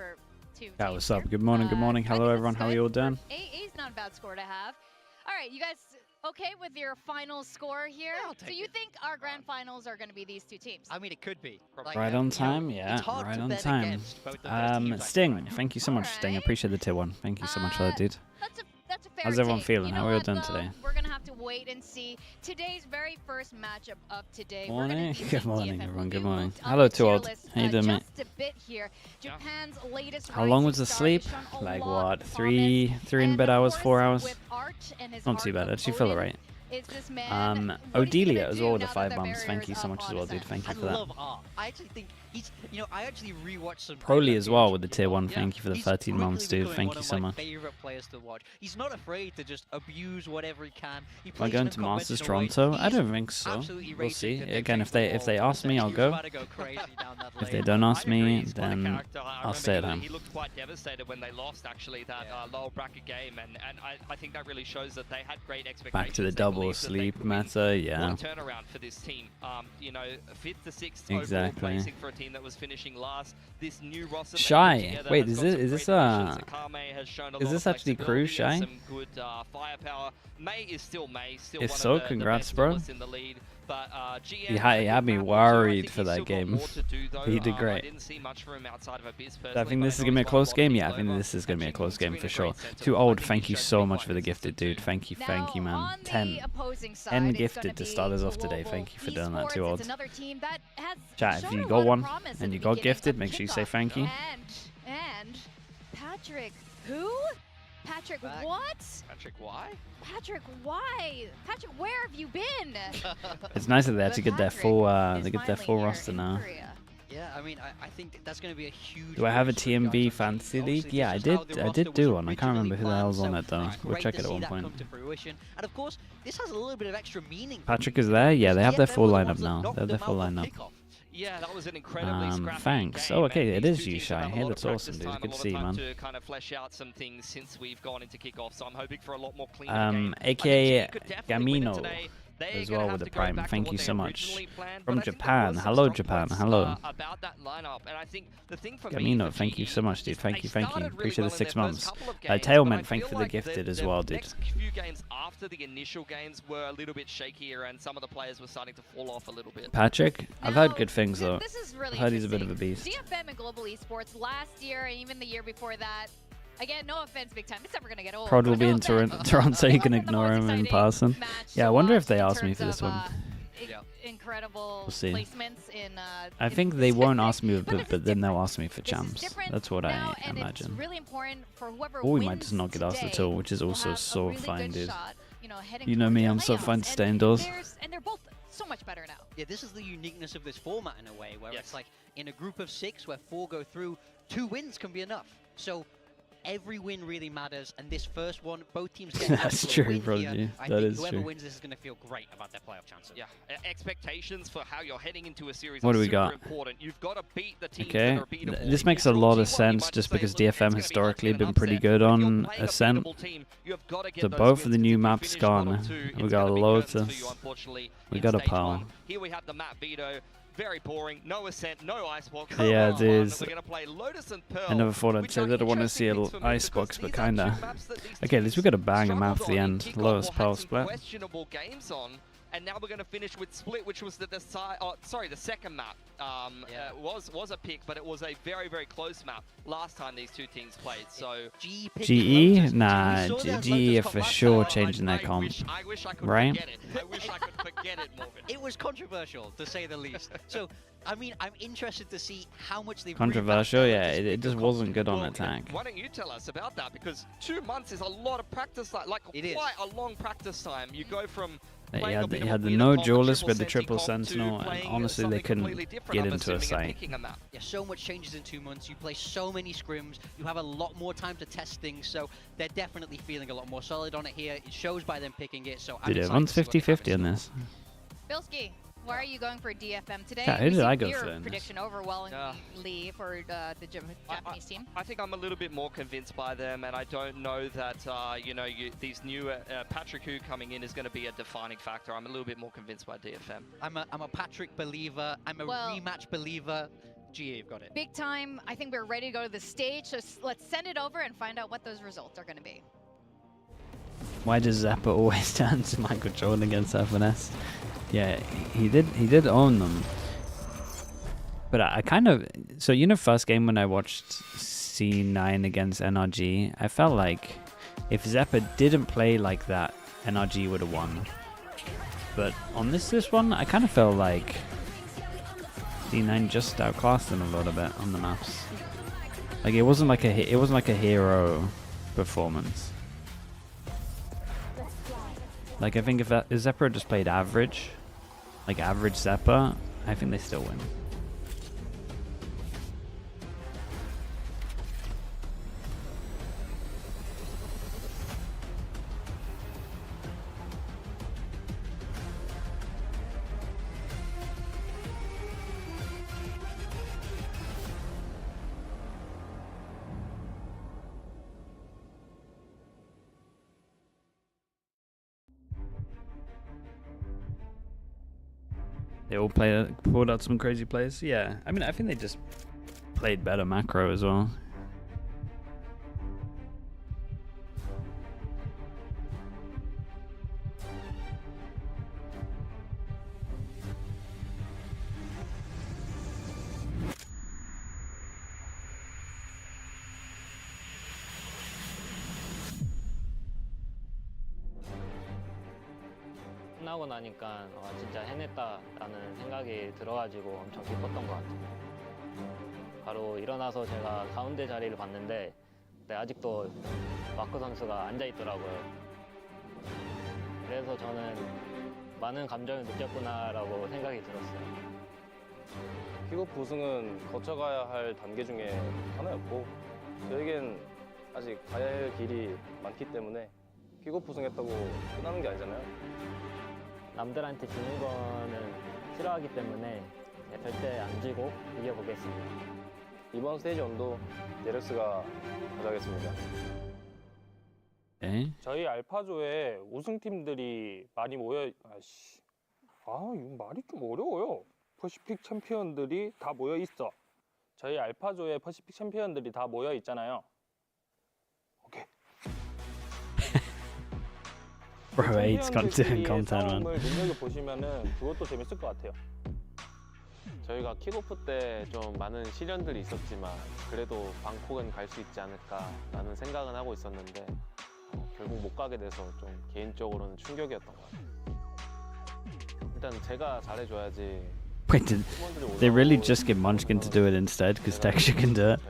for two. Yeah, what's up? Good morning, good morning. Hello, everyone. How are you all doing? A's not a bad score to have. All right, you guys okay with your final score here? Yeah, so you think our grand finals are going to be these two teams? I mean, it could be. Like, Right on time, yeah, right on time. Sting, thank you so much, Sting. I appreciate the tier 1. Thank you so much for that, dude. That's a fair How's everyone take. feeling? You How know are we all what, doing though? today? We're going to have to wait and see. Today's very first matchup of today. Morning. Good morning, everyone. Good morning. Hello Hello to all. How you doing, mate? Just a bit here. Japan's latest How long was the sleep? Like what? 3 in bed hours, 4 hours? Not too bad. Actually feel alright. Odelia as well with the 5 bombs. Thank you so much as well, dude. Thank you for that. I actually think he's, I actually rewatched some. Proly as well with the tier 1. Thank you for the 13 months, dude. Thank you so much. Favorite players to watch. He's not afraid to just abuse whatever he can. Am I going to Masters Toronto? I don't think so. We'll see. Again, if they ask me, I'll go. If they don't ask me, then I'll stay at home. He looked quite devastated when they lost, actually, that lower bracket game, and I think that really shows that they had great expectations. Back to the double sleep matter, yeah. Turnaround for this team. You know, 5th to 6th exactly. overall placing for a team that was finishing last. This new roster Shy. Wait, is this actually crew, Shy? Some good firepower. May is still May. Still if one so, of the congrats, best bro. in the lead. But, he had me worried for that game. He did great. I didn't see much from him outside of a biz I think this is going to be a close game. Yeah, I think this is going to be a close game for sure. Too old, thank you so much for the gifted, dude. Thank you, man. 10 gifted to start us off today. Thank you for doing that, Too Old. Chat, if you got one and you got gifted, make sure you say thank you. And Patrick, who? Patrick, what? Patrick, why? Patrick, why? Patrick, where have you been? It's nice that they actually get their full, roster now. Yeah, I mean, I think that's going to be a huge. Do I have a TMV fantasy league? Yeah, I did do one. I can't remember who the hell's on it though. We'll check it at one point. And of course, this has a little bit of extra meaning. Patrick is there. Yeah, they have their full lineup now. They have their full lineup. Yeah, that was an incredibly scrappy thanks. Game, oh, okay, it is you, Shy. Shy. Hey, that's awesome, dude. Good to see you, man. To kind of flesh out some things since we've gone into kickoff, so I'm hoping for a lot more clean. aka Gamino as well with the Prime. Thank you so much. From Japan. Hello, Japan. Hello. About that lineup, and I think the thing for Gamino, thank you so much, dude. Thank you. Appreciate the 6 months. Tailman, thank you for the gifted as well, dude. The next few games after the initial games were a little bit shakier, and some of the players were starting to fall off a little bit. Patrick, I've heard good things though. This is really I've heard he's a bit of a beast. DFM and Global Esports last year and even the year before that. Again, no offense, big time. It's never gonna get old. Prod will be in Toronto. You can ignore him in person. Yeah, I wonder if they asked me for this one. Incredible we'll see. placements in. I think they won't ask me, but then they'll ask me for champs. That's what I imagine. It's really important for whoever or we might just not get asked at all, which is also so really fine, dude. Shot, you know me, I'm so fine to stay indoors. And they're both so much better now. Yeah, this is the uniqueness of this format in a way, where it's like in a group of 6 where 4 go through, 2 wins can be enough. So every win really matters, and this first one, both teams get that's true, bro. I think whoever wins this is going to feel great about their playoff chances. Yeah, expectations for how you're heading into a series what do we super got? Important. You've got to beat the teams okay, that are beatable. This makes a lot of sense just because DFM historically been pretty good on Ascent. So both of the new maps gone. We got Lotus. We got a Pal. Here we have the map veto. Very boring, no Ascent, no Icebox. Yeah, it is. We're gonna play Lotus and Pearl, I never thought I'd say that I want to see an Icebox, but kinda. Okay, at least we got a banger map at the end. Lotus, Pearl, Split. Questionable games on, and now we're gonna finish with Split, which was the second map. Was a pick, but it was a very close map last time these two teams played. So GE, nah, GE are for sure changing their comp, right? I wish I could forget it, Morgan. It was controversial, to say the least. So, I mean, I'm interested to see how much they controversial. Yeah, it just wasn't good on attack. Why don't you tell us about that? Because 2 months is a lot of practice, like quite a long practice time. You go from you had the no duelist with the triple sentinel, and honestly they couldn't get into a site. Yeah, so much changes in 2 months. You play so many scrims. You have a lot more time to test things, so they're definitely feeling a lot more solid on it here. It shows by them picking it. So Dude, everyone's 50-50 on this. Bilski, why are you going for DFM today? Yeah, who did I go for? Prediction overwhelmingly for the Japanese team. I think I'm a little bit more convinced by them, and I don't know that these new Patrick Hu coming in is going to be a defining factor. I'm a little bit more convinced by DFM. I'm a Patrick believer. I'm a rematch believer. GA have got it. Big time. I think we're ready to go to the stage, so let's send it over and find out what those results are going to be. Why does ZETA always turn to Michael Jordan against FNS? Yeah, he did own them. But I kind of... So, you know, first game when I watched C9 against NRG, I felt like if ZETA didn't play like that, NRG would have won. But on this one, I kind of felt like C9 just outclassed them a little bit on the maps. Like it wasn't like a hero performance. Like I think if ZETA just played average, like average ZETA, I think they still win. They all pulled out some crazy plays. Yeah, I mean, I think they just played better macro as well. 끝나고 나니까 진짜 해냈다라는 생각이 들어가지고 엄청 기뻤던 것 같아요. 바로 일어나서 제가 가운데 자리를 봤는데 아직도 마크 선수가 앉아있더라고요. 그래서 저는 많은 감정을 느꼈구나라고 생각이 들었어요. 킥오프 우승은 거쳐가야 할 단계 중에 하나였고 저에겐 아직 가야 할 길이 많기 때문에 킥오프 우승했다고 끝나는 게 아니잖아요. 남들한테 지는 거는 싫어하기 때문에 절대 안 지고 이겨보겠습니다. 이번 스테이지 원도 DLX가 가져가겠습니다. 네? 저희 알파조에 우승팀들이 많이 이거 말이 좀 어려워요. 퍼시픽 챔피언들이 다 모여 있어. 저희 알파조에 퍼시픽 챔피언들이 다 모여 있잖아요. 오케이. Bro, eight's got doing content, man. 싸움을 눈여겨보시면은 그것도 재밌을 것 같아요. 저희가 킥오프 때 좀 많은 시련들이 있었지만 그래도 방콕은 갈 수 있지 않을까라는 생각은 하고 있었는데 결국 못 가게 돼서 좀 개인적으로는 충격이었던 것 같아요. 일단 제가 잘해줘야지. Wait, did they really just get Munchkin to do it instead? Because Texture can do it?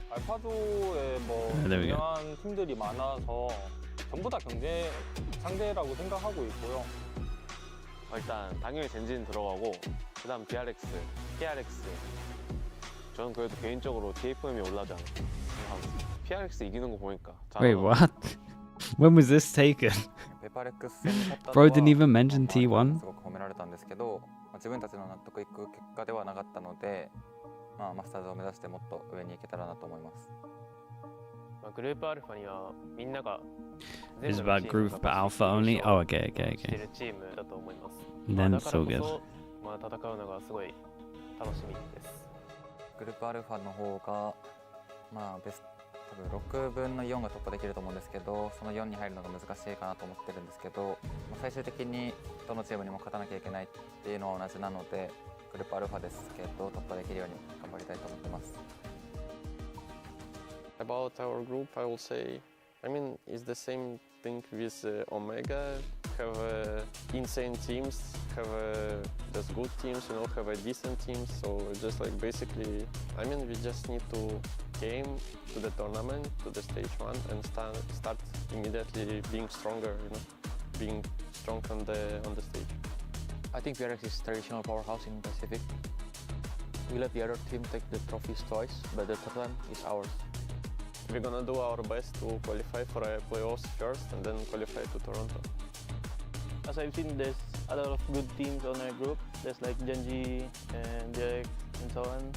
알파조에 뭐 there we go. 유명한 팀들이 많아서 전부 다 경제 상대라고 생각하고 있고요. 일단 당연히 젠진 들어가고 그 다음 DRX, PRX 저는 그래도 개인적으로 DFM이 올라오지 않을까 생각하고 있어요. PRX 이기는 거 보니까 Wait, what? When was this taken? Bro didn't even mention T1? 褒められたんですけど、自分たちの納得いく結果ではなかったので、マスターズを目指してもっと上に行けたらなと思います。グループアルファにはみんなが It's about group alpha only? Oh, okay. してるチームだと思います。 Then だ it's から so こ good. そ戦うのがすごい楽しみです。グループアルファの方が、多分6分の4が突破できると思うんですけど、その4に入るのが難しいかなと思ってるんですけど、最終的にどのチームにも勝たなきゃいけないっていうのは同じなので、グループアルファですけど突破できるように頑張りたいと思ってます。About our group, I will say, it's the same thing with Omega. Have insane teams, have just good teams, have decent teams. So just like basically, we just need to came to the tournament, to the stage 1, and start immediately being stronger, being strong on the stage. I think PRX is traditional powerhouse in Pacific. We let the other team take the trophies twice, but the third one is ours. We're gonna do our best to qualify for playoffs first and then qualify to Toronto. As I've seen, there's a lot of good teams on our group. There's like Genji and Jack and so on.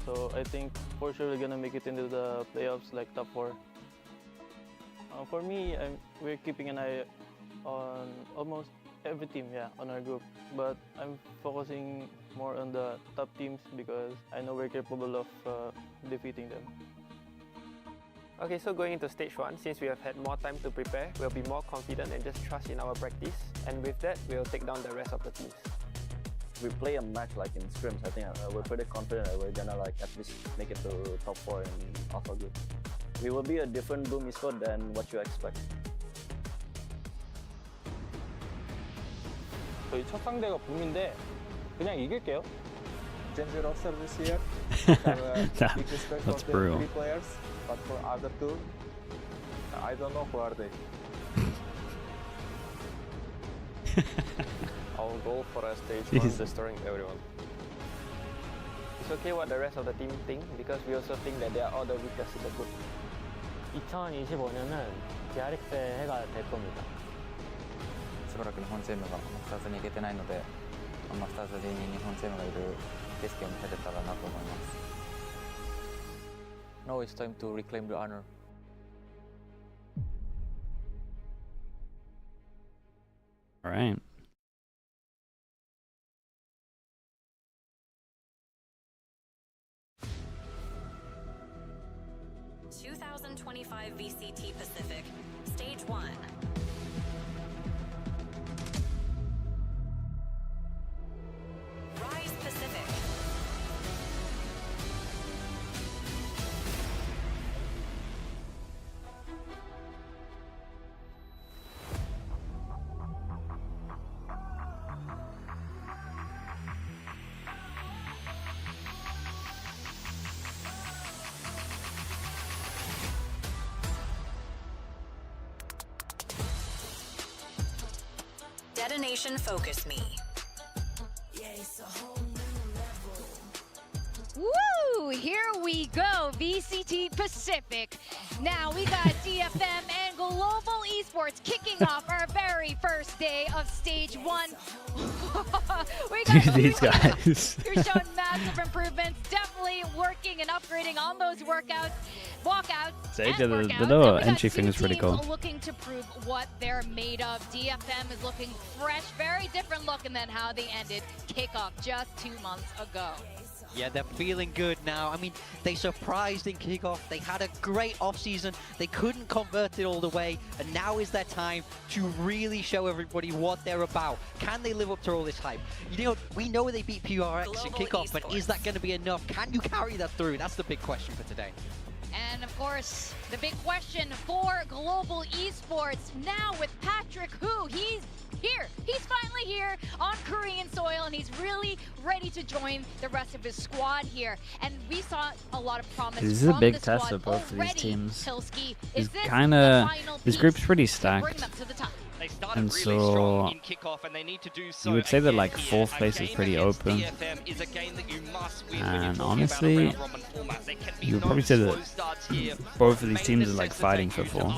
So I think for sure we're gonna make it into the playoffs, like top 4. For me, we're keeping an eye on almost every team, yeah, on our group. But I'm focusing more on the top teams because I know we're capable of defeating them. Okay, so going into stage 1, since we have had more time to prepare, we'll be more confident and just trust in our practice. And with that, we'll take down the rest of the teams. We play a match like in scrims. I think we're pretty confident that we're gonna like at least make it to top 4 in Alpha Group. We will be a different Boom Esports than what you expect. 저희 첫 상대가 붐인데 그냥 이길게요. General service here. That's brutal. 3 players, but for other 2, I don't know who are they. Our goal for a stage 1 is destroying everyone. It's okay what the rest of the team think because we also think that they are all the weakest in the group. 2025년은 DRX의 해가 될 겁니다. しばらく日本チームがマスターズに行けてないので、マスターズに日本チームがいる景色を見せてたらなと思います。Now it's time to reclaim the honor. All right. VCT Pacific, Stage 1. Rise Pacific. Detonation Focus Me. Woo! Here we go, VCT Pacific. Now we got DFM and Global Esports kicking off our very first day of Stage 1. We got these guys. You're showing massive improvements, definitely working and upgrading on those walkouts. The little entry thing is pretty cool. Looking to prove what they're made of. DFM is looking fresh, very different looking than how they ended kickoff just 2 months ago. Yeah, they're feeling good now. I mean, they surprised in kickoff. They had a great offseason. They couldn't convert it all the way. And now is their time to really show everybody what they're about. Can they live up to all this hype? You know, we know they beat PRX in kickoff, but is that going to be enough? Can you carry that through? That's the big question for today. And of course, the big question for Global Esports now with Patrick, who he's here. He's finally here on Korean soil, and he's really ready to join the rest of his squad here. And we saw a lot of promise. This is a big test for both of these teams. This group's pretty stacked. And so you would say that like 4th place is pretty open, and honestly you would probably say that both of these teams are like fighting for 4.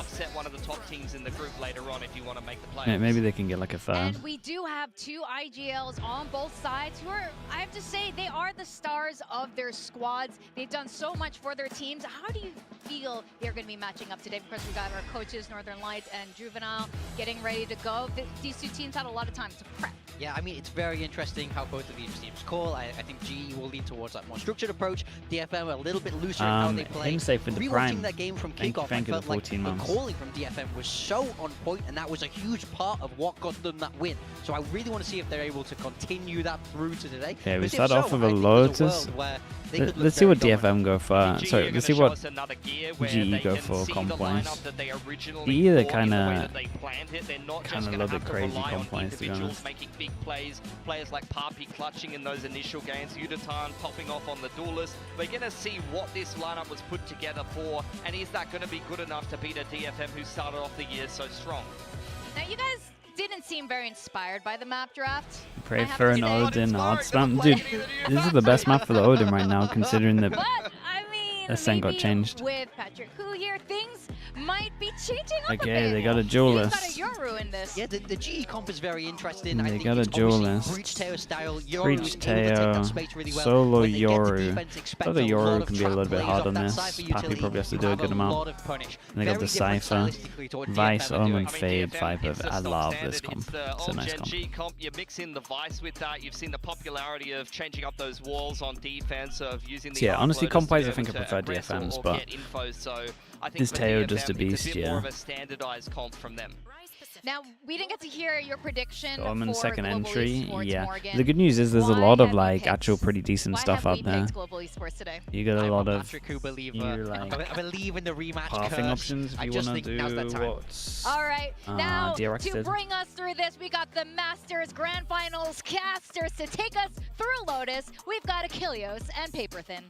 Maybe they can get like a 3rd. And we do have 2 IGLs on both sides who are, I have to say, they are the stars of their squads. They've done so much for their teams. How do you feel they're going to be matching up today? Because we got our coaches, Northern Lights and Juvenile, getting ready to go. These 2 teams had a lot of time to prep. Yeah, I mean, it's very interesting how both of these teams call. I think GE will lean towards that more structured approach. DFM a little bit looser in how they play. Rewatching that game from kickoff, I felt like the calling from DFM was so on point, and that was a huge part of what got them that win. So I really want to see if they're able to continue that through to today. Okay, we start off with a Lotus. Let's see what DFM go for. Sorry, let's see what GE go for comp points. They're kind of a little bit crazy comp points, to be honest. Making big plays, players like Papi clutching in those initial games, Udatan popping off on the Duelist. We're going to see what this lineup was put together for, and is that going to be good enough to beat a DFM who started off the year so strong? Now, you guys didn't seem very inspired by the map draft. Pray for an Odin hard spam. Dude, this is the best map for the Odin right now, considering that The scent got maybe changed. with Patrick Hu here, things might be changing up a Okay, bit. they got a He's duelist. got a Yoru in this. Yeah, the GE comp is very interesting. I They think got a it's obviously duelist. Breach Teo style. Yoru Breach is able to take that Teo, space really well. solo When they get to Yoru. defense, expect Thought the a lot Yoru of can be a trap little bit plays hard off on that this. side for Pappy utility. probably has to do a Have good a amount. lot of punish. And they got Very the different Cypher, stylistically to what Vice, DFM are doing. Omen, Fade, DFM, Viper. it's the I stock love this standard, comp. It's the It's a old nice Gen comp. G comp. You mix in the Vice with that. You've seen the popularity of changing up those walls on defense, of using the Yeah, honestly, offloaders comp-wise, to I be think I able to prefer aggress or DFMs, but get info. So I think this for Teo DFM, just a it's beast, a bit yeah. more of a standardized comp from them. Now, we didn't get to hear your prediction Omen for second Global entry, Esports, yeah. Morgan. The good news is there's a Why lot of have we like picked- actual pretty decent why stuff have out we there. picked Global Esports today? You got a lot of Patrick Hu believer. new like I believe in the rematch pathing curse. options if I you just want to think now's that do time. what's All right, now DRX to did. bring us through this, we got the Masters Grand Finals casters to take us through Lotus. We've got Achilles and Paperthin.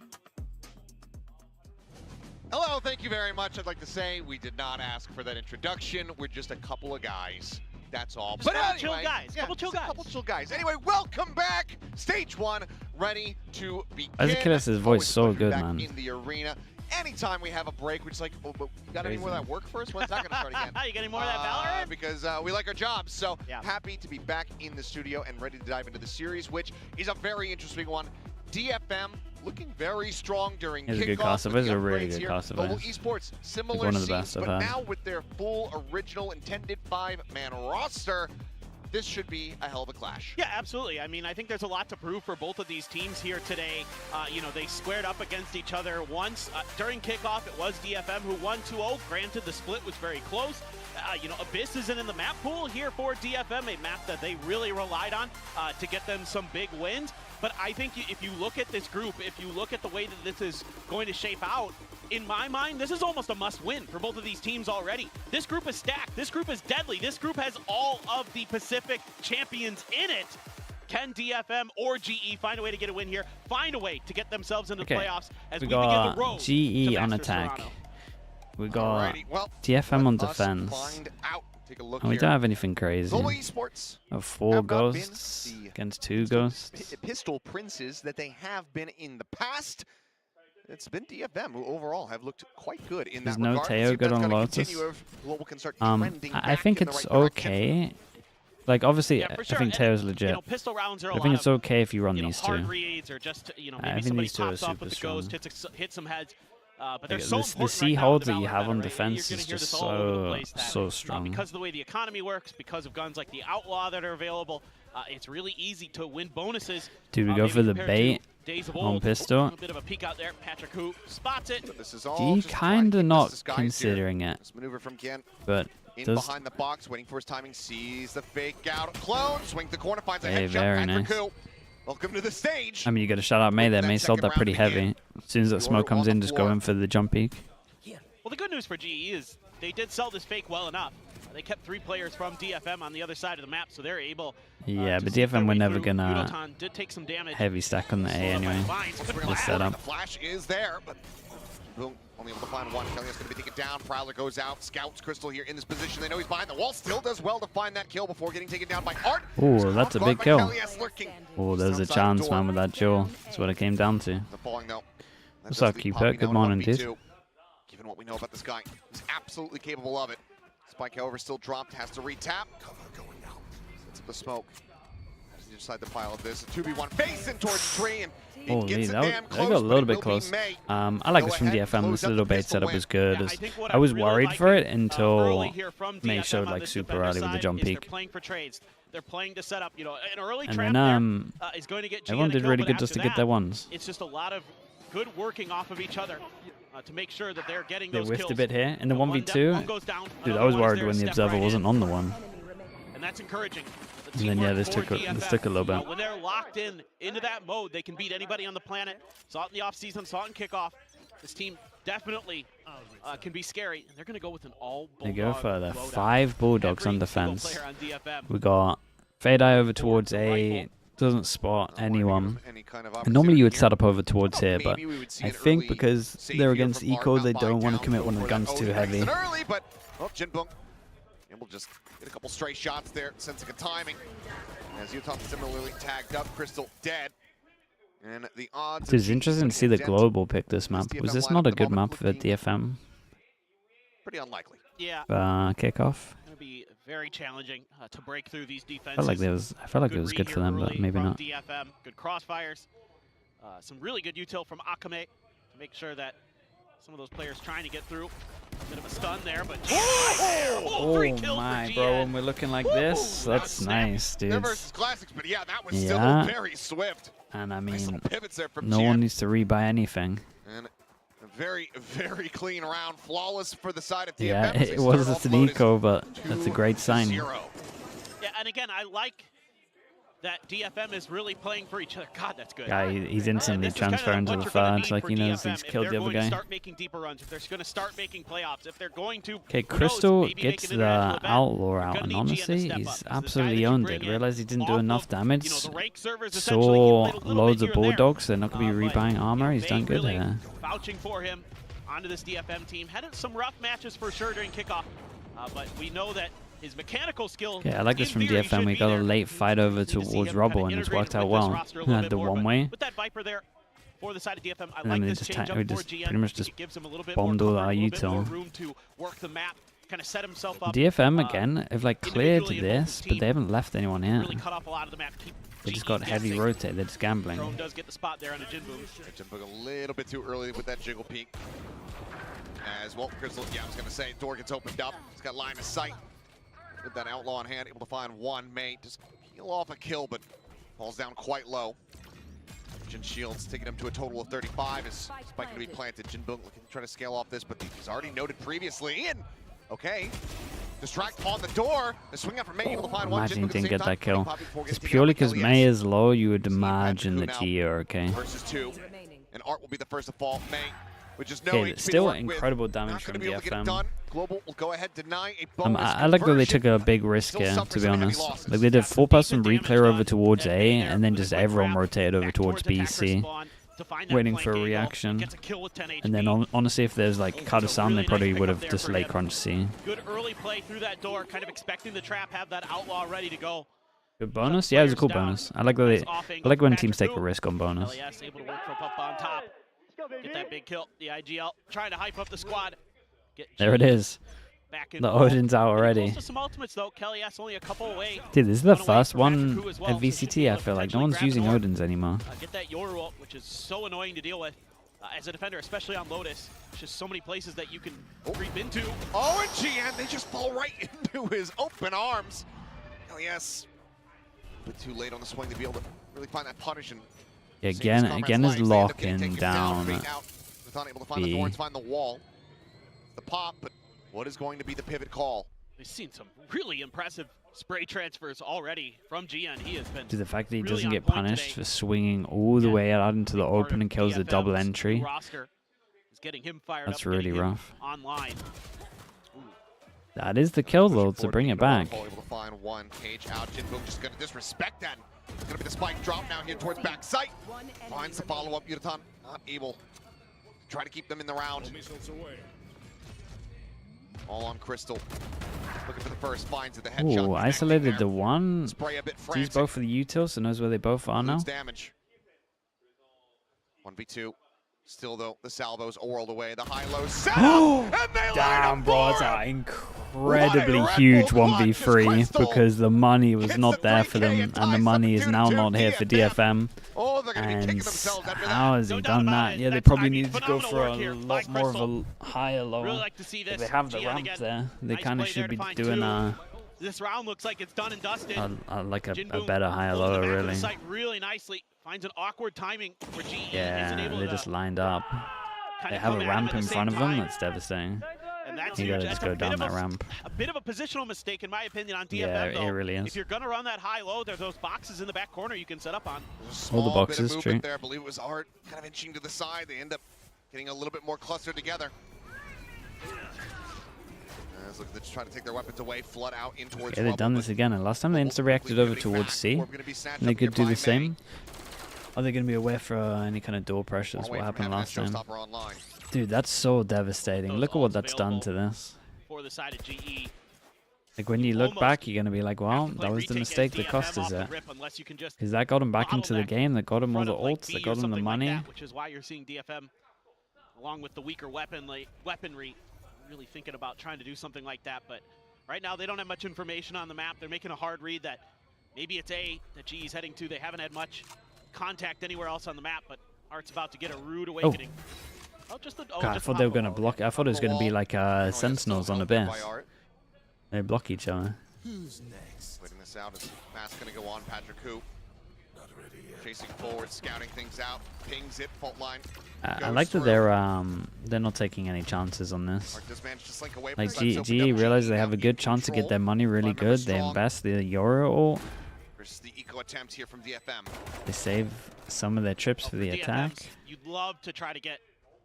Hello, thank you very much. I'd like to say we did not ask for that introduction. We're just a couple of guys. That's all. Just couple chill guys. Couple chill guys. Couple chill guys. Anyway, welcome back. Stage 1, ready to begin. Achilles' voice so Always a pleasure good, back man. in the arena. Anytime we have a break, we're just like, oh, but you got any more of that work for us? When's that going to start again? You got any more of that Valorant? Because we like our jobs. So happy to be back in the studio and ready to dive into the series, which is a very interesting one. DFM looking very strong during He's a kickoff. good caster. with He's the a really upgrades good here. caster. Global Esports, similar one of the scenes, best I've but had. now with their full original intended 5-man roster, this should be a hell of a clash. Yeah, absolutely. I mean, I think there's a lot to prove for both of these teams here today. You know, they squared up against each other once. During kickoff, it was DFM who won 2-0. Granted, the split was very close. You know, Abyss isn't in the map pool here for DFM, a map that they really relied on to get them some big wins. But I think if you look at this group, if you look at the way that this is going to shape out, in my mind, this is almost a must-win for both of these teams already. This group is stacked. This group is deadly. This group has all of the Pacific champions in it. Can DFM or GE find a way to get a win here? Find a way to get themselves into the playoffs as we begin the road GE to on Masters attack. Toronto. We got well, DFM on let us defense. find out. Take a look And we here. don't have anything crazy. Global Esports Of 4 have not been ghosts the against 2 ghosts. pistol princes that they have been in the past. It's been DFM who overall have looked quite good in There's that no regard. Teo See if good that's on gonna Lotus. continue if Global can start I trending think back in the it's right direction. okay. Like, obviously, For I sure. think Teo's And, legit. You know, pistol rounds are a I lot think it's of, okay if you run you know, these hard two. reads or just, you know, I maybe think somebody these two are pops off with super the ghost, strong. hits some heads. But Like, they're so the important C right now in holds the that you Valorant have meta, on right? defense You're is gonna hear just this all over the so place that, so strong. because of the way the economy works, because of guns like the Outlaw that are available, it's really easy to win bonuses. Dude, we go maybe for the compared bait to days of on old. pistol. A bit of a peek out there. Patrick Hu spots it. This is all G just trying to kinda keep not this disguised considering here. it. This maneuver from Ken. But In does behind the box, waiting for his timing, sees the fake out. Clone, swings the corner, finds a Hey, headshot. very Patrick nice. Hu, welcome to the stage. I mean, you got to shout out May there. May sold that pretty heavy. As soon as that smoke comes in, just go in for the jump peek. Well, the good news for GE is they did sell this fake well enough. They kept 3 players from DFM on the other side of the map, so they're able. Yeah, to but sneak their DFM were way never through. gonna Yudotan did take some damage. heavy stack on the A anyway. The The setup. flash is there, but Boom, only able to find one. Kelly's going to be taken down. Prowler goes out. Scouts Crystal here in this position. They know he's behind the wall. Still does well to find that kill before getting taken down by Art. Ooh, that's a big kill. Lurking. Oh, there's a chance, man, with that duel. That's what it came down to. The falling though. What's up, Keeper? Good morning, dude. Given what we know about this guy, he's absolutely capable of it. Spike, however, still dropped. Has to retap. Sets up the smoke. Has to decide the pile of this. A 2v1 facing towards tree, and he Holy, gets it that damn got close, a but little it bit will be close. May. I like this from DFM. This little bait setup was good. I was worried for it until May showed like super early with the jump peek. They're playing for trades. They're playing to set up, you know, an early And trap then is going to get everyone did really good just to get their ones. It's just a lot of good working off of each other to make sure that they're getting They those whiffed kills. a bit here. In the One 1v2, goes down, dude, I another was one is worried there when to the step observer right wasn't in. on the one. And that's encouraging. And then, yeah, this Teamwork took for a DFM. little bit. When they're locked into that mode, they can beat anybody on the planet. Saw it in the offseason, saw it in kickoff. This team definitely can be scary. And they're going to go with an all They go Bulldog for the loadout. 5 Bulldogs on Every single defense. player on DFM. We got Fade Eye over towards A. Doesn't spot anyone. And normally you would set up over towards here, but I think because they're against Eco, they don't want to commit when the gun's too heavy. Early, but Jinbung able to just get a couple stray shots there, sensing a timing. As Yutan similarly tagged up, Crystal dead. And the odds It's interesting to see the global pick this map. Was this not a good map for DFM? Pretty unlikely. Yeah. Kickoff. Going to be very challenging to break through these defenses. I felt like it was good for them, but maybe not. DFM, good crossfires. Some really good util from Akame to make sure that some of those players trying to get through. A bit of a stun there, but oh my, bro, when we're looking like this, that's nice, dude. Versus classics, but yeah, that was still very swift. And I mean, nice pivots there from no GN. one needs to rebuy anything. And a very, very clean round, flawless for the side of DFM. Yeah, it was a Sneeko, but that's a great sign. Yeah, and again, I like that DFM is really playing for each other. God, that's good. Yeah, he's instantly transferring to the third, like he knows he's killed the other guy. Start making deeper runs, if they're going to start making playoffs, if they're going to. Okay, Crystal gets the Outlaw out, and honestly, he's absolutely owned it. Realized he didn't do enough damage. Saw loads of Bulldogs, they're not going to be rebuying armor. He's done good here. Vouching for him onto this DFM team. Had some rough matches for sure during kickoff, but we know that his mechanical skill. Yeah, I like this from DFM. We got a late fight over towards Rubble, and it's worked out well. Had the one way. With that Viper there for the side of DFM, I and like then this change up we for just GN. pretty much just Gives him a little bit bombed more all cover, our a little bit more util. room to work the map, kind of set himself up. DFM again have like cleared this, but they haven't left anyone here. Really cut off a lot of the map. They just got heavy rotate. They're just gambling. Drone does get the spot there on a Jinboom. Jinboom a little bit too early with that jiggle peek. As well, Crystal, yeah, I was going to say, door gets opened up. He's got line of sight. With that Outlaw in hand, able to find one mate. Just peel off a kill, but falls down quite low. Jin Shields taking him to a total of 35. Is Spike going to be planted? Jinboom looking to try to scale off this, but he's already noted previously in. Okay. Distract on the door. The swing out from May, able to find one. Imagine he didn't get that kill. Just purely because May is low, you would imagine that he are okay. Versus 2. And Art will be the first to fall. May. Which is no okay, still incredible damage from DFM. Global will go ahead, deny a bonus I like that they took a big risk here, to be honest. Like they did 4-person reclear over towards A, and then just everyone rotated over towards BC, waiting for a reaction. And then honestly, if there's like Kardasam, they probably would have just late crunched C. Good early play through that door, kind of expecting the trap, have that Outlaw ready to go. Good bonus? Yeah, it was a cool bonus. I like that I like when teams take a risk on bonus. LES able to work from up on top. Get that big kill. The IGL trying to hype up the squad. There it is. The Odin's out already. Some ultimates though. Kelly S only a couple away. Dude, this is the first one at VCT. I feel like no one's using Odin's anymore. Get that Yoru ult, which is so annoying to deal with as a defender, especially on Lotus. There's just so many places that you can creep into. Oh, and GN, they just fall right into his open arms. LES, a bit too late on the swing to be able to really find that punish. And again is locking down unable to find the thorns, find the wall. The pop, but what is going to be the pivot call? We've seen some really impressive spray transfers already from GN. He has been to the fact that he doesn't get punished for swinging all the way out into the open and kills the double entry. That's really rough. Online. That is the kill though to bring it back. Able to find one cage out. Jinboom just going to disrespect that. It's going to be the spike drop now here towards backside. Finds the follow-up. Yutan not able to try to keep them in the round. All on Crystal. Looking for the first, finds the headshot. Ooh, isolated the one. Spray a bit Sees both for the util, so knows where they both are now. Damage. 1v2. Still though, the salvos whirled away. The high-low set up, and they damn, bro, it's an incredibly huge 1v3 because the money was not there for them, and the money is now not here for DFM. And how has he done that? Yeah, they probably needed to go for a lot more of a higher low. If they have the ramp there, they kind of should be doing this round looks like it's done and dusted. Like a better higher low, really. Really nicely. Finds an awkward timing where GE isn't able to just lined up. They have a ramp in front of them. That's devastating. And that's you gotta just go down that ramp. A bit of a positional mistake, in my opinion, on DFM. Yeah, though. it really is. If you're gonna run that high-low, there's those boxes in the back corner you can set up on. All the boxes, true. There, I believe it was Art, kind of inching to the side. They end up getting a little bit more clustered together. Looking to try to take their weapons away, flood out in towards. Yeah, they've done this again, and last time they insta-reacted over towards C, and they could do the same. Are they going to be aware for any kind of door pressure? That's what happened last time. Dude, that's so devastating. Look at what that's done to this. For the side of GE. Like when you look back, you're gonna be like, well, that was the mistake that cost us it. Because that got him back into the game, that got him all the ults, that got him the money. Which is why you're seeing DFM, along with the weaker weaponry, really thinking about trying to do something like that. But right now, they don't have much information on the map. They're making a hard read that maybe it's A that GE's heading to. They haven't had much contact anywhere else on the map, but Art's about to get a rude awakening. Oh, God, I thought they were gonna block. I thought it was gonna be like sentinels on the base. They block each other. Who's next? Waiting this out is Mass gonna go on. Patrick Who chasing forward, scouting things out, pings it, fault line. I like that they're not taking any chances on this. Like GE realize they have a good chance to get their money really good. They invest the Euro ult. Versus the eco attempt here from DFM. They save some of their trips for the attack. You'd love to try to get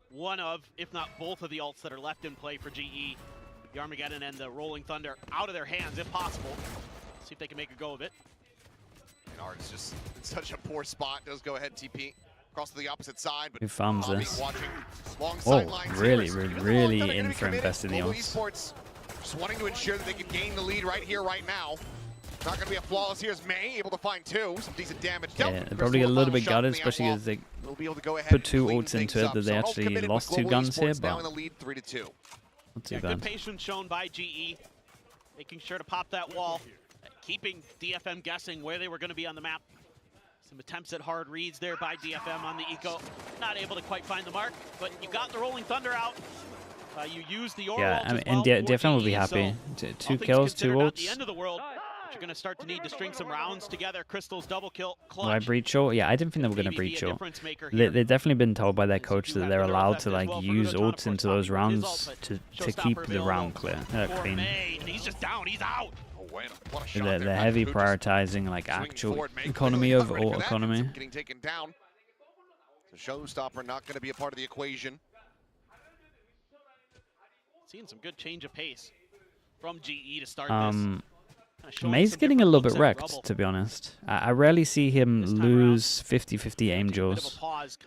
one of, if not both of the ults that are left in play for GE. The Armageddon and the Rolling Thunder out of their hands if possible. See if they can make a go of it. And Art's just in such a poor spot. Does go ahead TP across to the opposite side. But who farms this? Long Oh, really in for investing the ults. Esports just wanting to ensure that they can gain the lead right here, right now. Not going to be a flawless here as May able to find two. Some decent damage. Yeah, they probably get a little bit gutted, especially because they put two ults into it that they actually lost two guns here, but not too bad. Good patience shown by GE, making sure to pop that wall, keeping DFM guessing where they were going to be on the map. Some attempts at hard reads there by DFM on the eco. Not able to quite find the mark, but you got the Rolling Thunder out. You used the Aura ult as well, and DFM will be happy. Two kills, two ults. The end of the world. You're going to start to need to string some rounds together. Crystal's double kill clutch. Will I breach ult? Yeah, I didn't think they were going to breach ult. They've definitely been told by their coach that they're allowed to like use ults into those rounds to keep the round clean. He's just down. He's out. They're heavy prioritizing like actual economy of ult economy. Getting taken down. The showstopper not going to be a part of the equation. Seeing some good change of pace from GE to start this. May's getting a little bit wrecked, to be honest. I rarely see him lose 50-50 aim jaws.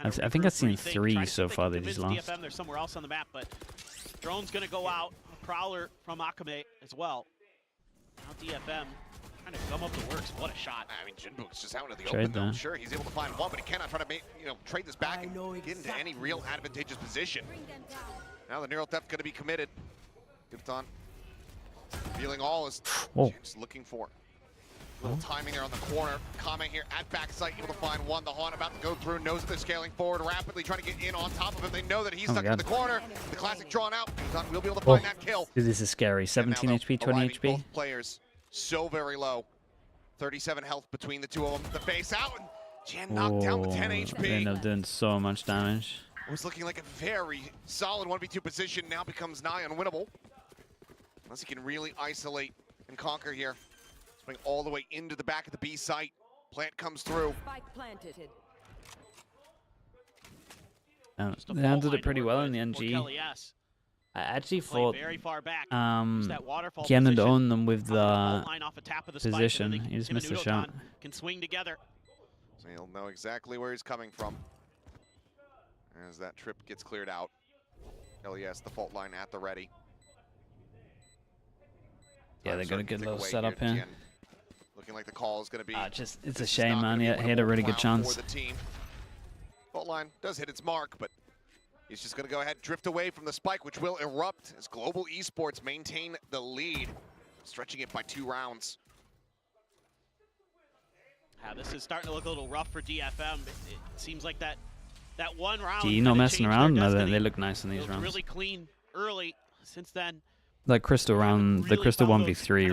I think I've seen 3 so far that he's lost. DFM, they're somewhere else on the map, but drone's going to go out. A prowler from Akame as well. Now DFM trying to gum up the works. What a shot. I mean, Jinbu's just out into the open, though. Sure, he's able to find one, but he cannot try to make, trade this back and get into any real advantageous position. Now the neural theft going to be committed. Gifton feeling all is just looking for. A little timing there on the corner. Kame here at backside, able to find one. The Haunt about to go through, knows that they're scaling forward rapidly, trying to get in on top of him. They know that he's stuck in the corner. The classic drawn out. We'll be able to find that kill. Dude, this is scary. 17 HP, 20 HP. Both players so very low. 37 health between the two of them. The face out, and Jan knocked down with 10 HP. They end up doing so much damage. It was looking like a very solid 1v2 position. Now becomes nigh unwinnable. Unless he can really isolate and conquer here. Swing all the way into the back of the B site. Plant comes through. They handled it pretty well in the NG. I actually thought Ken had owned them with the position. He just missed a shot. Can swing together. So he'll know exactly where he's coming from as that trip gets cleared out. LES, the fault line at the ready. Yeah, they're gonna get a little setup here. Looking like the call is gonna be. It's a shame, man. He had a really good chance. Fault line does hit its mark, but he's just gonna go ahead and drift away from the spike, which will erupt as Global Esports maintain the lead, stretching it by 2 rounds. This is starting to look a little rough for DFM. It seems like that one round. GE not messing around. No, they look nice in these rounds. Really clean early. Since then. Like Crystal round, the Crystal 1v3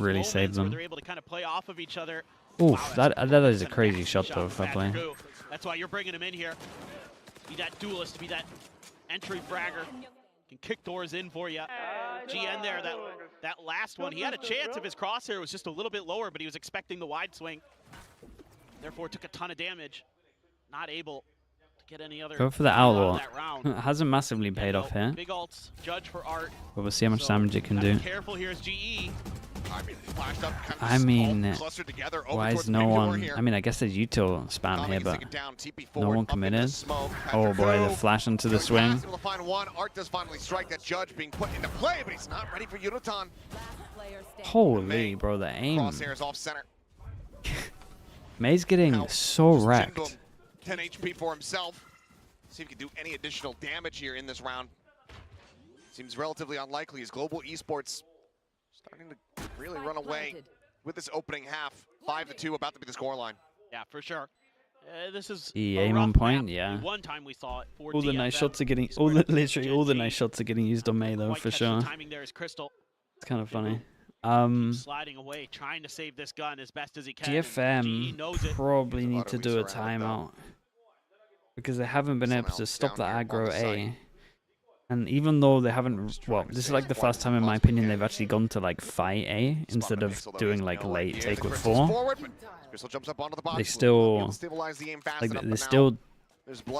really saved them. They're able to kind of play off of each other. Oof, that is a crazy shot though, if I play. That's why you're bringing him in here. Be that duelist, be that entry fragger. Can kick doors in for you. GN there, that last one. He had a chance if his crosshair was just a little bit lower, but he was expecting the wide swing. Therefore took a ton of damage. Not able to get any other. Go for the outlaw. Hasn't massively paid off here. Big ults, judge for Art. But we'll see how much damage it can do. Careful here is GE. I mean, why is no one? I mean, I guess there's util spam here, but no one committed. Oh boy, the flash into the swing. Art does finally strike that judge being put into play, but he's not ready for Yudotan. Holy, bro, the aim. Crosshairs off center. May's getting so wrecked. 10 HP for himself. See if he can do any additional damage here in this round. Seems relatively unlikely as Global Esports starting to really run away with this opening half. 5-2 about to be the scoreline. Yeah, for sure. This is The aim on point, yeah. One time we saw it for All the nice shots are getting, literally all the nice shots are getting used on May though, for sure. Timing there is Crystal. It's kind of funny. Sliding away, trying to save this gun as best as he can. DFM probably need to do a timeout because they haven't been able to stop the aggro A. And even though they haven't, well, this is like the first time in my opinion they've actually gone to like fight A instead of doing like late take with 4. They still, like they still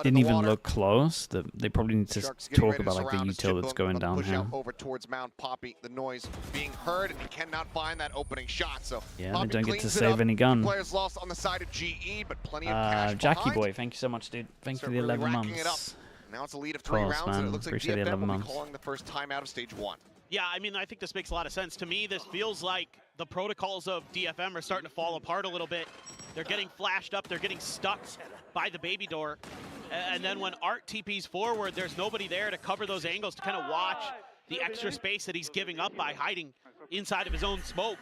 didn't even look close. They probably need to talk about like the util that's going down here. Over towards Mount Poppy, the noise being heard, and he cannot find that opening shot. So yeah, Poppy they don't get to cleans it save up. any gun. Players lost on the side of GE, but plenty of cash Jackie behind. boy, thank you so much, dude. Thanks for the Really 11 racking it up. months. Now it's a lead of 3 Course, rounds, man. and it looks like Appreciate the DFM 11 will be months. calling the first time out of stage 1. Yeah, I mean, I think this makes a lot of sense. To me, this feels like the protocols of DFM are starting to fall apart a little bit. They're getting flashed up. They're getting stuck by the baby door. And then when Art TPs forward, there's nobody there to cover those angles to kind of watch the extra space that he's giving up by hiding inside of his own smoke.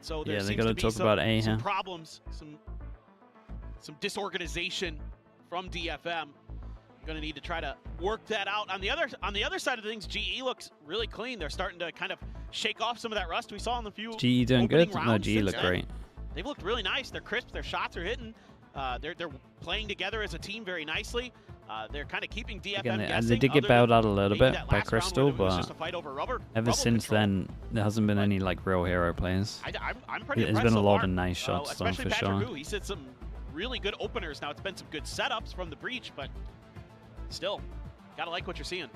So there they seems gotta to be talk about A some here. problems, some disorganization from DFM. Going to need to try to work that out. On the other side of things, GE looks really clean. They're starting to kind of shake off some of that rust we saw in the few GE doing good? No, GE look great. They've looked really nice. They're crisp. Their shots are hitting. They're playing together as a team very nicely. They're kind of keeping DFM Again, guessing. they did get bailed out a little bit by last round Crystal, when it was but just a fight over rubber since then, there hasn't been any like real hero plays. I'm pretty There's impressed been a so lot far. of nice shots, though, especially for Patrick sure. Wu. He's hit some really good openers. Now it's been some good setups from the breach, but still, gotta like what you're seeing.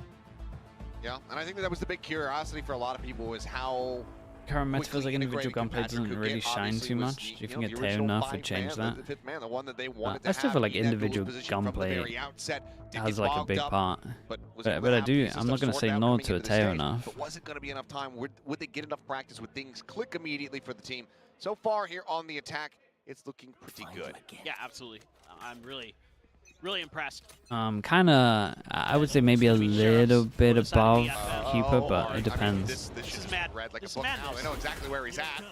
Yeah, and I think that was the big curiosity for a lot of people was how Current meta feels like individual gunplay Patrick doesn't could really get. shine Obviously too was, much. Do you think a the Teo original nerf would change that? the fifth man, the one that they wanted I to still feel like have in that individual duel's position from the gunplay very outset. Did has get like a bogged big up, part. but was But able to I have do. pieces I'm of not going to sorted say out no coming to a into the Teo stage, nerf. but was it going to be enough time? Would they get enough practice? Would things click immediately for the team? So far here on the attack, it's looking pretty good. Yeah, absolutely. I'm really impressed. Kind of, I would say maybe a little bit above Cupid, but it depends. This is mad. Read like a book now. They know exactly where he's at.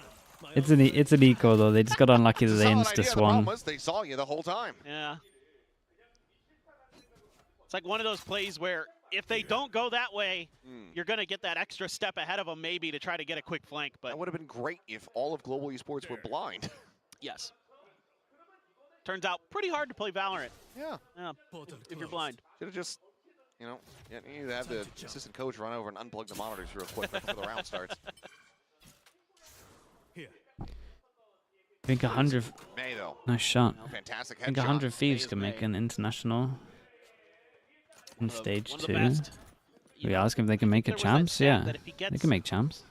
It's an eco though. They just got unlucky that they insta swung. They saw you the whole time. Yeah. It's like one of those plays where if they don't go that way, you're going to get that extra step ahead of them maybe to try to get a quick flank. But that would have been great if all of Global Esports were blind. Yes. Turns out pretty hard to play Valorant. Yeah. If you're blind. Should have just, you need to have the assistant coach run over and unplug the monitors real quick before the round starts. I think 100. May, though. Nice shot. Fantastic I think headshot. 100 Thieves can make an international in stage 2. We ask if they can make a champs. Yeah, they can make champs.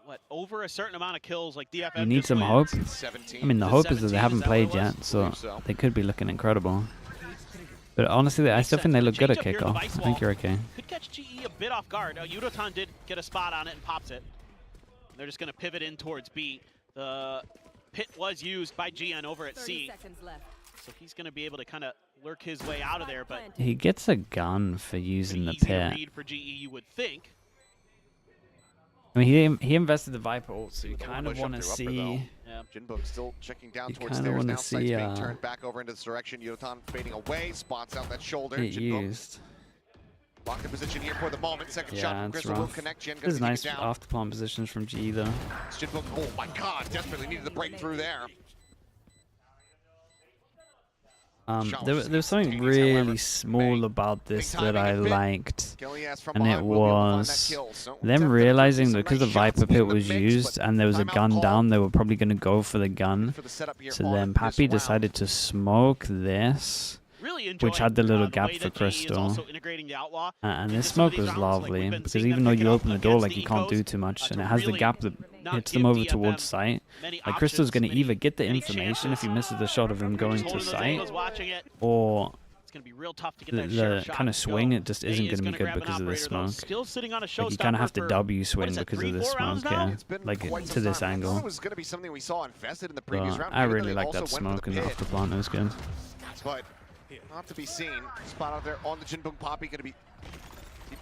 What, over a certain amount of kills, like DFM You need just some wins. hope. I mean, the hope is that they haven't played yet, so they could be looking incredible. But honestly, I still think they look good at kickoff. I think you're okay. Could catch GE a bit off guard. Yudotan did get a spot on it and pops it. They're just going to pivot in towards B. The pit was used by GN over at C. So he's going to be able to kind of lurk his way out of there. But He gets a gun for using the easy to pit. read for GE, you would think. I mean, he invested the Viper ult, so you kind of want to see. Jinbook still checking down You towards kinda stairs wanna now. Sights see, being turned back over into this direction. Yudotan fading away, spots out that shoulder. It Jinbook used. locked in position here for the moment. Second shot Yeah, from it's Crystal will rough. connect. Jin This gonna is keep nice it down. after plant positions from GE though. Jinbook, oh my God, desperately needed the breakthrough there. There was something really small about this that I liked, and it was them realizing that because the Viper pit was used and there was a gun down, they were probably going to go for the gun. So then Pappy decided to smoke this, which had the little gap for Crystal. And this smoke was lovely, because even though you open the door, like, you can't do too much, and it has the gap that hits them over towards sight. Like, Crystal's going to either get the information if he misses the shot of him going to sight, or going to be real tough to get that the shot kind of swing, go. it just isn't going to be good because of the smoke. Still sitting on a Like you kind of have to W swing because of the smoke, yeah. Like to this It angle. was going to be something we saw infested in the previous round. I Given really they like also that went for smoke and the the pit. off the plant. It was good. But not to be seen. Spot out there on the Jinping Poppy, going to be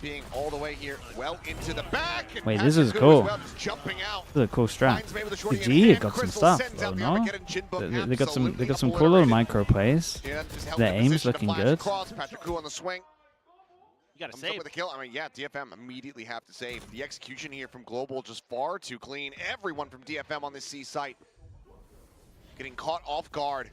being all the way here, well into the back. And Wait, this is Patrick cool. as well, just jumping out. This is a cool strat. Finds May with the The shorty in GE hand. got some Crystal stuff sends though, out the no? Armageddon. Jinping They got some absolutely cool little obliterated. micro plays. Yeah, just held Their in aim's position to looking flash good. across. Patrick Koo on the swing. You got to Comes up save. with a kill. I mean, yeah, DFM immediately have to save. The execution here from Global just far too clean. Everyone from DFM on this C site getting caught off guard.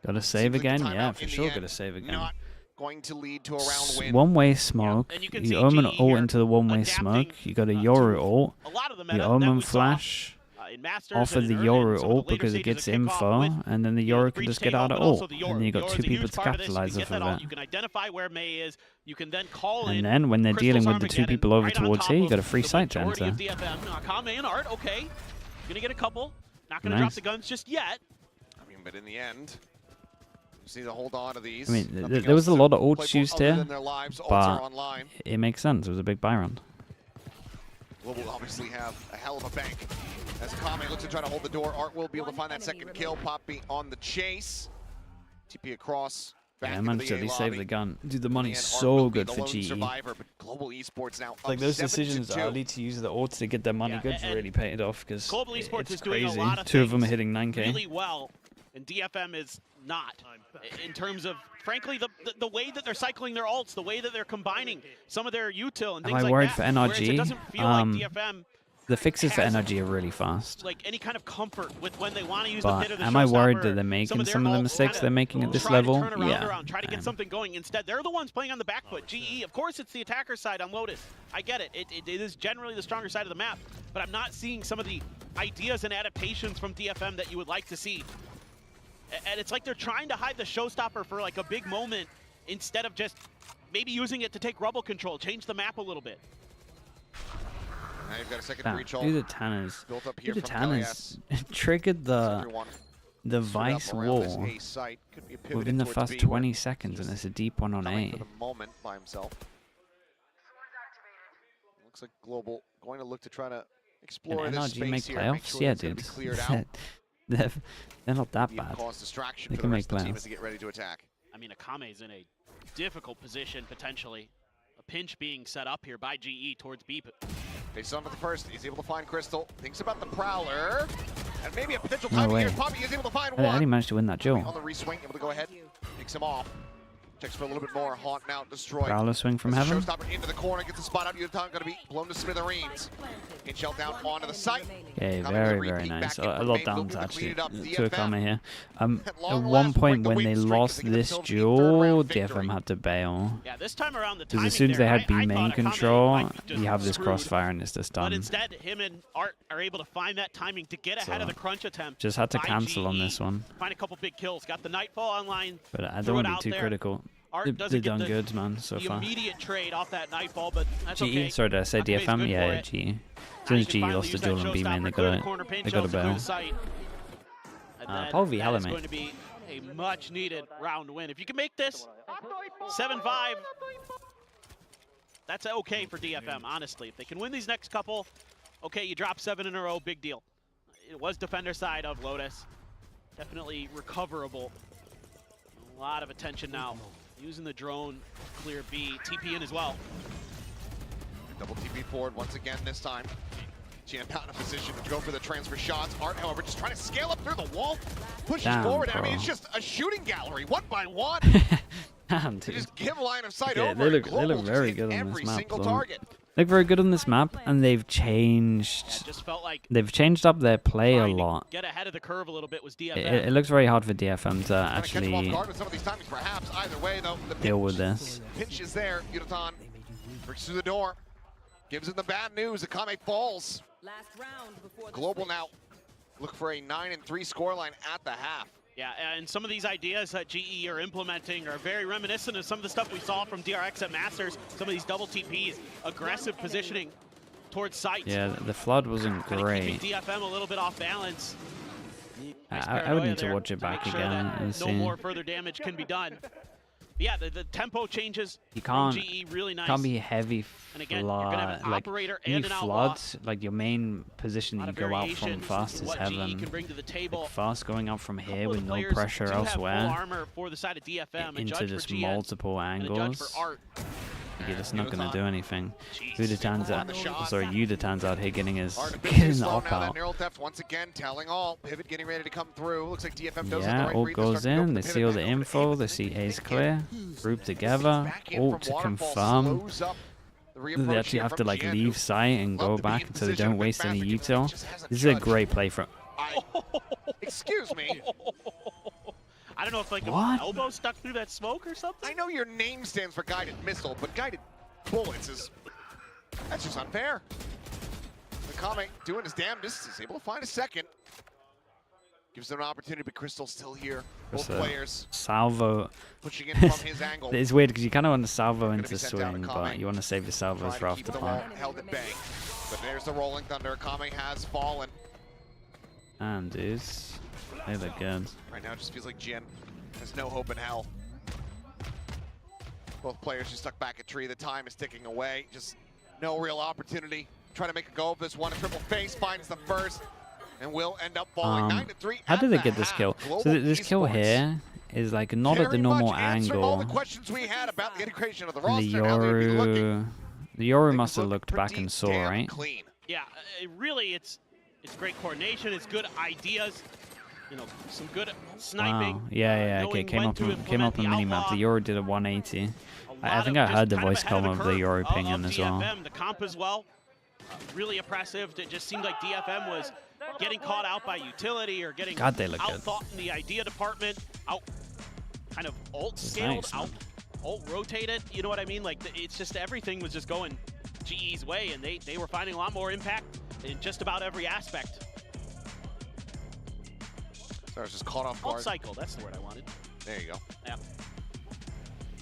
Got to save again? Timeout Yeah, in for the sure. end. Got to save again. Not going to lead to a round win. One-way smoke. And you can You see omen GE ult here into the one-way smoke. You got a Yoru ult. A lot of the You meta that omen we saw, flash in Masters off of and the in early- Yoru some of the ult later because it stages gets of kickoff info, and then the Yoru can just get out of ult. And then you got two people to capitalize off of it. You can identify where May is. You can then call And in. then when they're Crystal's dealing with the two Armageddon people over right on towards top here, you of got a free the sight to majority enter. of DFM. Kame and Art, okay. Gonna get a couple. Not gonna drop Nice. the guns just yet. I mean, but in the end, just need to hold on to these. I mean, Nothing there was a else lot to of play ults for used other here, than their lives. Ults are but online. it makes sense. It was a big buy round. Global obviously have a hell of a bank. As Kame looks to try to hold the door, Art will be able to find that second kill. Poppy on the chase. TP across. Back Yeah, I into managed to the at A least save lobby. the gun. Dude, the money's And Art so will be good the for lone GE. survivor, but Global Esports now Like up those 7-2. decisions early to use the ult to get their money goods and really paid off because Global Esports it's is doing crazy. a lot of Two of them are things hitting 9K. really well, and DFM is not. In terms of, frankly, the way that they're cycling their ults, the way that they're combining some of their util and Am things I like worried that. for whereas it NRG? doesn't feel like DFM The fixes for has NRG are really fast. like any kind of comfort with when they want to use the But pit or the am I worried showstopper that they're or making their some of the ults mistakes kinda they're making at this try to level? turn around, Yeah. try to get something going. Instead, they're the ones playing on the back foot. GE, of course, it's the attacker side on Lotus. I get it. It is generally the stronger side of the map, but I'm not seeing some of the ideas and adaptations from DFM that you would like to see. And it's like they're trying to hide the showstopper for like a big moment instead of just maybe using it to take rubble control, change the map a little bit. Now you've got a second Damn, breach ult. do the Tanners. Built up here Do the from Tanners triggered the Everyone Vice stood up around this wall A site. Could be a pivot within the towards first B, 20 seconds, and it's a deep one on coming A. for the moment by himself. Looks like Global going to look to try to explore And this NRG space make here. playoffs? Sure Yeah, it's gonna dude. be cleared out. They're not that Be bad. cause distraction They for can the make rest of the team playoffs. as they get ready to attack. I mean, Akame's in a difficult position, potentially. A pinch being set up here by GE towards B. Face on for the first. He's able to find Crystal. Thinks about the Prowler. And maybe a potential No timing way. here. Poppy is able to find How one. did he manage to win that duel? On the reswing, able to go ahead. Picks him off. Checks for a little bit more. Haunt now destroyed. Prowler swing from As the heaven. Showstopper into the corner. Gets the spot out. Yutan going to be blown to smithereens. Hit shell down onto the site. Okay, Coming very, to the very repeat nice. back in A from lot Main, down looking to to actually clean it up. to DFM. Akame here. At long one last, point break the when they win streak lost as they get this themselves the third round duel, victory. DFM had to bail. Yeah, this time around the Because timing as soon as they there, had B I main thought Akame control, might be just you have this screwed. crossfire and it's just But done. instead, him and Art are able to find that timing to get ahead of So, the crunch attempt. just had to by cancel on GE. this one. Find a couple big kills. Got the Nightfall online. But I threw don't want it to out be too there. critical. Art They've doesn't get done the, good, man, so the far. immediate trade off that Nightfall, but that's GE, okay. sorry, did I say Akame's DFM? good Yeah, for yeah, it. GE. As Now soon you as can GE finally lost the use that duel on B main, they showstopper, clear the got corner, it. paint They got a shells to clear bail. the site. And then Paul V, that hello, is mate. going to be a much-needed round win. If you can make this 7-5, that's okay for DFM, honestly. If they can win these next couple, okay, you drop 7 in a row, big deal. It was defender side of Lotus. Definitely recoverable. A lot of attention now. Using the drone to clear B. TP in as well. Double TP forward once again this time. Champ out in a position to go for the transfer shots. Art, however, just trying to scale up through the wall. Pushes Damn, forward. I bro. mean, it's just a shooting gallery, one by one. Damn, They dude. just give line of sight Yeah, over. they and look Global just very hit good on every this map. single though. target. They look very good on this map, and they've changed. Just felt like They've changed up their play a trying to lot. get ahead of the curve a little bit was DFM. It looks very hard for DFM to Trying to catch him off actually guard with some of these timings, perhaps. Either way, though, the deal with this. pinch is there. Yutan breaks through the door. Gives him the bad news. Akame falls. Global now look for a 9-3 scoreline at the half. Yeah, and some of these ideas that GE are implementing are very reminiscent of some of the stuff we saw from DRX at Masters. Some of these double TPs, aggressive positioning towards sites. Yeah, the flood wasn't Kinda great. keeping DFM a little bit off balance. I would need to watch it back again and no see. more further damage can be done. Yeah, the tempo changes. You can't, from GE, really nice. Can't be heavy And again, you're gonna have an like operator you and an outlaw. flood, like your main position that you go out from fast is what heaven. GE can bring to the table. Like fast going out from here Couple of with no players pressure do have full elsewhere armor for the side of DFM, a into judge just for GN, multiple and a judge angles. for Art. You're just not gonna do anything. Udatan's out here getting his getting the op out. Neural Theft once again telling all. Pivot getting ready to come through. Looks like DFM does Yeah, the right ult read. goes in, they see all the info, they see A's clear, group together, ult to confirm. They actually have to like leave sight and go back so they don't waste any util. This is a great play from. Excuse me. I don't know if like What? an elbow stuck through that smoke or something. I know your name stands for guided missile, but guided bullets is that's just unfair. Nakame doing his damnedest, is able to find a second. Gives them an opportunity, but Crystal's still here. Both players Salvo. pushing in from his angle. It's weird because you kind of want to salvo into be sent down swing, to but Kame. you want to save your salvos for after the part. wall held at bay. But there's the rolling thunder. Kame has fallen. And dudes, they look good. Right now it just feels like Jin has no hope in hell. Both players just stuck back at tree. The time is ticking away. Just no real opportunity. Trying to make a go of this one. A triple face finds the first and will end up falling 9-3. How did they get this kill? So this kill here is like not at the normal angle. All the questions we had about the integration of the The roster. How they'd be looking. Yoru must have looked back and saw, right? Clean. Yeah, really, it's great coordination. It's good ideas. You know, some good sniping. Wow. Yeah. Okay. Came up on minimap. The Yoru did a 180. I think I heard the voice comm of the Yoru pinging as well. DFM, the comp as well. Really impressive. It just seemed like DFM was getting caught out by utility or getting God, they look good. out-thought in the idea department, out kind of ult-scaled, Nice, ult-rotated, you know what I mean? Like, it's just everything was just going GE's way, and they were finding a lot more impact in just about every aspect. So I was just caught off guard. Ult cycle, that's the word I wanted. There you go. Yeah.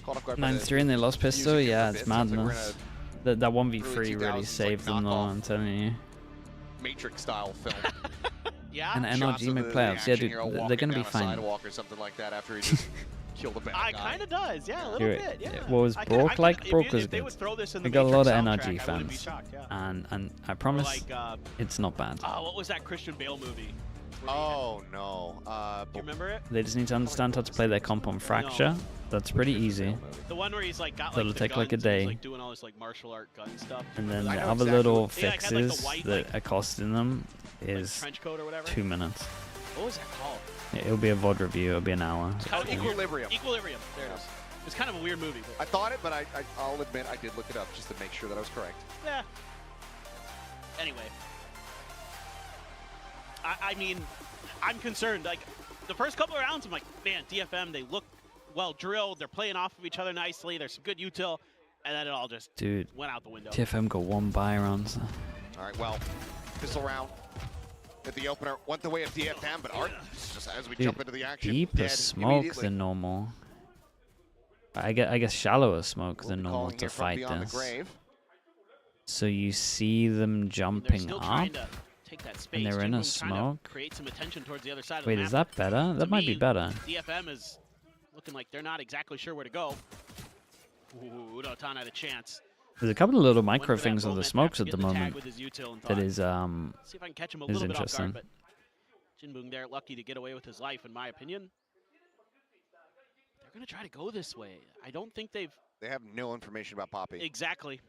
Caught off guard by 9-3 and they lost pistol. music Yeah, a it's bit. Sounds like we're madness. That 1v3 really 2000s, saved like, them though, knockoff. I'm telling you. Matrix style film. Yeah. And Shots NRG of make the playoffs. Yeah, dude, action hero they're walking gonna be down a fine. sidewalk or something like that after he just killed a bad guy. Kind of does, yeah, a little bit, yeah. What was Brock like? Brock was good. We We got a lot of NRG fans, and I promise like, it's not bad. what was that Christian Bale movie? Oh no. Do you remember it? They just need to understand how to play their comp on Fracture. That's pretty easy. The one where he's like got like That'll the take guns like a and day. he's, like doing all this like martial art gun stuff. And then I the know other exactly little what- Yeah, it had, like, the fixes white, that like- are costing them is trench coat or whatever. 2 minutes. What was that called? It'll be a VOD review. It'll be an hour. Equilibrium. Equilibrium. There it is. It was kind of a weird movie. But I thought it, but I'll admit I did look it up just to make sure that I was correct. yeah. Anyway. I mean, I'm concerned. Like, the first couple of rounds, I'm like, man, DFM, they look well drilled. They're playing off of each other nicely. There's some good util. And then it all just went out the window. TFM got 1 buy round. All right, well, pistol round at the opener went the way of DFM, but Art, just as we jump into the action, Deeper dead smoke immediately. than normal. I guess shallower smoke We'll than be normal calling to here from fight beyond this. the grave. So you see them They're jumping still up, trying to take that space. and they're in a Jinboom's trying to smoke. create some attention towards the other side of Wait, the is map. that better? That To might be me, better. DFM is looking like they're not exactly sure where to go. Ooh, Udotan had a chance. There's a couple of little micro Went for that things on the moment, smokes perhaps at the get tag moment with his util and that thought, is see if I can catch him a is little bit off interesting. guard, but Jinboom there lucky to get away with his life, in my opinion. They're gonna try to go this way. I don't think they've They have no information about Poppy. exactly.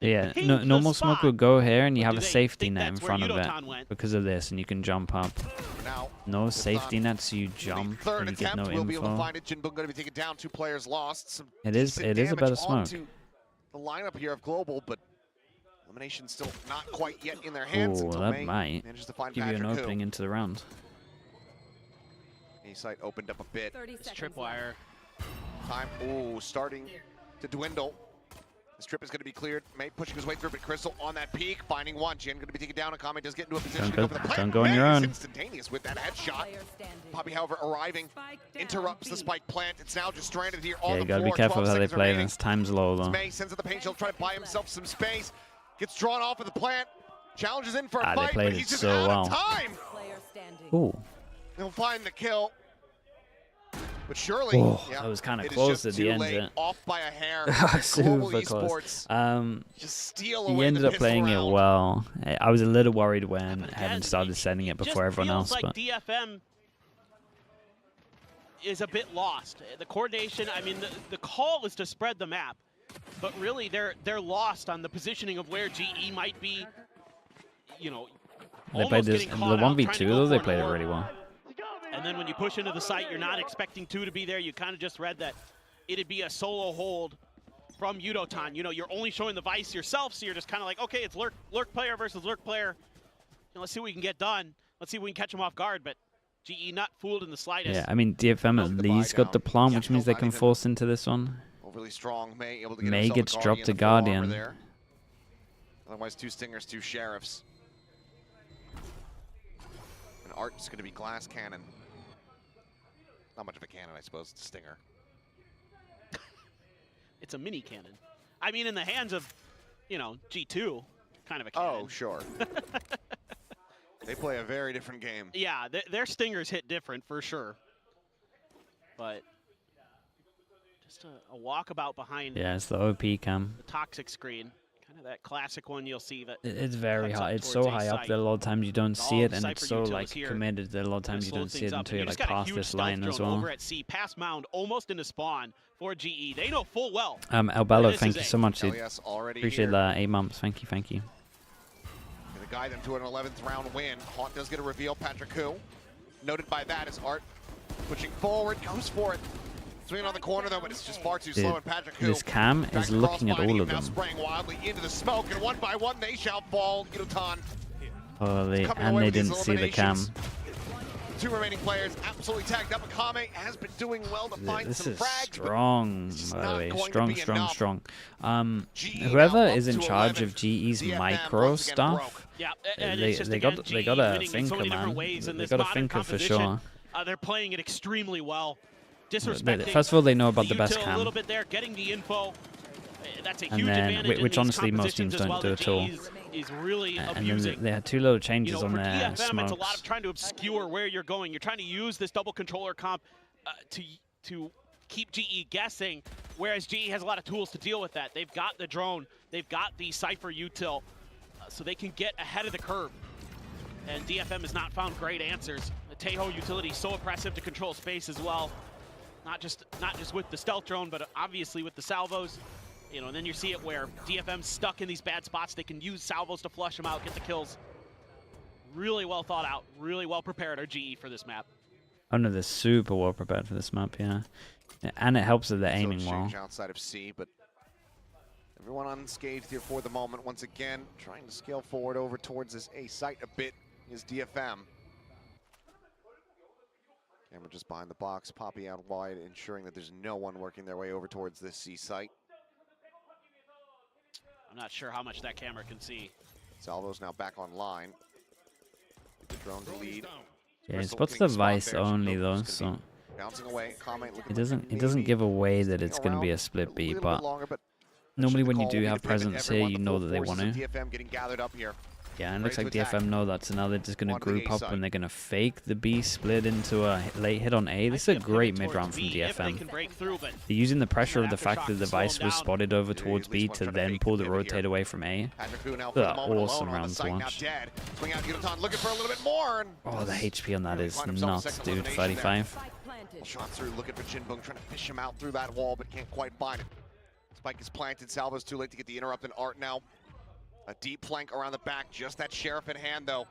Yeah, Ping the normal smoke spot. would go here, and you But have do a they safety think net in that's where front of Udotan it went? because of this, and you can jump up. For now, No safety net, so you jump third and you get attempt, no we'll be able to info. find it. Jinboom going to be taken down. 2 players lost. Some It is decent a better damage smoke. onto the lineup here of Global, but elimination still not quite yet in their hands Oh, until that May might manages to find give you an Patrick opening into the round. A-site opened up a bit. This tripwire. Time, starting to dwindle. This trip is going to be cleared. May pushing his way through, but Crystal on that peak, finding one. Jin going to be taken down. Akame does get into a position to go for the plant. Don't go on your May is own. instantaneous with that headshot. Poppy, however, arriving, interrupts the spike plant. It's now just stranded here on Yeah, the you gotta floor. be careful 12 how they seconds play remaining. this. Time's low though. May sends out the paint shield, trying to buy himself some space. Gets drawn off of the plant. Challenges in for a They fight, played but it he's just so out well. of time. Ooh. He'll find the kill. But surely, that was kind of close at the end. Off by a hair. Super close. Just steal he away ended the up playing pistol it well. I was a little worried when Heaven started sending it before everyone else. Like but DFM is a bit lost. The coordination, I mean, the call is to spread the map, but really they're lost on the positioning of where GE might be. You know, they played this the 1v2 though. They played it really well. And then when you push into the site, you're not expecting two to be there. You kind of just read that it'd be a solo hold from Yudotan. You know, you're only showing the Vice yourself, so you're just kind of like, okay, it's lurk player versus lurk player. You know, let's see what we can get done. Let's see if we can catch them off guard. But GE not fooled in the slightest. Yeah, I mean, DFM at least got the plant, which means they can force into this one. Overly strong. May gets dropped to Guardian. Otherwise, 2 Stingers, 2 Sheriffs. And Art's going to be glass cannon. Not much of a cannon, I suppose. It's a Stinger. It's a mini cannon. I mean, in the hands of, you know, G2, kind of a cannon. Oh, sure. They play a very different game. Yeah, their Stingers hit different, for sure. But just a walkabout behind. Yeah, it's the OP cam. The toxic screen. Kind of that classic one you'll see that. It's very high. It's so high up that a lot of times you don't see it, and it's so like committed that a lot of times you don't see it until you're like past this line as well. Over at C, past mound, almost into spawn for GE. They know full well. Albello, thank you so much, dude. Appreciate that. 8 months. Thank you. Thank you. Gonna guide them to an 11th round win. Haunt does get a reveal. Patrick Koo. Noted by that is Art pushing forward, goes for it. Swinging on the corner though, but it's just far too slow. And Patrick Koo, this cam is looking at all of now them. spraying wildly into the smoke, and one by one they shall fall. Yudotan. Holy, and they didn't see the cam. 2 remaining players absolutely tagged up. Akame has been doing well to find some frags. Strong, by the way. Strong. Whoever is in charge of GE's micro stuff, they got a thinker, man. They got a thinker for sure. They're playing it extremely well. First of all, they know about the best cam. A little bit there, getting the info. That's a and huge then, advantage which honestly most teams don't do at all. Is really and abusing. then they had 2 little changes on their DFM, smokes. it's a lot of trying to obscure where you're going. You're trying to use this double controller comp to keep GE guessing, whereas GE has a lot of tools to deal with that. They've got the drone, they've got the Cypher util, so they can get ahead of the curve. And DFM has not found great answers. The Tejo utility is so oppressive to control space as well. Not just with the stealth drone, but obviously with the salvos. You know, and then you see it where DFM's stuck in these bad spots. They can use salvos to flush them out, get the kills. Really well thought out, really well prepared are GE for this map. Oh no, they're super well prepared for this map, yeah. And it helps that they're aiming well. Outside of C, but everyone unscathed here for the moment. Once again, trying to scale forward over towards this A site a bit is DFM. Camera just behind the box, Poppy out wide, ensuring that there's no one working their way over towards this C site. I'm not sure how much that camera can see. Salvo's now back online. The drone to lead. Yeah, it spots the Vice only though, so it doesn't give away that it's going to be a split B, but normally when you do have presence here, you know that they want to. DFM getting gathered up here. Yeah, and it looks like DFM know that, so now they're just going to group up and they're going to fake the B split into a late hit on A. This is a great mid-round from DFM. They're using the pressure of the fact that the Vice was spotted over towards B to then pull the rotate away from A. Awesome round to watch. Oh, the HP on that is nuts, dude. 35. Shot through, looking for Jinbung, trying to fish him out through that wall, but can't quite find it. Spike is planted, Salvo's too late to get the interrupt, and Art now. A deep flank around the back, just that Sheriff in hand, though.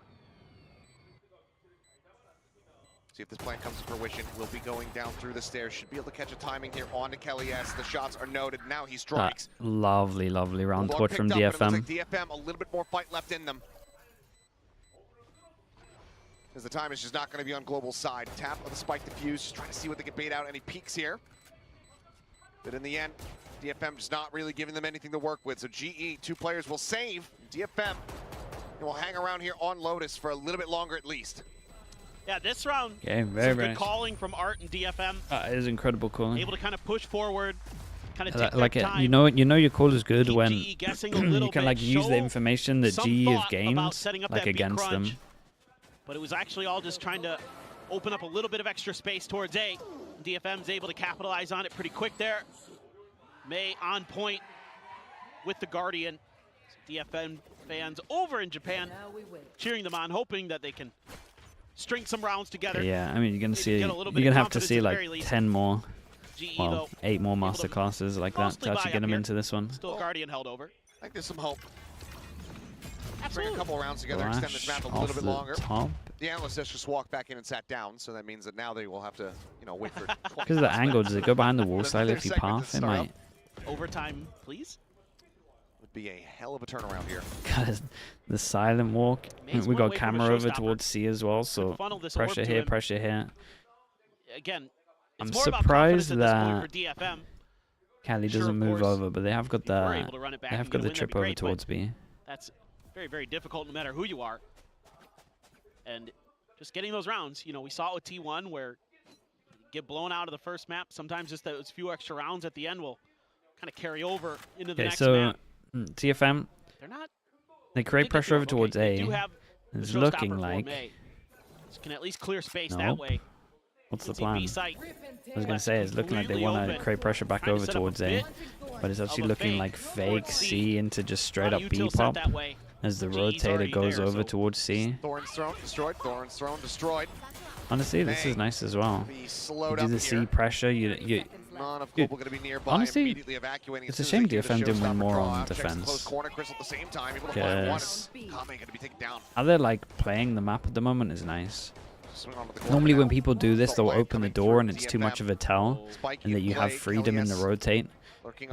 See if this plan comes to fruition. We'll be going down through the stairs. Should be able to catch a timing here on to Kelly S. The shots are noted. Now he strikes. Lovely round to watch from DFM. Like DFM, a little bit more fight left in them. As the time is just not going to be on Global's side. Tap of the spike defuse, just trying to see what they can bait out. Any peaks here. But in the end, DFM just not really giving them anything to work with. So GE, 2 players will save. DFM will hang around here on Lotus for a little bit longer at least. Yeah, this round, okay, very good calling from Art and DFM. It is incredible calling. Able to kind of push forward, kind of take like their time. You know your call is good when you can like use the information that GE have gained like against them. But it was actually all just trying to open up a little bit of extra space towards A. DFM's able to capitalize on it pretty quick there. May on point with the Guardian. DFM fans over in Japan cheering them on, hoping that they can string some rounds together. Yeah, I mean, you're gonna have to see like 10 more, well, 8 more master classes like that to actually get them into this one. Still Guardian held over. I think there's some hope. Bring a couple rounds together, extend this map a little bit longer. Top. The Analyst just walked back in and sat down, so that means that now they will have to, you know, wait for. Because of the angle, does it go behind the wall slightly if you path? It might. Overtime, please. Would be a hell of a turnaround here. God, the silent walk. We got camera over towards C as well, so pressure here, pressure here. Again, I'm surprised that for DFM. Cali doesn't move over, but they have got the trip over towards B. That's very, very difficult no matter who you are. And just getting those rounds, you know, we saw it with T1 where you get blown out of the first map. Sometimes just those few extra rounds at the end will kind of carry over into the next map. TFM, they create pressure over towards A. It's looking like. Can at least clear space that way. What's the plan? I was going to say, it's looking like they want to create pressure back over towards A. But it's actually looking like fake C into just straight up B pop as the rotator goes over towards C. Thorn's thrown, destroyed. Thorn's thrown, destroyed. Honestly, this is nice as well. You do the C pressure, you honestly, it's a shame DFM didn't win more on defense. Because how they're like playing the map at the moment is nice. Normally when people do this, they'll open the door and it's too much of a tell, and that you have freedom in the rotate.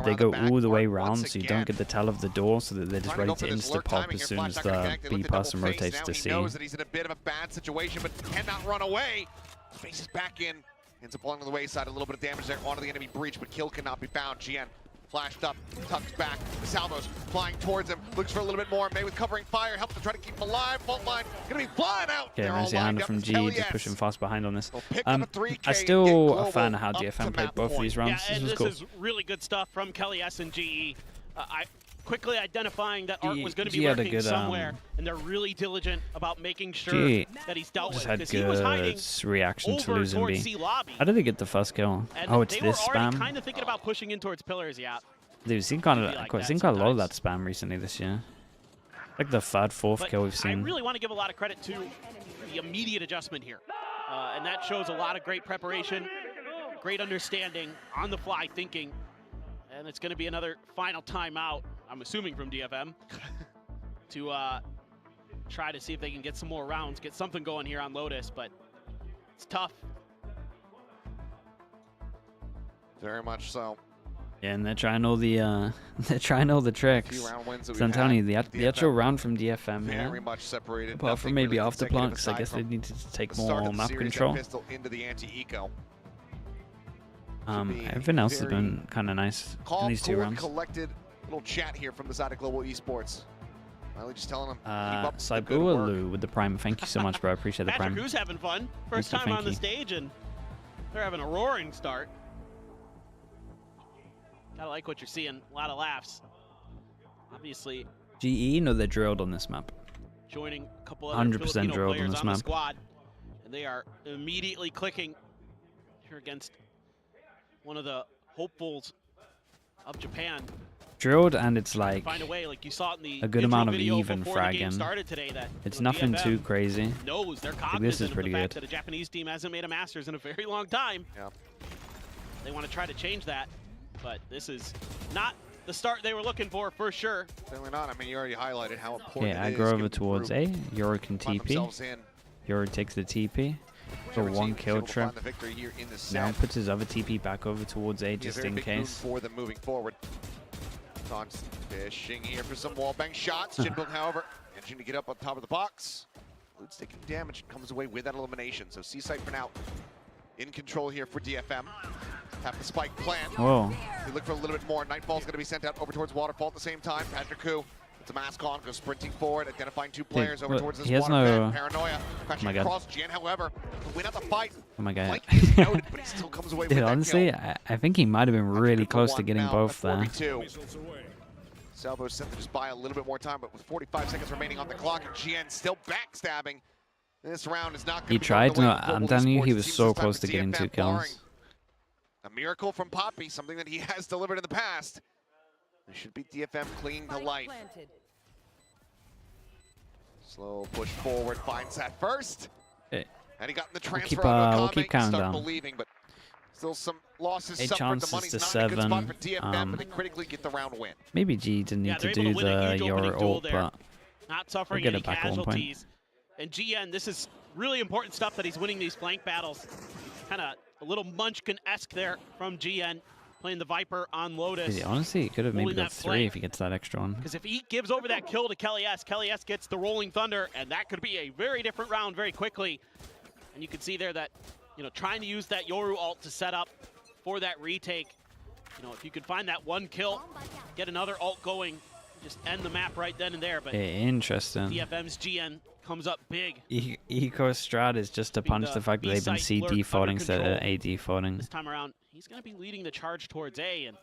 They go all the way around, so you don't get the tell of the door, so that they're just ready to insta-pop as soon as the B person rotates to C. Knows that he's in a bit of a bad situation, but cannot run away. Faces back in. Ends up along the wayside, a little bit of damage there onto the enemy breach, but kill cannot be found. GN flashed up, tucks back. The salvos flying towards him, looks for a little bit more. May with covering fire, helps to try to keep him alive. Fault line gonna be flying out. Okay, nice hand from G, just pushing fast behind on this. I'm still a fan of how DFM played both of these rounds. Yeah, this was this cool. is really good stuff from Kelly S and GE. Quickly identifying that Art was going to be had a working good, somewhere, and they're really diligent about making sure that he's dealt just with had it. He was hiding good reaction to losing B. C lobby. How did they get the first kill? And oh, it's they this were already spam. kind of thinking about pushing in towards pillars, yeah. Dude, we've seen quite a lot of that spam recently this year. Like the third, fourth kill we've seen. I really want to give a lot of credit to the immediate adjustment here, and that shows a lot of great preparation, great understanding, on the fly thinking. And it's going to be another final timeout, I'm assuming from DFM, to try to see if they can get some more rounds, get something going here on Lotus, but it's tough. Very much so. Yeah, and they're trying all the tricks. So I'm telling you, the actual round from DFM, very much separated. Apart from maybe after plants, I guess they need to take more map control. Into the anti-eco. Everything else has been kind of nice in these 2 rounds. Collected little chat here from the side of Global Esports. Riley just telling him. Saibualu with the prime. Thank you so much, bro. I appreciate the prime. Patrick, who's having fun? First time on the stage, and they're having a roaring start. Gotta like what you're seeing. A lot of laughs. Obviously. GE, no, they're drilled on this map. Joining a couple other 100% Filipino drilled players on this on map. the squad, and they are immediately clicking here against one of the hopefuls of Japan. Drilled, and it's like Find a way, like you saw it in the a good intro amount of video even before the game fragging. started today, that It's nothing DFM too crazy. knows they're Like, cognizant this is of pretty the fact good. that a Japanese team hasn't made a Masters in a very long time. Yeah. They want to try to change that, but this is not the start they were looking for sure. Certainly not. I mean, you already highlighted how important Okay, it is. aggro over towards A. Yoro can Find TP. themselves in. Yoro takes the TP. For Whichever one team is kill able to trip. find the victory here in the Now south. puts his other TP back over towards A Be a just very in big boon case. for them moving forward. Tonks fishing here for some wall bang shots. Jinbuild, however, managing to get up on top of the box. Lude's taking damage, comes away with that elimination. So C-Site for now in control here for DFM. Have the spike plan. Whoa. We look for a little bit more. Nightfall's going to be sent out over towards Waterfall at the same time. Patrick Koo puts a mask on, goes sprinting forward, identifying 2 players over look, towards this he has water no- vent. Paranoia crashing my God. across. Gian, however, will win out the fight. Oh my god. Flank is noted, but he still comes away Dude, with that honestly, kill. I think he might have been really close to One getting now both at there. 42. Salvo sent to just buy a little bit more time, but with 45 seconds remaining on the clock, and GN still backstabbing This round is not going He to be tried. going No, the way of I'm Global telling you, he Esports was teams so this time close with to getting 2 DFM barring kills. a miracle from Poppy, something that he has delivered in the past. It should beat DFM clean to life. Slow push forward, finds that first. Okay. And he got in the We'll transfer keep, on we'll keep Okame. counting Start down. believing, but still some losses 8 suffered. The chances money's to not in a good spot 7. for DFM, but they critically get the round win. Maybe G didn't need to they're able do to win a the huge your opening duel ult, there. but Not suffering we'll get any it back at one point. casualties. And GN, this is really important stuff that he's winning these flank battles. Kind of a little Munchkin-esque there from GN, playing the Viper on Lotus. Honestly, he could have maybe holding got that 3 flank. if he gets that extra one. Because if he gives over that kill to Kelly S gets the Rolling Thunder, and that could be a very different round very quickly. And you can see there that, you know, trying to use that Yoru ult to set up for that retake. You know, if you could find that 1 kill, get another ult going, just end the map right then and there. But Interesting. DFM's GN comes up big. Eco strat is just to punish the fact that they've been C defaulting instead of A defaulting. This time around, he's going to be leading the charge towards A. And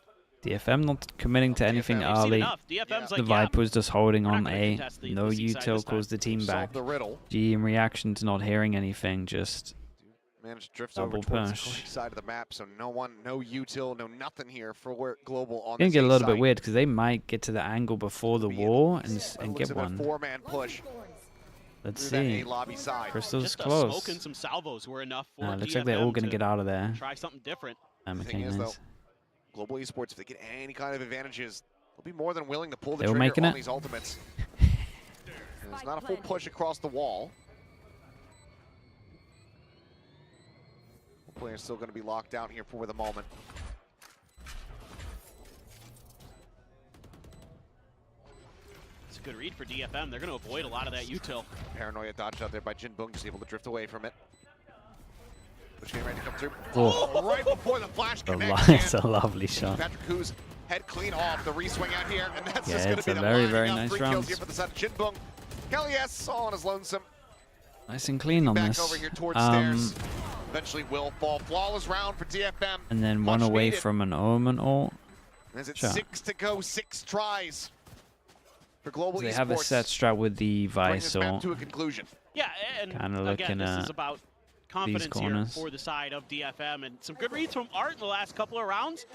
DFM not committing to anything we've seen early. enough. DFM's The like, Viper's just holding on gonna A. contest the No C side util this time. calls the team Solve back. the riddle. G in reaction to not hearing anything, just Managed to drift double over towards push. the correct side of the map, so no util, no nothing here for Global on It's gonna this get a A little bit site. weird because they might get to the angle before the wall and Looks get at a one. 4-man push. Let's through that see. A lobby side. Crystal's just a close. smoke and some salvos were enough for Looks like they're all gonna DFM get out of there. try something different. The thing is, though, Global Esports, if they get any kind of advantages, they'll be more than willing to pull the They were trigger making on it. these ultimates. There's not a full push across the wall. Players still going to be locked down here for the moment. It's a good read for DFM. They're going to avoid a lot of that util. Paranoia dodged out there by Jinbung, just able to drift away from it. Push game ready to come through. Oh. Right before the flash It's connects. a lovely shot. Patrick Koo's head clean off the reswing out here, and that's Yeah, just going it's to a be the very, lining very up. nice 3 round. kills here for the side of Jinbung. Kelly S all on his lonesome. Nice and clean on Back this. over here towards stairs. Eventually will fall. Flawless round for DFM. And then one Much away needed. from an Omen ult. As it's Sure. 6 to go, 6 tries for Global They Esports. have a set strat with the Bring this Vice map ult. to a conclusion. Yeah, and Kinda again, looking this at is about confidence here corners. for the side of DFM, and some good reads from Art in the last couple of rounds.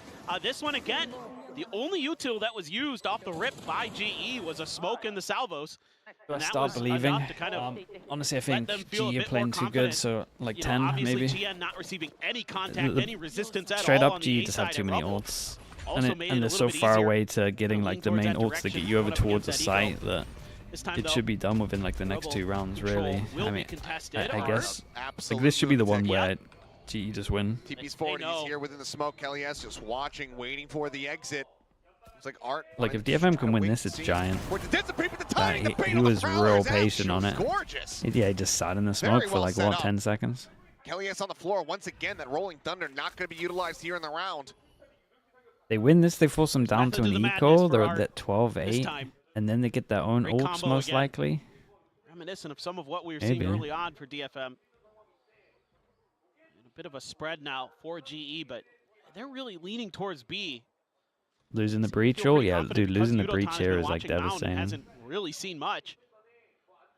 This one again, the only util that was used off the rip by GE was a smoke in the salvos. Do I And that start was believing? enough to kind of Honestly, I let think them feel a G are bit playing more too good, confident. so like You know, 10 obviously maybe. GN not receiving any contact, The- any resistance at Straight all up, on G the A just side have too of many Rumble. ults. Also And, made and it they're a so little bit far easier away to getting to like lean the towards main that ults that direction get you over going up towards the against that site eco. that This time, it though, should be done within like the next Rebel 2 rounds, control really. will I be mean, contested. I Art guess like this should be the one where G just win. TP's forward, he's here within the smoke. Kelly S just watching, waiting for the exit. It's like Art. Like if DFM can win this, it's giant. He was real patient on it. Gorgeous. Yeah, he just sat in the smoke Very for well like set what, up. 10 seconds? Kelly S on the floor once again. That Rolling Thunder not going to be utilized here in the round. They win this, they force them down to Method to an the eco. madness They're for at 12-8, time. and then they get their own Great ults combo most again. likely. Reminiscent of some of what we were Maybe. seeing early on for DFM. And a bit of a spread now for GE, but they're really leaning towards B. Losing the breach, Feel oh pretty yeah, confident dude, because losing the Yudotan breach has here been is like watching Mound and devastating. hasn't really seen much.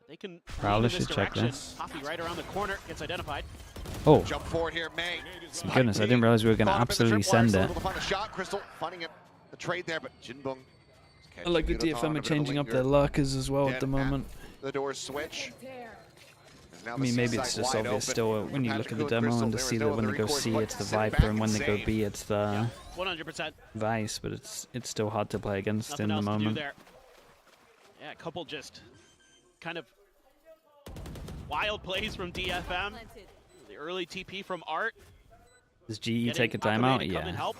They can lean Prowler in this should check direction. this. Poppy right around the corner gets identified. Oh, Jump forward here, May. my goodness, I didn't realize we were going to absolutely send it. Able to find a shot. Crystal finding it. The trade there, but Jinbung. I like the DFM are changing up their lurkers as well at the moment. The doors switch. I mean, maybe it's just obvious still when you look at the demo and to see that when they go C, it's the Viper, and when they go B, it's the 100%. Vice, but it's still hard to play against Nothing in the else to do moment. there. Yeah, a couple just kind of wild plays from DFM. The early TP from Art. Does GE Getting take a Akame timeout? to come and Yeah. help.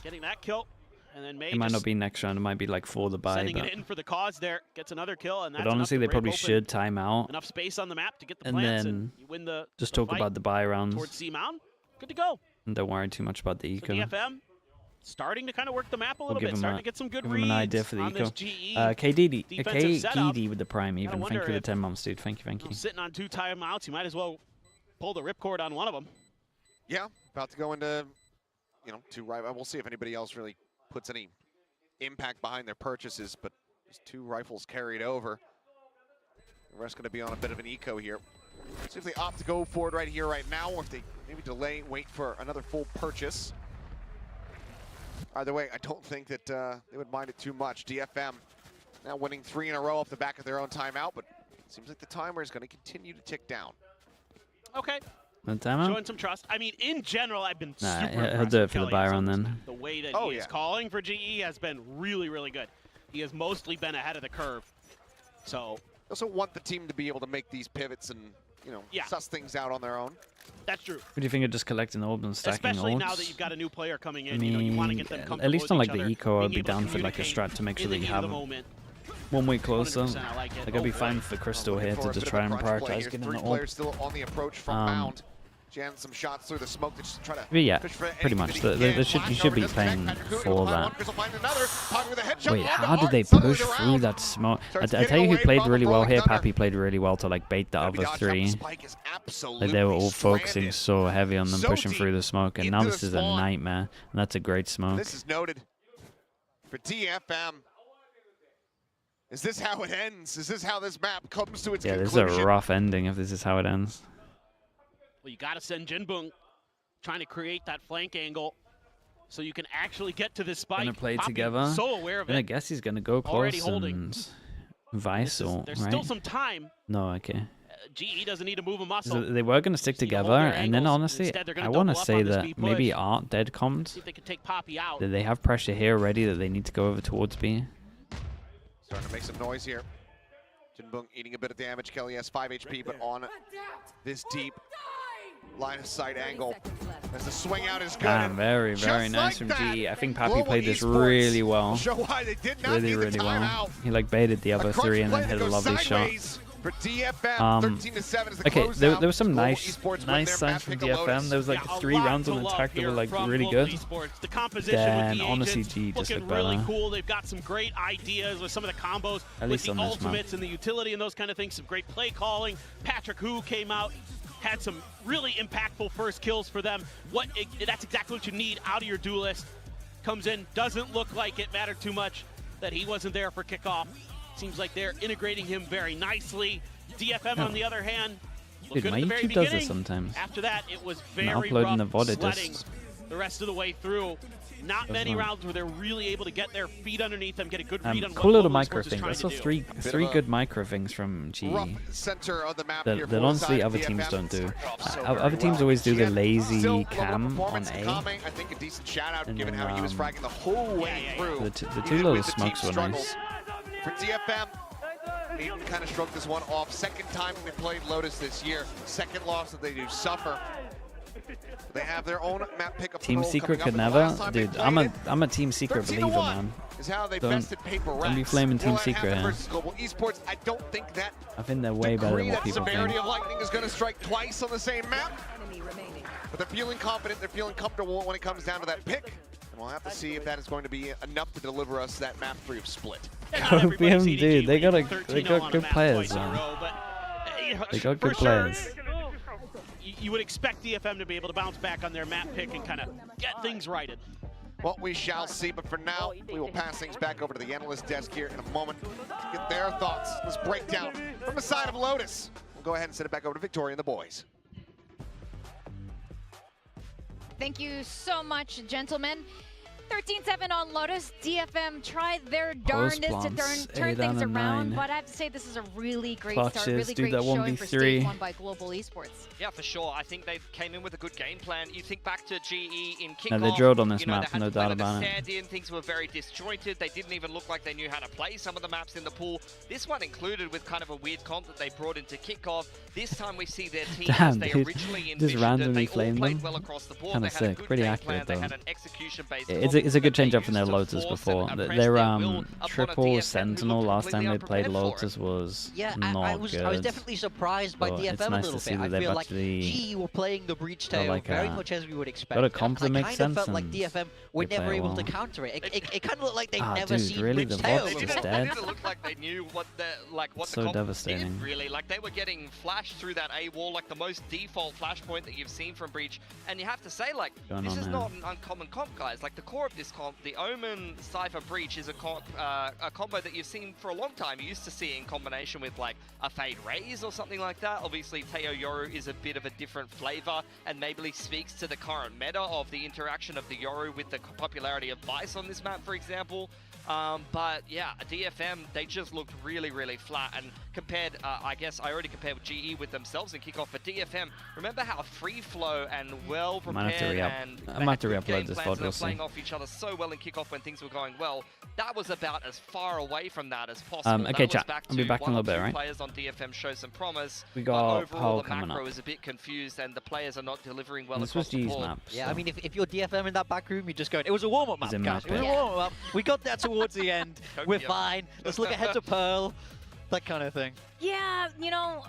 Getting that kill. And then May It might just not be next round, it might be like for the buy, sending but, it in for the cause there. Gets another kill, and that's but honestly, enough they to probably break open should time out. enough space on the map to get the And plants, then and you win the just the talk fight about the buy rounds. towards C Mound. Good to go. And don't worry too much about the So eco. DFM starting to kind of work the map a We'll little give bit, him, starting to get some good give reads him an idea for the on eco. this GE defensive setup. KD with the prime even. Thank wonder you for the if- 10 months, dude. Thank you, thank you. Sitting on 2 timeouts, you might as well pull the ripcord on one of them. Yeah, about to go into, 2 rifles. We'll see if anybody else really puts any impact behind their purchases, but just 2 rifles carried over. The rest going to be on a bit of an eco here. See if they opt to go for it right here, right now, or if they maybe delay, wait for another full purchase. Either way, I don't think that they would mind it too much. DFM now winning 3 in a row off the back of their own timeout, but it seems like the timer is going to continue to tick down. Okay. Timeout? Showing some trust. I mean, in general, I've been super he'll do it for the Byron then. The way that he is calling for GE has been really, really good. He has mostly been ahead of the curve. So I also want the team to be able to make these pivots and, you know, suss things out on their own. That's true. What do you think of just collecting orbs and stacking Especially orbs? now that you've got a new player coming in, I mean, you know, you want to get them comfortable at least on with like each the other, eco, I'd being be able to down for like a communicate strat to make sure in that the you heat of have the moment. 1 week closer. 100% I like it. Like I'd be fine for Crystal here to just try and prioritize getting the 3 orb. players still on the approach from Mound. Jan some shots through the smoke to just try to But yeah, fish for pretty much. You should be paying for that. Wait, how did they push through that smoke? I tell you who played really well here. Pappy played really well to like bait the other 3. Like they were all focusing so heavy on them pushing through the smoke, and now this is a nightmare. And that's a great smoke. This is noted for DFM. Is this how it ends? Is this how this map comes to its conclusion? This is a rough ending if this is how it ends. Well, you got to send Jinbung trying to create that flank angle so you can actually get to this spike. Gonna play Poppy, together. So aware of And I it. guess he's gonna go Already close holding. and Vice ult, There's right? still some time. No, okay. GE doesn't need to move a So muscle. they were gonna stick together, and then honestly, Instead, they're gonna I want to double up say on this that B maybe push. Art dead commed. See if they can take Poppy out. That they have pressure here already that they need to go over towards B. Starting to make some noise here. Jinbung eating a bit of damage. Kelly has 5 HP, but on this deep line of sight angle. As the swing out is good. Very, very nice from GE. I think Pappy played this really well. Show why they did not Really, need the really well. timeout. He like baited the other 3 and then hit a lovely shot. For DFM, 13-7 is the Okay, there closeout. were some Global nice Esports win signs their from map pick of DFM. Lotus. There was like 3 rounds on attack that were like really good. The composition Then with the honestly, agents GE just looking looked really better. cool. They've got some great ideas with some of the combos At with least the on this map. ultimates and the utility and those kind of things. Some great play calling. Patrick Hu came out, had some really impactful first kills for them. That's exactly what you need out of your duelist. Comes in, doesn't look like it mattered too much that he wasn't there for kickoff. Seems like they're integrating him very nicely. DFM, on the other hand, looked Dude, good my at the very YouTube does this beginning. sometimes. After that, it was I'm very uploading rough the VOD, it sledding just- the rest of the way through. Not That's many fine. rounds where they're really able to get their feet underneath them, get a good read on Cool what little Global micro Esports is things. I trying saw to do. three good micro things from GE Rough center of the map that, here that for honestly side other DFM. teams don't do. So Other very teams well. always do the Still lazy level cam on performance A. coming. I think a decent shout out And given then, how he was fragging the whole way through. The two even little with the team smokes were struggles. nice. For DFM, Aiden kind of stroked this one off. Second time they played Lotus this year. Second loss that they do suffer. They have their own map pickup. Team poll Secret coming could up, and the never, last time they dude. played I'm a Team Secret 13-1 believer, man. is how they Don't bested Paper be Rex. flaming Team Will that Secret happen here. versus Global Esports? I don't think that I think they're way better than degree, what that people severity think. of lightning is going to strike twice on the same map. But they're feeling confident, they're feeling comfortable when it comes down to that pick. And we'll have to see if that is going to be enough to deliver us that map free of Split. Copium, dude, they got good players, man. They got good players. You would expect DFM to be able to bounce back on their map pick and kind of get things righted. Well, we shall see, but for now, we will pass things back over to the analyst desk here in a moment to get their thoughts. Let's break down from the side of Lotus. We'll go ahead and send it back over to Victoria and the boys. Thank you so much, gentlemen. 13-7 on Lotus. DFM tried their darndest to Post turn plants, things 8 out of around, 9. but I have to say this is a really great Clutches, start, really do great that showing for 1v3. stage 1 by Global Esports. Yeah, for sure. I think they came in with a good game plan. You think back to GE in kickoff. No, they drilled on this you know, map, they had no to play doubt like about a it. stand-in. Things were very disjointed. They didn't even look like they knew how to play some of the maps in the pool. This one included with kind of a weird comp that they brought into kickoff. This time we see their team as Damn, they dude. originally Just envisioned it. randomly They all flamed played them. well across the board. Kinda They had a sick, good pretty game accurate plan. They though. had an execution-based It's a good change up from their used to Lotus force before. and oppress Their their will upon a triple DFM who Sentinel looked last time they completely played unprepared for it. Lotus was Yeah, not I was good. definitely surprised by But DFM it's a nice little to see bit. that I they've feel like actually GE were playing the breach got tail like very a- much as we would expect. got a And comp that I makes kind of felt sense like and DFM were they never play able well. to counter it. It kind of looked like they'd Ah, never dude, seen really? breach The tail VOD's It just before. dead? didn't look like they knew what the So comp devastating. did, really. Like they were getting flashed through that A wall, like the most default flashpoint that you've seen from Breach. And you have to say, like, Going this on is here. not an uncommon comp, guys. Like the core of this comp, the Omen Cypher Breach is a combo that you've seen for a long time. You used to see it in combination with like a Fade Raze or something like that. Obviously, Teo Yoru is a bit of a different flavor and maybe speaks to the current meta of the interaction of the Yoru with the popularity of Vice on this map, for example. But yeah, DFM, they just looked really, really flat. And compared, I guess I already compared with GE with themselves in kickoff, but DFM, remember how free flow and well prepared and I might have to re-upload this VOD, we'll see. playing off each other so well in kickoff when things were going well. That was about as far away from that as possible. Okay, chat. I'll be back in a little bit, right? Players on DFM show some promise. We got overall, Pearl the coming macro up. is a bit confused and the players are not delivering well This across was the G's board. map. Yeah, so. I mean, if you're DFM in that back room, you're just going, it was a warm-up map, It's a guys. map, It was a yeah. warm-up map. We got there towards the end. We're fine. Let's look ahead to Pearl. That kind of thing. Yeah, you know,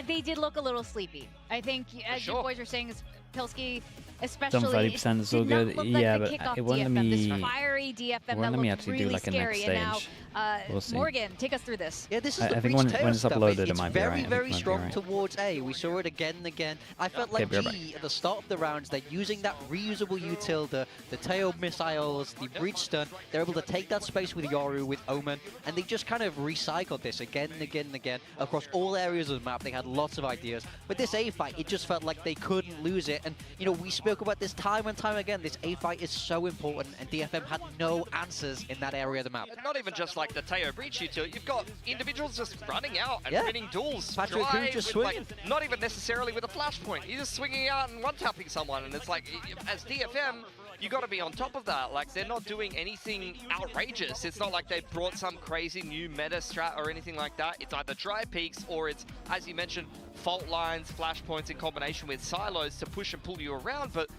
they did look a little sleepy. I think, as you boys were saying, Pilski, especially, Done 30% is all good. Like yeah, the but kickoff it won't let DFM, me. this fiery DFM It that won't let me looked actually really do like a next scary. And stage. now, We'll see. Morgan, take us through this. Yeah, this is I the think Breach when Teo it's stuff. uploaded, it It's might be very, right. I think very it might be strong right. towards A. We saw it again and again. I felt Okay, like be right back. G, at the start of the rounds, they're using that reusable util, the Teo missiles, the Breach stun. They're able to take that space with Yoru, with Omen, and they just kind of recycled this again and again and again across all areas of the map. They had lots of ideas. But this A fight, it just felt like they couldn't lose it. And, you know, we spoke about this time and time again. This A fight is so important, and DFM had no answers in that area of the map. Not even just like the Teo Breach util, you've got individuals just running out and winning duels. Patrick dry Hu just with, like, swinging. not even necessarily with a flashpoint. He's just swinging out and one-tapping someone, and it's like, as DFM, you got to be on top of that. Like, they're not doing anything outrageous. It's not like they brought some crazy new meta strat or anything like that. It's either dry peaks or it's, as you mentioned, fault lines, flashpoints in combination with silos to push and pull you around. But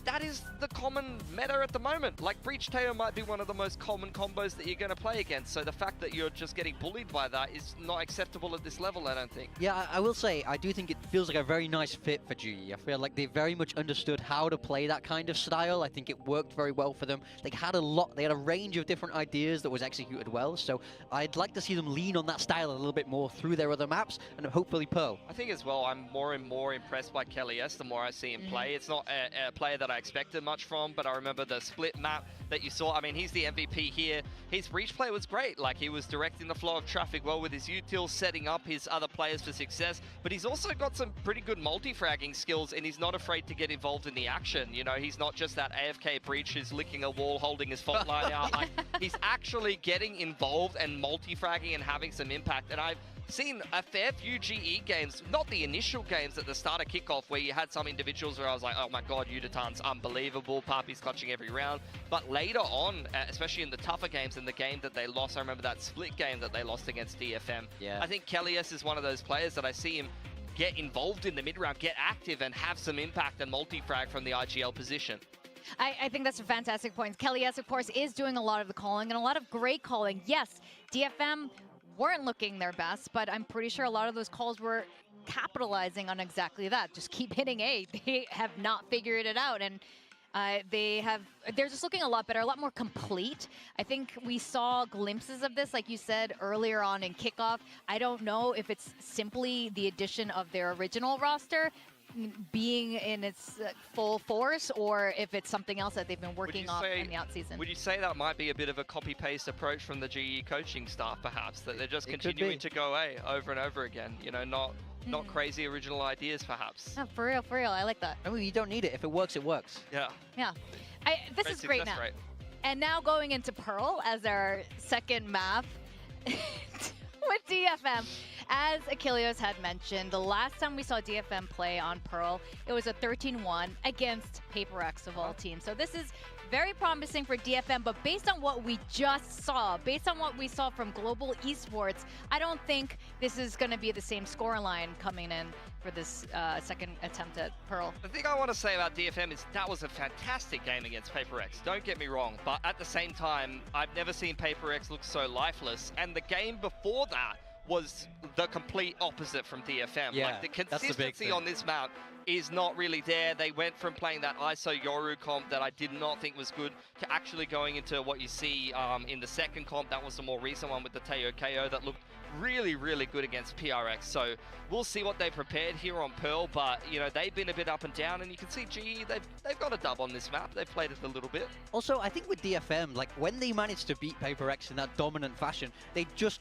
that is the common meta at the moment. Like, Breach Teo might be one of the most common combos that you're going to play against. So the fact that you're just getting bullied by that is not acceptable at this level, I don't think. Yeah, I will say, I do think it feels like a very nice fit for GE. I feel like they very much understood how to play that kind of style. I think it worked very well for them. They had a range of different ideas that was executed well. So I'd like to see them lean on that style a little bit more through their other maps, and hopefully Pearl. I think as well, I'm more and more impressed by Kelly S the more I see him play. It's not a player that I expected much from, but I remember the split map that you saw. I mean, he's the MVP here. His breach play was great. Like, he was directing the flow of traffic well with his util, setting up his other players for success, but he's also got some pretty good multi-fragging skills, and he's not afraid to get involved in the action. You know, he's not just that AFK breach who's licking a wall, holding his fault line out. Like, he's actually getting involved and multi-fragging and having some impact, and I've seen a fair few GE games, not the initial games at the start of kickoff where you had some individuals where I was like, oh my god, Udatan's unbelievable, Papi's clutching every round. But later on, especially in the tougher games, in the game that they lost, I remember that split game that they lost against DFM. Yeah. I think Kelly S is one of those players that I see him get involved in the mid-round, get active and have some impact and multi-frag from the IGL position. I think that's a fantastic point. Kelly S, of course, is doing a lot of the calling and a lot of great calling. Yes, DFM weren't looking their best, but I'm pretty sure a lot of those calls were capitalizing on exactly that. Just keep hitting A. They have not figured it out, and they're just looking a lot better, a lot more complete. I think we saw glimpses of this, like you said earlier on in kickoff. I don't know if it's simply the addition of their original roster being in its full force, or if it's something else that they've been working on in the outseason. Would you say that might be a bit of a copy-paste approach from the GE coaching staff, perhaps, that they're just continuing to go A over and over again? You know, not crazy original ideas, perhaps. No, for real, I like that. I mean, you don't need it. If it works, it works. Yeah. Yeah. This is great now. Rate. And now going into Pearl as our second map with DFM. As Achilles had mentioned, the last time we saw DFM play on Pearl, it was a 13-1 against PaperX of all teams. So this is very promising for DFM, but based on what we just saw, based on what we saw from Global Esports, I don't think this is going to be the same scoreline coming in for this second attempt at Pearl. The thing I want to say about DFM is that was a fantastic game against PaperX, don't get me wrong, but at the same time, I've never seen PaperX look so lifeless, and the game before that was the complete opposite from DFM. Yeah, like, the consistency on this map is not really there. They went from playing that ISO Yoru comp that I did not think was good to actually going into what you see in the second comp. That was the more recent one with the Teo KO that looked really, really good against PRX. So we'll see what they prepared here on Pearl, but you know, they've been a bit up and down, and you can see GE, they've got a dub on this map. They've played it a little bit. Also, I think with DFM, like when they managed to beat Paper X in that dominant fashion, they just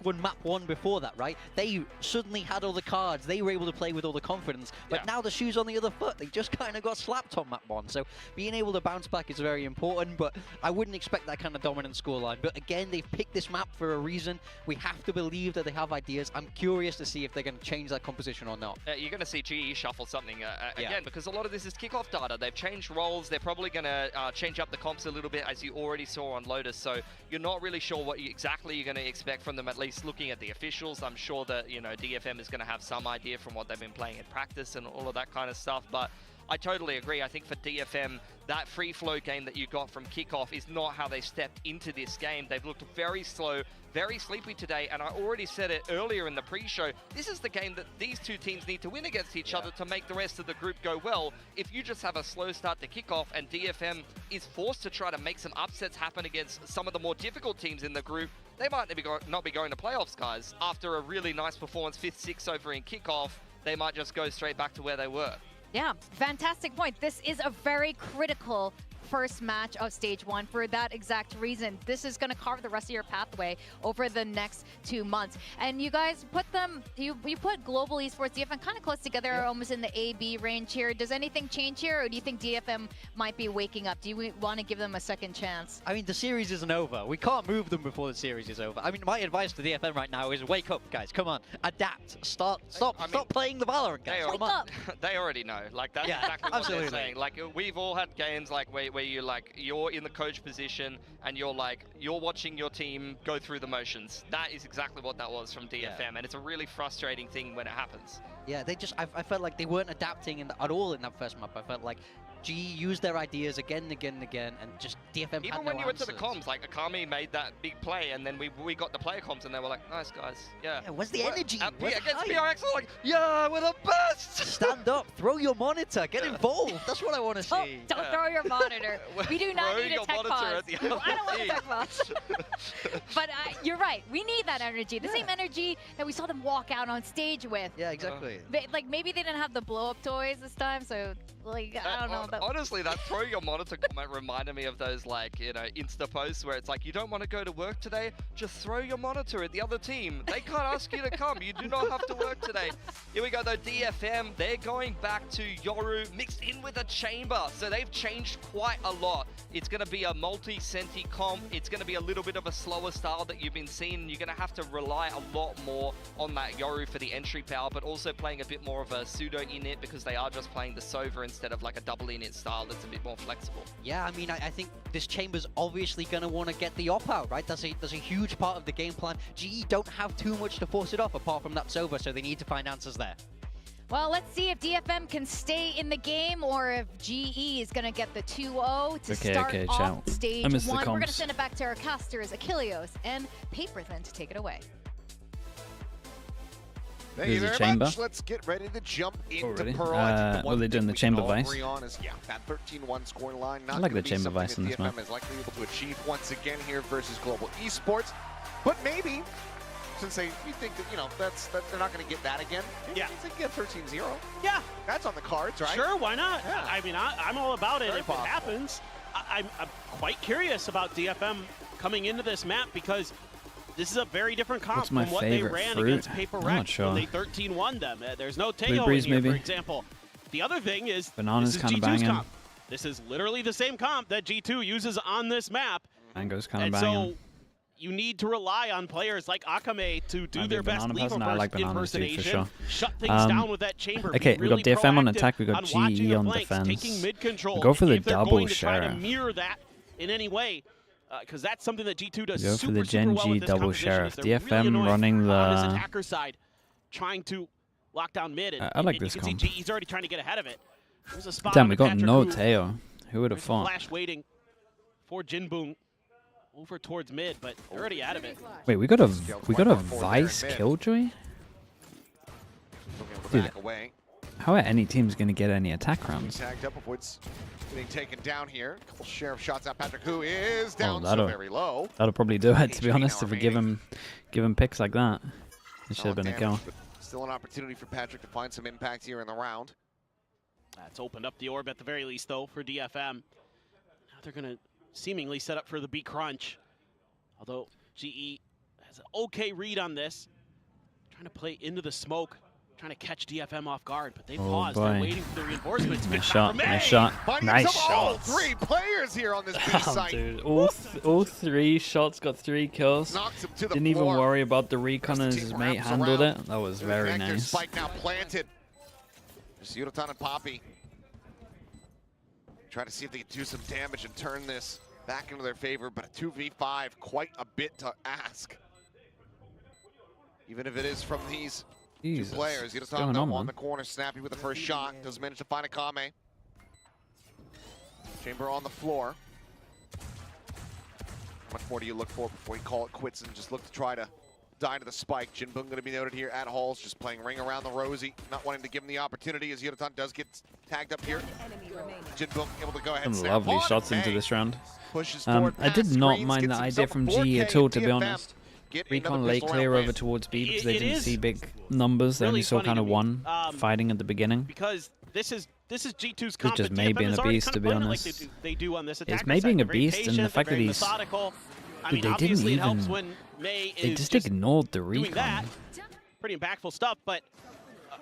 won map 1 before that, right? They suddenly had all the cards. They were able to play with all the confidence, but now the shoe's on the other foot. They just kind of got slapped on map 1. So being able to bounce back is very important, but I wouldn't expect that kind of dominant scoreline. But again, they've picked this map for a reason. We have to believe that they have ideas. I'm curious to see if they're going to change that composition or not. You're going to see GE shuffle something again, because a lot of this is kickoff data. They've changed roles. They're probably going to change up the comps a little bit, as you already saw on Lotus. So you're not really sure what exactly you're going to expect from them, at least looking at the officials. I'm sure that, you know, DFM is going to have some idea from what they've been playing in practice and all of that kind of stuff. But I totally agree. I think for DFM, that free flow game that you got from kickoff is not how they stepped into this game. They've looked very slow, very sleepy today, and I already said it earlier in the pre-show. This is the game that these two teams need to win against each other to make the rest of the group go well. If you just have a slow start to kickoff and DFM is forced to try to make some upsets happen against some of the more difficult teams in the group, they might not be going to playoffs, guys. After a really nice performance, 5th, 6th over in kickoff, they might just go straight back to where they were. Yeah, fantastic point. This is a very critical first match of stage 1 for that exact reason. This is going to carve the rest of your pathway over the next 2 months. And you guys put them, you put Global Esports, DFM kind of close together, almost in the A-B range here. Does anything change here, or do you think DFM might be waking up? Do you want to give them a second chance? I mean, the series isn't over. We can't move them before the series is over. I mean, my advice to DFM right now is wake up, guys. Come on, adapt. Stop playing the Valorant, guys. Come on. They already know. Like, that's exactly what they're saying. Like, we've all had games like where you're in the coach position and you're watching your team go through the motions. That is exactly what that was from DFM, and it's a really frustrating thing when it happens. Yeah, I felt like they weren't adapting at all in that first map. I felt like GE used their ideas again and again and again, and just DFM Even had when no you went to answers. the comms, like Akami made that big play, and then we got the player comms, and they were like, "Nice guys, yeah." Where's the energy? Where's the against hype? PRX, they're like, "Yeah, we're the best." Stand up, throw your monitor, get involved. That's what I want to see. Oh, don't throw your monitor. We do not need a tech pause. I don't want a tech pause. But you're right. We need that energy. The same energy that we saw them walk out on stage with. Yeah, exactly. Like maybe they didn't have the blow-up toys this time, so like I don't know. Honestly, that throw your monitor comment reminded me of those, like, you know, Insta posts where it's like, you don't want to go to work today, just throw your monitor at the other team. They can't ask you to come. You do not have to work today. Here we go though, DFM, they're going back to Yoru mixed in with a chamber. So they've changed quite a lot. It's going to be a multi-senti comp. It's going to be a little bit of a slower style that you've been seeing. You're going to have to rely a lot more on that Yoru for the entry power, but also playing a bit more of a pseudo init because they are just playing the Sova instead of like a double init style that's a bit more flexible. Yeah, I mean, I think this chamber's obviously going to want to get the op out, right? That's a huge part of the game plan. GE don't have too much to force it off apart from that Sova, so they need to find answers there. Well, let's see if DFM can stay in the game or if GE is going to get the 2-0 to start off stage 1. We're going to send it back to our casters, Achilleos and Paper then to take it away. Thank you very much. Let's get ready to jump into Pearl. Well, they're doing the chamber vice. That 13-1 scoring line. I like the chamber vice in this map. DFM is likely able to achieve once again here versus Global Esports, but maybe since you think that they're not going to get that again. Yeah, they get 13-0. Yeah, that's on the cards, right? Sure, why not? Yeah. I mean, I'm all about it Very if possible. it happens. I'm quite curious about DFM coming into this map because this is a very different comp from what they ran against Paper Rex when they 13-1 them. There's no Teo in here, for example. The other thing is Bananas this is kind of G2's banging. comp. This is literally the same comp that G2 uses on this map. Mango's kind of and banging. so you need to rely on players like Akame to do their best banana leave person. I like bananas too, for impersonation, sure. shut things down with that chamber. Okay, be we really got DFM on proactive attack, we got watching GE the on flanks, defense. taking mid-control. We go for the if they're double going to try to share. mirror that in any way, because that's something that G2 does Go for the super well Gen G with this double composition, sheriff. is they're really DFM annoying running on his the. attacker side, trying to lock down mid. And, I like and this you can comp. see GE's already trying to get ahead of it. There's a spot Damn, on we got Patrick no who- Teo. Who would have thought? Flash waiting for Jinboon over towards mid, but they're already out of it. Wait, we got a Vice Killjoy? Dude, How are any teams going to get any attack rounds? Tagged up, avoids getting taken down here. A couple sheriff shots at Patrick, who is down that'll, so very low. That'll probably do it, to be honest, if we give him picks like that. It should have been a kill. Still an opportunity for Patrick to find some impact here in the round. That's opened up the orb at the very least, though, for DFM. Now they're going to seemingly set up for the B crunch. Although GE has an okay read on this. Trying to play into the smoke. Trying to catch DFM off guard, but they paused. They're waiting for the reinforcements. Nice shot, nice shot, nice shot. All 3 players here on this B site. Dude, all 3 shots got 3 kills. Didn't even worry about the recon as his mate handled it. That was very nice. Spike now planted. Just Yudotan and Poppy try to see if they can do some damage and turn this back into their favor, but a 2v5, quite a bit to ask. Even if it is from these two players. Yudotan on the corner, snappy with the first shot. Doesn't manage to find a Kame. Chamber on the floor. How much more do you look for before you call it quits and just look to try to die to the spike? Jinbung going to be noted here at Halls, just playing ring around the rosy, not wanting to give him the opportunity as Yudotan does get tagged up here. Jinbung able to go ahead and Some lovely shots into this round. I did past not screens, mind gets the idea himself from a GE 4K at all, to be DFM. honest. Get Recon another late pistol clear round over win. towards B because they didn't is see big numbers. They really only saw funny kind to of me, one fighting at the beginning. Because this is G2's It's comp. just May being a beast, to be honest. Like they do on this It's May being a beast, and the fact that he's... Dude, they didn't even... They just ignored the recon. Pretty impactful stuff, but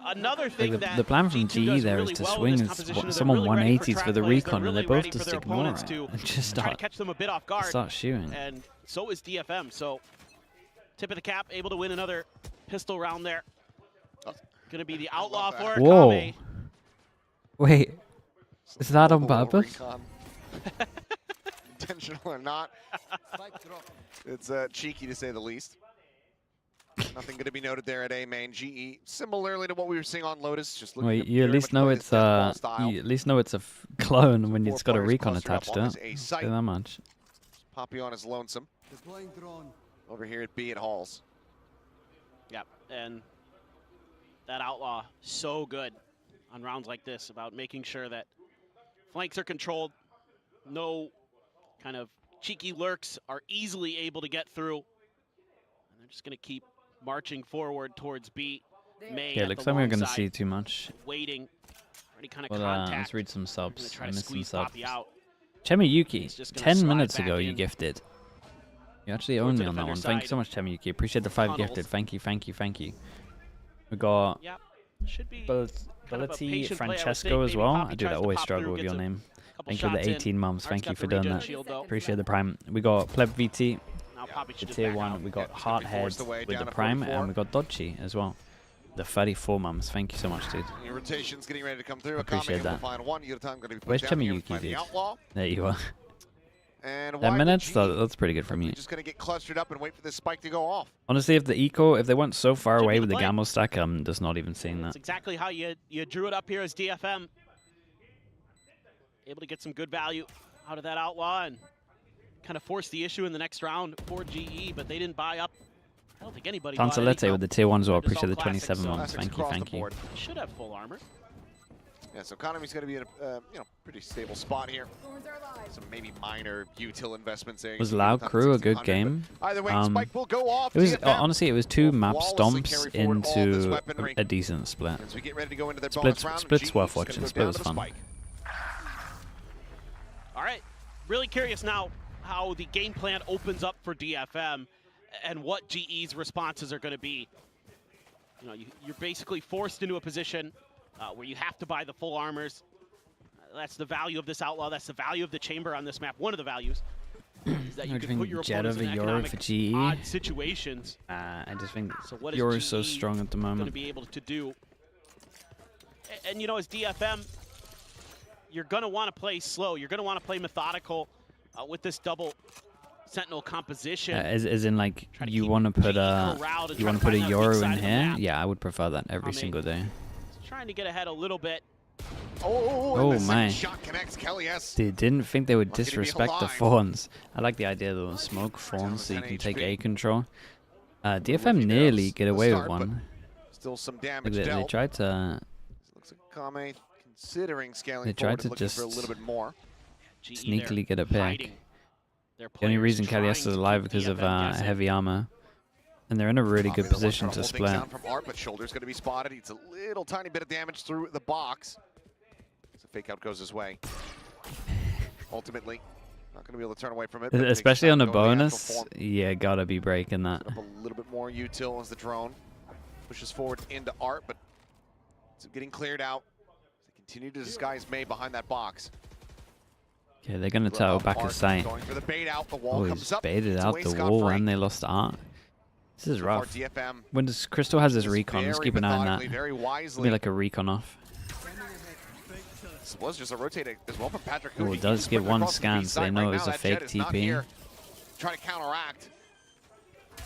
another thing Like that the plan from G2 GE does there really is to well in swing this as competition is someone they're really ready 180s for the track plays. recon, They're and they really both ready for just their ignore opponents it to and just try to start catch them a bit off guard. shooting. And so is DFM. So tip of the cap, able to win another pistol round there. Going to be the outlaw for it. Whoa. Kame. Wait, is that on purpose? Intentional or not. It's cheeky to say the least. Nothing going to be noted there at A main. GE, similarly to what we were seeing on Lotus, just looking Wait, to you at very least much know play it's this deathball style. you at least know it's a clone when it's got a players recon clustered up attached on to this it. A Say site. that much. Poppy on his lonesome. Over here at B at Halls. Yep, and that outlaw so good on rounds like this about making sure that flanks are controlled, no kind of cheeky lurks are easily able to get through, and they're just going to keep marching forward towards B. May Yeah, at looks the like we're long going to side, see too much. waiting for any kind of Well, contact. let's read some Gonna subs. try I to missed some squeeze subs. Poppy out. Chemiyuki, just gonna 10 slide minutes back ago you in. gifted. You actually Towards owned the me on that one. defender Thank you so side. much, Chemiyuki. Appreciate the 5 Tunnels. gifted. Thank you, thank you, thank you. We got Yep. Should be Ability patient play, I would Francesco think. as Maybe well. Poppy I do tries that to always pop struggle through, with gets your a name. couple Thank you for the shots in. 18 months. Art's Thank you got for the doing regen that. shield, though. Appreciate the Prime. We got Pleb VT, Now Poppy the should just tier back 1. out. We got Yeah, it's gonna be Hearthead forced away with down the to Prime, 44. and we got Dodgy as well. The 34 mums. Thank you so much, dude. Your rotation's getting ready to come through. Appreciate Akame that. able to find one. Yudotan going to be put Where's down here Chemiyuki, by the dude? outlaw. There you are. And 10 why minutes? GE That's pretty good from you. just going to get clustered up and wait for this spike to go off. Honestly, if they went so far Should away be with the the play. Gamma stack, I'm just not even seeing that. That's exactly how you drew it up here as DFM. Able to get some good value out of that outlaw and kind of force the issue in the next round for GE, but they didn't buy up. I don't think anybody bought any Tantalete with the tier 1 as well. Just all Appreciate the classics, 27 so months. classics Thank you, across thank the you. board. should have full armor. Yeah, so Konami's going to be in a pretty stable spot here. Some maybe minor util investments there. Was You see Loud Yudotan at Crew a good 1600, game? but either way, spike will go off. It was DFM honestly it was 2 map flawlessly stomps carry forward all this into weaponry. a decent split. As we get ready to go into their bonus round, Split's GE worth just gonna watching. go Split down was to the fun. spike. All right, really curious now how the game plan opens up for DFM and what GE's responses are going to be. You know, you're basically forced into a position where you have to buy the full armors. That's the value of this outlaw. That's the value of the chamber on this map. One of the values is that you I can think put your Jet opponents over in Euro economic for GE. odd situations. I just think So what is Euro is so GE strong at the going to moment. be able to do? And you know, as DFM, you're going to want to play slow. You're going to want to play methodical with this double Sentinel composition. As in like you want to put a find that weak Euro side in of the here? map. Yeah, I would prefer that every single day. Trying to get ahead a little bit. Oh and the my! second shot connects. Kelly S. They didn't think they would Lucky to be disrespect the alive. fawns. I like the idea of the smoke fawns so you can take A control. DFM Rookie nearly arrows get to away with start, but one. Still some Like damage they dealt. tried to. Looks like Kame considering scaling They forward tried to and looking just for a little bit more. sneakily get a pick. The only reason Kalias is alive because of heavy armor. And they're in a really good position to split. Down from Art, but shoulder's going to be spotted. It's a little tiny bit of damage through the box. So fake out goes his way. Ultimately, not going to be able to turn away from it. Especially on a bonus, yeah, gotta be breaking that. A little bit more util as the drone pushes forward into Art, but it's getting cleared out. They continue to disguise May behind that box. Okay, they're gonna turtle back a sight. Going for the bait out. The wall Oh, comes he's up. baited It's out away the scot wall free. and they lost Art. This is So far, rough. DFM When does Crystal has his recon? Let's keep an eye on that. very Give wisely. me like a recon off. This was just a rotate as well from Patrick. Oh, it does get one scan, so they know it was a fake TP. Trying to counteract.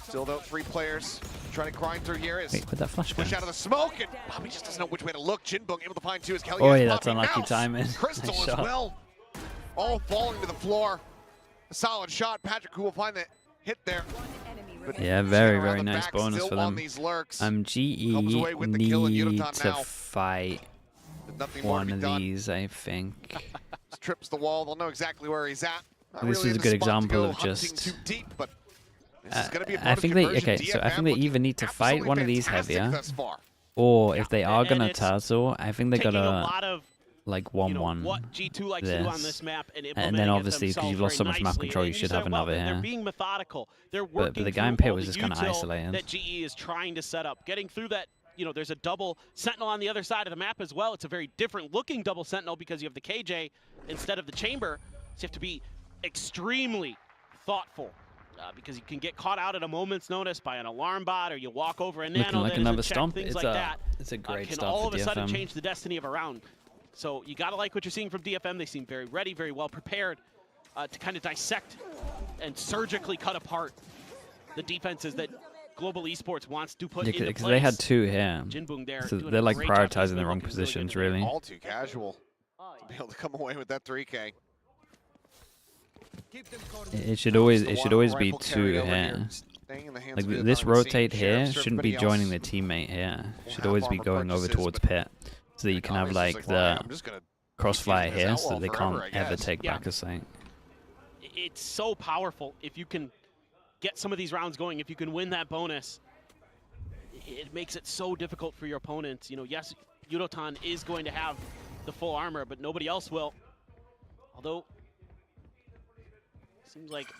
Still though, 3 players trying to grind through here. Wait, where'd that flash go? Push out of the smoke, and Bobby just doesn't know which way to look. Jinbung able to find 2 as Kelly. Oh, yeah, that's unlucky timing. Crystal Nice as shot. well. All falling to the floor. A solid shot. Patrick who will find the hit there. But Yeah, very, around very the nice back, bonus still for on them. these lurks. GE Comes away with the kill, and need Yudotan to now. fight With nothing more to one be of done. these, I think. Trips the wall. They'll know exactly where he's at. Not This really is in a the good spot to example go of hunting just. too deep, but this is gonna be a I bonus think they conversion. so I DFM think they looking either need to fight absolutely one of these fantastic heavier, thus far. or if they are And gonna it's turtle, I think they taking a gotta lot of, like you know, 1-1 what G2 likes to do on this map and and implementing then it obviously because themselves you've lost so very much map nicely. control, you And should said, have well, another They're here. being methodical. They're But working the guy in through pit all was the just kind of util isolated. that GE is trying to set up, getting through that. You know, there's a double sentinel on the other side of the map as well. It's a very different looking double sentinel because you have the KJ instead of the chamber. So you have to be extremely thoughtful because you can get caught out at a moment's notice by an alarm bot, or you walk over a nano, Looking like that isn't another checked, stomp. things It's like that. a great Can start all for of a sudden DFM. change the destiny of a round. So you gotta like what you're seeing from DFM. They seem very ready, very well prepared to kind of dissect and surgically cut apart the defenses that Global Esports wants to put into place. Because they had 2 here, Jinbung there so doing they're a like great job. He's prioritizing been the wrong looking positions, really good really. All too casual to be able to come away with that 3K. It should always be 2 here. Like this rotate here shouldn't be joining the teammate here. Should always be going over towards pit, so that you can have like the crossfire here, so that they can't ever take back a site. It's so powerful if you can get some of these rounds going. If you can win that bonus, it makes it so difficult for your opponents. You know, yes, Yudotan is going to have the full armor, but nobody else will. Although, seems like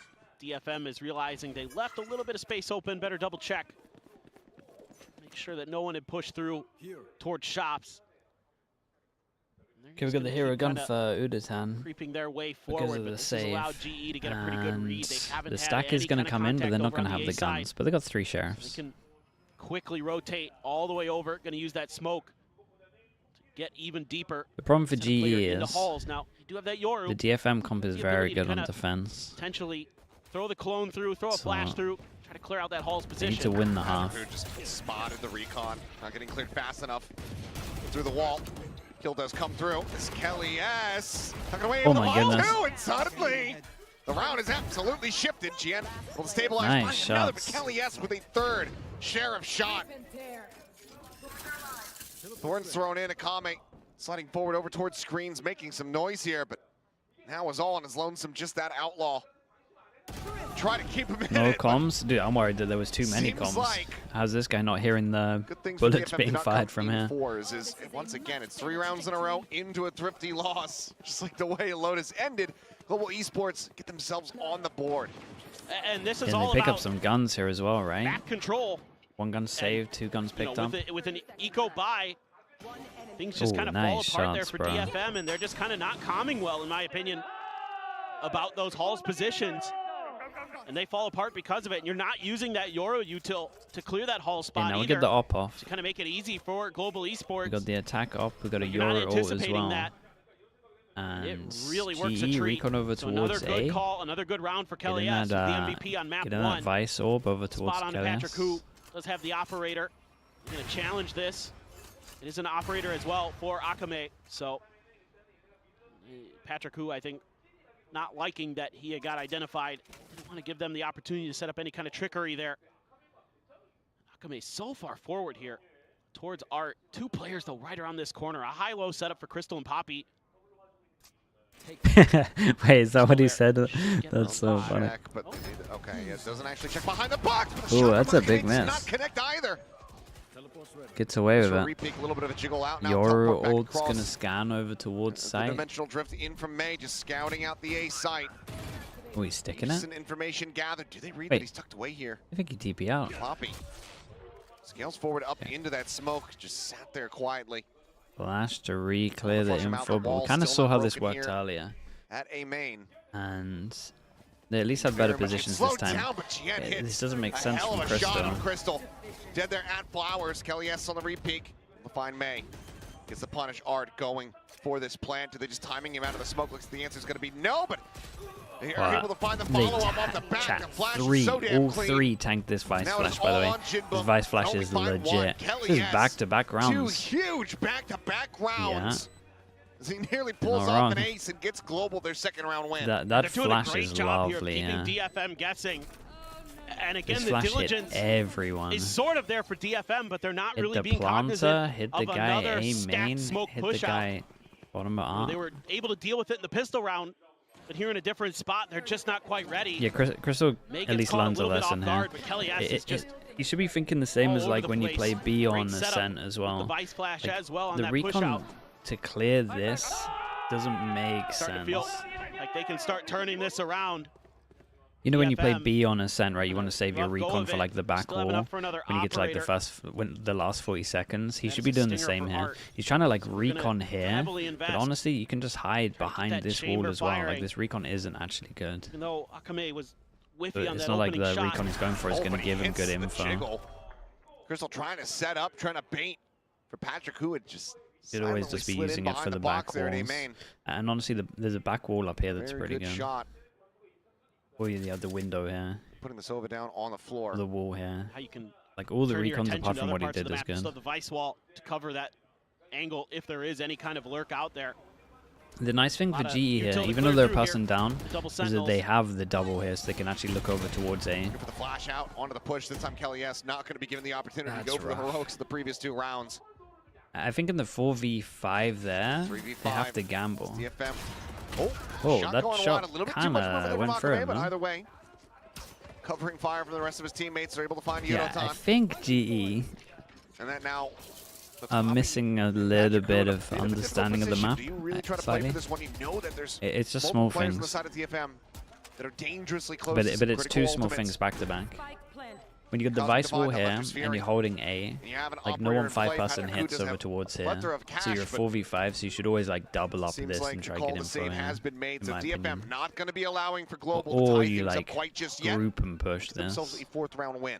DFM is realizing they left a little bit of space open. Better double check. Make sure that no one had pushed through towards shops. Okay, we got the hero gun for Udatan Creeping their way because forward, of but the this has save. allowed GE to get a pretty good read. They haven't The had stack is any going kind to of come in, but they're not contact going to over have on the A guns. side. But they got 3 They sheriffs. can quickly rotate all the way over. Going to use that smoke to get even deeper. The problem for Send a player GE into is halls. Now, you do have that Yoru. the DFM comp is The very ability to good on kinda defense. Potentially throw the clone through, throw a So, flash through, try to clear out that Hall's They position. need to win the half. Who just spotted the recon, not getting cleared fast enough through the wall. Kill does come through. It's Kelly S. Tucking away Oh into the my wall goodness. too, and suddenly the round is absolutely shifted. GN will stabilize. Nice Find another, but shots. Kelly S with a 3rd sheriff shot. Thorn's thrown in. Akame sliding forward over towards screens, making some noise here, but now is all on his lonesome. Just that outlaw. Try to keep him in No it. comms? Dude, I'm worried that there was too many Seems comms. like How's this guy not hearing the Good things for bullets DFM being to not fired come from in here? fours is once again, it's 3 rounds in a row into a thrifty loss. Just like the way Lotus ended, Global Esports get themselves on the board. And this is And all they pick about up some guns here as well, right? map control. 1 gun saved, 2 guns You picked know, up. with an eco buy, things just Ooh, kind of nice fall apart there shots, for bro. DFM, and they're just kind of not calming well, in my opinion, about those Hall's positions. And they fall apart because of it, and you're not using that Yoru util to clear that Hall spot now we either, get the op off. to kind of make it easy for Global Esports. We got the attack op, we got a You're not Euro ult as anticipating well. that. And It really works a GE treat. recon over So another towards good A. call, another good round for Kelly Getting S. that, The MVP on map getting 1. that Vice orb over towards Spot on Kelly Patrick, S. who does have the operator. He's going to challenge this. It is an operator as well for Akame. So Patrick, who I think not liking that he had got identified, didn't want to give them the opportunity to set up any kind of trickery there. Akame so far forward here. towards Art. 2 players, though, right around this corner. A high-low setup for Crystal and Poppy. Wait, is that what he said? That's so funny. But okay, it doesn't actually check behind the box. Ooh, that's a big miss. Not connect either. Gets away with it. Repeat, a little bit of a jiggle out now. Your ult's gonna scan over towards site. Dimensional drift in from May, just scouting out the A site. Oh, he's sticking it. Recent information gathered. Do they read that he's tucked away here? I think he TP out. Poppy scales forward up into that smoke. Just sat there quietly. Flash to re-clear the info, but we kind of saw how this worked earlier. At A main. And they at least had better positions this time. This doesn't make sense from Crystal. Dead there at Flowers. Kelly S on the re-peek. We'll find May. Gets the punish. Art going for this plant. Do they just timing him out of the smoke? Looks like the answer is going to be no, but they are able to find the follow-up off the back. The flash is so damn clean. All 3 tanked this Vice Flash, by the way. This Vice Flash is legit. This is back-to-back rounds. 2 huge back-to-back rounds. Yeah. He nearly pulls off an ace and gets global their 2nd round win. That Flash is lovely, yeah. DFM guessing. And again, this the Flash diligence hit everyone. is sort of there for DFM, but they're not really being planter, cognizant hit the of guy another A stacked main, smoke hit the push guy out. bottom of arm. They were able to deal with it in the pistol round, but here in a different spot, they're just not quite ready. Yeah, Crystal at least learns a lesson here. You should be thinking the same as like when you play B on Ascent as well. The Vice Flash as well on the that recon push out. to clear this doesn't make sense. To feel like they can start turning this around. You know when you play B on Ascent, right? You want to save your recon for like the back wall when you get to like the last 40 seconds. He should be doing the same here. He's trying to like recon here, but honestly, you can just hide behind this wall as well. Like this recon isn't actually good. Even though Akame was whiffy on that it's not like the shot. recon he's going for is going to give him good info. Crystal trying to set up, trying to bait for Patrick, who would just You'd always just be using it for the back walls. And honestly, there's a back wall up here that's pretty good. Shot. Oh yeah, the other window here. Putting the Sova down on the floor. The wall here. How you can like all the turn your recons attention apart to from other what he parts of did the is map. good. Still have the Vice wall to cover that angle if there is any kind of lurk out there. The nice thing for GE here, even though they're passing down, is that they have the double here, so they can actually look over towards A. For the flash out onto the push. This time Kelly S not going to be given the opportunity to go for the heroics of the previous 2 rounds. I think in the 4v5 there, 3v5, they have to gamble. DFM. Oh, that shot kind of went for him. But either way, covering fire from the rest of his teammates, are able to find Yodotan. I think GE and that now are missing a little bit of understanding of the map. Do you really try to play for this one? You know that there's it's just small players on the things. side of DFM that are dangerously close. But it's 2 small things back to back. When you get the Vice wall here and you're holding A, like no one 5-person hits over towards here. So you're 4v5, so you should always like double up this and try to get info in. Has been made, so DFM not going to be allowing for global or to tie you things like up quite just yet. group and push this. Themselves a 4th round win.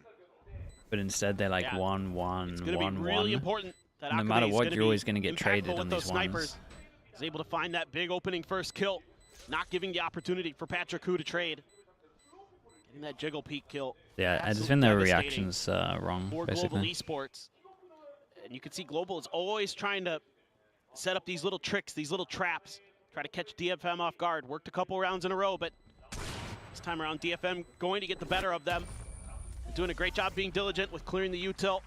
But instead they're like 1-1, 1-1. Really important that no matter what, you're always going to get traded on these snipers. ones. Is able to find that big opening first kill, not giving the opportunity for Patrick Hu to trade. Getting that jiggle peek kill. Yeah, I just think their reaction's wrong, for basically. Global Esports. And you can see Global is always trying to set up these little tricks, these little traps, try to catch DFM off guard. Worked a couple rounds in a row, but this time around DFM going to get the better of them. Doing a great job being diligent with clearing the util.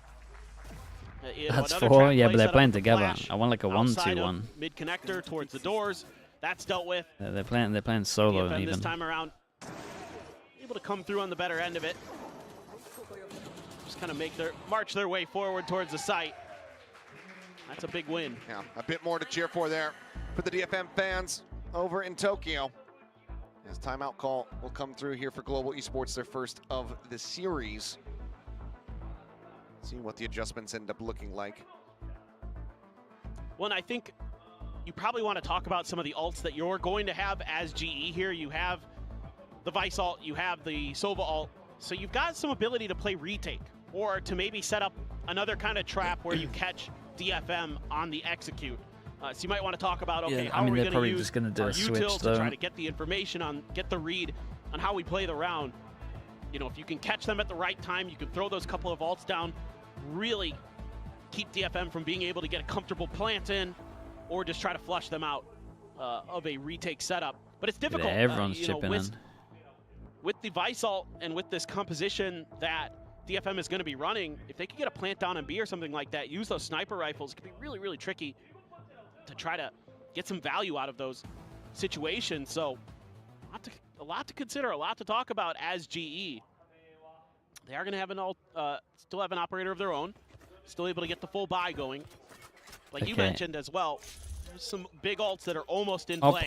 That's 4, yeah, but they're playing together. I want like a 1-2-1. Mid connector towards the doors. That's dealt with. They're playing solo DFM even. this time around, able to come through on the better end of it. Just kind of march their way forward towards the site. That's a big win. Yeah, a bit more to cheer for there for the DFM fans over in Tokyo. As timeout call will come through here for Global Esports, their first of the series. See what the adjustments end up looking like. Well, and I think you probably want to talk about some of the ults that you're going to have as GE here. You have the Vice ult, you have the Sova ult, so you've got some ability to play retake, or to maybe set up another kind of trap where you catch DFM on the execute. So you might want to talk about, okay, yeah, how are we they're probably use just going to do our a switch util though. to try to get the information on, get the read on how we play the round. You know, if you can catch them at the right time, you can throw those couple of ults down, really keep DFM from being able to get a comfortable plant in, or just try to flush them out of a retake setup. But it's difficult. Yeah, everyone's chipping in. With the Vice ult and with this composition that DFM is going to be running, if they could get a plant down on B or something like that, use those sniper rifles, it could be really, really tricky to try to get some value out of those situations. So a lot to consider, a lot to talk about as GE. They are going to have still have an operator of their own, still able to get the full buy going. Like you mentioned as well, there's some big ults that are almost in play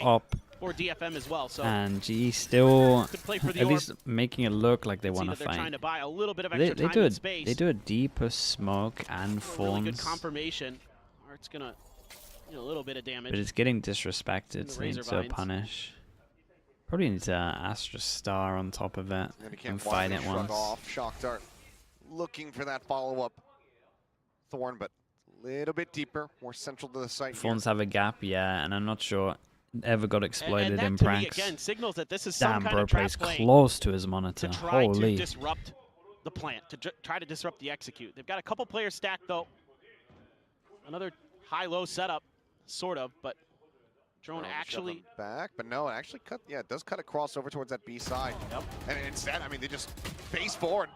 for DFM as well. So and GE still at least making it look like they want to they're fight. Trying to buy a little bit of extra time and space. They do a deeper smoke and really good Fawns. confirmation. Or it's gonna a little bit of damage. But it's getting disrespected, so needs to punish. Probably needs to Astra Star on top of it and fight it once. Shock Dart looking for that follow-up Thorn, but a little bit deeper, more central to the site. Fawns have a gap, yeah, and I'm not sure ever got exploited in to pranks. me, again, signals that this is Damn, some kind bro of trap plays play close to his monitor. to try Holy. to disrupt the plant, to try to disrupt the execute. They've got a couple players stacked though. Another high-low setup, sort of, but Drone actually back, but no, it actually cut. Yeah, it does cut across over towards that B side. Yep. And instead, I mean, they just face forward.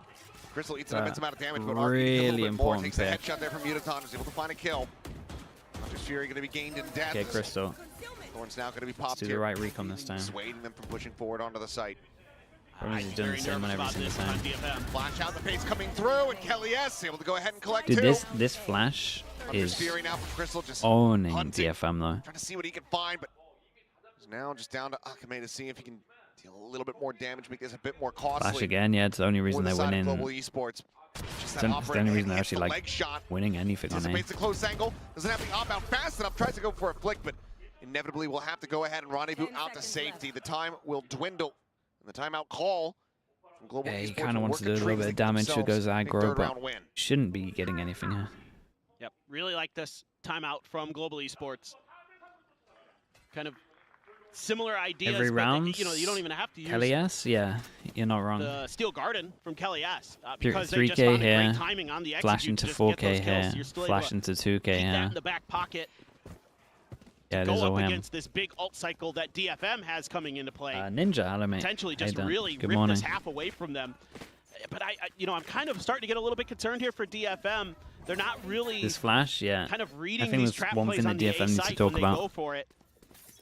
Crystal eats an immense amount of damage, but really a little bit more. important Takes a pick. headshot there from Mutaton, is able to find a kill. Hunter's Fury going to be gained in death. Okay, Crystal. Thorn's now going to be popped Let's do here. the right recon this time. Dissuading them from pushing forward onto the site. Probably he's doing the same on every single time. Flash out, the pace coming through, and Kelly S able to go ahead and collect Dude, two. this flash Hunter's is Fury now from Crystal, just owning hunting, DFM though. trying to see what he can find, but he's now just down to Akame to see if he can deal a little bit more damage, make this a bit more costly. Flash again, yeah, it's the only reason they're winning. Global Esports. It's the only reason they're actually like winning anything on A. Anticipates a close angle, doesn't have the op out fast enough, tries to go for a flick, but inevitably will have to go ahead and rendezvous out to safety. The time will dwindle, and the timeout call from Global Esports. Yeah, he kind of wants to do a little bit of damage to goes aggro, but shouldn't be getting anything here. Yep, really like this timeout from Global Esports. Kind of similar ideas. Every round, but, you don't even have to use Kelly S, yeah, you're not wrong. the Steel Garden from Kelly S. Because they 3K just found here, great timing on the flash execute into to just get 4K those here, kills. You're still flash able to into 2K keep that here. in the back pocket. Yeah, it Go is up all him. against this big ult cycle that DFM has coming into play. Ninja, hello mate. Potentially How you just doing? really Good rip morning. this half away from them. But I'm kind of starting to get a little bit concerned here for DFM. They're not really This flash, yeah. kind of I reading think these that's trap one plays thing on that the DFM A needs to site talk when they about. go for it.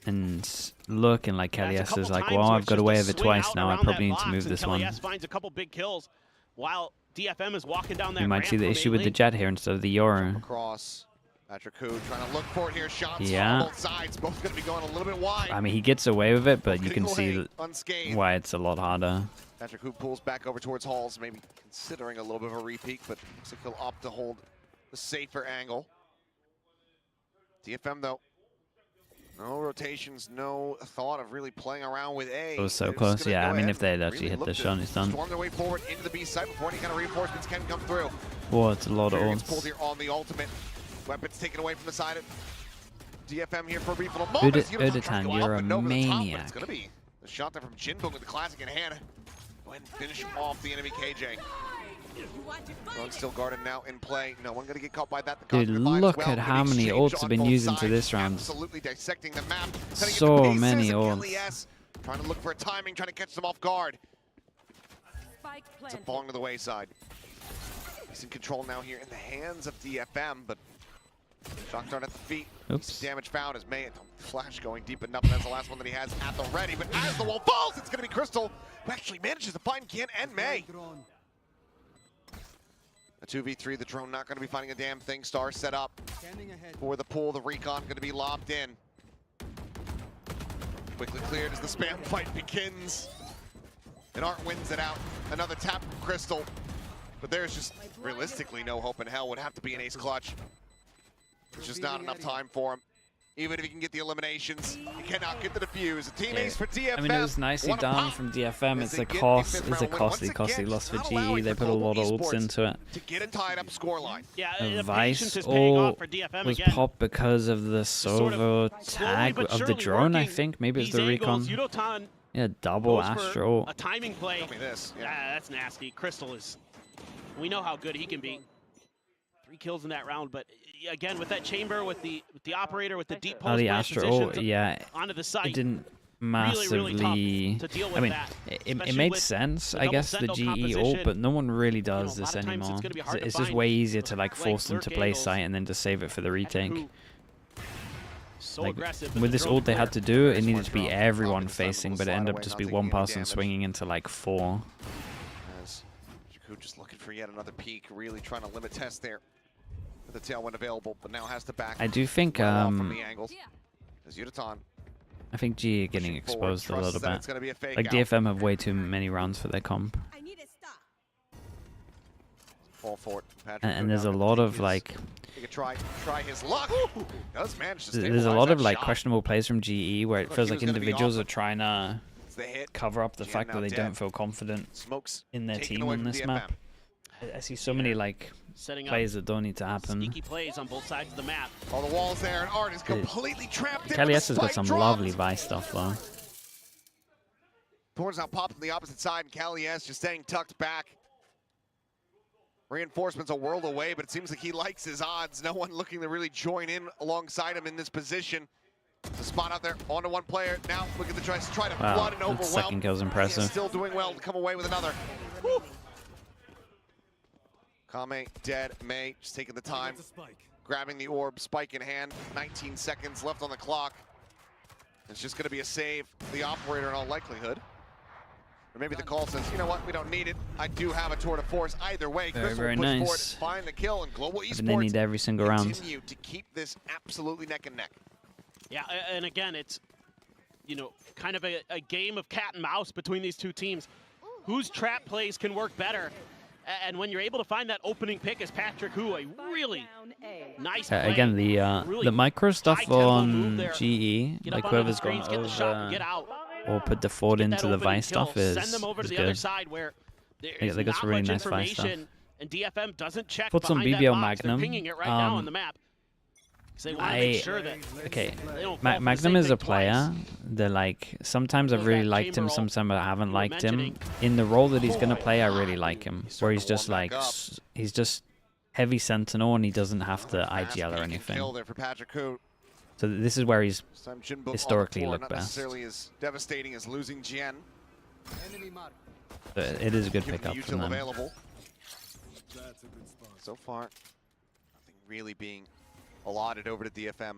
And looking like Kelly That's S a is couple like, times well, where I've it's got just away a with it swing twice out now. I around probably that need to box, move and this Kelly one. S finds a couple big kills while DFM is walking down that We might ramp see the from issue with the A-Link. Jet here instead of the Yoru. Across. Patrick Hu trying to look for it here. Shots Yeah. on both sides. Both going to be going a little bit wide. I mean, he gets away with it, but you Getting can see away unscathed. why it's a lot harder. Patrick Hu pulls back over towards Halls, maybe considering a little bit of a repeat, but looks like he'll opt to hold the safer angle. DFM, though, no rotations, no thought of really playing around with A. It was so They're just close. gonna Yeah, go I mean, ahead if they'd and actually really hit the look to shot, it's done. storm their way forward into the B site before any kind of reinforcements can come through. Whoa, it's a lot of Fury gets pulled ults. here on the ultimate. Weapons taken away from the side of DFM here for a brief little Uda- moment. Unitron trying to Udatan, go you're up a and over the top, but maniac. it's going to be the shot there from Jinbong with the classic in hand. Go ahead and finish off the enemy KJ. Run still guarded now in play. No one going to get caught by that. The Dude, Cosmic Vibes look well at how in many exchange ults have on been both used into sides. this round. Absolutely dissecting the map. Setting So into pieces, many and ults. Kelly S trying to look for a timing, trying to catch them off guard. It's a falling to the wayside. He's in control now here in the hands of DFM, but Shock Dart at the feet. Oops. Damage found as May. Flash going deep enough, and that's the last one that he has at the ready. But as the wall falls, it's going to be Crystal who actually manages to find Kian and May. A 2v3, the drone not going to be finding a damn thing. Star set up for the pull. The recon going to be lobbed in. Quickly cleared as the spam fight begins. And Art wins it out. Another tap from Crystal. But there's just realistically no hope in hell. Would have to be an ace clutch. There's just not enough time for him. Even if he can get the eliminations, he cannot get the defuse. A team ace for DFM. I mean, it was nicely done from DFM. It's a costly loss for GE. They put a lot of ults into it. To get a tied up scoreline. Yeah, The the patience Vice is paying all off for DFM was again. popped because of the Sort of Sovo slowly tag but of the surely drone, I working think. Maybe it's these the recon. angles. Yudotan Yeah, double goes for Astro. a timing play. Tell me this. Yeah, that's nasty. Crystal is, we know how good he can be. 3 kills in that round, but again with that chamber, with the operator, with the deep post Oh, the plant Astro. positions Yeah, onto the site. it didn't massively. Really tough to deal with I mean, that, it made sense, I guess, the GE ult, but no one really does this anymore. It's just way easier to like force them to play site and then to save it for the retake. Like, with this ult they had to do, it needed to be everyone facing, but it ended up just be one person swinging into like 4. As Jakku just looking for yet another peek, really trying to limit test there. The tailwind available, but now has to back. I do think from the angles. As Yudotan, I think GE are getting exposed a little bit. Like Like DFM have way too many rounds for their comp. Fall for it. And there's a lot of like He could try his luck. Does manage to there's a lot of that like shot. questionable plays from GE where it Look, feels he like was gonna be individuals off. are trying to It's the hit. cover up the GM fact now that they dead. don't feel confident Smokes in their taken team away on from this DFM. map. I see so many like Setting up plays that don't need to happen. sneaky plays on both sides of the map. All the walls there, and Art is completely trapped in. Kelly with S the has got spike some dropped. lovely Vice stuff though. Thorns now popped on the opposite side, and Kelly S just staying tucked back. Reinforcements a world away, but it seems like he likes his odds. No one looking to really join in alongside him in this position. The spot out there, onto one player. Now look at the try to flood and Wow, overwhelm. that second kill's He is impressive. still doing well to come away with another. Woo. Kame dead. May just taking the time, grabbing the orb, spike in hand. 19 seconds left on the clock. It's just going to be a save for the operator in all likelihood. Or maybe the call says, you know what, we don't need it. I do have a tour de force. Either way, Very, Crystal very will push forward, nice. find the kill, and Global But they need Esports every single round. continue to keep this absolutely neck and neck. Yeah, and again, it's, you know, kind of a game of cat and mouse between these two teams. Whose trap plays can work better? And when you're able to find that opening pick as Patrick Hu, a really nice play. Again, Really the micro stuff high-tempo move on there. GE, Get like up onto the whoever's screens, gone get the shot, and over get out. or put the forward Get into that the opening Vice kill. stuff is Send them over to the good. other side where there's They got some not really much nice Vice stuff. information, and DFM doesn't check Put some behind that BBL box. They're Magnum. pinging it right now on the map. 'Cause they want to make sure that Okay, they don't fall for the Magnum same is a thing twice. player that like sometimes I've really liked him, sometimes I haven't liked him. mentioning. In the role that he's gonna play, I really like him. Where he's just like he's just heavy sentinel and he doesn't have to IGL or anything. Kill there for Patrick Hu. So this is where he's This time Jinbo on the historically floor, looked not best. necessarily as devastating as losing Jien. But it is a good Given the pickup from util them. available. So far, nothing really being allotted over to DFM.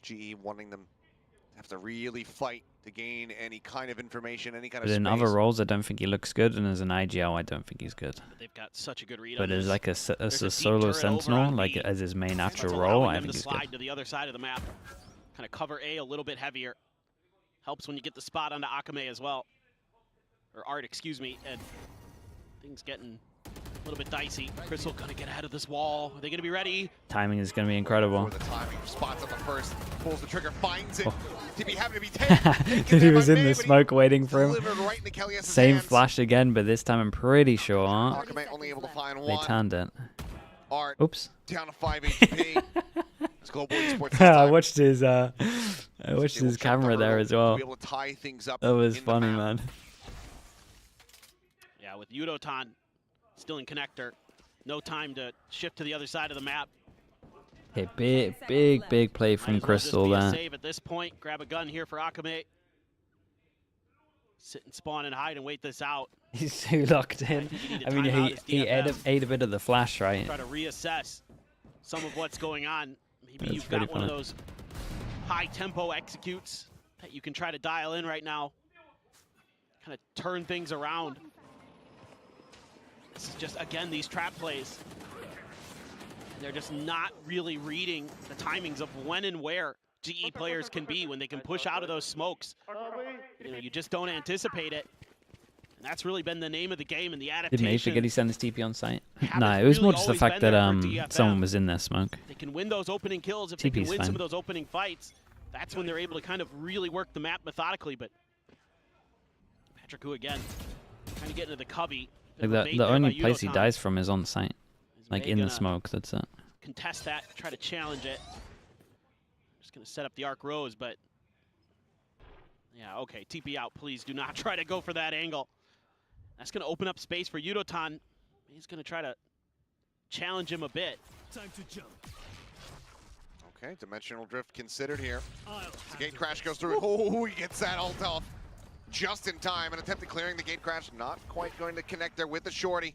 GE wanting them to have to really fight to gain any kind of information, any kind But of in space. other roles, I don't think he looks good, and as an IGL, I don't think he's good. They've got such a good read But on as this. like There's as a a deep solo turret over sentinel, on like B. as his main That's natural allowing role, them I to think he's slide good. to the other side of the map. Kind of cover A a little bit heavier. Helps when you get the spot onto Akame as well. Or Art, excuse me. And things getting a little bit dicey. Crystal gonna get ahead of this wall. Are they gonna be ready? Timing is going to be incredible. The timing spots up the first, pulls the trigger, finds it. Oh. To be happy to be taken. Dude, he was in the smoke waiting for him. Delivered right into Kelly S's Same hands. flash again, but this time I'm pretty sure Akame only able to find they one. turned it. Art Oops. down to 5 HP. It's Global Esports this I time. watched his camera there as well. To be able to tie things up That was in the funny, map. man. Yeah, with Yudotan still in connector. No time to shift to the other side of the map. Okay, big play from Might as well just Crystal be a there. save at this point. Grab a gun here for Akame. Sit and spawn and hide and wait this out. He's too locked in. I mean, he ate a bit of the flash, right? Try to reassess some of what's going on. Maybe That's you've got pretty one of funny. those high tempo executes that you can try to dial in right now. Kind of turn things around. This is just, again, these trap plays. They're just not really reading the timings of when and where GE players can be when they can push out of those smokes. You know, you just don't anticipate it. And that's really been the name of the game and the Did adaptation. Maisha get his send his TP on site? Habit's No, it was more really just the always fact been that there for DFM. someone was in their smoke. They can win those opening kills. If they can TP's win fine. some of those opening fights, that's when they're able to kind of really work the map methodically. But Patrick Hu again, trying to get into the cubby. Bit Like of a bait the there only by place he Yudotan. dies from is on site, like in the gonna smoke. That's it. Contest that, try to challenge it. Just gonna set up the arc rose, but yeah, okay, TP out, please do not try to go for that angle. That's gonna open up space for Yudotan. He's gonna try to challenge him a bit. Time to jump. Okay, dimensional drift considered here. The gate crash goes through. Oh, he gets that ult off just in time. An attempt at clearing the gate crash, not quite going to connect there with the shorty.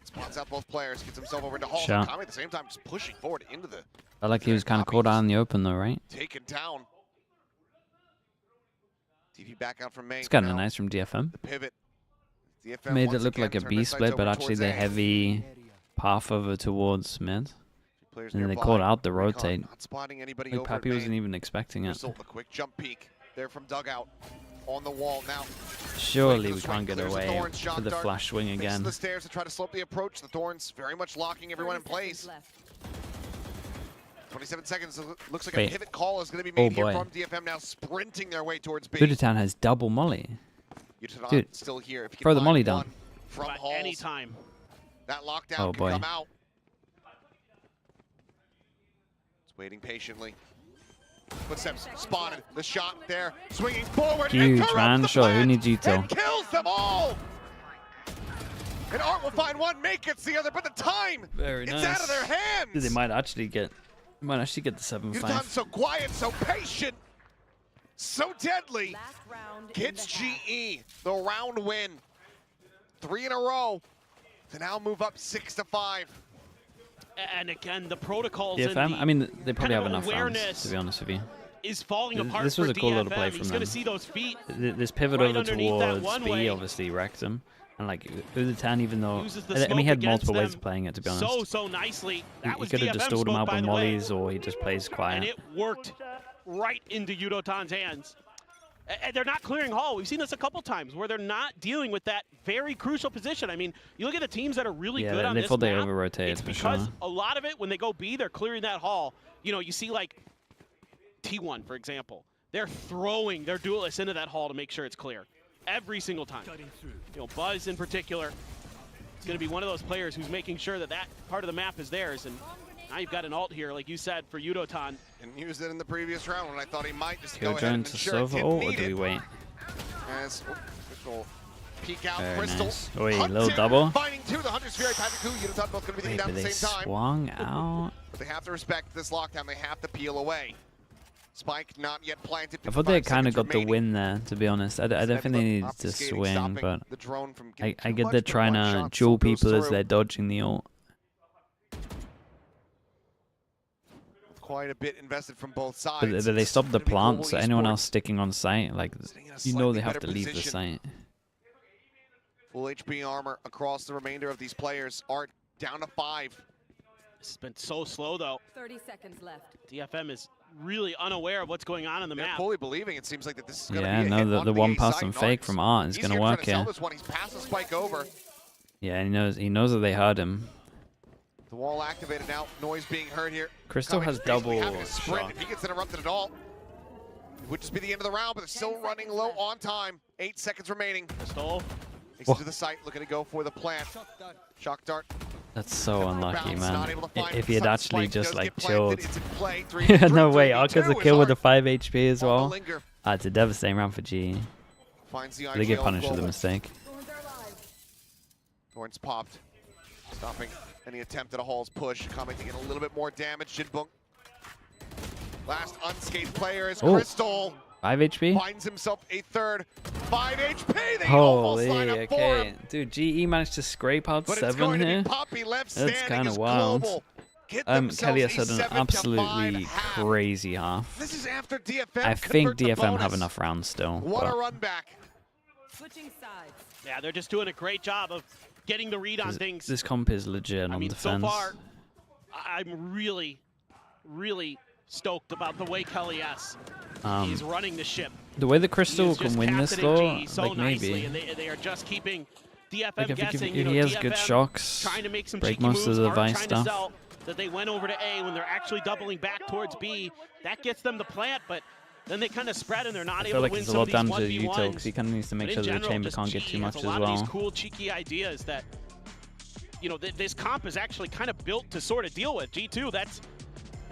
Spots out both players, gets himself over to Hall. Kami at the same time just pushing forward into the... Felt like he was kind of caught out in the open though, right? Taken down. TV back out from main. It's kind of nice from DFM. The pivot. DFM Made it look like a B split, but actually the heavy path over towards mid. And then they called out the rotate. Not spotting anybody Like over Pappy at wasn't main. even expecting it. Result, a quick jump peek there from dugout on the wall now. Surely we can't get There's a away Thorns shot for the dart. flash swing Faces again. the stairs to try to slope the approach. The Thorns very much locking everyone in place. 27 seconds. Looks like Wait. a pivot call is going to be made Oh, here boy. from DFM now, sprinting their way towards B. Budatan has double molly. Yutatán Dude, still here. If you can throw the find molly one down. From But Halls, anytime. that lockdown Oh, can boy. come out. It's waiting patiently. Footsteps spotted. The shot there. Swinging forward. Huge, interrupts man. the Sure, who plan needs Uto? and kills them all. And Art will find one, make it the other, but the time, Very it's nice. out of their hands. They might actually get the 7-5. Yutatán so quiet, so patient, so deadly. Gets GE the round win. 3 in a row to now move up 6-5. And again, the protocols and DFM? the I mean, they probably have kind of enough rounds, awareness to be honest with you. is falling apart This was for a cool DFM. little play from He's them. going to see those feet. This pivot right over underneath that towards one B way. obviously wrecked him. And like, Budatan, even though... Uses the I mean, he smoke had against multiple ways them of playing it, to be honest. so nicely. He That was could have DFM just stored him smoke, out by with the way. mollies, or he just plays And quiet. it worked right into Yutatán's hands. And they're not clearing Hall. We've seen this a couple times where they're not dealing with that very crucial position. I mean, you look at the teams that are really Yeah, good on they this thought they map, over-rotated it's for because sure. a lot of it, when they go B, they're clearing that Hall. You know, you see like T1, for example. They're throwing their duelists into that Hall to make sure it's clear. Every single time. You know, Buzz in particular is going to be one of those players who's making sure that that part of the map is theirs. And now you've got an ult here, like you said, for Yutatán. And used it in the previous round when I thought he might just Kill go ahead and to ensure it Silver, didn't or need do we it. wait? As Crystal peek out, Very Crystal. nice. Wait, hunting, little double. Finding two, the Hunter's Fury, Patrick Yutatán both going to be taken Wait, down but at the they same time. swung out? But they have to respect this lockdown. They have to peel away. Spike not yet planted. I thought they had 55 kind of seconds got the remaining. win there, to be honest. I don't think they needed to swing, stopping but the drone from I getting too get much, they're but trying one to shot duel still goes people as through. they're dodging the ult. Quite a bit invested from both sides. But they stopped the It's gonna be plant, so global anyone esports. else sticking on site, like, Sitting in a you know slightly they have better to leave the position. site. Full HP armor across the remainder of these players. Art down to 5. This has been so slow, though. 30 seconds left. DFM is really unaware of what's going on in the They're map. fully believing it seems like that this is going to Yeah, be a no, hit the onto one A pass side and and fake Art's from Art is easier going to try work sell here. this one. He's passed the spike over. Yeah, he knows that they heard him. The wall activated now. Noise being heard here. Crystal Coming has basically double having to sprint. shot. If he gets interrupted at all, it would just be the end of the round, but they're still running low on time. 8 seconds remaining. Crystal. Makes it to the site, looking to go for the plant. Shock dart. That's so unlucky, Bounce, man. not able to find If he had some actually spike, just does like get planted, chilled. it's in play. 3 Yeah, v3, no way. 3v2 Art gets a is kill with the Art 5 HP as on the well. linger. It's a devastating round for G. Finds the They get IGL punished for the global. mistake. Thorns popped, stopping any attempt at a Hall's push. Kame to get a little bit more damage. Jinbung. Last unscathed player is Oh. Crystal. 5 HP? Finds himself a third. 5 HP. They almost line Holy, up for okay. him. Dude, GE managed to scrape out But it's 7 going here. to be Poppy left standing. That's kind as of wild. Global get Kelly themselves has a had an 7-5 absolutely half. crazy half. This is after DFM. I think convert the DFM have bonus. enough rounds still. What a but run back. Switching sides. Yeah, they're just doing a great job of getting the read on things. this comp is legit I on mean, defense. so far, I'm really stoked about the way Kelly S is running the ship. The way the He Crystal is can just win this captaining though, G so like nicely, maybe. and they are just keeping DFM Like, if he- guessing. if you know, he has DFM good shocks, trying to make some break cheeky most moves, of the Art device trying stuff. to sell that they went over to A when they're actually doubling back towards B. That gets them the plant, but then they kind of spread and they're not I able feel like to win it's a some lot of these down to Uto 1v1s. because he kind of needs to make But sure in that the general, chamber just can't get GE too much has as a lot well. of these cool, cheeky ideas that, you know, this comp is actually kind of built to sort of deal with. G2, that's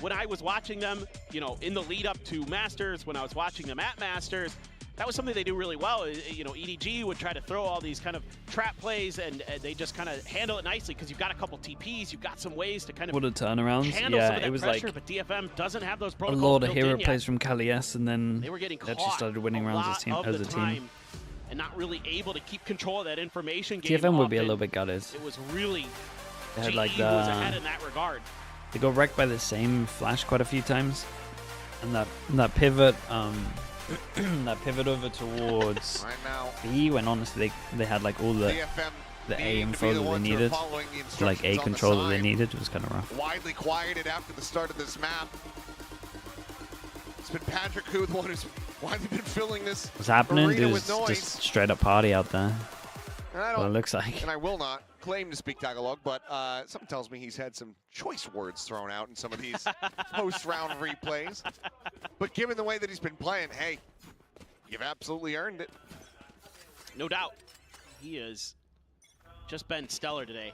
when I was watching them, you know, in the lead up to Masters, when I was watching them at Masters, that was something they do really well. You know, EDG would try to throw all these kind of trap plays, and they just kind of handle it nicely because you've got a couple TPs, you've got some ways to kind of What a turnaround. handle some of that it was pressure, like but DFM doesn't have those a protocols lot of built hero in plays yet. from Kalias, and then They were getting they actually caught started winning a rounds lot as of a the team. time and not really able to keep control of that information game. DFM would be a often. little bit gutted. It was really They had GE like who was ahead in that regard. They got wrecked by the same flash quite a few times, and that pivot that pivot over towards Right now, B, when honestly they had like all the DFM A needing to info be the that they ones who are needed, following the like A instructions on the control that they side. needed. It was kind of rough. Widely quieted after the start of this map. It's been Patrick who the one who's widely been filling this What's happening? arena Dude, with it's noise. just straight up party out there. And I Well, don't, it looks like. and I will not claim to speak Tagalog, but something tells me he's had some choice words thrown out in some of these post-round replays. But given the way that he's been playing, hey, you've absolutely earned it. No doubt. He has just been stellar today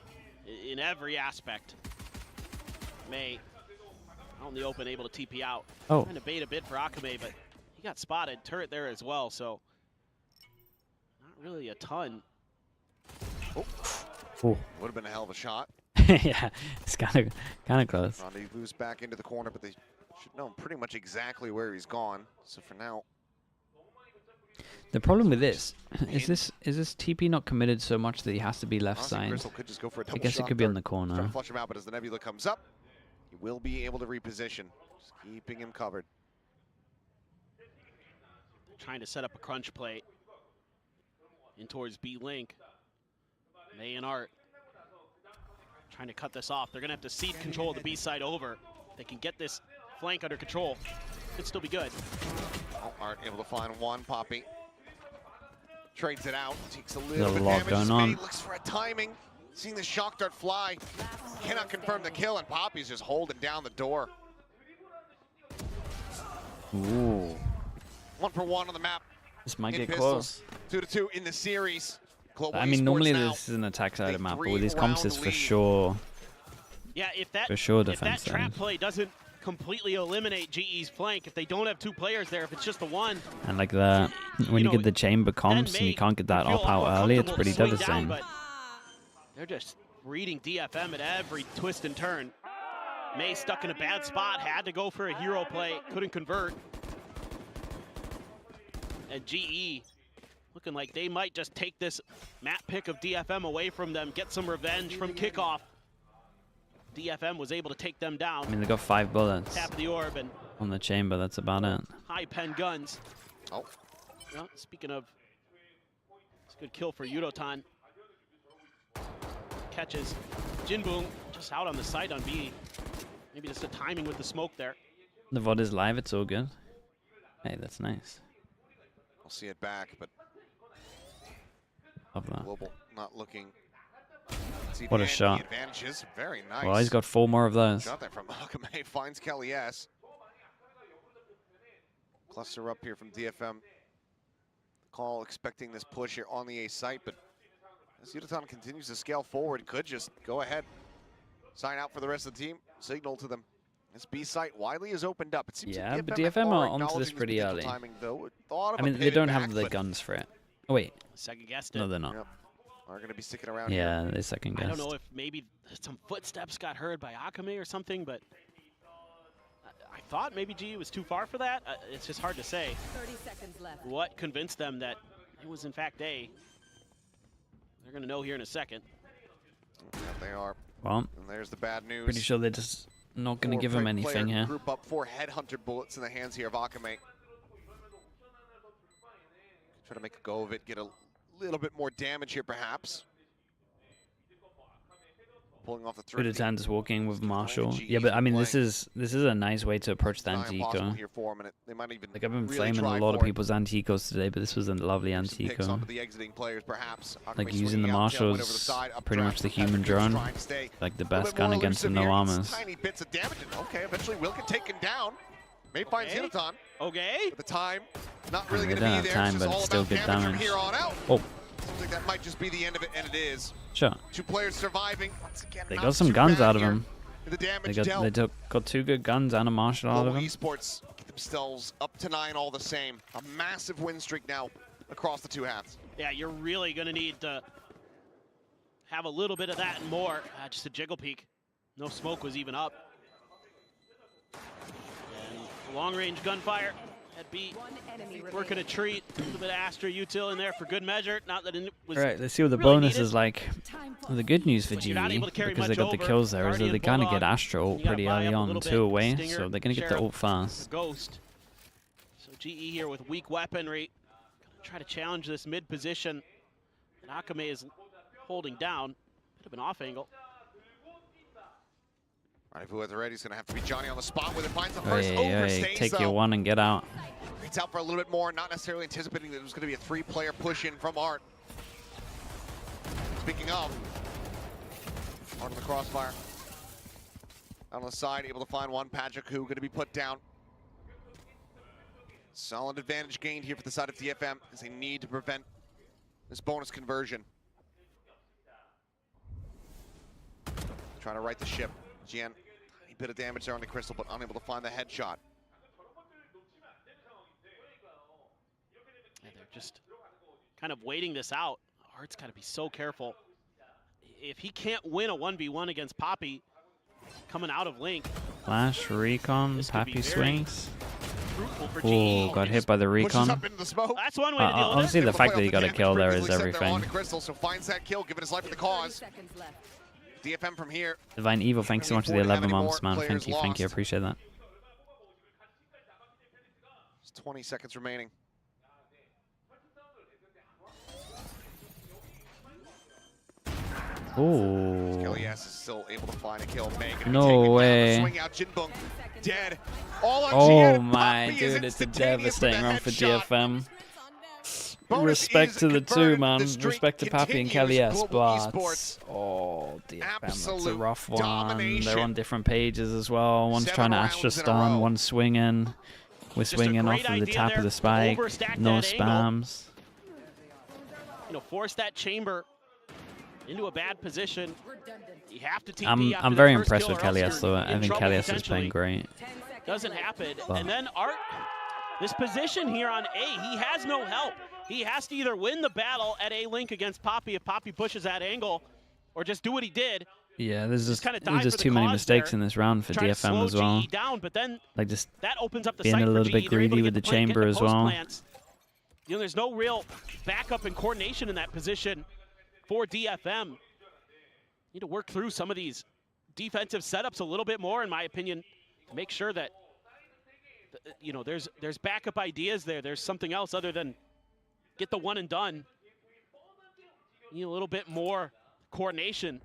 in every aspect. May out in the open, able to TP out. Oh. Trying to bait a bit for Akame, but he got spotted. Turret there as well, so not really a ton. Oh. Ooh. Would have been a hell of a shot. Yeah, it's kind of close. Rendezvous back into the corner, but they should know pretty much exactly where he's gone. So for now, The problem with this is this TP not committed so much that he has to be left honestly, side. Crystal could just go for a I double guess it shot could be on dart, the trying to corner. flush him out, but as the Nebula comes up, he will be able to reposition, just keeping him covered. Trying to set up a crunch play in towards B Link. May and Art trying to cut this off. They're going to have to cede control of the B side over. They can get this flank under control. Could still be good. Oh, Art able to find one. Poppy trades it out. Takes a There's little a bit lot damage. going Spade on. looks for a timing. Seeing the shock dart fly. Cannot confirm the kill, and Poppy's just holding down the door. Ooh. 1-for-1 on the map. This might in get pistols. close. 2-2 in the series. Global I mean, Esports normally now. this is an attack side a of map, but with these comps, it's for lead. sure. Yeah, if that, For sure if that defense trap side. play doesn't completely eliminate GE's flank, if they don't have two players there, if it's just the one, And like that, when you know, get the chamber comps and you can't get that feel up a lot out more early, it's comfortable to pretty swing down, devastating. but they're just reading DFM at every twist and turn. May stuck in a bad spot, had to go for a hero play, couldn't convert. And GE looking like they might just take this map pick of DFM away from them, get some revenge from kickoff. DFM was able to take them down. I mean, they got 5 bullets Tap of the orb and on the chamber. That's about it. high pen guns. Oh. Well, speaking of, it's a good kill for Yudotan. Catches Jinbung just out on the site on B. Maybe just the timing with the smoke there. The VOD is live. It's all good. Hey, that's nice. We'll see it back, but Love that. Global not looking. See What a the shot. advantages. Very nice. Well, he's got 4 more of those. Shot there from Akame. Finds Kelly S. Cluster up here from DFM. Call expecting this push here on the A site, but as Yudotan continues to scale forward, could just go ahead, sign out for the rest of the team, signal to them. This B site widely is opened up. It seems Yeah, like but DFM DFM are are onto this acknowledging pretty potential early. timing, though. Thought of I a mean, they pivot don't back, have the but guns for it. Oh, wait. Second guessed it. No, they're not. Yep. Are going to be sticking around Yeah, here. they second I guessed. don't know if maybe some footsteps got heard by Akame or something, but I thought maybe GE was too far for that. It's just hard to say. 30 seconds left. What convinced them that it was in fact A? They're going to know here in a second. Yeah, they are. Well, And there's the bad news. pretty sure they're just not going to give him anything here. Group up 4 headhunter bullets in the hands here of Akame. Try to make a go of it, get a little bit more damage here perhaps. Pulling off the through. Yudotan just walking with Marshall. Yeah, but I mean, this is a nice way to approach the Not impossible anti-eco. here for him, and they might even Like, I've been really flaming try a lot of for it. people's anti-ecos today, but this was a lovely Picks anti-eco. off of the exiting players perhaps. Akame Like, using swinging the out, tailwind over the Marshalls, side, up pretty draft. much the Patrick human Gibbs drone. trying to stay Like, the a little best bit gun more against the elusive no here. Gets armors. Tiny bits of damage. And okay, eventually Will can take him down. May finds Okay. Yudotan. Okay. But the time, not really They going to don't be have there. time, It's but just it's all still about good damage from damage. here on out. Oh, Seems like that might just be the end of it, and it is. sure. 2 players surviving. Once again, They not got some too guns bad out of here. him. The damage got two good guns and a martial out of Global them. Esports get themselves up to 9 all the same. A massive win streak now across the two halves. Yeah, you're really going to need to have a little bit of that and more. Just a jiggle peek. No smoke was even up. And long-range gunfire. That beat working a treat. A little bit of Astra util in there for good measure. Not that it was. All right, let's see what the really bonus needed. is like. Well, the good news for But GE, you're not able to carry because they much got the over. kills there, is that Guardian they kind of Bulldog, get Astra ult you gotta pretty buy early up a on, little 2 bit. away, Stinger, so they're going to get the Sheriff, ult fast. Ghost. So GE here with weak weaponry. Gonna try to challenge this mid position. And Akame is holding down. Bit of an off angle. All right, who at the ready is going to have to be Johnny on the spot with it. Finds the Oh, first yeah, overstays, take though. your one and get out. It's out for a little bit more, not necessarily anticipating that it was going to be a 3-player push in from Art. Speaking of, Art on the crossfire. Out on the side, able to find one. Patrick, who going to be put down. Solid advantage gained here for the side of DFM as they need to prevent this bonus conversion. Trying to right the ship. Gian, a bit of damage there on the crystal, but unable to find the headshot. Yeah, they're just kind of waiting this out. Art's got to be so careful. If he can't win a 1v1 against Poppy coming out of Link. Flash, recon, This could be Pappy very swings. fruitful for Oh, GE. got hit by the recon. That's one way to deal with Honestly, it. the fact that he got a kill there is Set there on everything. the crystal, so finds that kill, giving his life for the cause. DFM from here. Divine Evil, thanks so much for the 11 months, man. Thank you, I appreciate that. There's 20 seconds remaining. Oh. Elias is still able to find a kill. Meg No way. Swing out, Jinbung dead. All on Oh Gian. my, Poppy is dude, it's a instantaneous with the devastating round for headshot. DFM. Bonus Respect is to the two, converted. man. The streak Respect to Pappy and continues. Kelly S, Global but Esports. oh, DFM, that's a Absolute rough one. domination. They're on different pages as well. One's 7 trying to rounds Astra in a stun, row. one's swinging. We're Just a swinging off great of the idea tap there of the to spike. overstack No that angle. spams. You know, force that chamber into a bad position. You have to TP I'm after very the first impressed kill with or else Kelly S you're though. in I think trouble Kelly S is playing potentially. great. Doesn't happen. But- And then Art, this position here on A, he has no help. He has to either win the battle at A Link against Poppy if Poppy pushes that angle, or just do what he did. Yeah, there's just kinda there's died just for the too many cause mistakes there. in this round for Try to DFM slow as well. GE down, but then Like just that opens up the being sight a for little GE. bit They're able greedy to with get the plant, get chamber as post well. plants. You know, there's no real backup and coordination in that position for DFM. Need to work through some of these defensive setups a little bit more, in my opinion, to make sure that you know there's backup ideas there. There's something else other than get the one and done. You need a little bit more coordination.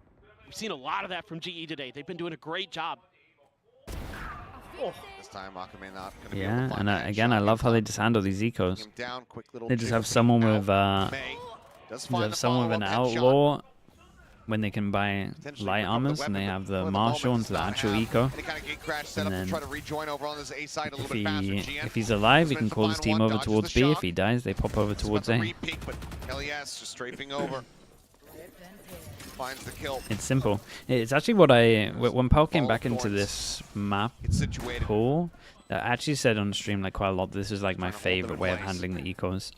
We've seen a lot of that from GE today. They've been doing a great job. Oh. This time, Akame not going to be able Yeah, to find and that again, shot. I love how they just handle these ecos. Him down, quick little They just jiggle have peek someone out. with May does they find have the someone with an follow-up headshot. outlaw when they can buy Potentially light pick up the armors, and weapon, they but have for the the marshal moment into the does not actual have eco. Any kind of gate crash set And up to then try to rejoin over on this A side a little If bit faster. Gian if he's alive, he was can meant to call his find team one, over dodges the towards B. shot. If he dies, they pop over It's towards about A. the re-peek, but LES just strafing over. Finds the kill. It's simple. It's actually what when Pal came back into this map pool, I actually said on stream like quite a lot. This is like my favorite way of handling the ecos.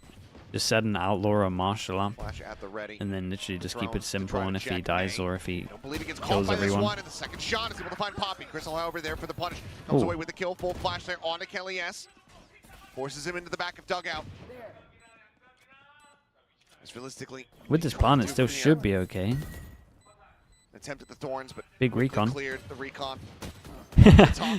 Just set an outlaw or a martial up, Flash at the ready. and then literally just keep it Drones to simple. try to And if he check dies May. or if he Don't believe he gets caught kills by this everyone, one, and the second shot is able to find Poppy. Crystal, however, there for the punish. Comes Ooh. away with the kill. Full flash there onto Kelly S. Forces him into the back of dugout. As realistically, with this plan, it still should be okay. attempt at the thorns, but Big recon. cleared the recon.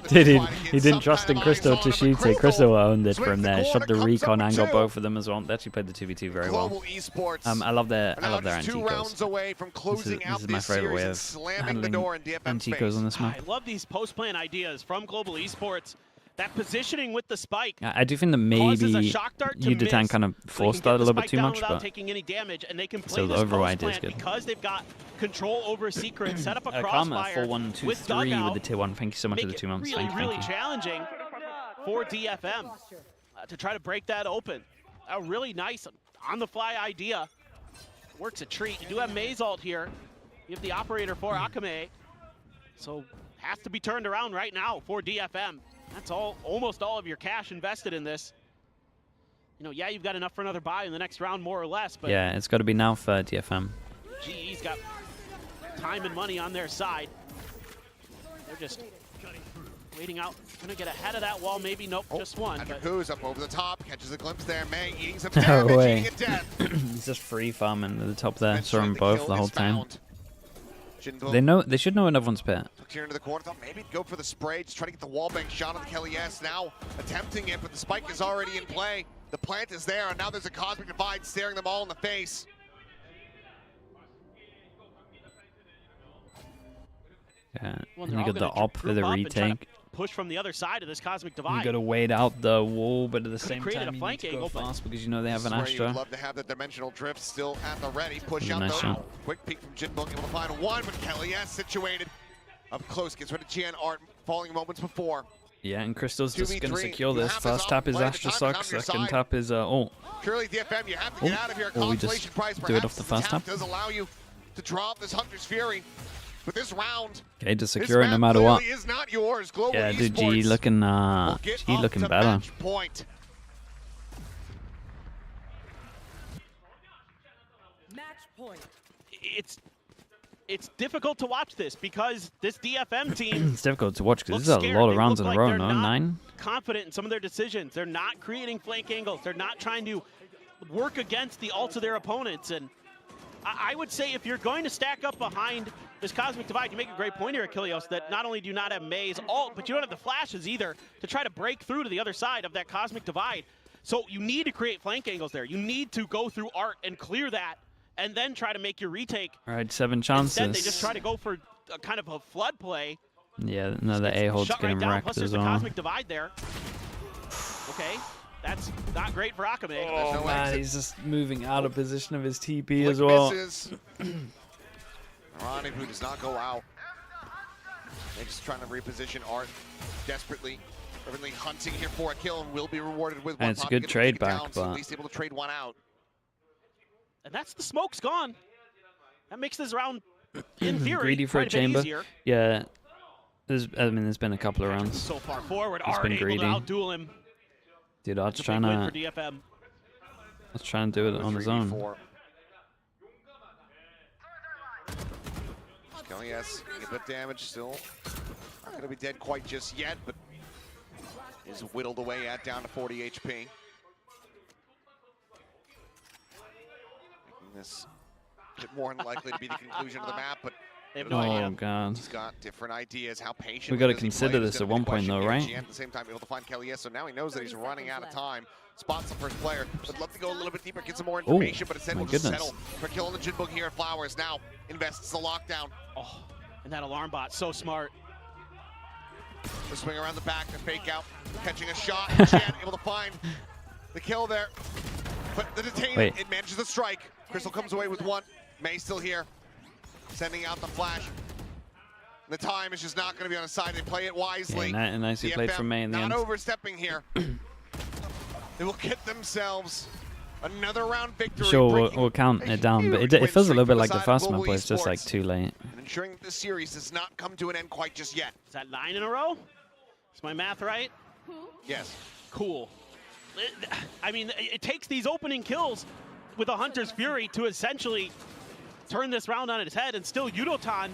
Dude, he didn't trust in Crystal to shoot it. Crystal owned it from there. Shot the recon and got both of them as well. They actually played the 2v2 very well. Global Esports. I love their are now just anti-ecos. 2 rounds away from closing out This is my this favorite way series and of slamming the door in handling DFM anti-ecos space. on this map. I love these post-plan ideas from Global Esports. That positioning with the spike I do think that causes a maybe shock dart to Yuditan miss, kind of so they forced can that get a the little bit spike too down much, without but taking any damage, and they can play still the this override is post-plant good. because they've got control over secret, set up a Karma crossfire 4123 with dugout, with the tier 1. Thank you so much for make the it 2 months. really, Thank really you. challenging for DFM to try to break that open. A really nice on-the-fly idea. Works a treat. You do have Maze ult here. You have the operator for Akame. So has to be turned around right now for DFM. That's almost all of your cash invested in this. You know, yeah, you've got enough for another buy in the next round, more or less. But yeah, it's got to be now for DFM. GE's got time and money on their side. They're just waiting out, gonna get ahead of that wall, maybe. Nope, just one. Who's up over the top, catches a glimpse there. May eating some No damage, way. eating it dead. He's just free farming at the top there. Saw them both the whole time. Jinbok They should know another one's pit. tucks here into the corner. Thought maybe go for the spray, just try to get the wallbang shot on the Kelly S. Now attempting it, but the spike is already in play. The plant is there, and now there's a cosmic divide staring them all in the face. Yeah, Well, and they're you all got the gonna op for group the up and try to retake. Push from the other side of this cosmic divide. You got to wait out the wall, but at the same created a time you need flank to go angle, but- fast because you know they have an This is where you would Astra. love to have the dimensional drift still at the ready. Push That's a out nice though. shot. Quick peek from Jinbok, able to find one, but Kelly S situated up close. Gets rid of Gian Art, falling moments before. Yeah, and Crystal's just going to 2v3. secure You this. have this First tap is play, the Astra time is sucks. on your Second side. tap is ult. Purely DFM, you have to get out of here. Or we just Consolation prize, do it off perhaps, the as fast tap. does allow you to draw up this Hunter's Fury. But this round, Okay, to this secure it no map matter what. clearly is not yours. Global Yeah, dude, G Esports looking, will get G up looking to better. match point. Match point. It's difficult to watch this because this DFM team It's difficult to watch because looks this is a scared. lot They of rounds look in a like row, they're no? not 9? confident in some of their decisions. They're not creating flank angles. They're not trying to work against the ults of their opponents. And I would say if you're going to stack up behind this Cosmic Divide, you make a great point here, Achilleos, that not only do you not have May's ult, but you don't have the flashes either to try to break through to the other side of that Cosmic Divide. So you need to create flank angles there. You need to go through Art and clear that and then try to make your retake. All right, 7 chances. Instead, they just try to go for a kind of a flood play. Yeah, another A-hold's Shut getting right down, wrecked plus as there's a well. Cosmic Divide there. Okay, that's not great for Akame. Oh man, he's just moving out of position of his TP Flick as well. misses. Rendezvous does not go out. They're just trying to reposition Art desperately. Really hunting here for a kill and will be rewarded with one. And it's a Poppy good gonna trade take it down, back, so but- at least able to trade one out. And that's the smoke's gone. That makes this round, in theory, Greedy for a quite bit chamber. easier. Yeah, there's been a couple of rounds. So far forward, He's Art been able greedy. to outduel him. Dude, Art's It's a big trying win for to DFM. do it on his own. 3v4. Kelly S getting a bit damaged still. Not going to be dead quite just yet, but is whittled away at down to 40 HP. Making this a bit more unlikely to be the conclusion of the map, but They have no Oh idea. god. he's got different ideas. How patient We gotta does he consider play is this gonna at be one the point question though, here. right? GN at the same time able to find Kelly S, so now he knows that he's running out of time. Spots the first player. Would love to go a little bit deeper, get some more information, but instead my we'll just goodness. settle for killing the Jinbok here at Flowers. Now invests the lockdown. Oh, and that alarm bot, so smart. The swing around the back, the fake out, catching a shot. Jan able to find the kill there. But the detain, Wait. it manages to strike. Crystal comes away with one. May still here, sending out the flash. The time is just not going to be on his side. They play it wisely. Yeah, nicely played DFM from May in the not end. overstepping here. They will get themselves another round victory. Sure, breaking we'll count a it down, but huge it win feels a streak little bit for like the the side of first map Global where it's just like Esports, too late. and ensuring that this series does not come to an end quite just yet. Is that 9 in a row? Is my math right? Yes. Cool. I mean, it takes these opening kills with a Hunter's Fury to essentially turn this round on its head, and still Yudotan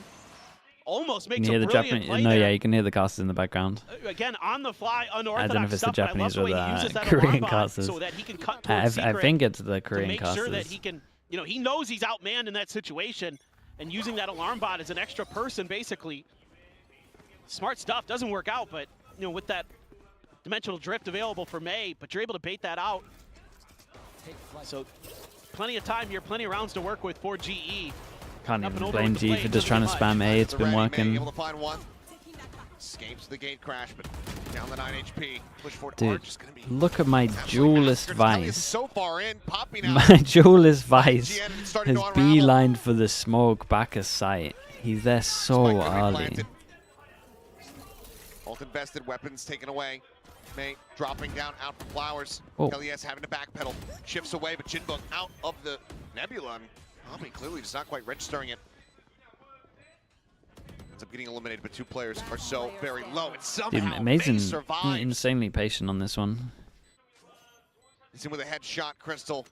almost You makes can hear a the brilliant Japanese. play No, there. yeah, you can hear the casters in the background. Again, on the fly, I unorthodox don't know if it's the stuff, but I love Japanese the or way he the uses that Korean alarm bot casters. so that he can cut I towards Secret think it's the to Korean make casters. sure that he can, he knows he's outmanned in that situation, and using that alarm bot as an extra person, basically. Smart stuff. Doesn't work out, but with that dimensional drift available for May, but you're able to bait that out. So plenty of time here, plenty of rounds to work with for GE. Can't Up and even over blame with the G play, for it just trying to doesn't spam A. It's The been ready May working. able to find one. Escapes the gate crash, but down the 9 HP. Push forward. Dude, Art just gonna be look at my absolutely duelist massacred. Kelly is Vice. so far in, Poppy now. My duelist Vice GN starting has to unravel. beelined for the smoke back of sight. He's there so Spike gonna be early. planted. Ult invested, weapons taken away. May dropping down out for Flowers. Oh. Kelly S having to backpedal. Shifts away, but Jinbok out of the Nebula. And Poppy clearly just not quite registering it. ends up getting eliminated, but 2 players are so very low. And somehow Dude, they amazing, survive. insanely patient on this one. He's in with a headshot, Crystal.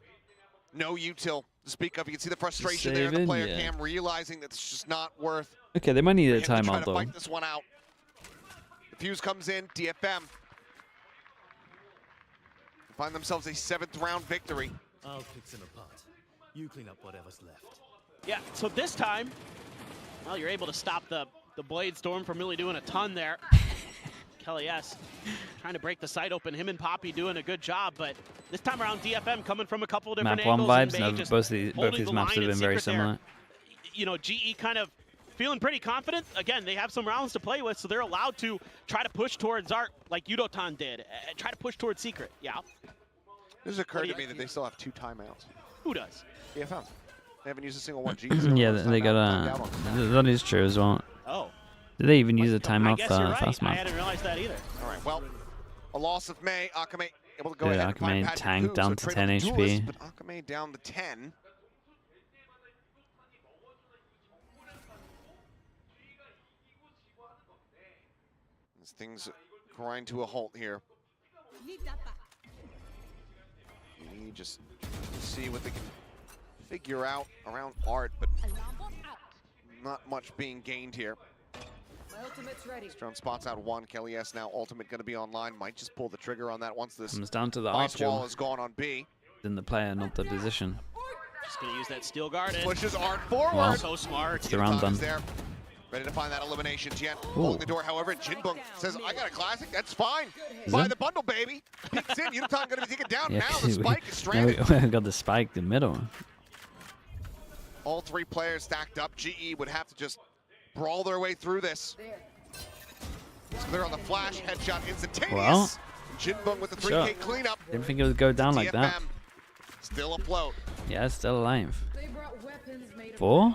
No util to speak of. You can see the frustration there in the player cam, realizing that it's just not worth. Okay, they might need a try timeout to though. fight this one out. The fuse comes in. DFM find themselves a 7th round victory. I'll pick them apart. You clean up whatever's left. Yeah, so this time, well, you're able to stop the Blade Storm from really doing a ton there. Kelly S. trying to break the site open. Him and Poppy doing a good job, but this time around DFM coming from a couple of different Map 1 angles. vibes. No, both these maps have been very similar. You know, GE kind of feeling pretty confident. Again, they have some rounds to play with, so they're allowed to try to push towards Art like Yudotan did. Try to push towards Secret. Yeah. This has occurred to me that they still have 2 timeouts. Who does? DFM. They haven't used a single one. Yeah, they got a. That is true as well. Oh. Did they even use a timeout for right. fast map? I hadn't realized that either. All right, well, a loss of May. Akame able to go Dude, ahead and find Akame Patrick tanked Hu, down so to trade 10 with the duelist, HP. but Akame down to 10. As things grind to a halt here. You just see what they can figure out around Art, but not much being gained here. Strong spots out 1. Kelly S now ultimate going to be online. Might just pull the trigger on that once this Comes down to the ice wall Archer. is gone on B. Then the player, not the position. Just gonna use that steel guard. Pushes Art forward. Well, so smart. it's the round done. There. Ready to find that elimination. Tien holding the door. However, Jinbung says, I got a classic. That's fine. Buy the bundle, baby. Peeks in. Yudotan going to take it down. Yeah, now the spike is stranded. we got the spike in the middle. All 3 players stacked up. GE would have to just brawl their way through this. So they're on the flash. Headshot instantaneous. Well, Jinbung with the 3K cleanup. Didn't think it would go down like that. DFM still afloat. Yeah, it's still alive. 4?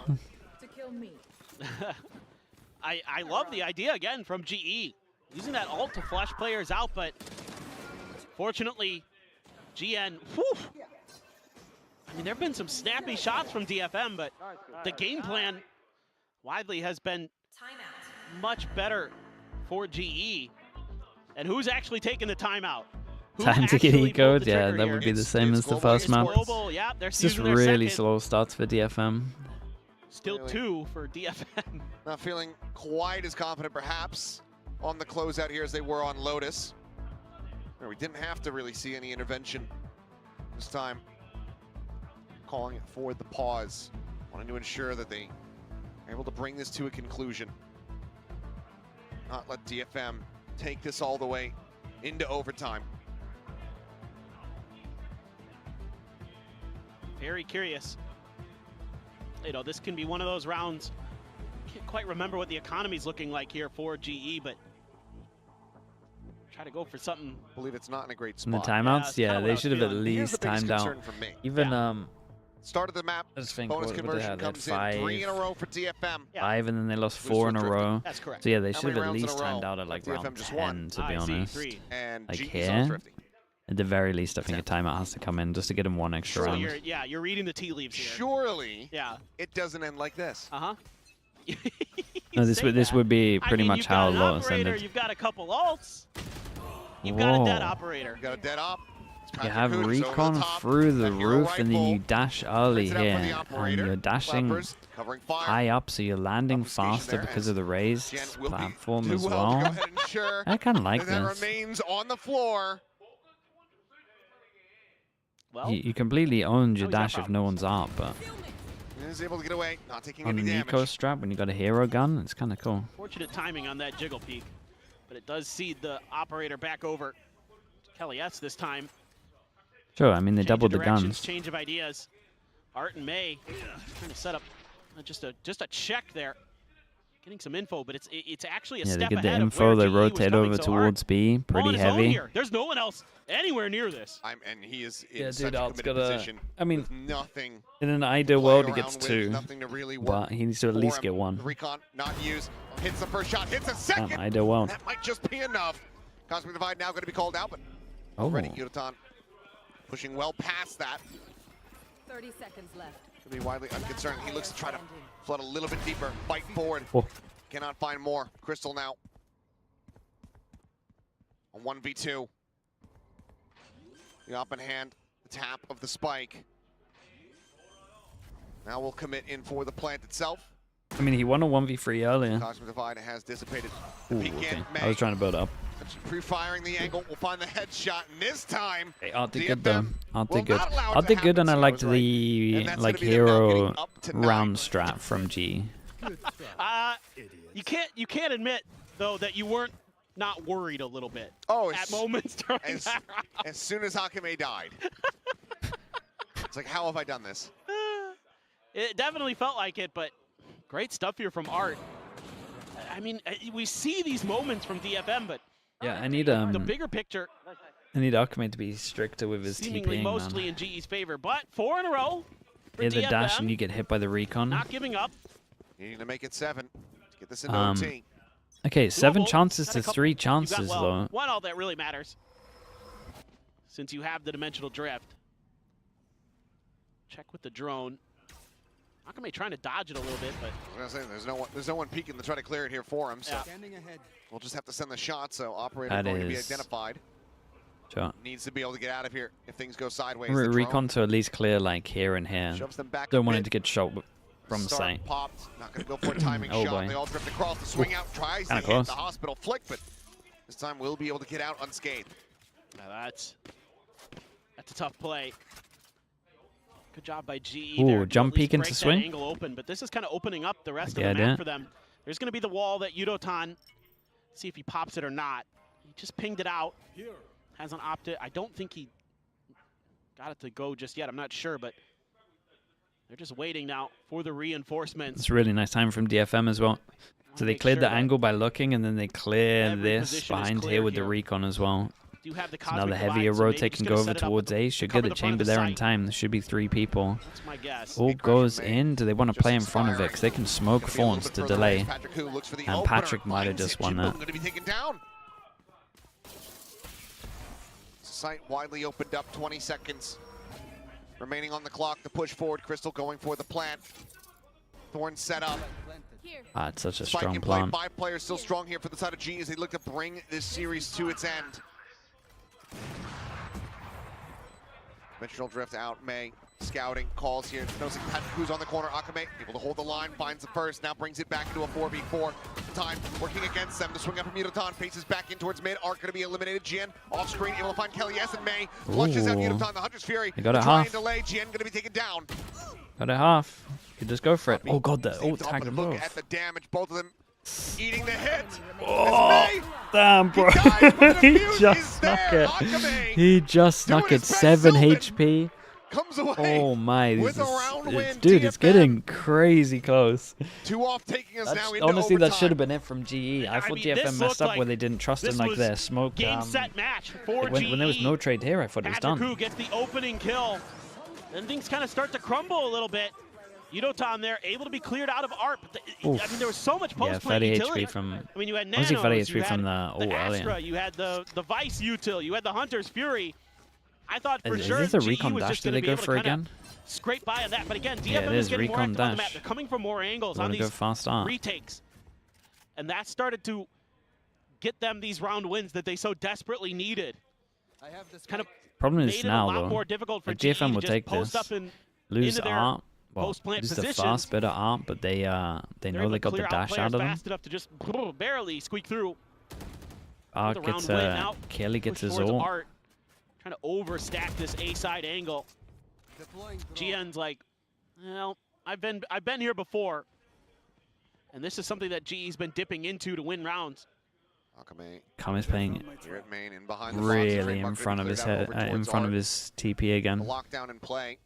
I love the idea again from GE. Using that ult to flush players out, but fortunately, GN, whew. I mean, there have been some snappy shots from DFM, but the game plan widely has been much better for GE. And who's actually taking the timeout? Who Time to get actually pulled ecoed? the Yeah, trigger that here? would be the same as the first map. Global, yeah, they're It's just using their really second. slow starts for DFM. Still 2 for DFM. Not feeling quite as confident, perhaps, on the closeout here as they were on Lotus. Where we didn't have to really see any intervention this time. Calling it for the pause. Wanting to ensure that they are able to bring this to a conclusion. Not let DFM take this all the way into overtime. Very curious. You know, this can be one of those rounds. Can't quite remember what the economy's looking like here for GE, but try to go for something. I believe it's not in a great In the spot. timeouts, Yeah, yeah, it's they kinda should have what I at was Here's the least biggest timed out. concern for me. Even Start of the map, I just think bonus what they conversion had, they had comes in 5. 3 in a row for DFM. 5, and then they lost Booster 4 in a drifting. row. That's correct. So yeah, they How should have many at rounds in least a row? timed out at like DFM round just 10, won. to be I see, honest. 3. And Like GE's here, all thrifty. at the very least, I think a timeout has to come in just to get him 1 extra So round. you're reading the tea leaves here. Surely Yeah. it doesn't end like this. Uh-huh. No, this would be pretty much you've how got an Lotus operator, ended. you've got a couple ults. You've got a dead Whoa. operator. You got a dead op. You have recon through the roof, and then you dash early here, and you're dashing high up, so you're landing faster because of the raised platform as well. I kind of like that this. remains on the floor. Well, You completely owned your dash if no one's up, but Is able to get away, not taking on any the damage. Nico strap, when you got a hero gun, it's kind of cool. fortunate timing on that jiggle peak, but it does seed the operator back over to Kelly S this time. Sure, I mean, they Change doubled of the directions, guns. Change of ideas. Art and May trying to set up just a check there. Getting some info, but it's actually a Yeah, they step get the ahead of info, where they GE was rotate coming, over so Art towards B, on pretty his own heavy. here. There's no one else anywhere near this. And he is in Yeah, such dude, a Art's committed got a. position. I mean, with nothing in an ideal to world, play he gets around with, 2, nothing to really work but he needs to at for least him. get 1. The recon not used. Hits the first shot. Hits a second. Ideal world. That might just be enough. Cosmic Divide now going to be called out, but Oh. already Yudotan pushing well past that. 30 seconds left. Could be widely unconcerned. He looks to try to flood a little bit deeper, fight forward. Oh. cannot find more. Crystal now on 1v2. The up in hand, the tap of the spike. Now we'll commit in for the plant itself. I mean, he won a 1v3 earlier. Cosmic Divide has dissipated. Ooh, okay. I was trying to build up. Pre-firing the angle, we'll find the headshot, and this time, They art did good though. Art did good. Art did good, and I liked the like hero round strat from G. You can't admit though that you weren't not worried a little bit. Oh, at moments during that round. As soon as Hakame died, it's like, how have I done this? It definitely felt like it, but great stuff here from Art. I mean, we see these moments from DFM, but Yeah, I need the bigger picture. I need Akame to be stricter with his Seemingly TPing, mostly man. in GE's favor, but 4 in a row for Yeah, the DFM. dash and you get hit by the recon. Not giving up. You need to make it 7 to get this into OT. Okay, 7 Doable. chances Got to a couple- 3 you got, chances well, though. One all that really matters, since you have the dimensional drift. Check with the drone. Akame trying to dodge it a little bit, but I was gonna say, there's no one peeking to try to clear it here for him, so yeah. we'll just have to send the shot. So operator That going to be is- identified. Sure. Needs to be able to get out of here if things go sideways. Recon to at least clear like here and here. Shoves them back Don't a want it bit. to get shot from Start sight. popped. Not going to go for a timing Oh, shot. boy. They all drift across. The swing out tries to Kinda hit close. the hospital flick, but this time we'll be able to get out unscathed. Now that's a tough play. Good job by GE. Ooh, there to jump at least peek into break that swing. Angle open, but this is kind of opening up the rest of Yeah, the map yeah. for them. There's going to be the wall that Yudotan, see if he pops it or not. He just pinged it out. Hasn't opted. I don't think he got it to go just yet. I'm not sure, but they're just waiting now for the reinforcements. It's a really nice time from DFM as well. So they make cleared sure the that angle by looking, and then they clear every this position is behind clear here with here. the recon as well. Do have the So now Cosmic the heavier Divide, so maybe rotate just can gonna go set over it up towards A. Should cover get the the front of chamber the there in site. time. There should be 3 people. That's my guess. All goes in. Do they want to play in front of it? 'Cause they can smoke Thorns to delay. Patrick who looks for the And opener, Patrick might have finds just it. won Jimbo that. going to be taken down. Site widely opened up. 20 seconds remaining on the clock to push forward. Crystal going for the plant. Thorn set up. Ah, it's such a Spike strong in play. plan. 5 players still strong here for the side of G as they look to bring this series to its end. Dimensional drift out. May scouting calls here. Noticing Patrick who's on the corner. Akame able to hold the line. Finds the first. Now brings it back into a 4v4. Time working against them. The swing up from Yudotan. Faces back in towards mid. Arc going to be eliminated. Jien off screen. Able to find Kelly S. and May. Flushes out Ooh. Yudotan. The Hunter's Fury. They got it Try half. and delay. Jien going to be taken down. Got it half. Could just go for it. Oh god, the ult tagged them Look both. at the damage. Both of them eating the hit. Oh, damn, bro. He just snuck it. He just snuck it. 7 HP. Comes away Oh my, with this a is, round win. dude, it's DFM. getting crazy close. 2 off, taking us now into Honestly, that overtime. should have been it from GE. I thought mean, GFM this messed looked up like where they didn't trust in this like was their smoke. Game set match for when there was GE. no trade here, I thought it was Patrick done. who gets the opening kill. Then things kind of start to crumble a little bit. Yudotan there, able to be cleared out of ARP. I mean, there was so much Yeah, post-play 30 utility. HP from. I mean, you had Honestly, 30 Nanos, you HP from had the the earlier. Astra, you had the Vice util, you had the Hunter's Fury. I thought for Is sure this a GE recon was dash just that going they to be go able for to kinda again? scrape by on that. But again, Yeah, DFM it is is getting more recon active on the map. dash. They're coming from more angles They on wanna go these fast start. retakes. And that started to get them these round wins that they so desperately needed. Kind of Problem made is it now a lot though, more difficult for like, GE GFM to will just take post this, up and lose into their ARP, well, post-plant lose the positions. fast bit of ARP, but they know They're they able to got the clear dash players out of them. fast enough to just barely squeak through. Arc The round gets win out, Kelly gets push his towards ult. Art, trying to overstack this A side angle. GN's like, well, I've been here before, and this is something that GE's been dipping into to win rounds. Kame's playing Here at main and behind the really box. in front of his Cleared head, out over in towards front of Art. his TP The again. lockdown in play.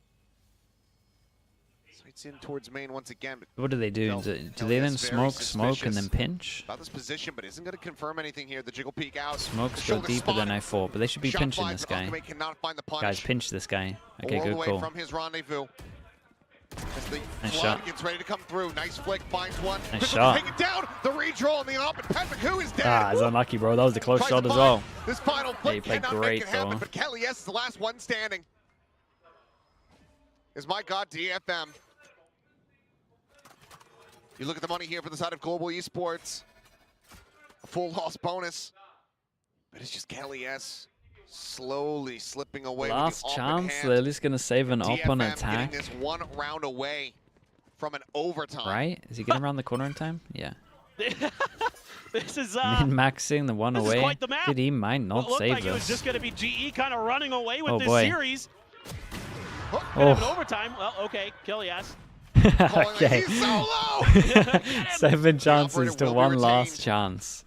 Sights in towards main once again. But What do they do? no, Do Kelly they then is very smoke, and then suspicious pinch? about this position, but isn't going to confirm anything here. The jiggle peek out. Smokes The go shoulder deeper than spot. I thought, but they should be Shot pinching five, this but guy. Akame cannot find the punish. Guys, pinch this guy. Okay, All good away call. from his rendezvous. As the Nice flood shot. gets ready to come through. Nice flick, finds one. Nice Crystal shot. Take it down. The redraw on the op, and Patrick who is dead. Ah, it's unlucky, bro. That was the close Tries shot to as find well. This final Yeah, he flick played cannot great, make it happen, though. but Kelly S is the last one standing. Is my God DFM. You look at the money here for the side of Global Esports. A full loss bonus. But it's just Kelly S slowly slipping away. Last with the chance. hand. They're just going to save an op on DFM attack. getting this 1 round away from an overtime. Right? Is he getting around the corner in time? Yeah. This is Min-maxing the one this away. is quite the map. Did he might not Looked save like it was this? just going to be GE kind of running away with Oh, this boy. series. Oh. Have an overtime. Well, okay, Kelly S. Okay. He's so low. 7 chances to 1 last chance.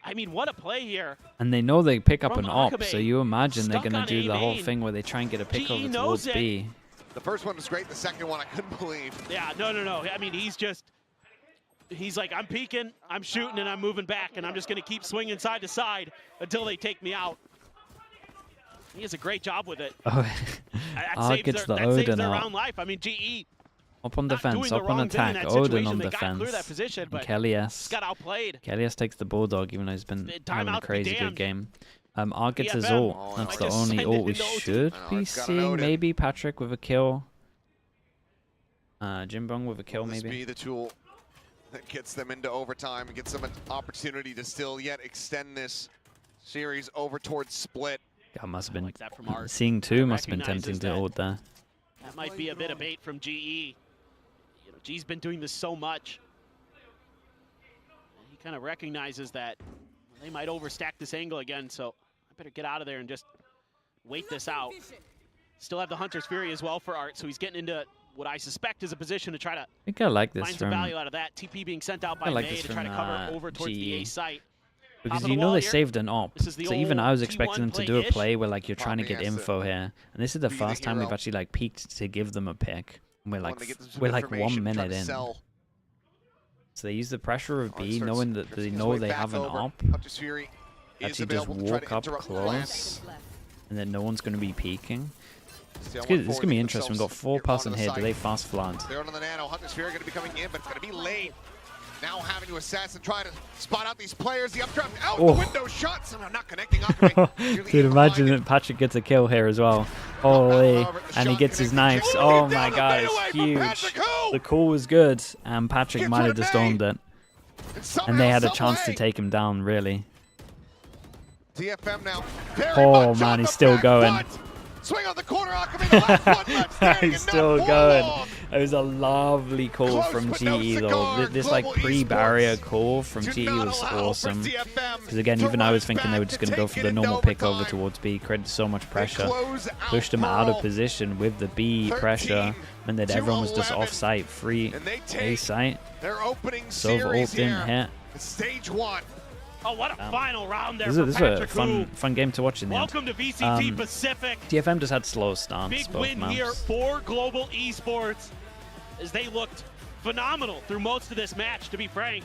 I mean, what a play here. And they know they pick up From an op, Akabe. so you imagine they're Stuck going on to do A the whole main. thing where they try and get a pick GE over knows towards it. B. The first one was great. The second one I couldn't believe. Yeah, no. I mean, he's like, I'm peeking, I'm shooting, and I'm moving back, and I'm just going to keep swinging side to side until they take me out. He does a great job with it. Oh, That gets the saves Odin their up. round life. I mean, GE Up on not defense, doing the up on wrong thing in attack, that Odin situation. on They got defense. clear that position, And but Kelly just S. got outplayed. Kelly S takes the Bulldog, even though he's been having a Timeout be crazy good damned. game. Art gets his DFM. ult. Oh, That's I the just only sent ult it we into OT. should Oh, be it's got an seeing. Odin. Maybe Patrick with a kill. Jimbong with a kill, Will this maybe. be the tool that gets them into overtime and gets them an opportunity to still yet extend this series over towards split? God, must have been like that from Art. seeing two. Must have been Recognizes tempting to that. ult there. That might be a bit of bait from GE. You know, G's been doing this so much. And he kind of recognizes that they might overstack this angle again, so I better get out of there and just wait this out. Still have the Hunter's Fury as well for Art, so he's getting into what I suspect is a position to try to I think I like this find some from value out of that. TP being sent out by I like May this to try to from, cover over towards the A GE. site. because Top of you the know wall they here. saved an op. This is the So even I was old expecting them T1 to do a play-ish. play where like you're trying to Bobby get has to info here, and this is the be the first time we've hero. actually like peaked to give them a pick. We're like Wanted to get them some we're like information, 1 try minute to in. sell. So they use the pressure of Oh, he B, starts knowing that drifting they his know way they back have an over. op. Hunter's Fury is Actually, just available to try to walk up interrupt the plan. close, and then no one's going to be peeking. Still It's good. one This forward can be to interesting. We've got themselves 4 here person onto the here. site. Do they fast flood? They're on the nano. Hunter's Fury going to be coming in, but it's going to be late. Now having to assess and try to spot out these players. The updraft out Oh. the window shot. Somehow not connecting. Akabe nearly Dude, in imagine behind that Patrick gets a kill here as well. Holy, However, the and he shot gets his connected. knives. Ooh, Oh down my the god, fadeaway it's from huge. Patrick, who? The call was good, and Patrick Gets might rid have of just May. owned it. And they had a chance to take him down, really. DFM now. Very Oh much man, on he's the still back going. foot. Swing on the corner. Akabe, the last one left standing, He's and still not for going. long. It was a lovely call Close, from but no GE though. cigar. This like Global pre-barrier Esports call from do GE not was allow for awesome. DFM Because again, to even I run was thinking they were back just to going to go take for it the into normal pick over overtime. towards B. Created so much pressure. close out Pushed them out of Pearl. position with the B 13 pressure. And then to everyone was just 11. off-site, free And they A take site. their opening So the series ult didn't here. hit. It's stage 1. Oh, what a final round there This for is a Patrick, fun game to watch in the end. welcome to VCT Um, Pacific. DFM just had slow starts. Big both win maps. here for Global Esports as they looked phenomenal through most of this match, to be frank.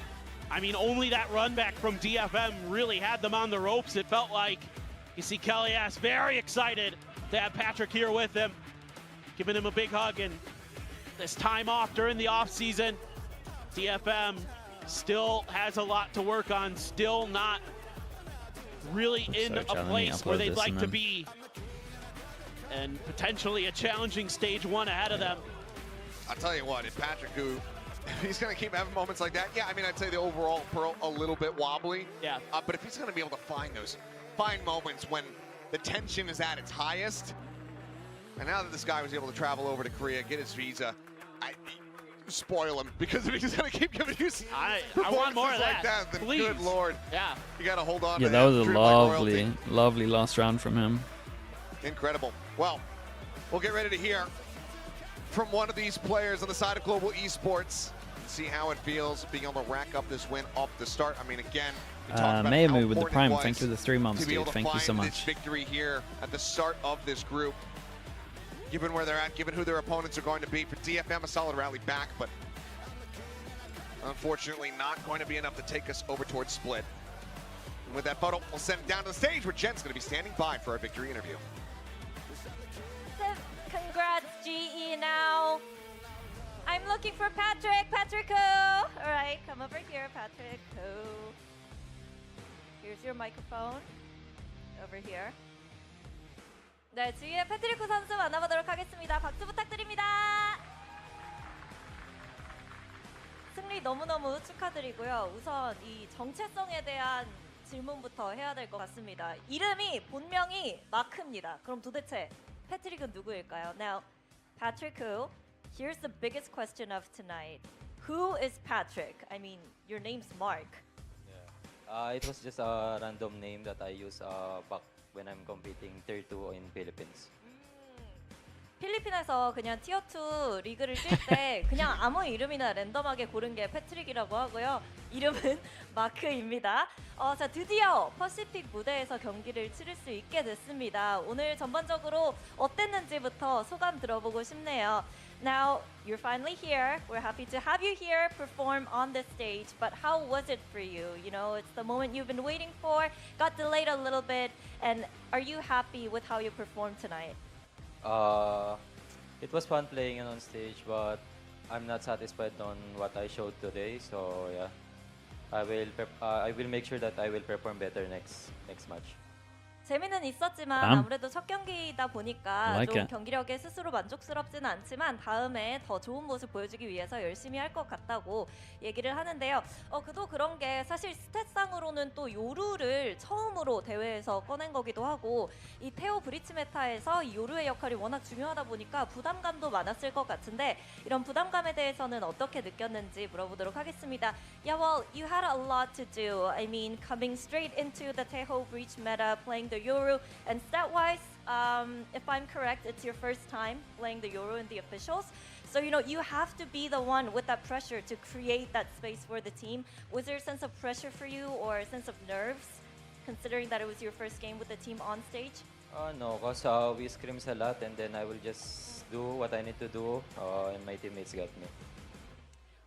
I mean, only that run back from DFM really had them on the ropes. It felt like you see Kelly S very excited to have Patrick here with him, giving him a big hug. And this time off during the off season, DFM still has a lot to work on, still not really in a place where they'd like to be, and potentially a challenging stage 1 ahead of them. I'll tell you what, if Patrick, who he's going to keep having moments like that, yeah, I mean, I'd say the overall Pearl a little bit wobbly. Yeah. But if he's going to be able to find those moments when the tension is at its highest, and now that this guy was able to travel over to Korea, get his visa, spoil him, because if he's going to keep giving you I want more of like that. then Please. good lord. Yeah. You got to hold on Yeah, to that him, was a treat him like royalty. lovely last round from him. Incredible. Well, we'll get ready to hear from one of these players on the side of Global Esports. See how it feels being able to rack up this win off the start. I mean, again, we talked about how Mayamu with the important prime. it was Thank you for the 3 months, to be able dude. to Thank you so find much. this victory here at the start of this group. Given where they're at, given who their opponents are going to be, for DFM, a solid rally back, but unfortunately not going to be enough to take us over towards split. And with that photo, we'll send it down to the stage where Jen's going to be standing by for our victory interview. Congrats, GE now. I'm looking for Patrick. Patrick, all right, come over here, Patrick. Here's your microphone. Over here. 네, GE의 패트리코 선수 만나보도록 하겠습니다. 박수 부탁드립니다. 승리 너무너무 축하드리고요. 우선 이 정체성에 대한 질문부터 해야 될 것 같습니다. 이름이 본명이 마크입니다. 그럼 도대체 패트릭은 누구일까요? Now, Patrick who? Here's the biggest question of tonight. Who is Patrick? I mean, your name's Mark. It was just a random name that I use back when I'm competing Tier 2 in Philippines. 필리핀에서 그냥 티어 2 리그를 뛸 때 그냥 아무 이름이나 랜덤하게 고른 게 패트릭이라고 하고요. 이름은 마크입니다. 자, 드디어 퍼시픽 무대에서 경기를 치를 수 있게 됐습니다. 오늘 전반적으로 어땠는지부터 소감 들어보고 싶네요. Now, you're finally here. We're happy to have you here perform on the stage. But how was it for you? You know, it's the moment you've been waiting for. Got delayed a little bit. And are you happy with how you performed tonight? It was fun playing on stage, but I'm not satisfied on what I showed today. So yeah, I will make sure that I will perform better next match. 재미는 있었지만 아무래도 첫 경기이다 보니까 좀 경기력에 스스로 만족스럽지는 않지만 다음에 더 좋은 모습 보여주기 위해서 열심히 할 것 같다고 얘기를 하는데요. 그도 그런 게 사실 스탯상으로는 또 요루를 처음으로 대회에서 꺼낸 거기도 하고 이 테오 브리치 메타에서 이 요루의 역할이 워낙 중요하다 보니까 부담감도 많았을 것 같은데 이런 부담감에 대해서는 어떻게 느꼈는지 물어보도록 하겠습니다. Yeah, well, you had a lot to do. I mean, coming straight into the Teho Breach meta, playing the Yoru, and stat-wise, if I'm correct, it's your first time playing the Yoru in the officials. So, you know, you have to be the one with that pressure to create that space for the team. Was there a sense of pressure for you or a sense of nerves, considering that it was your first game with the team on stage? No, because we scrims a lot, and then I will just do what I need to do, and my teammates got me.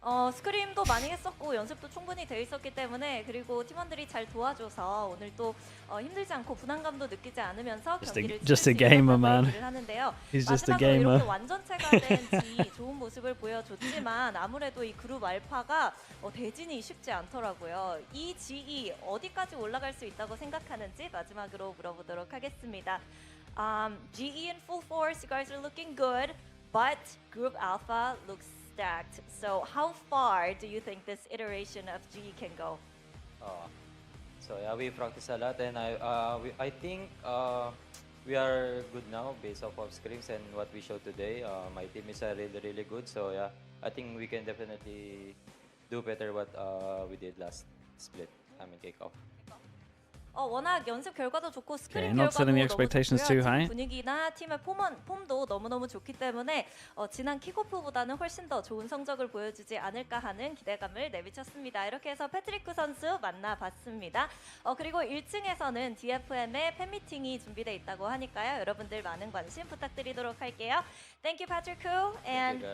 스크림도 많이 했었고 연습도 충분히 돼 있었기 때문에 그리고 팀원들이 잘 도와줘서 오늘 또 힘들지 않고 부담감도 느끼지 않으면서 경기를 치를 수 있었다고 얘기를 하는데요. 마지막으로 이렇게 완전체가 된 G 좋은 모습을 보여줬지만 아무래도 이 그룹 알파가 대진이 쉽지 않더라고요. 이 G 어디까지 올라갈 수 있다고 생각하는지 마지막으로 물어보도록 하겠습니다. GE in full force, you guys are looking good, but Group Alpha looks stacked. So how far do you think this iteration of GE can go? So yeah, we practice a lot, and I think we are good now based off of scrims and what we showed today. My team is really good. So yeah, I think we can definitely do better what we did last split. I mean kickoff. 워낙 연습 결과도 좋고 스크린 결과도 너무 좋고요. 팀 분위기나 팀의 폼도 너무너무 좋기 때문에 지난 킥오프보다는 훨씬 더 좋은 성적을 보여주지 않을까 하는 기대감을 내비쳤습니다. 이렇게 해서 패트리크 선수 만나봤습니다. 그리고 1층에서는 DFM의 팬미팅이 준비되어 있다고 하니까요. 여러분들 많은 관심 부탁드리도록 할게요. Thank you, Patrick Koo. And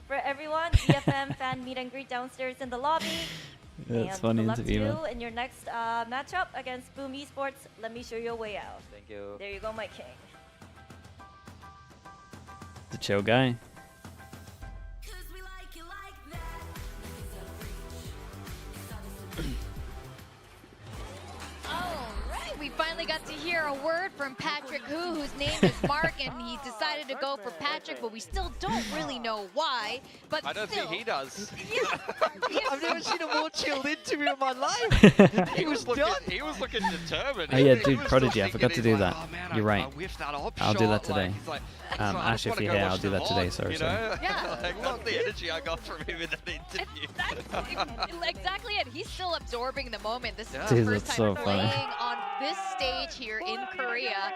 for everyone, DFM fan meet and greet downstairs in the lobby. That's funny interview, man. In your next matchup against Boom Esports, let me show you a way out. Thank you. There you go, my king. The chill guy. We finally got to hear a word from Patrick Koo, whose name is Mark, and he decided to go for Patrick, but we still don't really know why. But I don't think he does. Yeah. I've never seen a more chilled interview in my life. He was looking determined. Oh yeah, dude, Prodigy, I forgot to do that. You're right. I'll do that today. Ash, if you're here, I'll do that today. Sorry. Yeah. That's the energy I got from him in that interview. That's exactly it. He's still absorbing the moment. This is Dude, the first that's time so playing funny. on this stage here in Korea.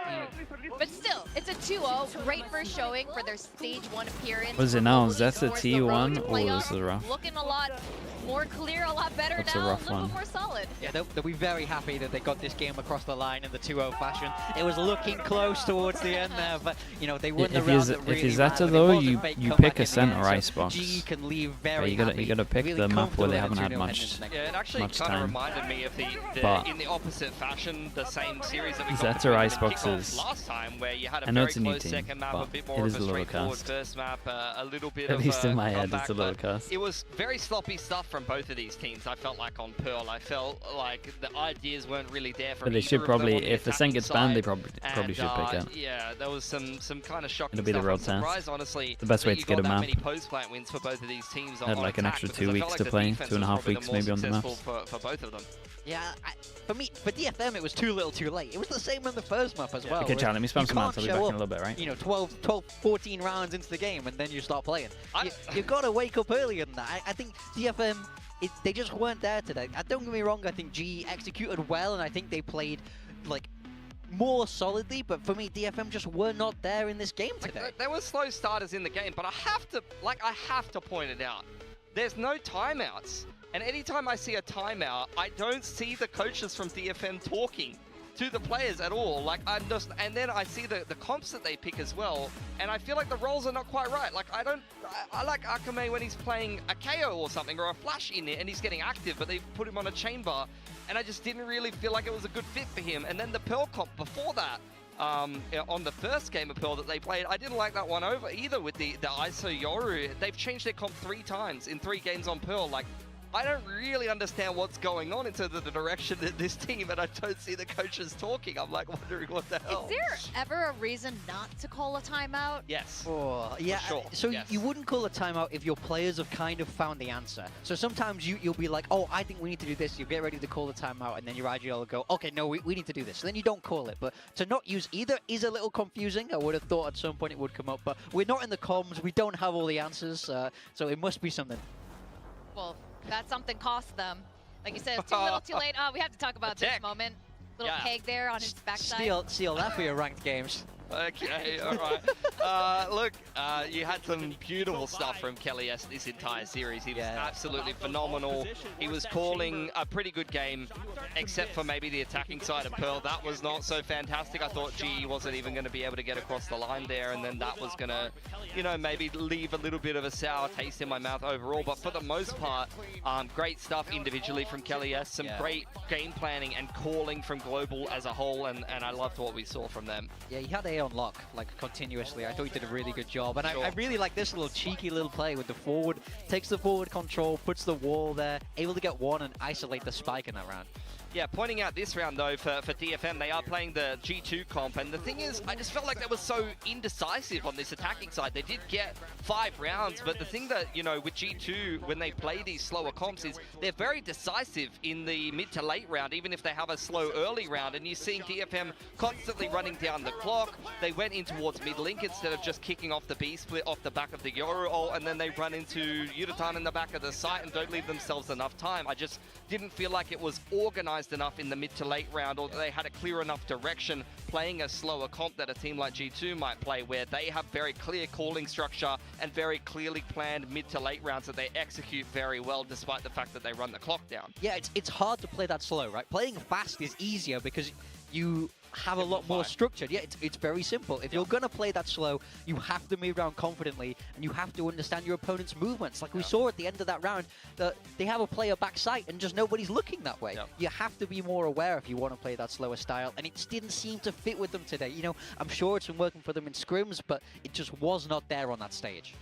But still, it's a 2-0. Great first showing for their stage 1 appearance. What is it now? Is that the T1 or is it rough? Looking a lot more clear, a lot better That's a now, rough a little one. more solid. Yeah, they'll be very happy that they got this game across the line in the 2-0 fashion. It was looking close towards the end there, but you know they won the round that really if you're ZETA though, you pick a center icebox. G can leave Yeah, very you gotta pick really the map where they haven't had comfortable much Yeah, it actually kind of time. reminded me of the in the opposite fashion, the same series that we got ZETA between them in Iceboxes. kickoff last time, where you had a I know very it's a new close team, second map, a but bit it more of is a a little straightforward cast. first map, a little bit At of least in my head, comeback, it's a little but cast. it was very sloppy stuff from both of these teams. I felt like on Pearl, I felt like the ideas weren't really there from But they either should of them probably, on the if the Sen attacking gets banned, they side. probably should pick it. Yeah, there was some kind of shocking It'll be the stuff. road I'm test. surprised, honestly, The best that way you to get got a that map. many post-plant wins for both of these teams Had on like an attack, extra because 2 I felt weeks like to the play, defense 2.5 was probably weeks the more maybe on the successful maps. for both of them. Yeah, for me, for DFM, it was too little too late. It was the same on the first map as well. Okay, Charlie, let me spam You some ads. can't I'll be show back in a up, little bit, right? You know, 12, 14 rounds into the game and then you start playing. You've got to wake up earlier than that. I think DFM, they just weren't there today. Don't get me wrong, I think GE executed well and I think they played, like, more solidly, but for me, DFM just were not there in this game today. Like, there were slow starters in the game, but I have to point it out. There's no timeouts. And anytime I see a timeout, I don't see the coaches from DFM talking to the players at all. Like, and then I see the comps that they pick as well, and I feel like the roles are not quite right. Like, I like Akame when he's playing a KO or something, or a flash in it, and he's getting active, but they put him on a chamber, and I just didn't really feel like it was a good fit for him. And then the Pearl comp before that, on the first game of Pearl that they played, I didn't like that one over either with the ISO Yoru. They've changed their comp 3 times in 3 games on Pearl. Like, I don't really understand what's going on in terms of the direction that this team, and I don't see the coaches talking. I'm like wondering what the hell. Is there ever a reason not to call a timeout? Yes. Oh, yeah. Sure. So yes. you wouldn't call a timeout if your players have kind of found the answer. So sometimes you'll be like, oh, I think we need to do this. You get ready to call the timeout, and then your IGL will go, okay, no, we need to do this. So then you don't call it. But to not use either is a little confusing. I would have thought at some point it would come up, but we're not in the comms. We don't have all the answers, so it must be something. Well, that something cost them. Like you said, it's too little, too late. Oh, we have to talk about this moment. Little peg there on his backside. Steal that for your ranked games. Okay, all right. Look, you had some beautiful stuff from Kelly S this entire series. He was absolutely phenomenal. He was calling a pretty good game, except for maybe the attacking side of Pearl. That was not so fantastic. I thought GE wasn't even going to be able to get across the line there, and then that was going to, you know, maybe leave a little bit of a sour taste in my mouth overall. But for the most part, great stuff individually from Kelly S. Some great game planning and calling from Global as a whole, and I loved what we saw from them. Yeah, he had A on lock, like, continuously. I thought he did a really good job. And I really like this little cheeky little play with the forward. Takes the forward control, puts the wall there, able to get one and isolate the spike in that round. Yeah, pointing out this round, though, for DFM, they are playing the G2 comp, and the thing is, I just felt like they were so indecisive on this attacking side. They did get 5 rounds, but the thing that, you know, with G2, when they play these slower comps, is they're very decisive in the mid to late round, even if they have a slow early round, and you're seeing DFM constantly running down the clock. They went in towards mid-link instead of just kicking off the B-split off the back of the Yoru, and then they run into Yutatan in the back of the site and don't leave themselves enough time. I just didn't feel like it was organized enough in the mid to late round, or that they had a clear enough direction playing a slower comp that a team like G2 might play, where they have very clear calling structure and very clearly planned mid to late rounds that they execute very well, despite the fact that they run the clock down. Yeah, it's hard to play that slow, right? Playing fast is easier because you have a lot more structured. Yeah, it's very simple. If you're going to play that slow, you have to move around confidently, and you have to understand your opponent's movements. Like we saw at the end of that round, they have a player backside, and just nobody's looking that way. You have to be more aware if you want to play that slower style, and it just didn't seem to fit with them today. You know, I'm sure it's been working for them in scrims, but it just was not there on that stage.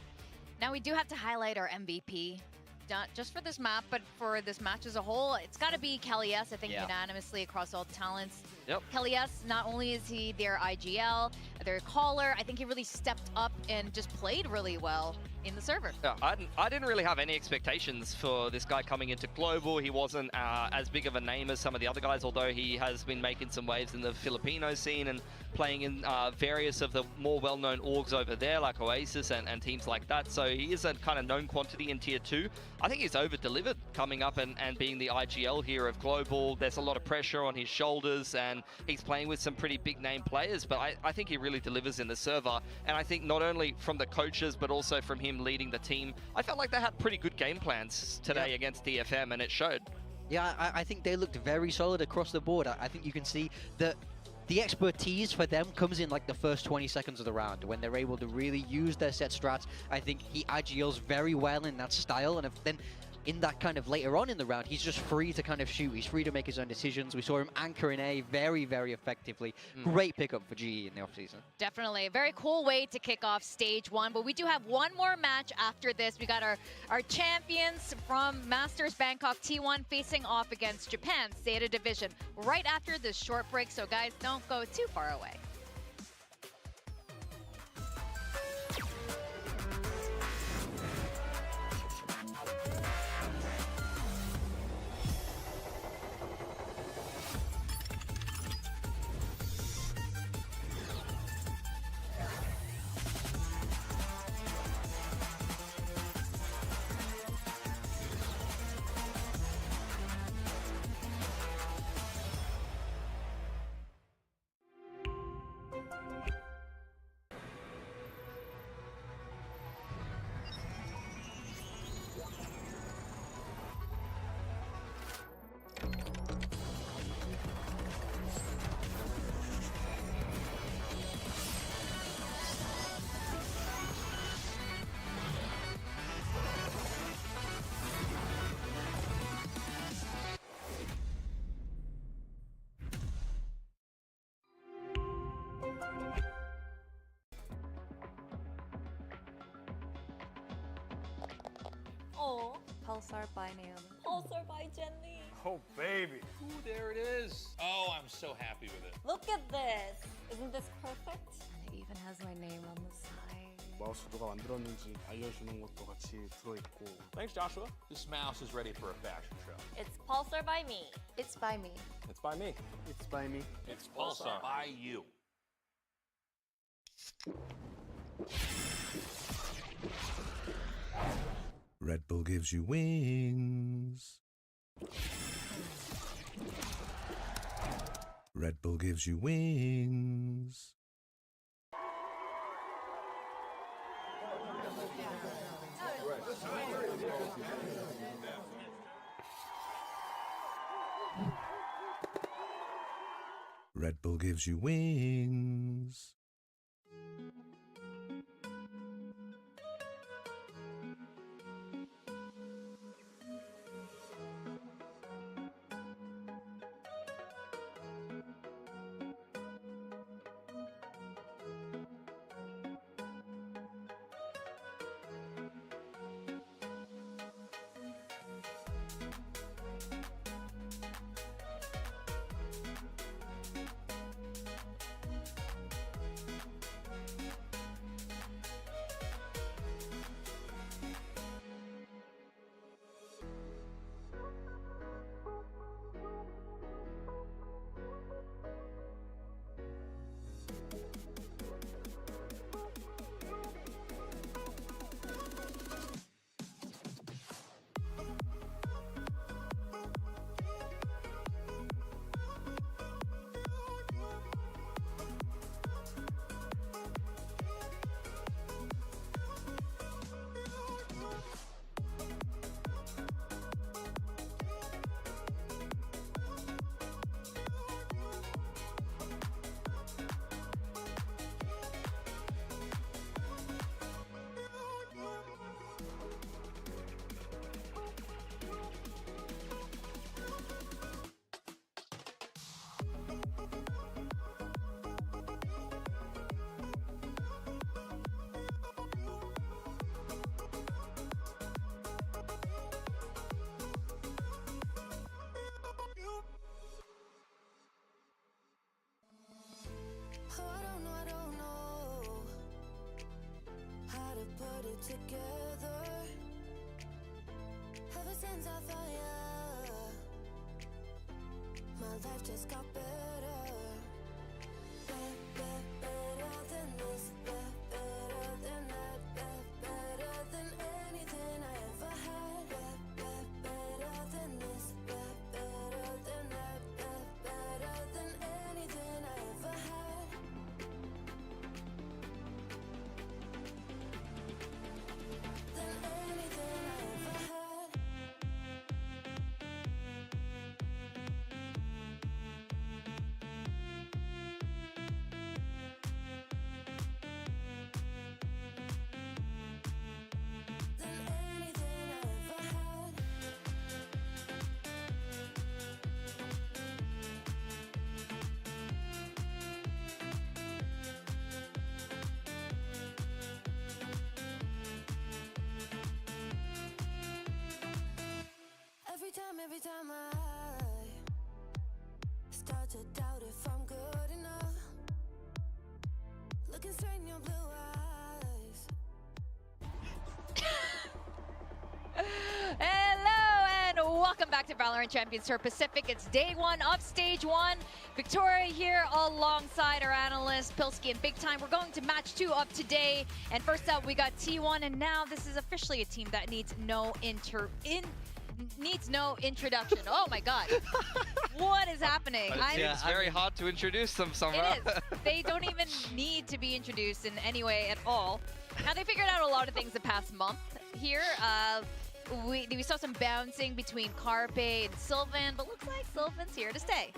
Now we do have to highlight our MVP. Not just for this map, but for this match as a whole, it's got to be Kelly S, I think, unanimously across all the talents. Kelly S, not only is he their IGL, their caller, I think he really stepped up and just played really well in the server. Yeah, I didn't really have any expectations for this guy coming into Global. He wasn't as big of a name as some of the other guys, although he has been making some waves in the Filipino scene and playing in various of the more well-known orgs over there, like Oasis and teams like that. So he is a kind of known quantity in Tier 2. I think he's over-delivered coming up and being the IGL here of Global. There's a lot of pressure on his shoulders, and he's playing with some pretty big-name players, but I think he really delivers in the server. And I think not only from the coaches, but also from him leading the team, I felt like they had pretty good game plans today against DFM, and it showed. Yeah, I think they looked very solid across the board. I think you can see that the expertise for them comes in like the first 20 seconds of the round when they're able to really use their set strats. I think he IGLs very well in that style, and then in that kind of later on in the round, he's just free to kind of shoot. He's free to make his own decisions. We saw him anchor in A very, very effectively. Great pickup for GE in the offseason. Definitely. A very cool way to kick off stage 1. But we do have one more match after this. We got our champions from Masters Bangkok T1 facing off against Japan's ZETA division right after this short break. So guys, don't go too far away. Oh, Pulsar by Naomi. Pulsar by Jenny. Oh, baby. Ooh, there it is. Oh, I'm so happy with it. Look at this. Isn't this perfect? And it even has my name on the side. 마우스 누가 만들었는지 알려주는 것도 같이 들어있고. Thanks, Joshua. This mouse is ready for a fashion show. It's Pulsar by me. It's by me. It's by me. It's by me. It's Pulsar by you. Red Bull gives you wings. Red Bull gives you wings. Red Bull gives you wings. start to doubt if I'm good enough. Looking straight in your blue eyes. Hello and welcome back to Valorant Champions Tour Pacific. It's day one of stage one. Victoria here alongside our analyst Pilsky and Big Time. We're going to match 2 of today. And first up we got T1, and now this is officially a team that needs no introduction. Oh my god. What is happening? It's very hard to introduce them somewhere. It is. They don't even need to be introduced in any way at all. Now they figured out a lot of things the past month here. We saw some bouncing between Carpe and Sylvan, but looks like Sylvan's here to stay.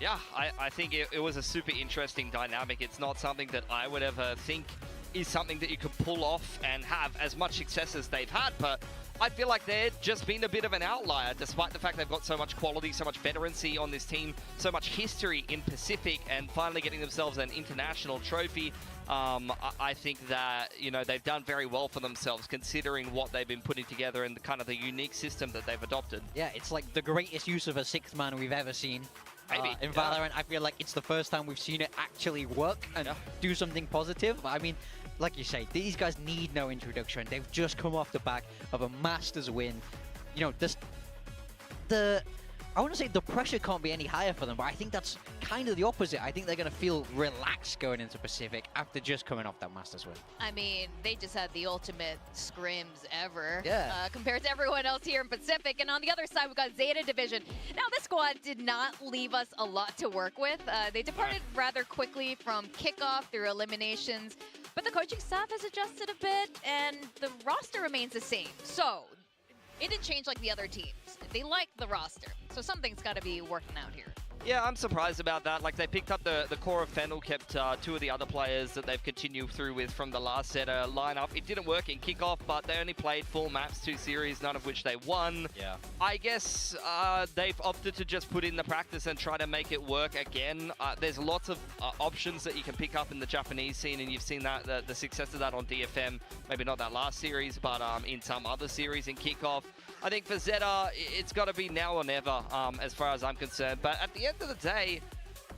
Yeah, I think it was a super interesting dynamic. It's not something that I would ever think is something that you could pull off and have as much success as they've had, but I feel like they're just been a bit of an outlier, despite the fact they've got so much quality, so much veterancy on this team, so much history in Pacific, and finally getting themselves an international trophy. I think that, you know, they've done very well for themselves considering what they've been putting together and the kind of the unique system that they've adopted. Yeah, it's like the greatest use of a 6th man we've ever seen. Maybe. In Valorant, I feel like it's the first time we've seen it actually work and do something positive. I mean, like you say, these guys need no introduction. They've just come off the back of a Masters win. You know, I want to say the pressure can't be any higher for them, but I think that's kind of the opposite. I think they're going to feel relaxed going into Pacific after just coming off that Masters win. I mean, they just had the ultimate scrims ever compared to everyone else here in Pacific. And on the other side, we've got ZETA Division. Now, this squad did not leave us a lot to work with. They departed rather quickly from kickoff through eliminations, but the coaching staff has adjusted a bit, and the roster remains the same. So it didn't change like the other teams. They like the roster, so something's got to be working out here. Yeah, I'm surprised about that. Like, they picked up the core of Fennel, kept 2 of the other players that they've continued through with from the last ZETA lineup. It didn't work in kickoff, but they only played 4 maps, 2 series, none of which they won. Yeah. I guess they've opted to just put in the practice and try to make it work again. There's lots of options that you can pick up in the Japanese scene, and you've seen that the success of that on DFM. Maybe not that last series, but in some other series in kickoff. I think for ZETA, it's got to be now or never, as far as I'm concerned. But at the end of the day,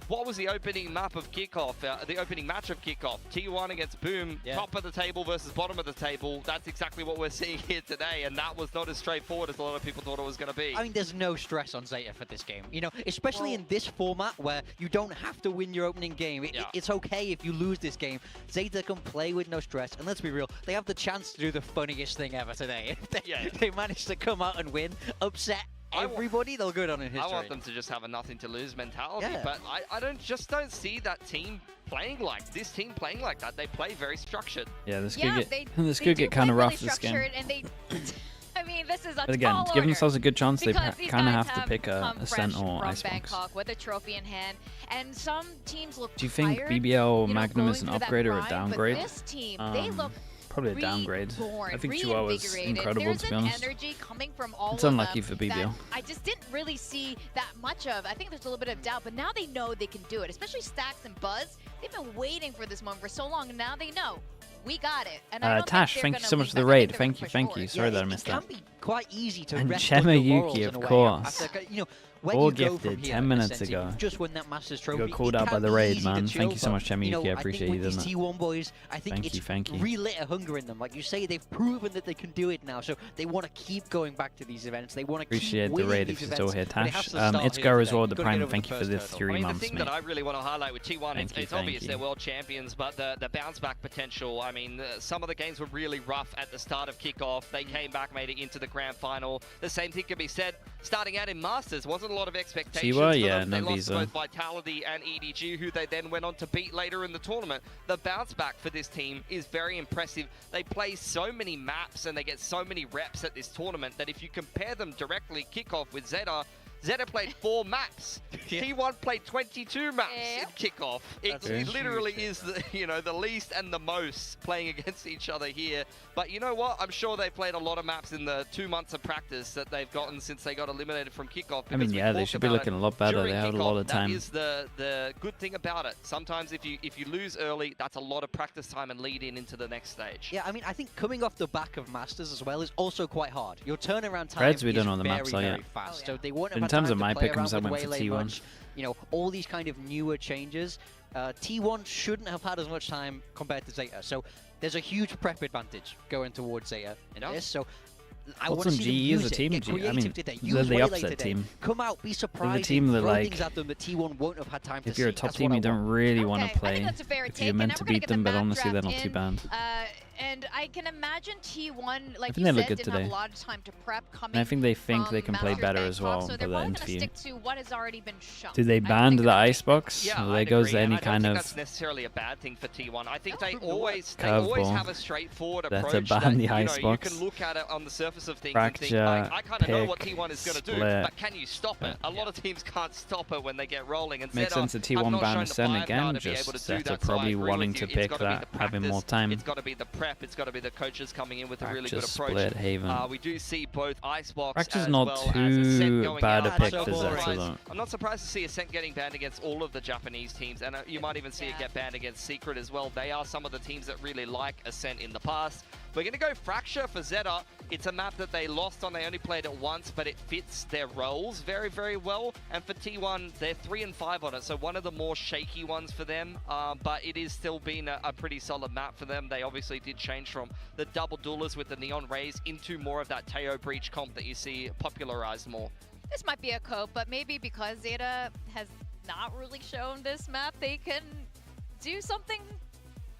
what was the opening map of kickoff? The opening match of kickoff? T1 against Boom, top of the table versus bottom of the table. That's exactly what we're seeing here today, and that was not as straightforward as a lot of people thought it was going to be. I mean, there's no stress on ZETA for this game. You know, especially in this format where you don't have to win your opening game. It's okay if you lose this game. ZETA can play with no stress, and let's be real, they have the chance to do the funniest thing ever today. If they manage to come out and win, upset everybody, they'll go down in history. I want them to just have a nothing to lose mentality, but I don't see that team playing like that. They play very structured. Yeah, this could get kind of rough this game. And they, I mean, this is a but again, tall to give order themselves a good chance, they kind because of have to pick a Ascent or Icebox. Bangkok with a trophy in hand, and some teams look Do you think tired, BBL Magnum is an upgrade or a downgrade? But this team, they look probably a downgrade. I think Chihuahua is incredible, There's to be honest. an energy coming from all It's of unlucky them for BBL. that I just didn't really see that much of. I think there's a little bit of doubt, but now they know they can do it, especially Stax and Buzz. They've been waiting for this moment for so long, and now they know. We got it. And I don't Tash, think thank you so much for the raid. Thank you. Sorry that I missed that. It can be quite easy to And rest Chema on your laurels Yuki, in of a way. course. After, you know, when All you go from gifted here, 10 minutes essentially, ago. you just won that Masters You trophy. got called It out by can the be raid, easy to man. chill, Thank you so but, much, Chema you know, Yuki. I appreciate you with doing these that. T1 boys, I think Thank you. relit a hunger in them. Like you say, they've proven that they can do it now, so they want to keep going back to these events. They want to keep Appreciate the winning raid these if you're still events, here, but it has Tash. to start It's here Go as today. well, the Gotta get Prime. over Thank the you for the first hurdle. 3 I mean, months, the thing mate. that I really want to highlight with T1, Thank it's you. obvious they're world champions, but the bounce back potential, I mean, some of the games were really rough at the start of kickoff. They came back, made it into the grand final. The same thing can be said starting out in Masters. Wasn't a lot of expectations for them. They lost both Vitality and EDG, who they then went on to beat later in the tournament. The bounce back for this team is very impressive. They play so many maps and they get so many reps at this tournament that if you compare them directly kickoff with ZETA, ZETA played 4 maps. T1 played 22 maps in kickoff. It literally is the least and the most playing against each other here. But you know what? I'm sure they played a lot of maps in the 2 months of practice that they've gotten since they got eliminated from kickoff. I mean, yeah, they should be looking a lot better. They had a lot of time. That is the good thing about it. Sometimes if you lose early, that's a lot of practice time and lead into the next stage. Yeah, I mean, I think coming off the back of Masters as well is also quite hard. Your turnaround time Reds, we is don't know the very, maps are very yet. fast. So they won't have In had terms time of my to play pick'ems, around I with went for Waylay T1. much. you know, all these kind of newer changes, T1 shouldn't have had as much time compared to ZETA. So there's a huge prep advantage going towards ZETA in this. So I want to see them use it, get creative today, use the Waylay upset today, team. come out, be surprised, the team that, throw like, things at them that T1 won't have had time to see. If you're a top That's team, what I you don't want. really want to I think play. that's a fair If take, you're meant and to now we're gonna beat get them, the but map honestly, they're not draft too in. bad. And I can imagine T1, like think you they look said, good didn't have today. a lot of time to prep coming And I think they think they from can play Masters better as Bangkok, well so for they're that probably gonna interview. stick to what has already been shown. Did they ban the icebox? Yeah, Well, there I'd goes agree, and any I don't kind think of that's necessarily a bad thing for T1. I think they always curveball. have a straightforward That's approach a ban that the you know, you icebox. can look at it on the surface of things Fracture, and think, I kind of know what pick, T1 is going to do, split. but can you stop it? A lot of teams can't stop it when they get rolling. And Makes ZETA sense. The have T1 not ban shown Ascent the firepower again. to be Just able to do ZETA that, so I probably agree wanting with to you. It's pick gotta be that, the having more practice, time. It's got to be the prep. It's got to be the coaches coming in with a really good Fracture, approach. split, Haven. We do see both Icebox Fracture's as not well as Ascent too going bad out. a pick I'm for not ZETA, surprised- though. I'm not surprised to see Ascent getting banned against all of the Japanese teams, and you might even see it get banned against Secret as well. They are some of the teams that really like Ascent in the past. We're going to go Fracture for ZETA. It's a map that they lost on. They only played it once, but it fits their roles very, very well. And for T1, they're 3 and 5 on it, so one of the more shaky ones for them. But it is still been a pretty solid map for them. They obviously did change from the double duelers with the neon rays into more of that Teo Breach comp that you see popularized more. This might be a cope, but maybe because ZETA has not really shown this map, they can do something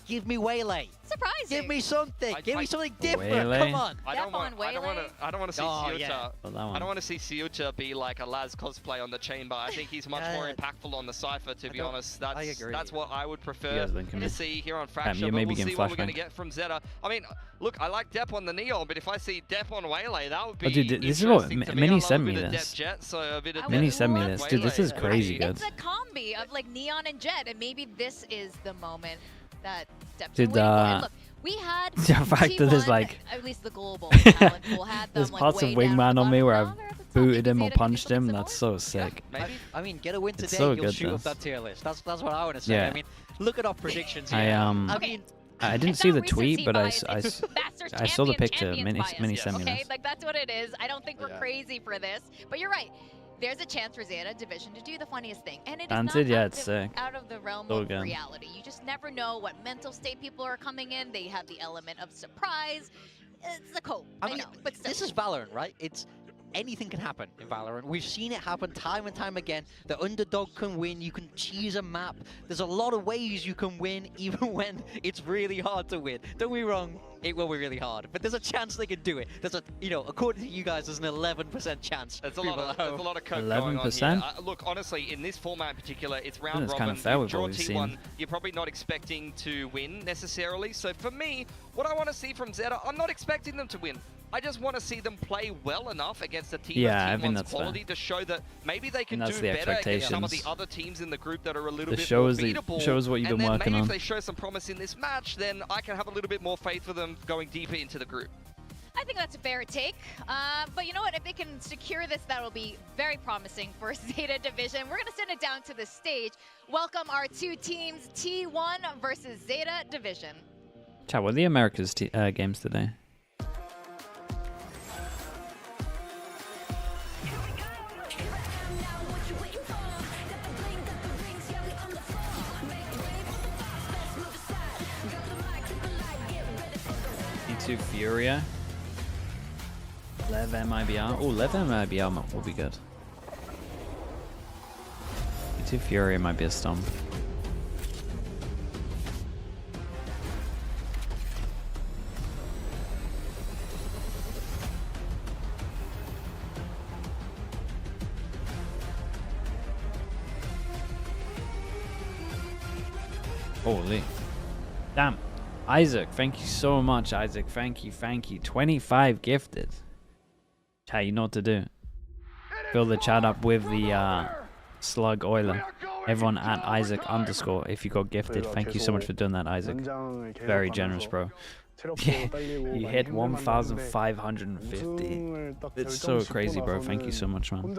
Give me Waylay. surprising. Give me something. Give me something different. Waylay? Come on. I don't want to see Oh, Siuta. yeah. Well, that one. I don't want to see Siuta be like a Laz cosplay on the chamber. I think he's much more impactful on the Cypher, to be honest. That's what I would You prefer guys link him to in. see here on Fracture. you But may be we'll getting see what we're flashbang. going to get from ZETA. I mean, look, I like Depp on the Neon, but if I see Depp on Waylay, that would be dude, this is what interesting to me. Minnie I love sent a me bit of this. Depp Jet, so a bit of Minnie Depp sent me on this. Dude, this Waylay. is crazy good. It's a combi of like Neon and Jet, and maybe this is the moment that Depp's Dude, been waiting for. And look, we had the fact that there's T1, like at least the global talent pool had them there's like parts of way down Wingman the on me bottom. where Now I've they're at the top. booted Maybe him or ZETA can do punched him. something That's so sick. I mean, get a win It's today, so you'll good, shoot up this. that tier list. That's what I want to say. Yeah. I mean, look at our predictions here. I mean, I didn't It's see not the recency tweet, but I bias, it's Masters I saw the champion, picture. champions Minnie bias, sent me okay? this. Like that's what it is. I don't think we're Yeah. crazy for this, but you're right. There's a chance for ZETA Division to do the funniest thing, and it is Granted, not yeah, out, it's of, sick. out of the realm So of good. reality. You just never know what mental state people are coming in. They have the element of surprise. It's a cope. I know, but still. this is Valorant, right? It's anything can happen in Valorant. We've seen it happen time and time again. The underdog can win. You can cheese a map. There's a lot of ways you can win, even when it's really hard to win. Don't be wrong. It will be really hard, but there's a chance they can do it. There's a, you know, according to you guys, there's an 11% chance. There's a lot of coke going on 11%? here. Look, honestly, in this format in particular, it's round That's robin. kinda fair You with draw what we've T1, seen. you're probably not expecting to win necessarily. So for me, what I want to see from ZETA, I'm not expecting them to win. I just want to see them play well enough against a team Yeah, I of think T1's that's fair. quality to show that maybe they can that's do the better against some of the expectations. other teams in the group that are a little The bit shows more the- beatable. shows what you've and been then working maybe on. if they show some promise in this match, then I can have a little bit more faith for them going deeper into the group. I think that's a fair take. But you know what? If they can secure this, that'll be very promising for ZETA Division. We're going to send it down to the stage. Welcome our two teams, T1 versus ZETA Division. Chat, what are the Americas games today? E2 Furia. Lev MIBR. Oh, Lev MIBR will be good. E2 Furia might be a stomp. Holy. Damn. Isaac, thank you so much, Isaac. Thank you, thank you. 25 gifted. Chat, you know what to do. Fill the chat up with the slug oiler. Everyone at Isaac _ if you got gifted. Thank you so much for doing that, Isaac. Very generous, bro. You hit 1,550. It's so crazy, bro. Thank you so much, man.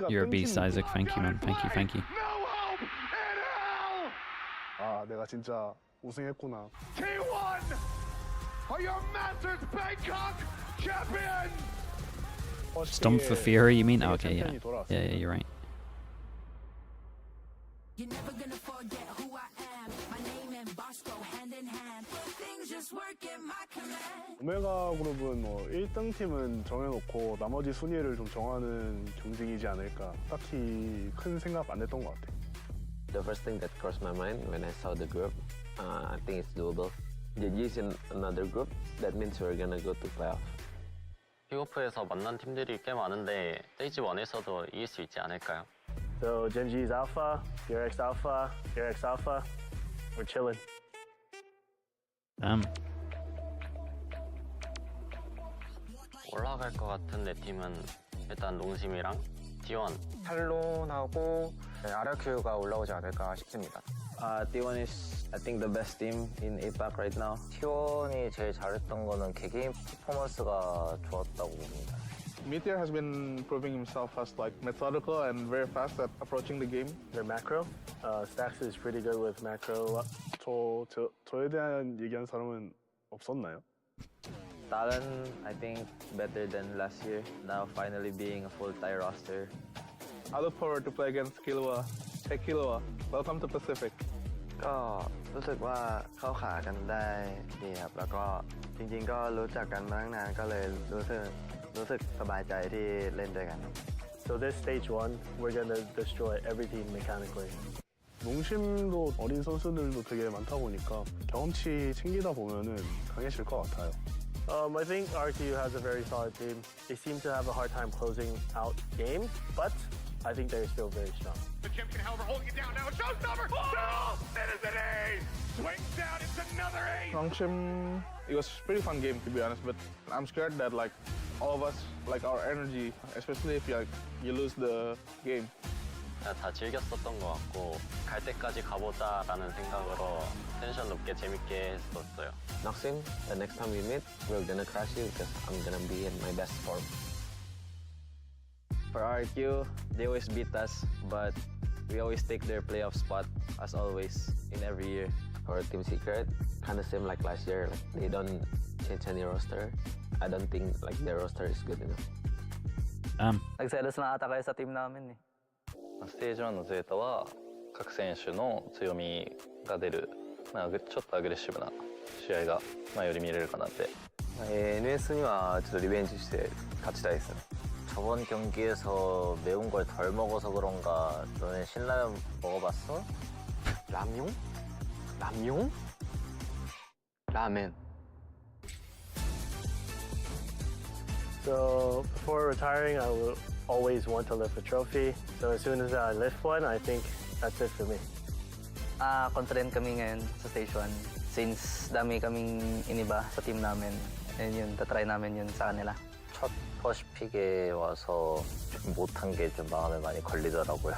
You're a beast, Isaac. Thank you, man. Thank you, thank you. 아, 내가 진짜 우승했구나. T1 are your Masters Bangkok champions! Stomp for Fury, you mean? Oh, okay, yeah. Yeah, you're right. You're never gonna forget who I am. My name and boss go hand in hand. Things just work in my command. 오메가 그룹은 뭐 1등 팀은 정해놓고 나머지 순위를 좀 정하는 경쟁이지 않을까. 딱히 큰 생각 안 했던 것 같아. The first thing that crossed my mind when I saw the group, I think it's doable. GG's in another group, that means we're gonna go to playoff. 픽오프에서 만난 팀들이 꽤 많은데 스테이지 1에서도 이길 수 있지 않을까요? So Genji's Alpha, Eric's Alpha, Eric's Alpha. We're chilling. 올라갈 것 같은 내 팀은 일단 농심이랑 T1. 탈론하고 RRQ가 올라오지 않을까 싶습니다. T1 is, I think, the best team in APAC right now. T1이 제일 잘했던 거는 개개인 퍼포먼스가 좋았다고 봅니다. Meteor has been proving himself as like methodical and very fast at approaching the game. Their macro. Stax is pretty good with macro. 저에 대한 얘기한 사람은 없었나요? Talon, I think, better than last year. Now finally being a full-time roster. I look forward to play against Killua. Hey Killua, welcome to Pacific. ก็รู้สึกว่าเข้าขากันได้ดีครับแล้วก็จริงๆก็รู้จักกันมาตั้งนานก็เลยรู้สึกสบายใจที่เล่นด้วยกัน So this stage 1, we're gonna destroy every team mechanically. 농심도 어린 선수들도 되게 많다 보니까 경험치 챙기다 보면은 강해질 것 같아요. I think RQ has a very solid team. They seem to have a hard time closing out games, but I think they're still very strong. The champion, however, holding it down now. Showstopper! Oh, that is an ace! Swings down, it's another ace! 농심, it was a pretty fun game to be honest, but I'm scared that like all of us, like our energy, especially if you lose the game. 다 즐겼었던 것 같고 갈 때까지 가보자라는 생각으로 텐션 높게 재밌게 했었어요. Noxim, the next time we meet, we're gonna crush you because I'm gonna be in my best form. For RQ, they always beat us, but we always take their playoff spot as always in every year. For Team Secret, kind of same like last year. Like they don't change any roster. I don't think like their roster is good enough. Nagselos na ata kayo sa team namin eh. ステージ1のゼータは各選手の強みが出る、ちょっとアグレッシブな試合がより見れるかなって。NSにはちょっとリベンジして勝ちたいですね. 저번 경기에서 매운 걸 덜 먹어서 그런가 너네 신라면 먹어봤어? 라면? 라면? 라멘. So before retiring, I will always want to lift a trophy. So as soon as I lift one, I think that's it for me. Confident kami ngayon sa stage 1 since dami kaming iniba sa team namin. And yun, tatry namin yun sa kanila. 첫 퍼시픽에 와서 못한 게 좀 마음에 많이 걸리더라고요.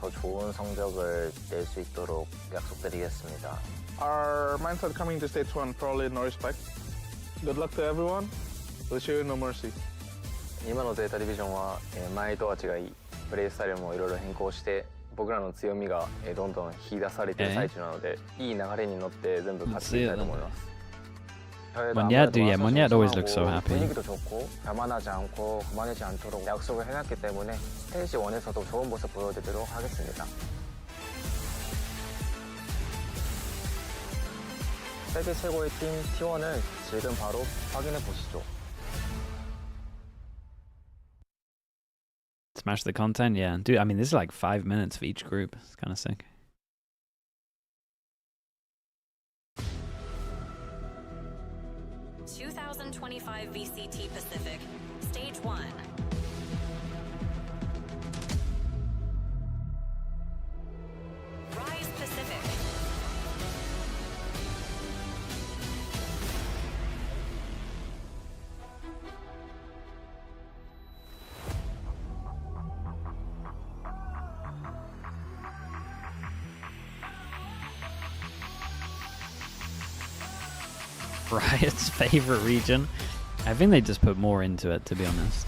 더 좋은 성적을 낼 수 있도록 약속드리겠습니다. Our mindset coming to stage 1, probably no respect. Good luck to everyone. We'll show you no mercy. 今のゼータディビジョンは前とは違いプレイスタイルもいろいろ変更して僕らの強みがどんどん引き出されている最中なのでいい流れに乗って全部勝っていきたいと思います。 Monyet always looks so happy. 분위기도 좋고 자만하지 않고 거만하지 않도록 약속을 해놨기 때문에 스테이지 1에서도 좋은 모습 보여드리도록 하겠습니다. 세계 최고의 팀 T1을 지금 바로 확인해 보시죠. Smash the content, yeah. Dude, I mean, this is like 5 minutes for each group. It's kind of sick. '25 VCT Pacific, Stage 1. Rise Pacific. Riot's favorite region. I think they just put more into it, to be honest.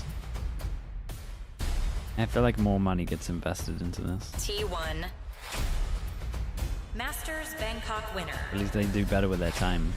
I feel like more money gets invested into this. T1. Masters Bangkok winner. At least they do better with their time.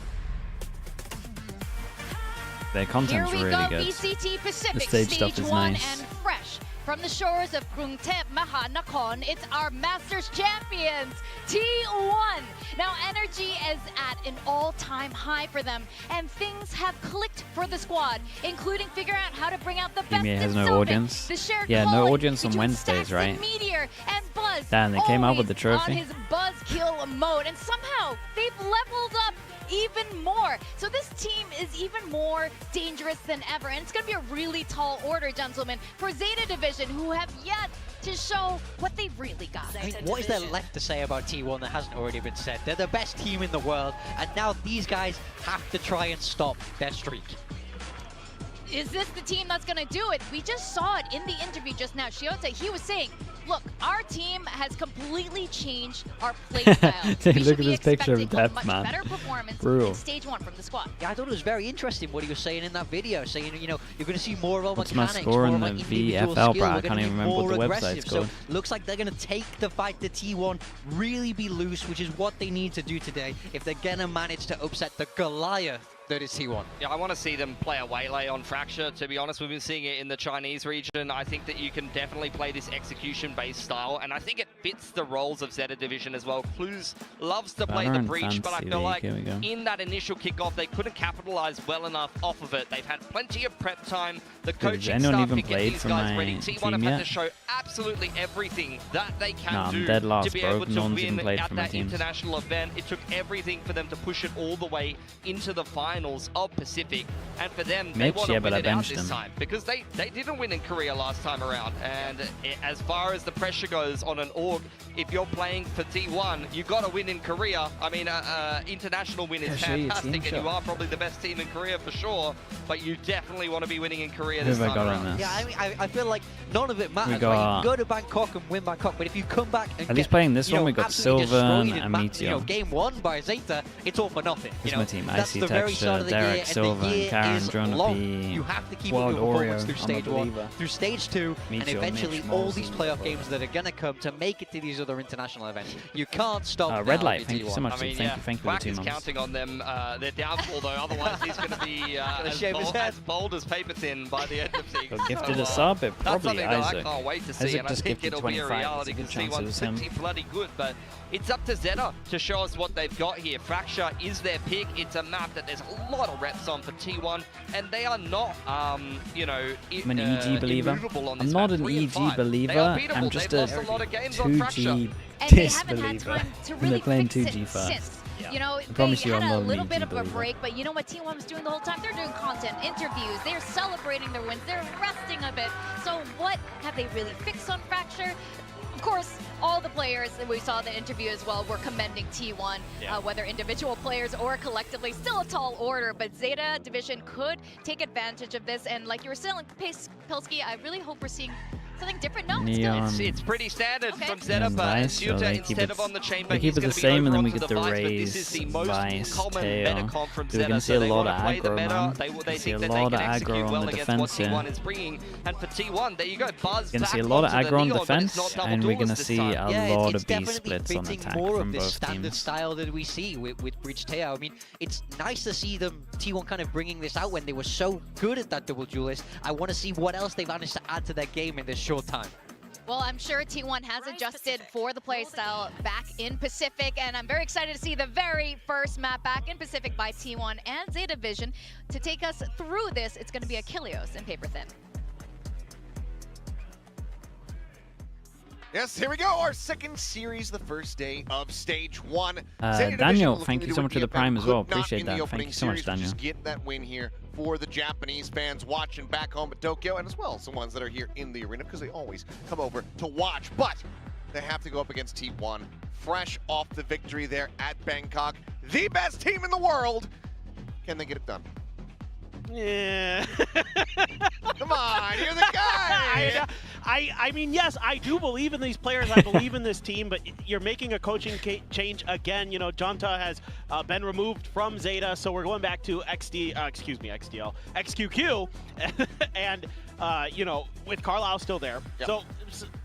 Their content's Here we really go, good. VCT Pacific, The stage stuff is 1 nice. and fresh. From the shores of Krungthep Mahanakhon, it's our Masters champions, T1. Now, energy is at an all-time high for them, and things have clicked for the squad, including figuring out how to bring out the best EMEA has in no Sylvan, audience. the shared Yeah, no calling audience on between Wednesdays, Stacks right? and Meteor and Buzz. Damn, they came out with the always trophy. on his Buzz kill mode, and somehow they've leveled up even more. So this team is even more dangerous than ever, and it's going to be a really tall order, gentlemen, for Zeta Division, who have yet to show what they've really got. I mean, what is there left to say about T1 that hasn't already been said? They're the best team in the world, and now these guys have to try and stop their streak. Is this the team that's going to do it? We just saw it in the interview just now. Shiota, he was saying, look, our team has completely changed our play style. Look at this picture of Depth, much man. better performance Brutal. in stage 1 from the squad. Yeah, I thought it was very interesting what he was saying in that video, saying, you know, you're going to see more of our What's my mechanics, score more in of our the individual VFL, skill. bro? I We're can't gonna be even remember what more the aggressive. website's So called. looks like they're going to take the fight to T1, really be loose, which is what they need to do today if they're going to manage to upset the Goliath that is T1. Yeah, I want to see them play a waylay on Fracture, to be honest. We've been seeing it in the Chinese region. I think that you can definitely play this execution-based style, and I think it fits the roles of Zeta Division as well. Clues loves to play Banner the and breach, but I Fantasy feel League, like here we go. in that initial kickoff, they couldn't capitalize well enough off of it. They've had plenty of prep time. The Has coaching anyone staff even to get played these for guys my ready. T1 have team had yet? to show absolutely everything that they can Nah, I'm do dead last, to be bro. able to No one's even win played at for my that teams. international event. It took everything for them to push it all the way into the finals of Pacific, and for them, they Mitch, want to yeah, win but I it out benched this him. time because they didn't win in Korea last time around. And as far as the pressure goes on an org, if you're playing for T1, you got to win in Korea. I mean, international win is Yeah, show your fantastic, team and shot. you are probably the best team in Korea for sure. But you definitely want to be winning in Korea Who this have I time got on around. this? Yeah, I mean, I feel like none of it matters. got- Right? You can go to Bangkok and win Bangkok, but if you come back and At least get, playing this you know, one, we got absolutely Sylvan destroyed in and Meteor. you know, game 1 by Zeta, it's all for nothing. This is You know, my team. that's Icy the very start Texture, of the Derek, year, and the Sylvan, year Karen, is Jonah long. P, You have to keep Wild up your performance Oreo, through I'm a stage 1, believer. through stage 2, Meteor, and eventually Mitch, all Moles, these and playoff Bubba. games that are going to come to make it to these other international events. You can't stop Red now Light, with thank you T1. so much. I mean, Thank yeah, you for the Quack 2 is months. counting on them, their downfall though. Otherwise, he's going to be shave his head. as bold as paper tin by the end of things. Got gifted So, a sub, it that's probably something that Isaac. I can't wait to see, Isaac and I just think gifted it'll be a 25. reality There's a because good chance it T1's was him. pretty bloody good. But it's up to Zeta to show us what they've got here. Fracture is their pick. It's a map that there's a lot of reps on for T1, and they are not, you know, I'm an EG believer. immovable on I'm this not map. an 3 and EG 5. believer. They are beatable. I'm just They've a lost a lot of games on Fracture. 2G And they haven't had disbeliever. time to And really they're playing fix 2G it first. since. You know, they promise you had I'm a not an little EG bit of a believer. break, but you know what T1 was doing the whole time? They're doing content, interviews, they're celebrating their wins, they're resting a bit. So what have they really fixed on Fracture? Of course, all the players that we saw in the interview as well were commending T1, whether individual players or collectively. Still a tall order, but Zeta Division could take advantage of this. And like you were saying, Pilsky, I really hope we're seeing something different. No, Neon. It's pretty standard Okay. from Zeta, Neon but Vice, so Yuta, they keep instead it- of on the chamber, they keep he's it going the to be same, over and then we onto get the the Vice, but this Raze, is the most Vice, common Tail. metacom from So we're Zeta, gonna see so a they lot want of to play the aggro, meta. man. They See think a that they lot can of aggro execute on well the against what defense here. T1 is bringing. And for T1, there you go, Buzz We're gonna see a back lot of onto the aggro on Neon, but it's defense, not double and we're gonna duelist this see time. a Yeah, lot it's of B definitely splits on fitting attack more from of this both standard teams. style that we see with Bridge Teo. I mean, it's nice to see them, T1 kind of bringing this out when they were so good at that double duelist. I want to see what else they've managed to add to their game in this short time. Well, I'm sure T1 has adjusted for the playstyle back in Pacific, and I'm very excited to see the very first map back in Pacific by T1 and Zeta Division. To take us through this, it's going to be Achilleos and Paper Thin. Yes, here we go. Our second series, the first day of stage 1. Zeta Daniel, Division thank looking you to so do much what for the DFM Prime as could well. not Appreciate in the that. Thank opening you so much, series, Daniel. Just get that win here for the Japanese fans watching back home at Tokyo, and as well as the ones that are here in the arena, because they always come over to watch. But they have to go up against T1, fresh off the victory there at Bangkok. The best team in the world. Can they get it done? Yeah. Come on, you're the guy. I mean, yes, I do believe in these players. I believe in this team, but you're making a coaching change again. You know, Jonta has been removed from Zeta, so we're going back to XQQ, and you know, with Carlisle still there. Yep. So,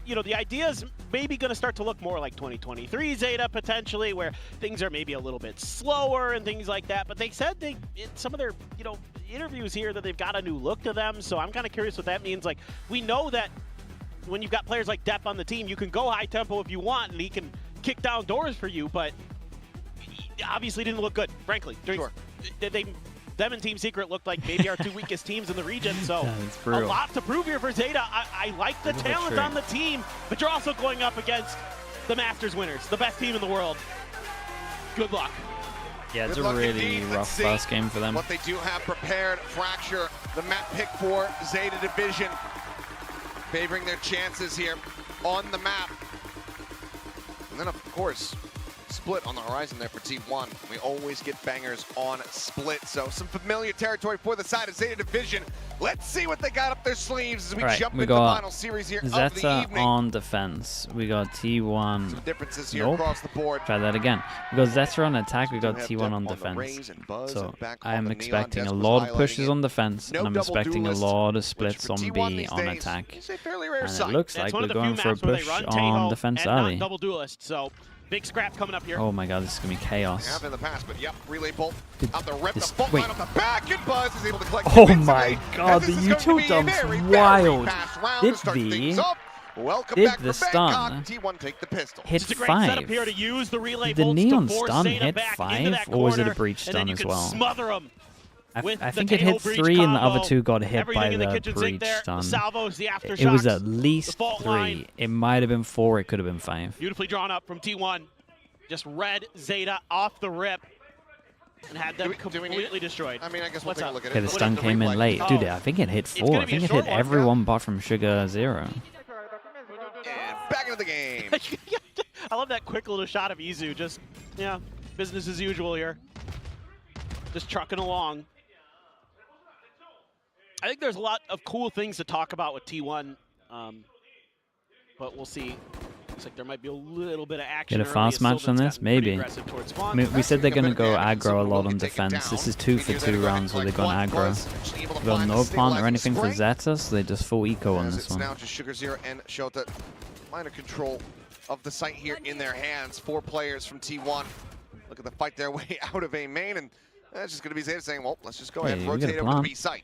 you know, the idea is maybe going to start to look more like 2023 Zeta potentially, where things are maybe a little bit slower and things like that. But they said in some of their interviews here that they've got a new look to them. So I'm kind of curious what that means. Like, we know that when you've got players like Depp on the team, you can go high tempo if you want, and he can kick down doors for you. But he obviously didn't look good, frankly. Sure. Them and Team Secret looked like maybe our two weakest teams in the region, so a lot to prove here for Zeta. I like the talent on the team, but you're also going up against the Masters winners, the best team in the world. Good luck. Yeah, it's a really rough first game for them. What they do have prepared, Fracture, the map pick for Zeta Division, favoring their chances here on the map. And then, of course, Split on the horizon there for T1. We always get bangers on Split, so some familiar territory for the side of Zeta Division. Let's see what they got up their sleeves as we jump into the final series here of the Zeta evening. on defense. We got T1. Some differences here across the board. Try that again. We got Zeta on attack. We got T1 on defense. So I am expecting a lot of pushes on defense, and I'm expecting a lot of splits on B on attack. And it looks like we're going for a push on defense early. Double duelist, so big scrap coming up here. Oh my god, this is going to be chaos. Have in the past, but yep, relay bolt out the rip, the fault line off the back, and Buzz is able to collect. Oh my god, the util dump's wild. Did the stun hit 5? Did the neon stun hit 5, or was it a breach stun as well? Smother them. I think it hit 3 and the other 2 got hit by the breach stun. It was at least 3. It might have been 4, it could have been 5. Beautifully drawn up from T1. Just read Zeta off the rip and had them completely destroyed. I mean, I guess we'll take a look at it. Okay, the stun came in late. Dude, I think it hit 4. I think it hit everyone but from Sugar 0. And back into the game. I love that quick little shot of Izu. Just, yeah, business as usual here. Just trucking along. I think there's a lot of cool things to talk about with T1, but we'll see. Looks like there might be a little bit of action. Get a fast match on this? Maybe. I mean, we said they're going to go aggro a lot on defense. This is 2 for 2 rounds where they're going aggro. We've got no plant or anything for Zeta, so they just full eco on this one. Now just Sugar Zero and Shota. Minor control of the site here in their hands. 4 players from T1. Look at the fight their way out of A main, and that's just going to be Zeta saying, well, let's just go ahead and rotate over to B site.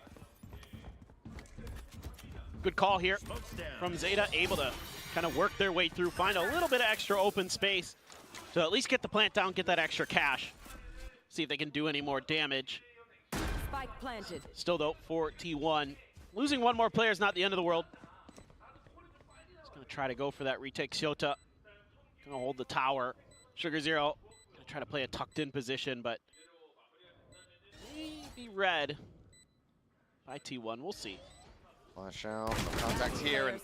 Good call here from Zeta, able to kind of work their way through, find a little bit of extra open space to at least get the plant down, get that extra cash. See if they can do any more damage. Spike planted. Still though, for T1. Losing 1 more player is not the end of the world. Just gonna try to go for that retake. Shota gonna hold the tower. Sugar Zero gonna try to play a tucked in position, but maybe read by T1, we'll see. Flash out, contact here, and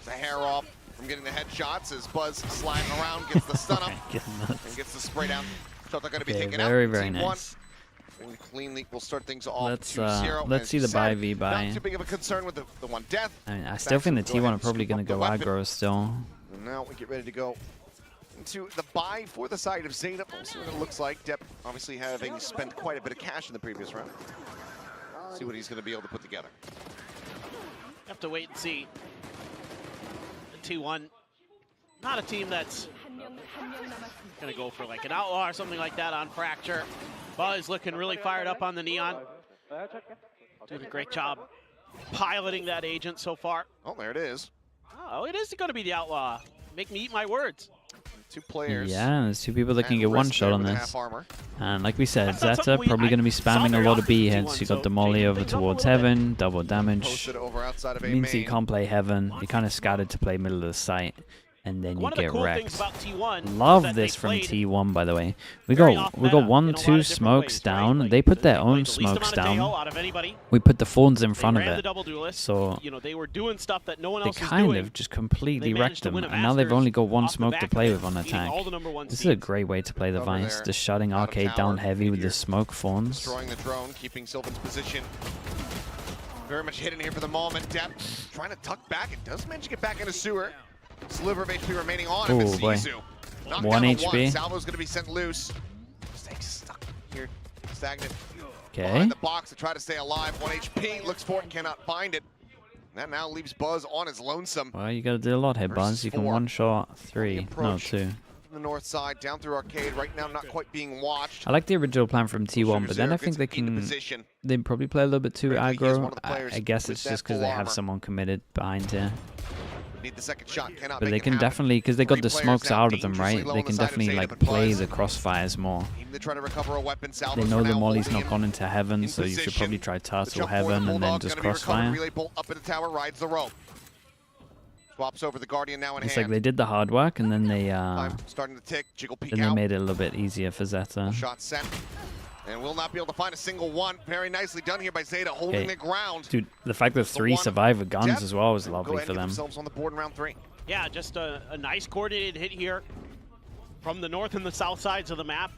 the hair off from getting the headshots as Buzz sliding around, gets the stun up, and gets the spray down. Shota going to be taken out. Very nice. And cleanly, we'll start things off. Let's see the buy V buy. Not too big of a concern with the one death. I mean, I still think the T1 are probably going to go aggro still. And now we get ready to go into the buy for the side of Zeta. We'll see what it looks like. Depp obviously having spent quite a bit of cash in the previous round. See what he's going to be able to put together. Have to wait and see. The T1, not a team that's going to go for like an outlaw or something like that on Fracture. Buzz looking really fired up on the Neon. Doing a great job piloting that agent so far. Oh, there it is. Oh, it is going to be the outlaw. Make me eat my words. 2 players. Yeah, there's 2 people that can get 1 shot on this. And like we said, Zeta probably going to be spamming a lot of B hits. You got Demolly over towards Heaven, double damage. Means that you can't play Heaven. You're kind of scattered to play middle of the site, and then you get wrecked. Love this from T1, by the way. We got 1, 2 smokes down. They put their own smokes down. We put the Fawns in front of it. So they were doing stuff that no one else they kind of just completely wrecked them. And now they've only got 1 smoke to play with on attack. This is a great way to play the Vice. Just shutting Arcade down heavy with the smoke Fawns. Destroying the drone, keeping Sylvan's position. Very much hidden here for the moment. Depp trying to tuck back. It does manage to get back into sewer. Sliver of HP remaining on him. Oh boy. 1 HP. Salvo's going to be sent loose. Stays stuck here, stagnant. Okay. Behind the box to try to stay alive. 1 HP, looks for it, cannot find it. That now leaves Buzz on his lonesome. Well, you got to do a lot here, Buzz. You can one-shot 3, no 2. From the north side, down through Arcade. Right now, not quite being watched. I like the original plan from T1, but then I think they probably play a little bit too aggro. I guess it's just because they have someone committed behind here. Need the second shot. Cannot But make they it can happen. definitely, because they got the 3 players smokes now out of them, dangerously right? low They on the can side of definitely Zeta, like but play Buzz the crossfires more. Even to try to recover a weapon. They Salvos know for the now molly's holding not him gone into heaven, in so you should position. probably try The Turtle jump forward, heaven and then Bulldog just gonna be recovered. crossfire. Relay bolt up in the tower, rides the rope. Swaps over the Guardian now in It's hand. like they did the hard work and then they Time starting to tick. Jiggle peek then they out. made it a little bit easier for Zeta. Shot sent. And will not be able to find a single one. Very nicely done here by Zeta, holding Okay. the ground. Dude, the fact that 3 survivor guns as well was Go lovely ahead for and get them. themselves on the board in round 3. Yeah, just a nice coordinated hit here from the north and the south sides of the map.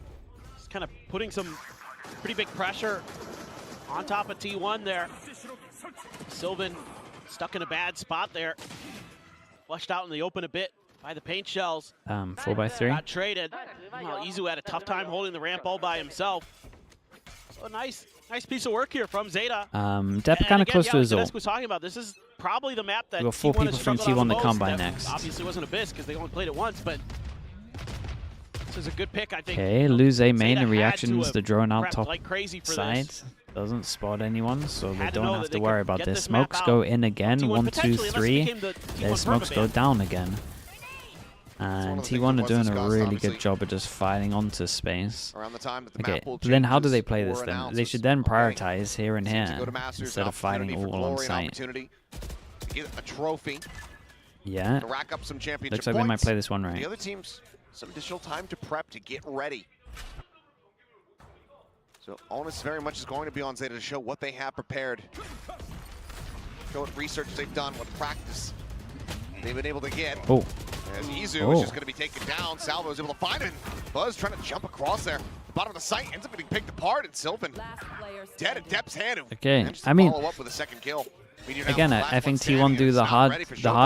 Just kind of putting some pretty big pressure on top of T1 there. Sylvan stuck in a bad spot there. Flushed out in the open a bit by the paint shells. 4x3. Got traded. Well, Izu had a tough time holding the ramp all by himself. So nice piece of work here from Zeta. Depp kind of close to his like ult. Adesk was talking about, this is probably the map that We've got 4 T1 has people from struggled on T1 the that come most. by Depp next. Obviously wasn't Abyss because they only played it once, but this is a good pick, I think. Okay, lose A main Zeta and had reactions to the drone out prepped top like crazy for side. this. Doesn't spot anyone, so they Had to don't know have that to they worry could about get this. this map Smokes out. go in again. T1 1, 2, potentially, unless it 3. became the Their T1 smokes go permaban. down again. And T1 are doing a really good job of just fighting onto space. Around the time that the Okay, map will but then how do changes they play this or then? They announces. should then prioritize here and Seems to here go to Masters, instead an of fighting opportunity for all on glory, an site. opportunity to get a trophy. Yeah. To rack up some championship Looks like they might points. play this one right. The other teams, some additional time to prep to get ready. So onus very much is going to be on Zeta to show what they have prepared. Show what research they've done, what practice they've been able to get. Oh. As Izu Oh. is just going to be taken down. Salvo is able to find it. Buzz trying to jump across there. The bottom of the site ends up getting picked apart, and Sylvan dead at Depp's hand. Who Okay, manages to I mean, follow up with a second kill. again, I think T1 do the hard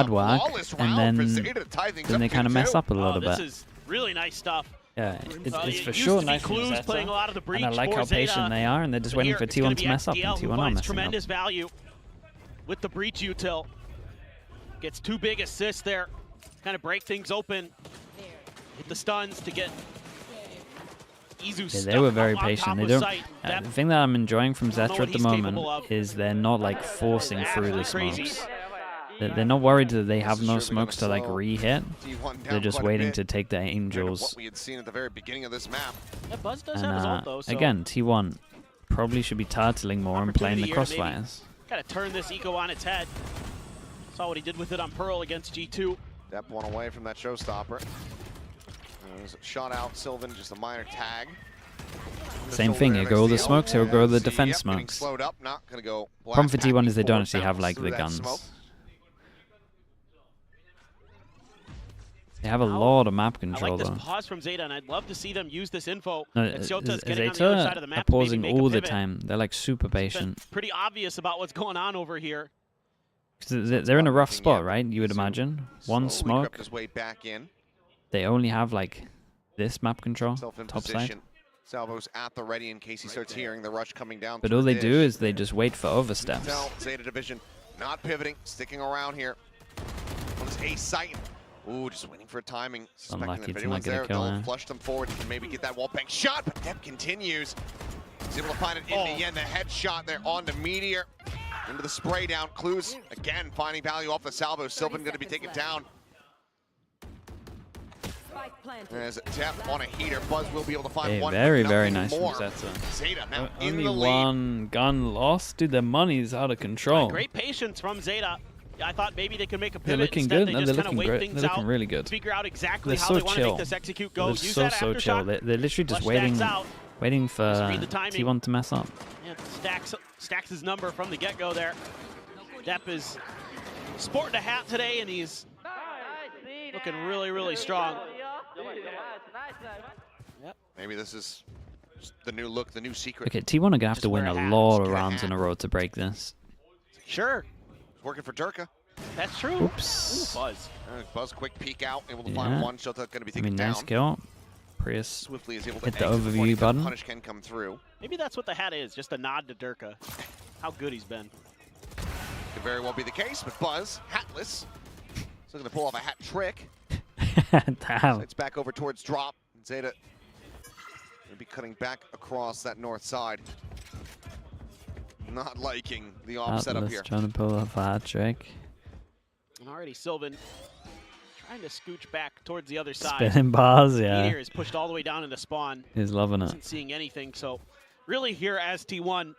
work, and then they kind of mess up a little This bit. is really nice stuff. Yeah, it's it for used sure to be nice from Clues Zeta, playing a lot of the and I breach like for how Zeta. patient they are, and they're just waiting Here, for it's gonna T1 be to mess up, and XDL who T1 are finds messing up. tremendous value with the breach util. Gets 2 big assists there. Kind of break things open. Hit the stuns to get Izu Yeah, stuck they were very up on patient. top They of don't. site. That- The thing that I'm enjoying from don't know Zeta what at the he's moment capable of. is they're not like forcing through the Absolutely smokes. crazy. They're not worried that they have no surely smokes to gonna like slow re-hit. T1 They're down just quite a waiting bit to take the compared to angels. what we had seen at the very beginning of this map. Yeah, Buzz does And have his ult though. So again, T1 probably should be turtling more and playing the opportunity here to maybe crossfires. Kind of turn this eco on its head. Saw what he did with it on Pearl against G2. Depp one away from that showstopper. There's a shot out. Sylvan, just a minor tag. Same thing, you grow the smokes, he'll grow the defense Getting smokes. slowed up, not gonna go. Problem for blast T1 back is they don't before actually have bounce like through the that guns. smoke. They have a lot of map I control like this though. pause from Zeta, and I'd love to see them use this info. No, that Shota's getting on the other side of the Zeta map are to maybe pausing make a all the pivot. time. They're like super patient. Pretty obvious about what's going on over here. 'Cause they're in a rough spot, right? You would imagine. One Slowly crept smoke. his way back in. They only have like this map control, Self in top side. position. Salvo's at the ready in case he starts hearing the rush coming down. But through all they the do dish. is they just wait for oversteps. Tell Zeta Division not pivoting, sticking around here. On his ace sight. Ooh, just waiting for timing. Suspecting Unlucky that if to anyone's not get a there, kill they'll there. flush them forward and maybe get that wall bang shot, but Depp continues. He's able to find it in the end. The headshot there on the Meteor. Into the spray down. Clues, again, finding value off the salvo. Sylvan going to be taken down. As Depp on a heater. Buzz will be able to find Hey, one. very, but very nothing nice from more. Zeta. Zeta now in Only the lead. one gun lost. Dude, their money's out of control. Great patience from Zeta. I thought maybe they could make a They're pivot. looking Instead, good. they No, just they're kind of looking wait great. things They're looking out, really good. figure out exactly They're how so they want to chill. make this execute go. They're Use so that chill. aftershock. They're literally just Flush waiting, stacks out. waiting for Just read the timing. T1 to mess up. Yeah, stacks his number from the get-go there. Depp is sporting a hat today, and he's looking really, really strong. Yep. Maybe this is just the new look, the new secret. Okay, T1 are gonna have to win wear a a hat. lot Just of get a rounds in hat. a row to break this. Sure. It's working for Durka. That's true. Oops. Ooh, Buzz. Buzz, quick peek out, able to Yeah. find one. Shota going to be I taken mean, down. nice kill. Prius Swiftly is able to hit the exit before any overview button. Punish can come through. Maybe that's what the hat is, just a nod to Durka. How good he's been. Could very well be the case, but Buzz, hatless, is looking to pull off a hat trick. Damn. So it's back over towards drop. ZETA going to be cutting back across that north side. Not liking the off setup here. Trying to pull off a hat trick. And already Sylvan trying to scooch back towards the other side. Spinning bars, yeah. Meteor is pushed all the way down into spawn. He's loving it. Isn't seeing anything. So really here as T1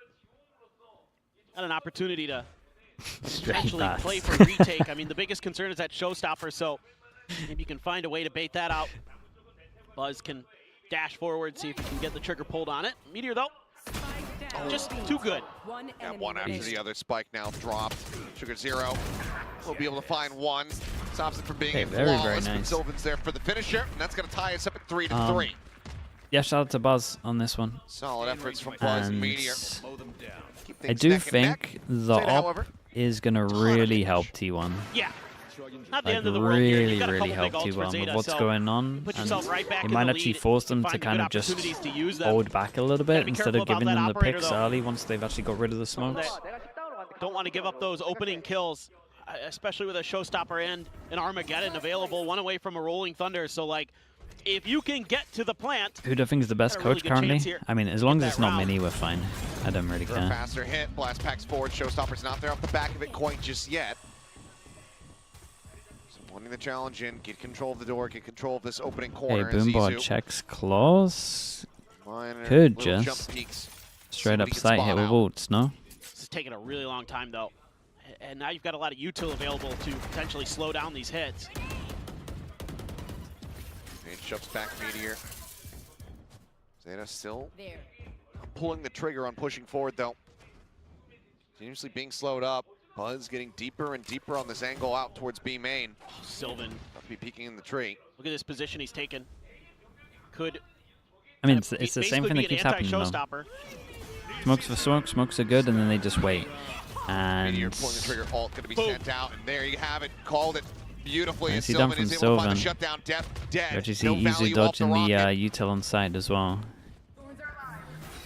got an opportunity to actually play for retake. I mean, the biggest concern is that showstopper, so maybe you can find a way to bait that out. Buzz can dash forward, see if he can get the trigger pulled on it. Meteor, though, just too good. Yeah, one after the other. Spike now dropped. Sugar 0 will be able to find one. Stops it from being a flawless, but Sylvan's there for the finisher, and that's going to tie us up at 3-3. Yeah, shout out to Buzz on this one. Solid efforts from Buzz and Meteor. I do think the op is going to really help T1. Yeah. Not the Like end of the world here. You've got a really couple help big ults for T1 with ZETA, what's so going on. put yourself right back It in might the actually lead. force them Find to good kind of just opportunities to use them. hold back a little bit Gotta be instead careful of giving about them that the operator, picks though. early once they've actually got rid of the smokes. Don't want to give up those opening kills, especially with a showstopper and an Armageddon available, one away from a Rolling Thunder. So, like, if you can get to the plant. Who do I think is the best got a really coach good currently? chance here. I mean, as long as Get it's that not round. Mini, we're fine. I don't really For a care. faster hit, blast packs forward. Showstopper's not there off the back of it quite just yet. So wanting the challenge in, get control of the door, get control of this opening Hey, corner. Boomboard Zizu. checks claws. Minor Could little just jump peeks. straight up Somebody gets sight hit spot with out. ults, no? This is taking a really long time, though. And now you've got a lot of util available to potentially slow down these hits. It shoves back Meteor. ZETA still pulling the trigger on pushing forward, though. Continuously being slowed up. Buzz getting deeper and deeper on this angle out towards B main. Oh, Sylvan. About to be peeking in the tree. Look at this position he's taken. Could. I mean, it's the same thing that keeps happening, though. Showstopper. Smokes for smoke, smokes are good, and then they just wait. And Meteor pulling the trigger, ult going to be sent out, and there you have it. Called it beautifully. Nice And done Sylvan from is able to find the Sylvan. shutdown. Depth dead. you actually see No Izu value off dodging the rocket. util on side as well.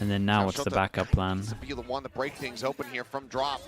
And then now what's the backup plan? To be the one to break things open here from drop.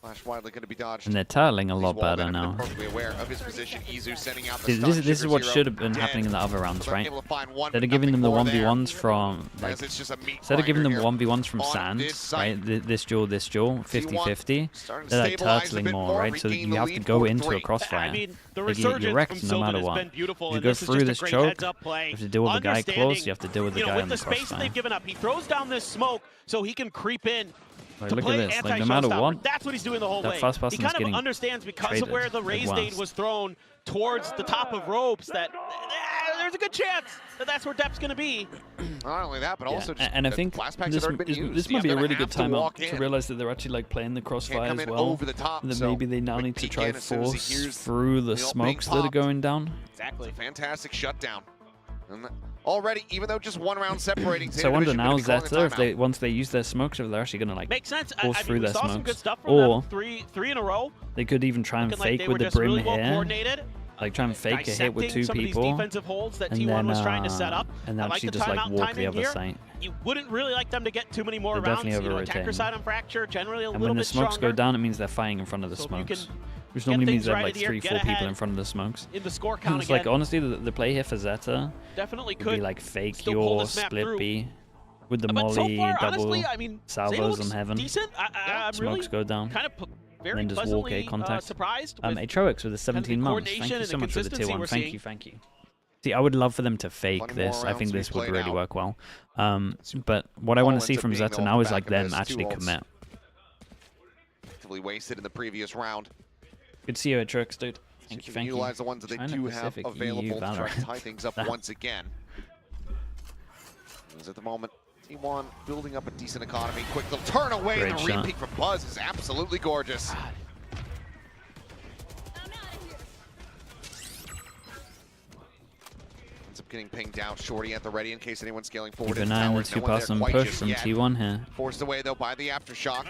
Flash widely going to be dodged. And they're turtling a lot He's well better been now. Perfectly aware of his position. Izu sending out the See, stun. this is Sugar what Zero should have been dead. happening in the other rounds, Sylvan right? able to find one, Instead of giving them the nothing more 1v1s from, as like, it's just a meat instead of giving them grinder here 1v1s from on Sands, this site. right? This duel, 50-50. starting to They're like stabilize a turtling bit more, more, right? So regain you the have to lead go into 4-3. a crossfire. I mean, the Like, you're resurgence wrecked from no Sylvan matter has what. been beautiful, If you and go this is through just a this great choke, heads-up play. you have to deal with the guy close, Understanding, you have to deal with the you know, guy with on the the space that crossfire. they've given up, he throws down this smoke so he can creep in. Like, to look play at this, like, no matter anti-showstopper. what, That's what he's doing the whole that way. first He person's kind of getting understands because of traded, where the like, raise date worse. was thrown towards the top of ropes that there's a good chance that that's where Depp's going to be. Not only that, but also just and I the think blast packs this, have already been used. this You might be a have to really good have to time out walk to in. realize that they're actually like playing the crossfire come as in well. over the top, And then so maybe they now quick need to peek try in as soon as he force hears through the the ult being smokes that are popped. going down. Exactly. Fantastic shutdown. And already, even though just one round separating, So I wonder now, Division gonna be calling ZETA, if a they timeout. once they use their smokes, if they're actually going to like Makes sense. force I through mean, we their saw smokes, some good stuff from or them. Three in a row. they could even try and Looking like fake they with were the just brim really well here, coordinated. like try and fake a hit with Dissecting two some of these people, defensive holds that and T1 then was trying to set up. and I like actually the just like timeout walk the timing other here. side. You wouldn't really like them to get too many more They're rounds. definitely You know, attacker over-rotating. side on fracture, generally a And little when the bit smokes stronger. go down, it means they're fighting in front of the So if you smokes, can which get normally means things they have right like here, 3-4 get people ahead in front of the smokes. in the score count It's like again. honestly, the play here for ZETA Definitely would could be like fake still pull your this map split through. B with the But so molly far, double honestly, I mean, salvos looks on heaven. decent. I'm Smokes really go down. kind of very and then just walk pleasantly A contact. surprised with Atroix with the 17 months. Thank coordination you and so the much for the tier consistency 1. we're Thank seeing. you, thank you. See, I would love for them to fake 20 more this. I rounds think to be this would played really out. work well. But what I want All to see ends up from being ZETA on now the is like back of them this, actually 2 ults. commit. Actively wasted in the previous round. Good to see you, Atroix, dude. Thank you, thank you. Utilize the ones that they China do have Pacific available EU to try to Valorant. tie things up once again. As at the moment, T1 building up a decent economy. Quick little turn away. Great The shot. repeat from Buzz is absolutely gorgeous. Ends up getting pinged out. Shorty at the ready in case anyone's scaling forward. Keep in an the eye on the towers. No one there 2-person quite push just from yet. T1 here. Forced away though by the aftershock.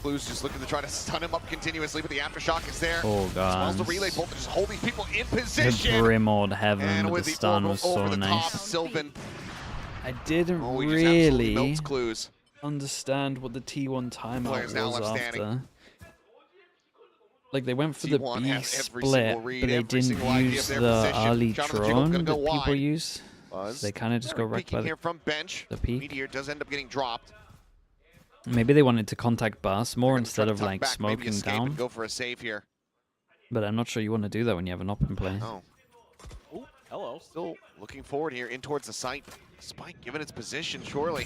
Blues just looking to try to stun him up continuously, but the aftershock is there. Oh, As well as the God. relay bolt to just hold these people in The position. Brimlord Heaven And with with the the stun orbital was so over the top, nice. Sylvan. I didn't Oh, he just absolutely really melts clues. understand what the T1 timeout Players now was left after. standing. Like, they went for the T1 B have every split, single read, but they every didn't single idea use of their the position. early Jonathan Jacobs drone gonna that go people wide. use. Buzz. So they kind of just go right Peeking by here from bench. the peak. Meteor does end up getting dropped. Maybe they wanted to contact Bus more instead Try to of tuck like back, maybe smoking escape down. and go for a save here. But I'm not sure you want to do that when you have an op in play. Oh. Ooh, hello. Still looking forward here in towards the site. Spike given its position, surely.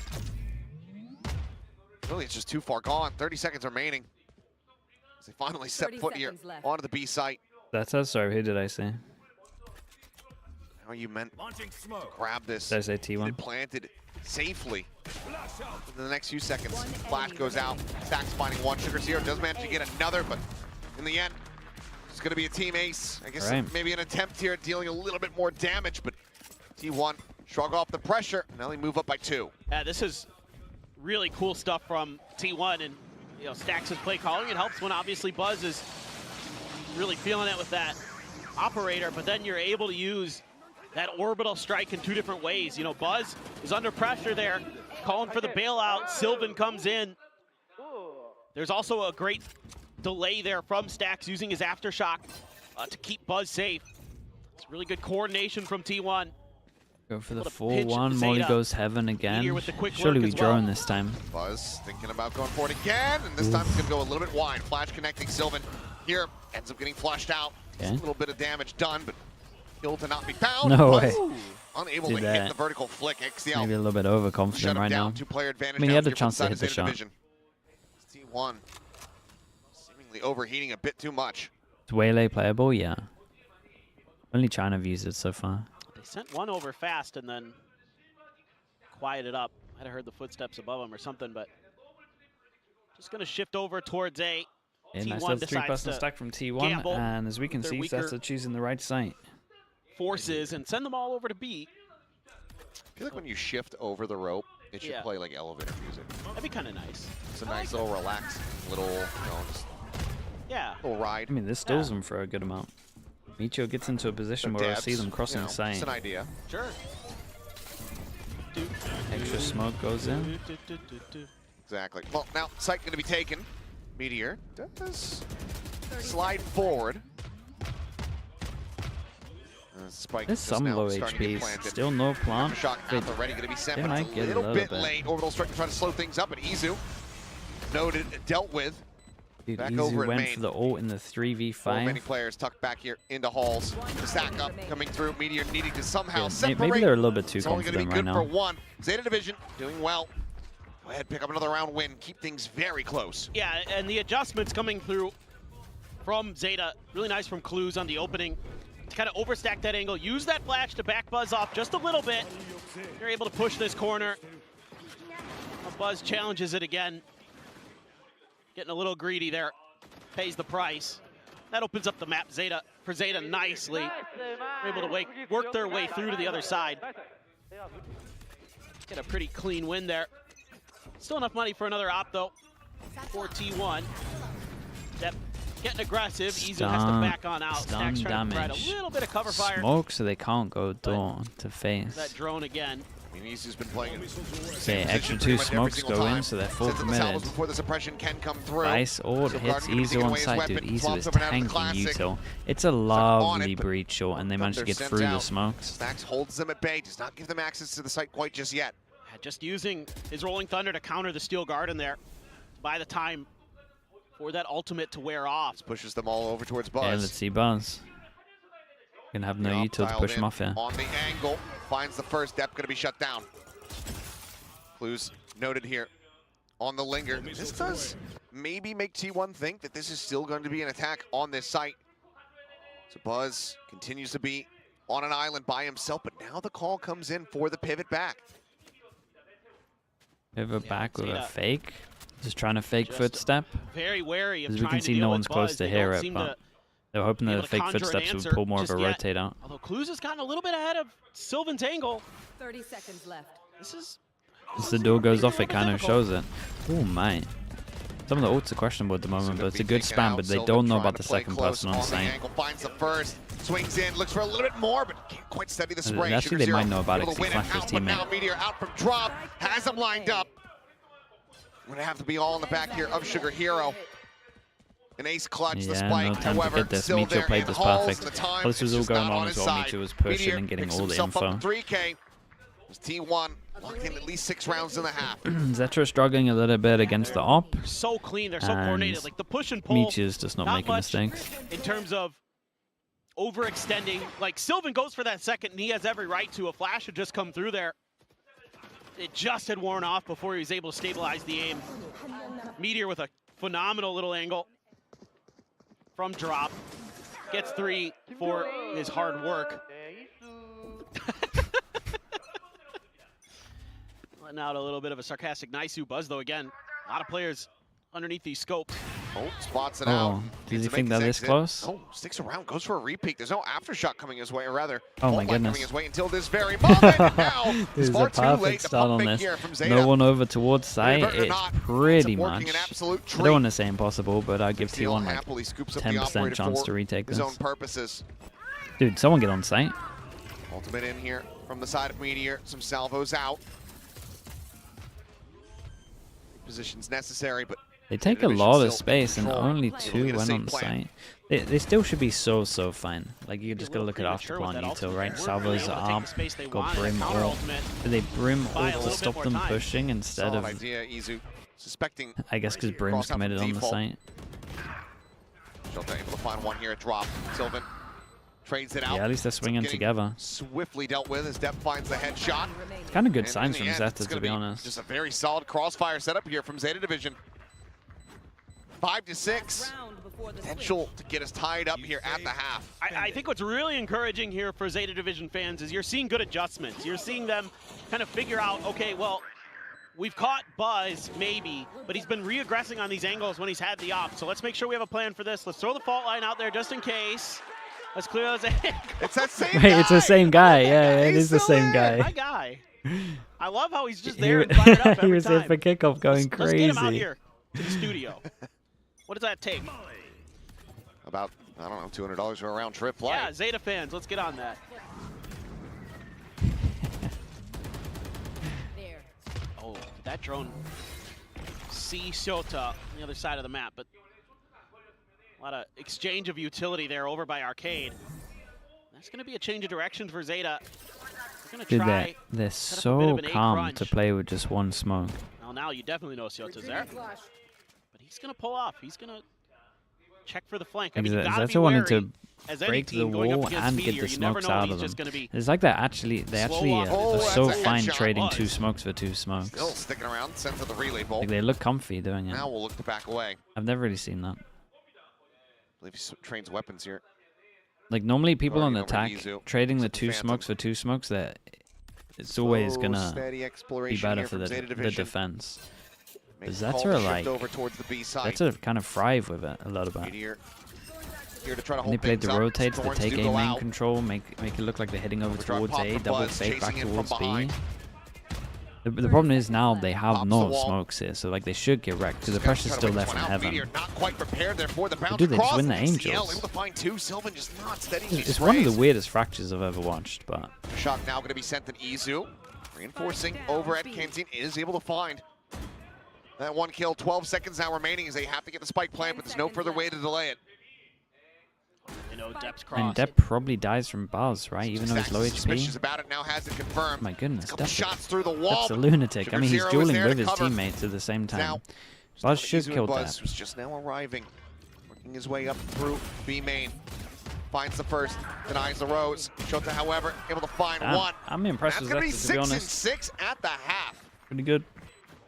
Really, it's just too far gone. 30 seconds remaining. As they finally step 30 foot here seconds left. onto the B site. That's us. Sorry, who did I say? How you meant to grab this. Did I say Get T1? it planted safely. In the next few seconds, flash goes out. Stack's finding one. Sugar Zero does manage to get another, but in the end, it's going to be a team ace. I guess Right. maybe an attempt here at dealing a little bit more damage, but T1 shrug off the pressure. Now they move up by 2. Yeah, this is really cool stuff from T1, and you know, Stacks' play calling. It helps when obviously Buzz is really feeling it with that operator, but then you're able to use that orbital strike in 2 different ways. You know, Buzz is under pressure there, calling for the bailout. Sylvan comes in. There's also a great delay there from Stacks using his aftershock to keep Buzz safe. It's really good coordination from T1. Go for the Able to pinch 4-1. Molly Zeta. goes heaven again. Meteor with the quick Surely work we as drone well. this time. Buzz thinking about going for it again, and this time it's going to go a little bit wide. Flash connecting Sylvan here, ends up getting flushed out. Okay. A little bit of damage done, but kill to not be found. No Buzz way. unable Did to hit that. the vertical flick. XCL Maybe a little bit overconfident shut him right down. now. 2-player advantage. I mean, he down had a here for chance to side hit of the Zeta shot. Division. T1 seemingly overheating a bit too much. Is Waylay playable? Yeah. Only China have used it so far. They sent one over fast and then quieted up. I'd have heard the footsteps above him or something, but just going to shift over towards A. Yeah, nice T1 little decides 3-person to stack from T1, gamble and as we can with see, their Zeta weaker choosing the right site. forces and send them all over to B. I feel like when you shift over the rope, it should Yeah. play like elevator music. That'd be kind of nice. It's a nice little relaxed little, just Yeah. little ride. I mean, this stalls them for a good amount. Micho gets into a position where I see them crossing the site. It's an idea. Sure. Extra smoke goes in. Exactly. Well, now site going to be taken. Meteor does slide forward. Spike There's just some now low starting to get HPs. planted. Still no plant. Shock They- out ready, going to be sent, they but might it's a get a little little bit bit. late. Orbital strike to try to slow things up, but Izu noted, dealt with. Dude, Back Izu over at went main. for the ult in the 3v5. Many players tucked back here into halls. The stack up coming through. Meteor needing to somehow Yeah, separate. maybe they're a little bit too It's only going to be confident good right for now. one. Zeta Division doing well. Go ahead, pick up another round win. Keep things very close. Yeah, and the adjustments coming through from Zeta, really nice from Clues on the opening to kind of overstack that angle. Use that flash to back Buzz off just a little bit. You're able to push this corner. Buzz challenges it again. Getting a little greedy there. Pays the price. That opens up the map for Zeta nicely. They're able to work their way through to the other side. Get a pretty clean win there. Still enough money for another op though. For T1. Step getting aggressive. Izu has to back on out. Stun Stacks trying to provide a damage. little bit of cover fire. Smoke so they can't go door to face. That drone again. I mean, Izu's been playing Okay, extra 2 smokes go in, so they're full committed. Before the suppression can come through. Vice Ord So hits Garden Izu taking on away his site, dude. weapon, Izu flops is up and out of the tanking classic. Util. It's a on lovely it, but breach shot, and they managed to get Thunder through sends the out. smokes. Stacks holds them at bay, does not give them access to the site quite just yet. Just using his Rolling Thunder to counter the Steel Garden there. By the time for that ultimate to wear off. Pushes them all over towards Buzz. Yeah, let's see Buzz. Gonna have no Yup, util to dialed push in him off here. On the angle, finds the first depth, gonna be shut down. Clues noted here on the linger. This does maybe make T1 think that this is still going to be an attack on this site. So Buzz continues to be on an island by himself, but now the call comes in for the pivot back. Pivot back with a Zeta. fake. Just trying to fake Just footstep. Very wary of As we trying can to see, deal no with one's close Buzz. to They hear don't it, seem but to they were hoping be that able the to fake conjure an footsteps would answer pull more of a just yet. rotate out. Although Clues has gotten a little bit ahead of Sylvan's angle. 30 seconds left. This is As the door goes off, it kind of shows it. Oh, mate. Some of the ults are questionable at the moment, but it's a good spam, but they don't know about the second person on site. Finds the first, swings in, looks for a little bit more, but can't quite steady the spray. Actually, they might know about it Able to because he win flashed his out, but now teammate. Meteor out from drop, has him lined up. Going to have to be all in the back here of Sugar Hero. An ace clutch, the Yeah, spike, no time however, to get this. still Meteor there played in this Halls, perfect. and the time While this was is all just going not on his as well, side. Meteor was pushing Meteor and getting picks all the himself info. up 3K. It's T1 locking in at least 6 rounds and a half. ZETA struggling a little bit against the op. So clean, they're so coordinated. Like the push and pull. Meteor's just not making much mistakes. in terms of overextending. Like Sylvan goes for that second, and he has every right to. A flash had just come through there. It just had worn off before he was able to stabilize the aim. Meteor with a phenomenal little angle from drop. Gets 3 for his hard work. Letting out a little bit of a sarcastic Naisu buzz, though, again. A lot of players underneath these scopes. Oh, spots it out. Does he think they're this close? Oh, sticks around, goes for a repeat. There's no aftershock coming his way, or rather, Oh my Bolt Light goodness. coming his way until this very moment. And now, This it's is far a too late perfect to start pump on big this. here from ZETA. No one over towards site. Believe it or It's not, pretty it's working much. an absolute I treat. don't want to say impossible, but I'd give Steel T1 like happily scoops up the 10% operator chance for to retake his this. own purposes. Dude, someone get on site. Ultimate in here from the side of Meteor. Some salvos out. Positions necessary, but They take a lot of space, and only 2 went on site. They still should be so fine. Like, you just gotta look at Afterplan Util, right? Salvos are up, got Brim ult. Did they Brim ult to stop them pushing instead solid of... idea, Izu. Suspecting I guess because Brim's committed on the site. Shota able to find one here at drop. Sylvan trades it out. Yeah, at least they're swinging together. Swiftly dealt with as Depp finds the headshot. Kind of good And signs in from the end, ZETA, it's to gonna be honest. Just a very solid crossfire setup here from Zeta Division. 5-6. Potential to get us tied up here at the half. I think what's really encouraging here for Zeta Division fans is you're seeing good adjustments. You're seeing them kind of figure out, okay, well, we've caught Buzz, maybe, but he's been re-aggressing on these angles when he's had the op. So let's make sure we have a plan for this. Let's throw the fault line out there just in case. Let's clear those angles. It's that same Wait, guy. it's the same guy. Yeah, it is the same My guy. guy. I love how he's just there and fired up every He was time. here for kickoff going Let's get him out crazy. here to the studio. What does that take? About, I don't know, $200 for a round trip flight. Yeah, Zeta fans, let's get on that. Oh, that drone see Shota on the other side of the map, but a lot of exchange of utility there over by Arcade. That's going to be a change of direction for Zeta. They're going to Dude, try. they're set up a bit so of an A calm crunch. to play with just one smoke. Well, now you definitely know Shota's there. But he's going to pull off. He's going to check for the flank. I mean, you gotta be ZETA wanted wary to as any break the team going up wall against and get Meteor. the You never smokes know out when of he's them. just gonna be It's like they actually off. are so that's a fine headshot. trading Was. 2 smokes for 2 smokes. Still sticking around, sent to the relay bolt. Like they look comfy doing it. Now we'll look to back away. I've never really seen that. I believe he trains weapons here. Like normally people on Guarding over attack Izu. trading the It's 2 Phantom. smokes for 2 smokes, that it's always gonna steady be exploration better here for from the Zeta Division. defense. Makes But the call ZETA to are shift like over towards the B side. ZETA kind of thrive with it a lot about. Meteor here to try to And they hold played the things up. rotates, the Thorns take do aim go main out. control, make it look like they're heading over Overdrive towards pop A, from double Buzz, fake back chasing in from towards B. behind. The problem is now they have Pops the no wall. smokes here, so like they should get wrecked because the Just gotta pressure's try to still wait there this from one out. heaven. Meteor not quite prepared there for the bounce dude, they just across. win the ACL, angels. able to find 2. Sylvan just not steady. It's one of the weirdest fractures I've ever watched, but Shock now going to be sent to Izu. Reinforcing over at Kenzin is able to find that 1 kill. 12 seconds now remaining as they have to get the spike plant, but there's no further way to delay it. You know, Depp's cross. and Depp probably dies from Buzz, right? Even though he's low Suspicious HP. about it, now has it confirmed. My goodness, Couple Depp, shots through the wall. Depp's a lunatic. Sugar I mean, he's Zero is dueling there with to his cover. teammates at the same time. Now, Buzz should Izu kill Buzz, Depp. who's just now arriving, working his way up through B main. Finds the first, denies the Rose. Shota, however, able to find one. I'm impressed That's with going to be ZETA, to be 6 and honest. 6 at the half. Pretty good.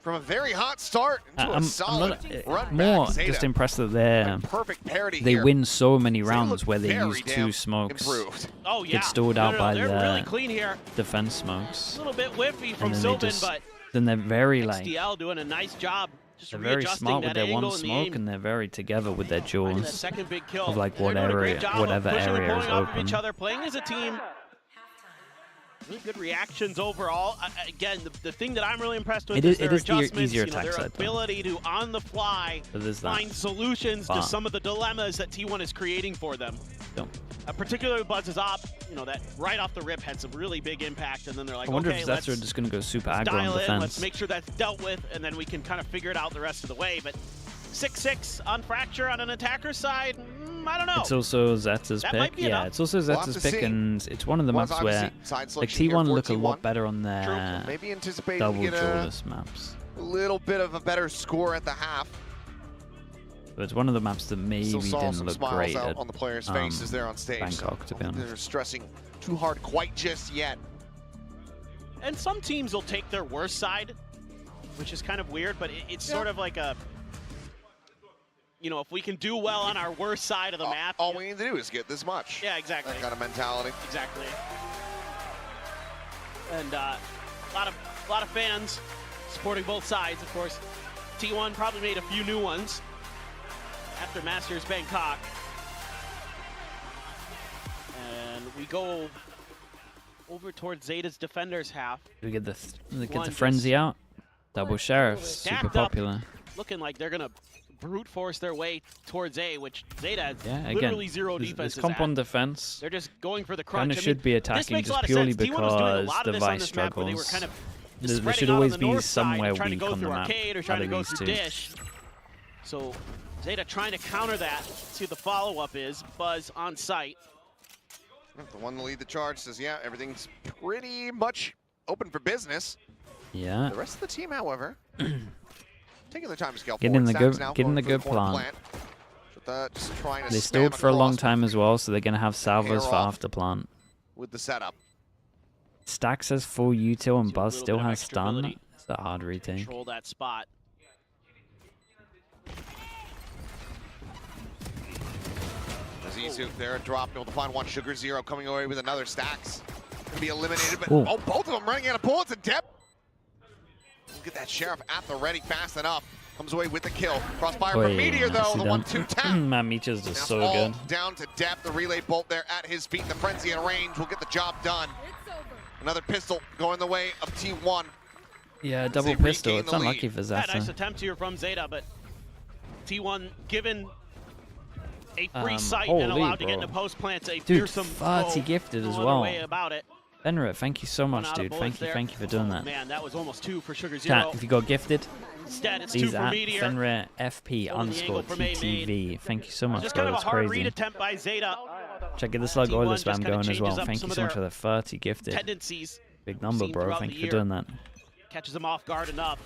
From a very hot start into a I'm solid not, run more back. Zeta, just impressed that they're perfect parity they here. win so many Zeta rounds look where they very use damn 2 smokes. improved. Oh, yeah. Get stalled No, out no, by they're the really clean here. defense smokes. A little bit whiffy And from then Sylvan, they just, but then they're very like XDL doing a nice job just they're very readjusting smart with that their angle one and the smoke, aim. and they're very together with their Finding duels that second big kill. of like They're doing a great whatever job of whatever pushing and area is pulling off of open. each other, playing as a team. Really good reactions overall. Again, the thing that I'm really impressed with It is is their the adjustments, easier their attack side, though. ability to, on the fly, find solutions to some of the dilemmas that T1 is creating for them. Particularly Buzz's op, that right off the rip had some really big impact, and then they're like, I wonder okay, if let's ZETA are just going to go super aggro dial on in, defense. let's make sure that's dealt with, and then we can kind of figure it out the rest of the way. But 6-6 on Fracture on an attacker's side, I don't know. It's also Zeta's That might pick. be Yeah, enough. it's also We'll have Zeta's to pick, see. and it's one of the Well, maps where obviously, side like selection here T1 for look a lot T1. better on their Maybe anticipating double to get jawless maps. a little bit of a better score at the half. But it's one of the maps that maybe Still saw didn't some look smiles great out at on the players' faces there on stage. Bangkok, to be honest. They're stressing too hard quite just yet. And some teams will take their worst side, which is kind of weird, but it's sort of like a, if we can do well on our worst side of the map. All we need to do is get this much. Yeah, exactly. That kind of mentality. Exactly. And a lot of fans supporting both sides, of course. T1 probably made a few new ones after Masters Bangkok. And we go over towards Zeta's defenders half. Do we get the frenzy out? Double sheriff, super Stacked up, popular. looking like they're gonna brute force their way towards A, which Zeta has Yeah, literally again, zero this defenses comp on at. defense. They're just going for the crunch. Kind of should be this attacking makes a just lot of purely sense. T1 was doing a because lot of the this on Vice this map where they were struggles. kind of There should spreading out always on the be north side somewhere and trying to weak go on the through map. arcade or out trying to of go these through two. dish. So Zeta trying to counter that. See what the follow-up is. Buzz on site. The one to lead the charge says, yeah, everything's pretty much open for business. Yeah. The rest of the team, however, taking their time to scale Getting forward. the Stacks good, now getting going the for good corner plant. Just trying to They spam stalled for a long across time as well, so they're going to have salvos Hair for off. after plant. with the setup. Stacks has full util and Buzz little still bit of has extra stun. ability. It's a hard retake. Control that spot. Zizu there, drop, able to find one. Sugar Zero coming away with another. Stacks gonna be eliminated, but Ooh. oh, both of them running out of bullets and depth. Get that Sheriff at the ready fast enough. Comes away with the kill. Crossfire from Wait, Meteor though, the 1-2 tap. Matt Meteor's just Now so all good. down to depth. The relay bolt there at his feet. The frenzy in range will get the job done. Another pistol going the way of T1. Yeah, As double they pistol. regain It's the unlucky lead. for Yeah, nice Zeta. attempt here from Zeta, but T1 given a free sight holy and allowed to get bro. into post plants. A Dude, fearsome 30 foe. gifted No as other well. way about it. Benrit, thank you so much, Out of dude. bullets Thank you for doing that. Man, that was almost 2 for Sugar Zero. Chat, if you got gifted, Instead, it's 2 please for at Meteor. Fenrir FP Holding the angle from A _TTV. Thank you so much, Just bro. kind of a That's hard read crazy. attempt by Zeta. Check it, the slug T1 oiler just spam kinda going as changes well. up Thank some you of so much their for the 30 gifted. Tendencies. Big number, seen bro. throughout Thank the you for year. doing that. Catches him off guard enough.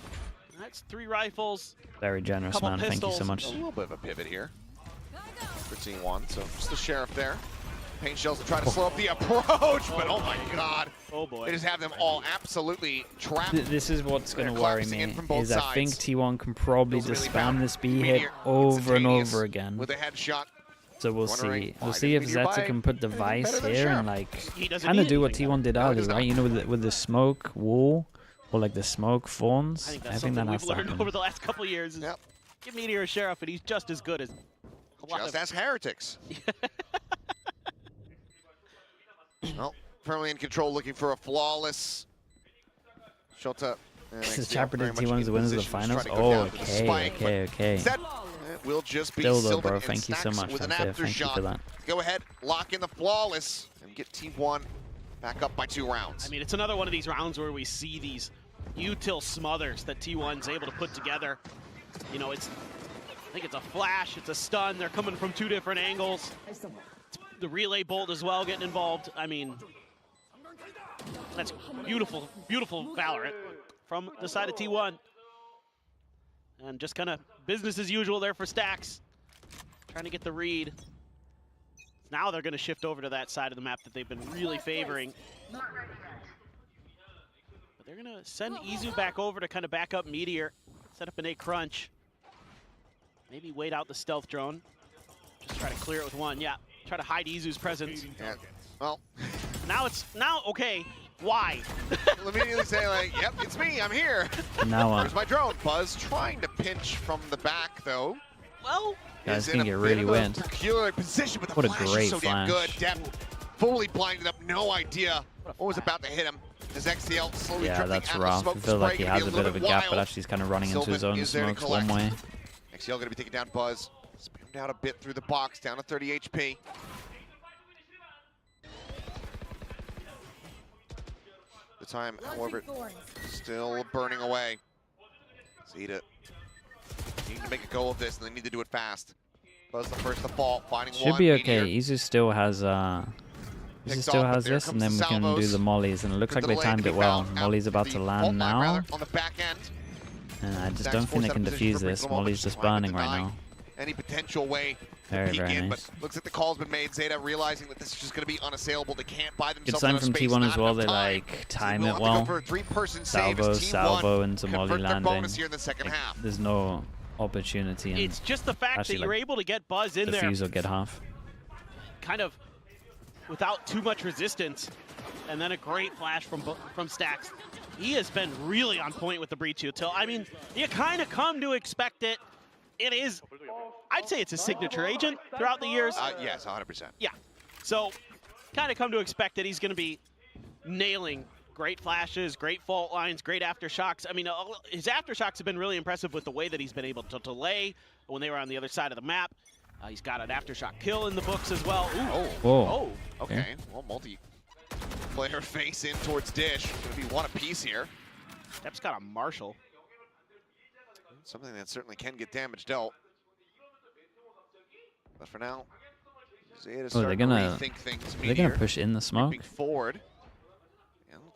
That's 3 rifles. Very generous, Couple man. Thank you so pistols. much. A little bit of a pivot here for T1. So just the Sheriff there. Paint shells to try to slow up the approach, but oh my god. Oh boy. They just have them all absolutely trapped. This is what's going They're to worry collapsing me, in from both is I think sides. T1 can probably Feels just really spam bad. this B hit Meteor, over and instantaneous over again. with a headshot. So we'll Wondering see. why We'll see did if Meteor Zeta buy can put device better than here and Sheriff? like He doesn't kind of need do what anything. T1 did No, he earlier, does right? not. You know, with the smoke wall or like the smoke fawns. I think I that's think that something has we've to learned happen. over the last couple of years. Is give Meteor a Sheriff, and he's just as good as a lot Just of as Heretics. Well, firmly in control, looking for a flawless Shota. This is Chopper did T1 as the winners of the finals. Oh, okay. That will just be Still though, Sylvan bro. and Thank you so Stacks much, with an Fanfare. Thank you aftershot. for that. Go ahead, lock in the flawless, and get T1 back up by 2 rounds. I mean, it's another one of these rounds where we see these util smothers that T1's able to put together. You know, I think it's a flash, it's a stun. They're coming from 2 different angles. The relay bolt as well getting involved. I mean, that's beautiful, beautiful Valorant from the side of T1. And just kind of business as usual there for Stacks. Trying to get the read. Now they're going to shift over to that side of the map that they've been really favoring. But they're going to send Izu back over to kind of back up Meteor. Set up an A crunch. Maybe wait out the stealth drone. Just try to clear it with 1. Yeah, try to hide Izu's presence. Yeah. Well, okay, why? immediately say like, yep, it's me, I'm here. Now Where's my drone? Buzz trying to pinch from the back though. Well, Guys is in can a get bit really of a weird. peculiar position, but the What a flash great is so damn flash. good. Depth fully blinded up, no idea what was about to hit him. As XCL slowly Yeah, drifting that's out of rough. smoke. I feel like he Spray has a gonna bit be of a gap, but wild. actually he's kind of running into his Sylvan own is there to smokes one collect. way. XCL going to be taking down Buzz. Spammed out a bit through the box, down to 30 HP. The time, however, still burning away. ZETA need to make a go of this, and they need to do it fast. Buzz the first to fall, finding one. Should be okay. Meteor Izu still has this, and then we can do the mollies, and it looks like they timed it well. Molly's about to land now. on the back end. And I just don't think they can defuse this. Molly's just burning right now. Any potential way Very, to peek very in, nice. but looks like the call's been made. ZETA realizing that this is just going to be unassailable. They can't buy Good themselves sign enough from space, T1 not as well. They enough time. like time We'll it have to go well. for a 3-person save as Salvo, T1 salvo into Molly convert their landing. bonus here in the second half. There's no opportunity. It's just the fact that actually, you're like, able to get Buzz in there. defuse or get half. Kind of without too much resistance, and then a great flash from Stacks. He has been really on point with the breach util. I mean, you kind of come to expect it. It is, I'd say it's a signature agent throughout the years. Yes, 100%. Yeah, so kind of come to expect that he's going to be nailing great flashes, great fault lines, great aftershocks. I mean, his aftershocks have been really impressive with the way that he's been able to delay when they were on the other side of the map. He's got an aftershock kill in the books as well. Ooh. Whoa. Oh, okay. Well, multi-player face in towards Dish. Going to be one apiece here. Step's got a Marshall. Something that certainly can get damage dealt. But for now, ZETA's Oh, they're starting to gonna rethink things. they're gonna push in the smoke. Creeping forward.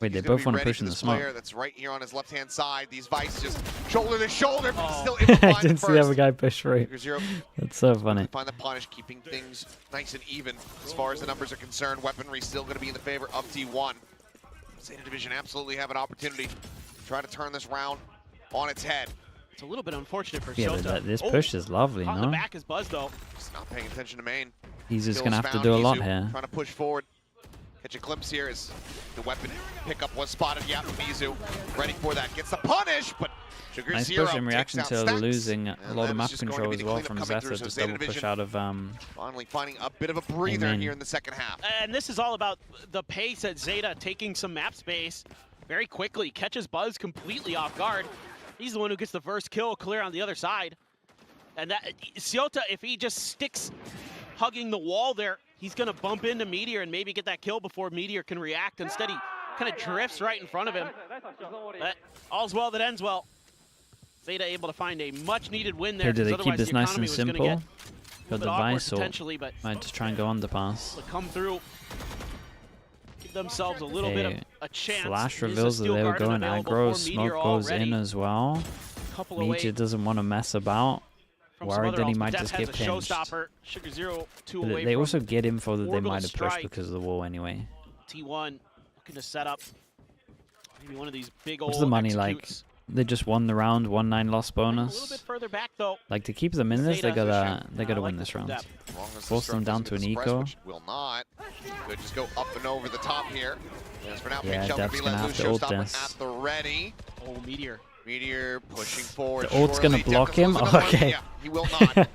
Wait, they He's gonna both be want to ready push for in the this smoke. player that's right here on his left-hand side. These Vice just shoulder to shoulder, but still I able to find didn't the see the other first. guy push through. Zero. That's so funny. Find the punish, keeping things nice and even as far as the numbers are concerned. Weaponry still going to be in the favor of T1. ZETA Division absolutely have an opportunity to try to turn this round on its head. It's a little bit unfortunate for Yeah, Shota. but this push is lovely, On no? the back is Buzz, though. Just not paying attention to main. He's just Skills gonna have to found. do a lot Izu here. Trying to push forward. Catch a glimpse here as the weapon pickup was spotted. Yeah, from Izu. Ready for that. Gets the punish, but Sugar Nice Zero push in reaction takes to out Stacks. losing a And lot that of is map just going to control be as the well cleanup from coming ZETA. through. So Just ZETA double push Division out of finally finding a bit of a breather Amen. here in the second half. And this is all about the pace at ZETA taking some map space very quickly. Catches Buzz completely off guard. He's the one who gets the first kill clear on the other side. And that Shota, if he just sticks hugging the wall there, he's going to bump into Meteor and maybe get that kill before Meteor can react. Instead, he kind of drifts right in front of him. But all's well that ends well. ZETA able to find a much-needed win there. Hey, do they keep otherwise this the nice economy and was gonna simple? get Got the bit awkward Vice or potentially, but might just try and go underpass. to come through, give themselves a little bit of a chance. Flash Use the reveals that Steel they were Garden going available aggro. for Meteor Smoke goes already. in as well. Couple away Meteor doesn't want to mess about. from some Worried other that he ults, but might Death just has get a pinched. showstopper. Sugar Zero, 2 But away they from also get info that they Orbital might have pushed Strike. because of the wall anyway. T1 looking to set up maybe one of these big old What's the money like? executes. They just won the round, 1-9 loss A little bonus. bit further back though. Like to keep them in this, they ZETA gotta like win this round. As long as the Force them stroke down doesn't to an get the eco. press, which will not. Could just go up and over the top here. As for now, Yeah, Pink Dev's be gonna let have loose. to ult Showstopper this. at the ready. Oh, Meteor. Meteor pushing forward. The ult's gonna surely. block Dev doesn't him? lose another one. Okay. Yeah, he will not.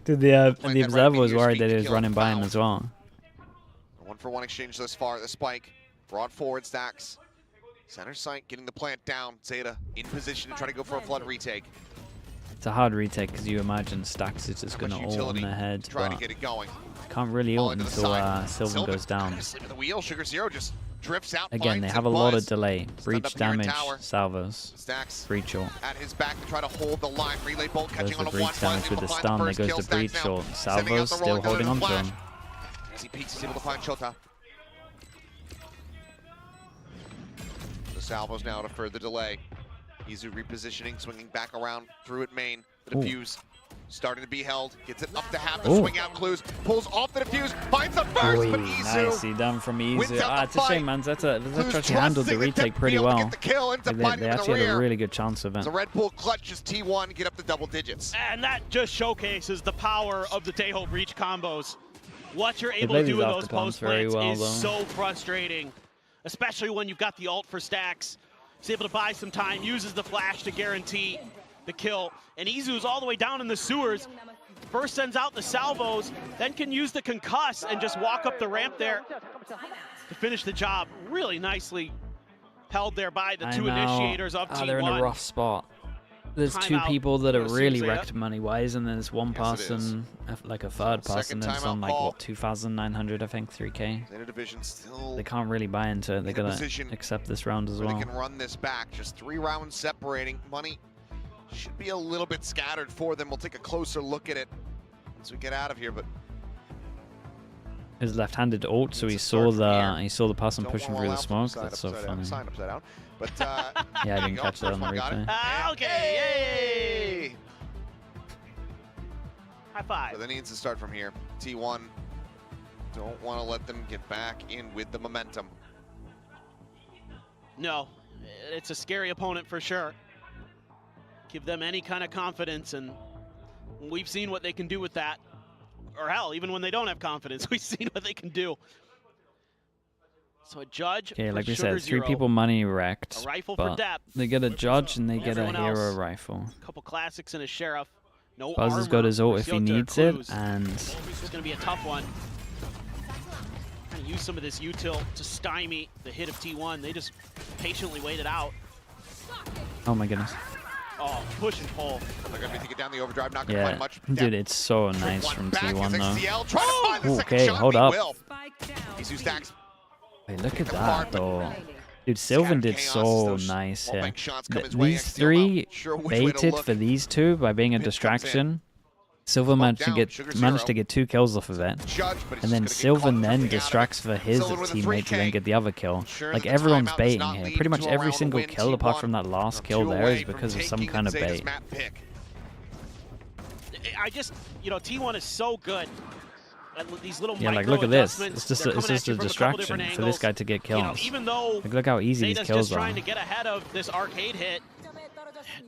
Dude, the Playing that observer right was Meteor's worried feet that to he was kill running by him found. as well. A 1-for-1 exchange thus far. The spike brought forward Stacks. Center sight getting the plant down. ZETA in position to try to go for a flood retake. It's a hard retake because you imagine Stacks is just gonna Much ult utility on the head, trying to but get it going. can't really Ball ult into the until side. Sylvan goes down. Slip of the wheel. Sugar Zero just drifts out. Again, they finds have a and lot of Buzz. delay. Stunned Breach up here in damage, tower. salvos, Stacks breach ult. at his back to try to hold the line. Relay bolt Goes catching the on a breach one. damage with the stun, there goes the breach ult. Salvos still holding on to him. As he peeks, he's able to find Shota. The salvos now to further delay. Izu repositioning, swinging back around through at main. The Ooh. defuse starting to be held. Gets it up to half. The Ooh. swing out clues. Pulls off the defuse. Finds the first, Oy, but Izu nicely done from wins Izu. out the It's a shame, fight. man. Zeta Clues actually handled the trusting retake Dev pretty to be able to well. get the kill, ends up They fighting in the actually had a rear. really good chance of it. So Red Bull clutches T1 get up to double digits. And that just showcases the power of the Taeho breach combos. What you're able play to do these with those after pumps post very plants well, is though. so frustrating, especially when you've got the ult for Stacks. He's able to buy some time, uses the flash to guarantee the kill. And Izu's all the way down in the sewers. First sends out the salvos, then can use the concuss and just walk up the ramp there. to finish the job. Really nicely held there by the two initiators of T1. They're in a rough spot. There's two people that are really wrecked money-wise, and there's one person, like a third person, that's on like, what, 2,900, I think, 3K. ZETA division still They can't really buy into it. They gotta accept this round as well. They can run this back. Just 3 rounds separating. Money should be a little bit scattered for them. We'll take a closer look at it once we get out of here, but his left-handed ult, so he saw the person pushing through the smoke. That's so funny. Sign upside down. But yeah, I didn't catch that on the replay. Okay, yay! High five. But that needs to start from here. T1 don't want to let them get back in with the momentum. No, it's a scary opponent for sure. Give them any kind of confidence, and we've seen what they can do with that. Or hell, even when they don't have confidence, we've seen what they can do. So a judge. Okay, like we said, 3 people money wrecked, but they get a judge and they get a hero rifle. A couple classics and a sheriff. No Buzz has got his ult if he needs it, and it's going to be a tough one. Trying to use some of this util to stymie the hit of T1. They just patiently waited out. oh my goodness. Oh, push and pull. They're going to be taking down the overdrive, not going to find much. Dude, it's so nice from T1 though. Ooh, okay, hold up. Wait, look at that though. Dude, Sylvan did so nice here. These 3 baited for these 2 by being a distraction. Sylvan managed to get 2 kills off of it. And then Sylvan then distracts for his teammate to then get the other kill. Like, everyone's baiting here. Pretty much every single kill apart from that last kill there is because of some kind of bait. I just, T1 is so good. These little like look at this. It's just a distraction for this guy to get kills. Even though like, look how easy these kills are. Trying to get ahead of this arcade hit.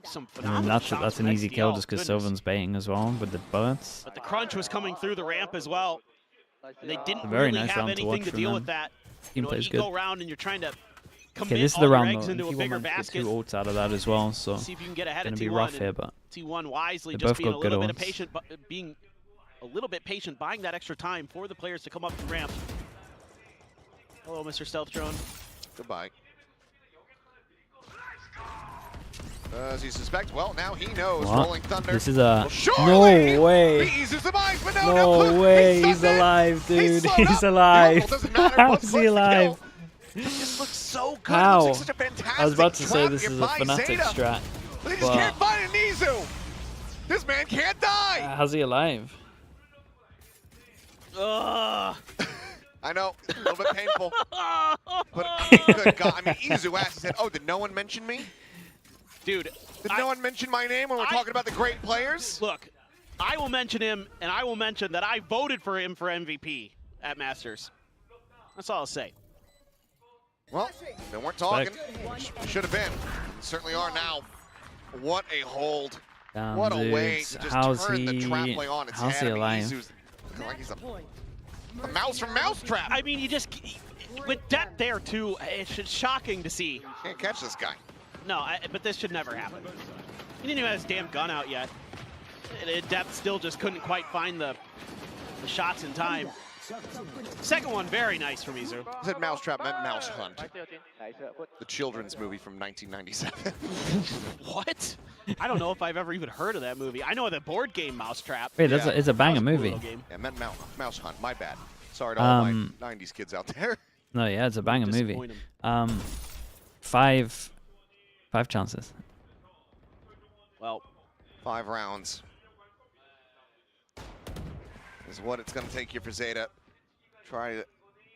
Some and that's an easy kill just because Sylvan's baiting as well with the bullets. But the crunch was coming through the ramp as well. And they didn't very really nice have round anything to deal them. with that. Team plays good. Round and you're trying to okay, this is the round though. T1 managed to get 2 ults out of that as well, so see if you can get ahead it's of gonna be rough here, but T1 wisely they just both being got a good little bit ults. patient, being a little bit patient, buying that extra time for the players to come up the ramp. Hello, Mr. Stealth Drone. Goodbye. Does he suspect? Well, now he knows. What? Rolling Thunder. This is a no way. No way. He's alive, dude. He's alive. How's he alive? This looks so good. How? Like such a fantastic I was about to say this trap is here a by Fnatic ZETA. strat. They just can't find an Izu. This man can't die. How's he alive? I know, a little bit painful. But good God, I mean, Izu asked, he said, "Oh, did no one mention me?" Dude, did no one mention my name when we're talking about the great players? Look, I will mention him, and I will mention that I voted for him for MVP at Masters. That's all I'll say. Well, they weren't talking. Should have been. Certainly are now. What a hold. What a way to just turn the trap play on its how's head. he alive? Izu's looking like he's a mouse from Mousetrap. I mean, you just, with depth there too, it's shocking to see. Can't catch this guy. No, but this should never happen. He didn't even have his damn gun out yet. Depth still just couldn't quite find the shots in time. Second one, very nice from Izu. I said Mousetrap meant Mouse Hunt. The children's movie from 1997. What? I don't know if I've ever even heard of that movie. I know the board game Mousetrap. Wait, it's a banger movie. Yeah, I meant Mouse Hunt. My bad. Sorry to all my 90s kids out there. No, yeah, it's a banger movie. 5 chances. Well, 5 rounds is what it's going to take here for ZETA. Try to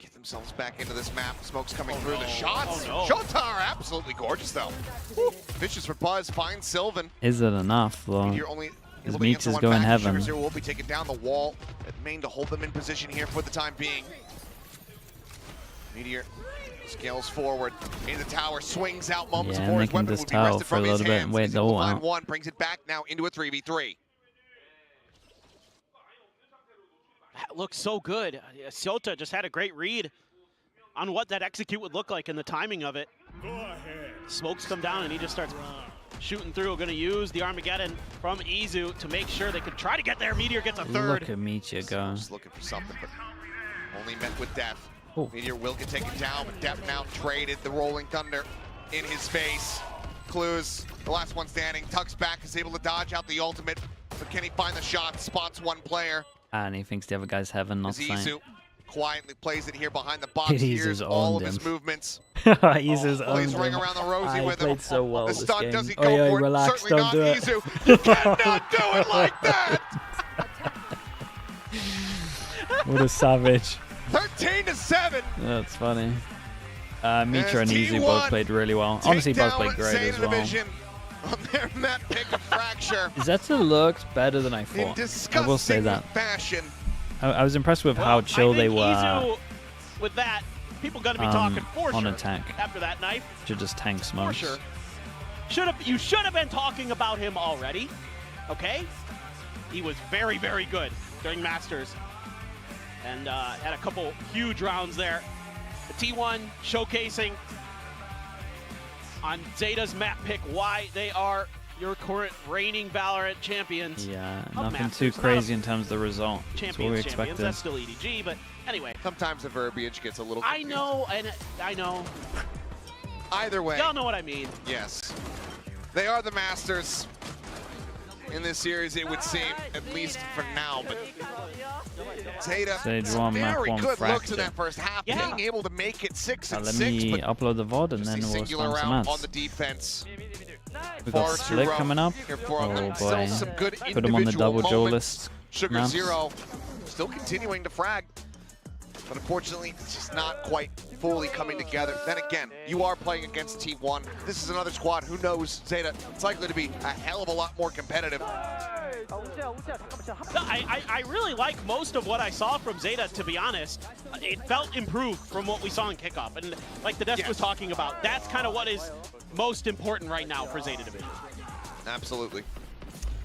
get themselves back into this map. Smoke's coming through. The shots. Shota are absolutely gorgeous, though. Vicious for Buzz. Finds Sylvan. Is it enough, though? His meat is going heaven. Here will be taking down the wall at main to hold them in position here for the time being. Meteor scales forward into the tower, swings out moments before his weapon would be wrested from his hands. Wait, the ult out. One brings it back now into a 3v3. That looks so good. Shota just had a great read on what that execute would look like and the timing of it. Smokes come down and he just starts shooting through. Going to use the Armageddon from Izu to make sure they could try to get there. Meteor gets a third. Look at Meteor go. Just looking for something, but only met with death. Oh. Meteor will get taken down, but Depp now traded the Rolling Thunder in his face. Clues, the last one standing, tucks back, is able to dodge out the ultimate, but can he find the shot? Spots one player. And he thinks the other guy's heaven, not Izu saying. quietly plays it here behind the box. Here's all of his movements. Izu's Plays owned ring him. around the Rosie He with played him. so well The this stun, game. does he Oh go yeah, for it? relax, Certainly don't not do it. Izu. You cannot do it like that! What a savage. 13-7. That's funny. Mitra and As Izu T1 both played really well. Honestly, both down played great Zeta as well. Division on their map pick of Fracture. Zeta looked better than I In thought. I will say disgusting that. fashion. I was impressed with how chill they were Izu, with that, people gonna be talking for on sure attack. after that knife. To just tank smokes. For sure. You should have been talking about him already. Okay? He was very, very good during Masters. And had a couple huge rounds there. The T1 showcasing on Zeta's map pick why they are your current reigning Valorant champions. Yeah, of nothing Masters. too crazy in terms of the result. That's what we Champions, expected. that's still EDG, but anyway. Sometimes the verbiage gets a little I confused. know, and I know. Either way. Y'all know what I mean. Yes. They are the masters in this series, it would seem, at least for now. But Zeta, Stage some one, map very one, good looks Fracture. in that first half, being able to make it 6 and Let 6, me but upload the VOD and just then a we'll singular spam some round on ads. the defense. We got Far too Slick rough coming up. here for Oh them. boy. Still some good Put him on the double individual duel moments. list. Sugar maps. Zero still continuing to frag, but unfortunately it's just not quite fully coming together. Then again, you are playing against T1. This is another squad. Who knows? Zeta, it's likely to be a hell of a lot more competitive. I really like most of what I saw from Zeta, to be honest. It felt improved from what we saw in kickoff. And like the desk was talking about, that's kind of what is most important right now for Zeta Division. Absolutely.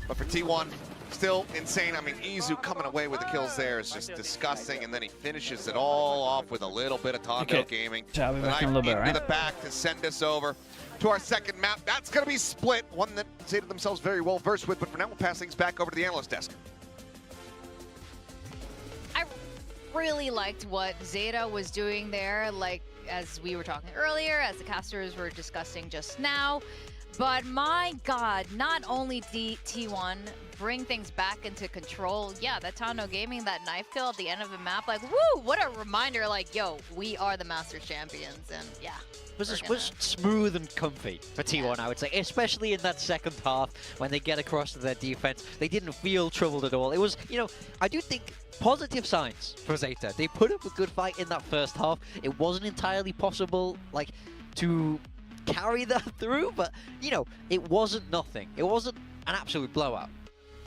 But for T1, still insane. I mean, Izu coming away with the kills there is just disgusting, and then he finishes it all off with a little bit of Tondo Okay. Gaming. Shall we back in a Knife little bit, into right? the back to send us over to our second map. That's going to be Split, one that Zeta themselves very well versed with, but for now we'll pass things back over to the analyst desk. I really liked what Zeta was doing there, like as we were talking earlier, as the casters were discussing just now. But my God, not only did T1 bring things back into control, yeah, that Tondo Gaming, that knife kill at the end of the map, like, woo, what a reminder, like, yo, we are the Masters champions, and yeah. Was smooth and comfy for T1, I would say, especially in that second half when they get across to their defense. They didn't feel troubled at all. It was, you know, I do think positive signs for Zeta. They put up a good fight in that first half. It wasn't entirely possible, like, to carry that through, but, you know, it wasn't nothing. It wasn't an absolute blowout.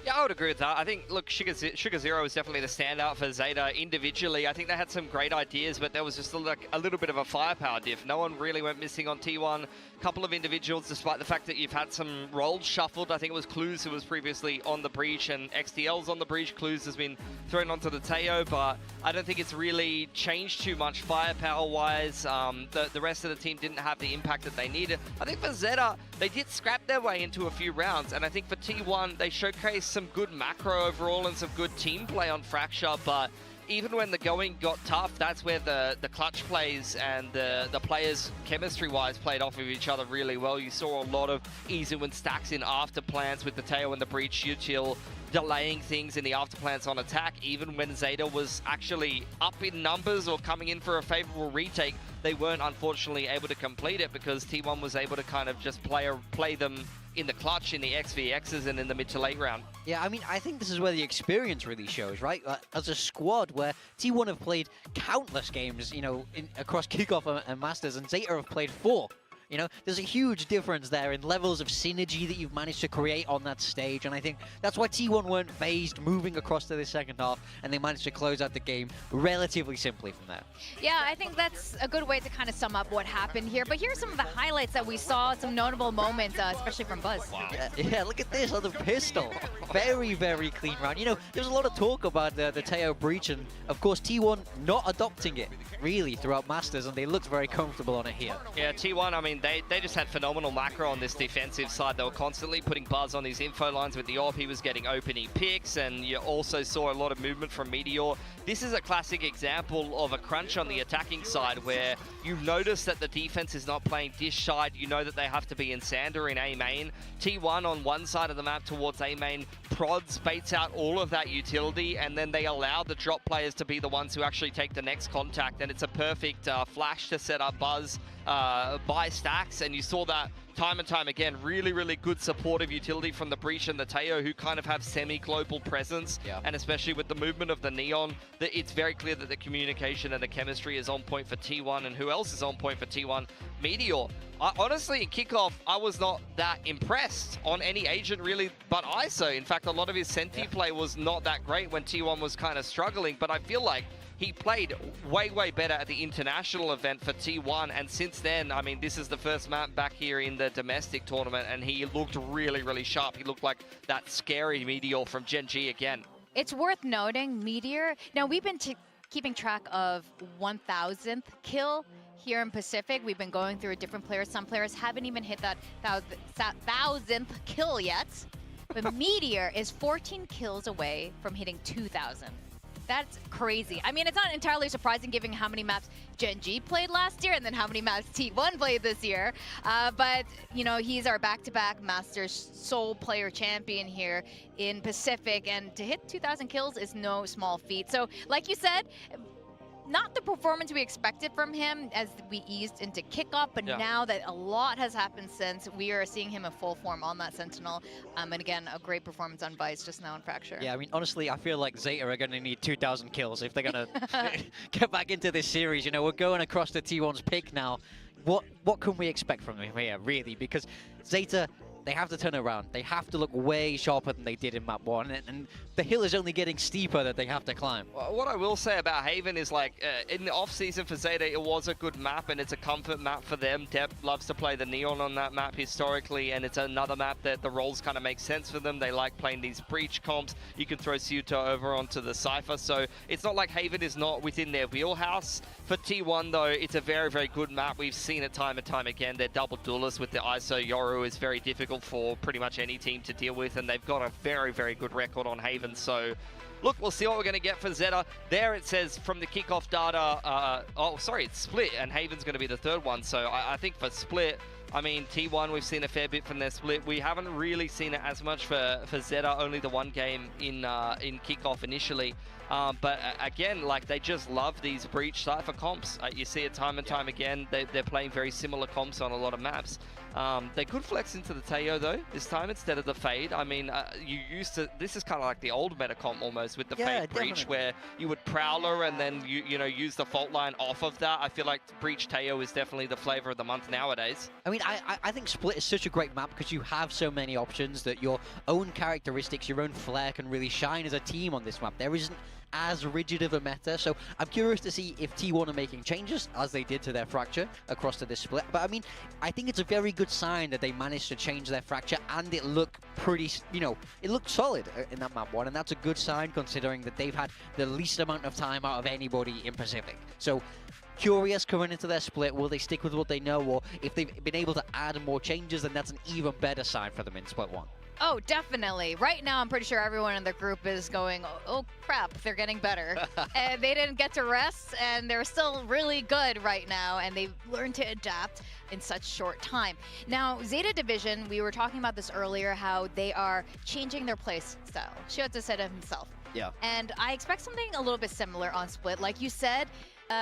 Yeah, I would agree with that. I think, look, Sugar Zero was definitely the standout for Zeta individually. I think they had some great ideas, but there was just a little bit of a firepower diff. No one really went missing on T1. A couple of individuals, despite the fact that you've had some roles shuffled. I think it was Clues who was previously on the breach, and XTL's on the breach. Clues has been thrown onto the Teo, but I don't think it's really changed too much firepower-wise. The rest of the team didn't have the impact that they needed. I think for Zeta, they did scrap their way into a few rounds, and I think for T1, they showcased some good macro overall and some good team play on Fracture, but even when the going got tough, that's where the clutch plays and the players chemistry-wise played off of each other really well. You saw a lot of Izu and stacks in after plans with the Teo and the breach util delaying things in the after plans on attack. Even when Zeta was actually up in numbers or coming in for a favorable retake, they weren't unfortunately able to complete it because T1 was able to kind of just play them in the clutch, in the XVXs, and in the mid to late round. Yeah, I mean, I think this is where the experience really shows, right? As a squad where T1 have played countless games, you know, across Kickoff and Masters, and Zeta have played 4. You know, there's a huge difference there in levels of synergy that you've managed to create on that stage, and I think that's why T1 weren't phased moving across to the second half, and they managed to close out the game relatively simply from there. Yeah, I think that's a good way to kind of sum up what happened here. But here's some of the highlights that we saw, some notable moments, especially from Buzz. Wow. Yeah, look at this on the pistol. Very, very clean round. You know, there's a lot of talk about the Teo breach, and of course T1 not adopting it really throughout Masters, and they looked very comfortable on it here. Yeah, T1, I mean, mean, they just had phenomenal macro on this defensive side. They were constantly putting buzz on these info lines with the AWP. He was getting opening picks, and you also saw a lot of movement from Meteor. This is a classic example of a crunch on the attacking side where you notice that the defense is not playing dish side. You know that they have to be in Sander in A main. T1 on one side of the map towards A main prods, baits out all of that utility, and then they allow the drop players to be the ones who actually take the next contact, and it's a perfect flash to set up Buzz by Stacks, and you saw that time and time again. Really, really good supportive utility from the Breach and the Teo, who kind of have semi-global presence, and especially with the movement of the Neon, it's very clear that the communication and the chemistry is on point for T1, and who else is on point for T1? Meteor. Honestly, in kickoff, I was not that impressed on any agent really, but ISO. In fact, a lot of his Senti play was not that great when T1 was kind of struggling, but I feel like he played way, way better at the international event for T1, and since then, I mean, this is the first map back here in the domestic tournament, and he looked really, really sharp. He looked like that scary Meteor from Gen G again. It's worth noting, Meteor, now we've been keeping track of 1,000th kill here in Pacific. We've been going through different players. Some players haven't even hit that 1,000th kill yet, but Meteor is 14 kills away from hitting 2,000. That's crazy. I mean, it's not entirely surprising given how many maps Gen G played last year and then how many maps T1 played this year. But, you know, he's our back-to-back Masters sole player champion here in Pacific. And to hit 2,000 kills is no small feat. So, like you said, not the performance we expected from him as we eased into kickoff, but now that a lot has happened since, we are seeing him in full form on that Sentinel. And again, a great performance on Vice just now in Fracture. Yeah, I mean, honestly, I feel like ZETA are going to need 2,000 kills if they're going to get back into this series. You know, we're going across the T1's pick now. What can we expect from him here, really? Because ZETA, they have to turn around. They have to look way sharper than they did in map 1, and the hill is only getting steeper that they have to climb. Well, what I will say about Haven is, like, in the off-season for ZETA, it was a good map, and it's a comfort map for them. Dep loves to play the Neon on that map historically, and it's another map that the roles kind of make sense for them. They like playing these Breach comps. You can throw Suto over onto the Cypher, so it's not like Haven is not within their wheelhouse. For T1, though, it's a very, very good map. We've seen it time and time again. Their double duelist with the ISO Yoru is very difficult for pretty much any team to deal with, and they've got a very, very good record on Haven. So, look, we'll see what we're going to get for ZETA. There it says from the kickoff data, oh, sorry, it's Split, and Haven's going to be the third one. So I think for Split, I mean, T1, we've seen a fair bit from their Split. We haven't really seen it as much for ZETA, only the one game in kickoff initially. But again, like, they just love these Breach Cypher comps. You see it time and time again. They're playing very similar comps on a lot of maps. They could flex into the Teo, though, this time instead of the Fade. I mean, you used to... This is kind of like the old meta comp almost with the Fade Breach, where you would Prowler and then, you know, use the fault line off of that. I feel like Breach Teo is definitely the flavor of the month nowadays. I mean, I think Split is such a great map because you have so many options that your own characteristics, your own flair can really shine as a team on this map. There isn't as rigid of a meta, so I'm curious to see if T1 are making changes, as they did to their Fracture, across to this Split. But I mean, I think it's a very good sign that they managed to change their Fracture, and it looked pretty, you know, it looked solid in that map 1, and that's a good sign considering that they've had the least amount of time out of anybody in Pacific. So, curious coming into their Split, will they stick with what they know, or if they've been able to add more changes, then that's an even better sign for them in Split 1. Oh, definitely. Right now, I'm pretty sure everyone in the group is going, oh crap, they're getting better. And they didn't get to rest, and they're still really good right now, and they've learned to adapt in such short time. Now, ZETA Division, we were talking about this earlier, how they are changing their play style. h.ttps said it himself. Yeah. And I expect something a little bit similar on Split. Like you said,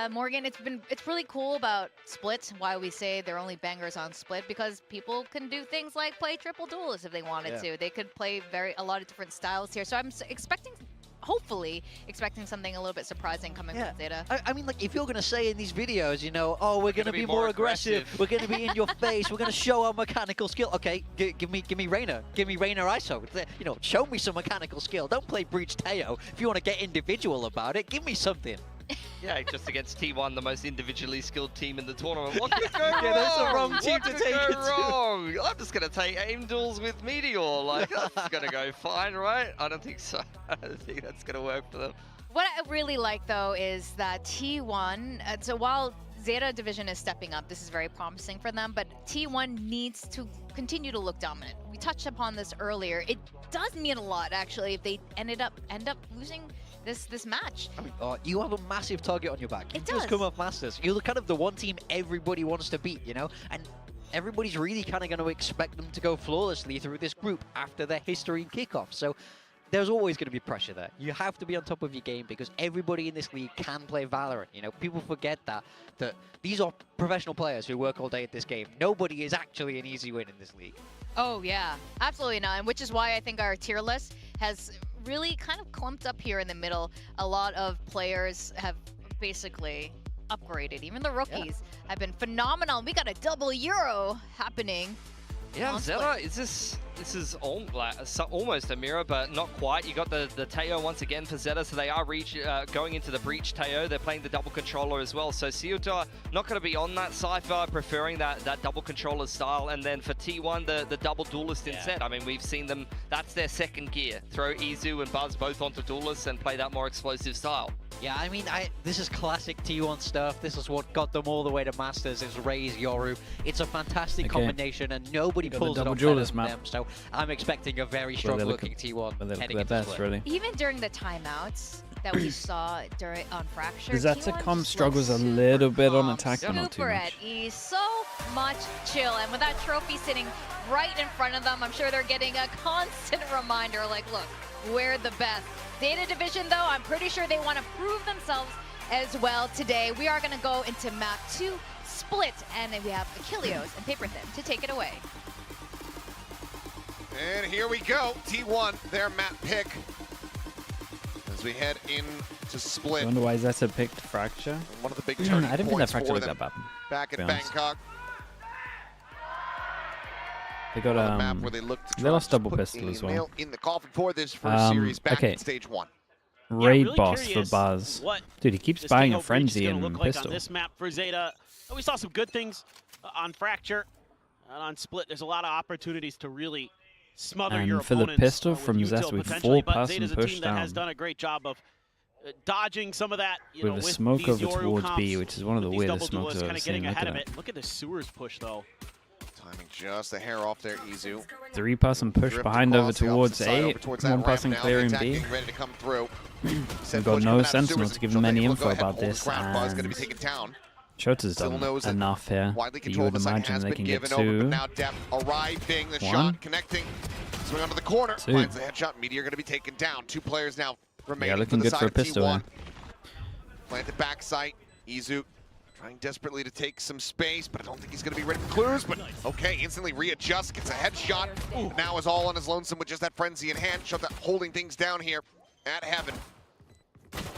Morgan, it's really cool about Split, why we say they're only bangers on Split, because people can do things like play triple duelist if they wanted to. They could play a lot of different styles here. So I'm hopefully expecting something a little bit surprising coming from ZETA. I mean, like, if you're going to say in these videos, you know, oh, we're going to be more aggressive, we're going to be in your face, we're going to show our mechanical skill. Okay, give me Reyna. Give me Reyna ISO. You know, show me some mechanical skill. Don't play Breach Teo. If you want to get individual about it, give me something. Yeah, just against T1, the most individually skilled team in the tournament. What could go wrong? That's the wrong team to take it wrong? I'm just going to take aim duels with Meteor. Like, that's going to go fine, right? I don't think so. I don't think that's going to work for them. What I really like, though, is that T1, so while ZETA division is stepping up. This is very promising for them, but T1 needs to continue to look dominant. We touched upon this earlier. It does mean a lot, actually, if they end up losing this match. I mean, you have a massive target on your back. You It just does. come off Masters. You're kind of the one team everybody wants to beat, you know? And everybody's really kind of going to expect them to go flawlessly through this group after their history and kickoff. So there's always going to be pressure there. You have to be on top of your game because everybody in this league can play Valorant. You know, people forget that these are professional players who work all day at this game. Nobody is actually an easy win in this league. Oh, yeah. Absolutely not. And which is why I think our tier list has really kind of clumped up here in the middle. A lot of players have basically upgraded. Even the rookies have been phenomenal. We got a double Euro happening. Yeah, ZETA, this is almost a mirror, but not quite. You got the Teo once again for ZETA, so they are going into the breach Teo. They're playing the double controller as well. So ZETA not going to be on that Cypher, preferring that double controller style. And then for T1, the double duelist instead. I mean, we've seen them, that's their second gear. Throw Izu and Buzz both onto duelists and play that more explosive style. Yeah, I mean, this is classic T1 stuff. This is what got them all the way to Masters, is Raze, Yoru. It's a fantastic combination, and nobody pulls it off better than them. So I'm expecting a very strong-looking T1 heading into best, really. Even during the timeouts that we saw on Fracture, ZETA struggles a little bit on attack, but not too super much. at ease, so much chill. And with that trophy sitting right in front of them, I'm sure they're getting a constant reminder, like, look, we're the best. ZETA division, though, I'm pretty sure they want to prove themselves as well today. We are going to go into map 2, Split, and then we have Achilleos and Paper Thin to take it away. And here we go, T1, their map pick. As we head into Split. I wonder why ZETA picked Fracture. One of the big turning I didn't think that points Fracture for looked them that bad. back to in be honest. Bangkok. They got On the map where they looked to they try lost to double put pistol a as well. nail in the coffin for this first series back in stage 1. Raid really boss for curious Buzz. what Dude, he keeps this buying KO a breach frenzy is gonna and look like pistol. on this map for ZETA. We saw some good things on Fracture and on Split. There's a lot of opportunities to really smother your And for the opponents pistol with from util ZETA with potentially, but 4-person ZETA's a push team that has down. done a great job of dodging some of that, you With know, a with smoke these over Yoru towards comps, B, which is one of the with these weirdest double smokes duelists I've kind ever of getting seen. Look ahead at of that. it. Look at the sewers push though. Timing just a hair off there, Izu. 3-person push Drift behind over across the towards opposite side, A. over towards that ramp 1-person now. clearing The attack B. getting ready to come through. We've got no Sentinel to give him any info about this, Buzz going to and be taken down. Shota's Still done knows that enough here. widely You controlled would the site imagine has they been can get given over, but 2. now Depth arriving, the 1. shot connecting. Swing onto the corner, 2. finds the headshot. Meteor going to be taken down. 2 players now remaining looking for the good side for a of pistol T1. here. Planted back sight. Izu trying desperately to take some space, but I don't think he's going to be ready for clues. But okay, instantly readjusts, gets a headshot. But now is all on his lonesome with just that frenzy in hand. Shota holding things down here at Heaven.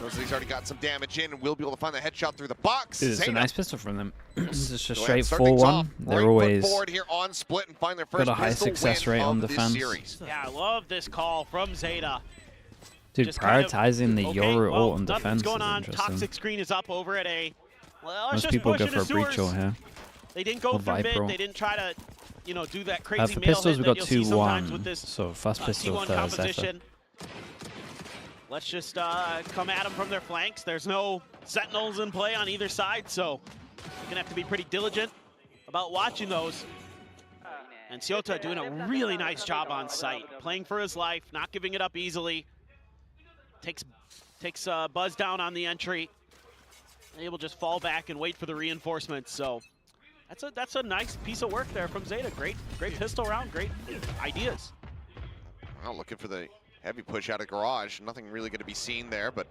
Knows that he's already got some damage in and will be able to find the headshot through the box. Dude, it's a ZETA nice pistol from them. This is just go ahead and straight start things 4-1. off. They're Right foot always forward here on Split and find their first got a high pistol success win rate on of this defense. series. Yeah, I love this call from ZETA. Dude, Just kind of, prioritizing the okay, Yoru well, ult on nothing's defense going is on. interesting. Toxic screen is up over at A. Well, let's Most just people push go into for a breach sewers. ult here. They didn't go Or through Viper mid. ult. They didn't try to, you know, do that crazy For mail pistols, hit we that got you'll see sometimes 2-1. with this So first pistol T1 for ZETA. composition. Let's just come at them from their flanks. There's no sentinels in play on either side, so you're going to have to be pretty diligent about watching those. And ZETA doing a really nice job on site, playing for his life, not giving it up easily. Takes Buzz down on the entry. Able to just fall back and wait for the reinforcements. So that's a nice piece of work there from ZETA. Great pistol round, great ideas. Well, looking for the heavy push out of garage. Nothing really going to be seen there, but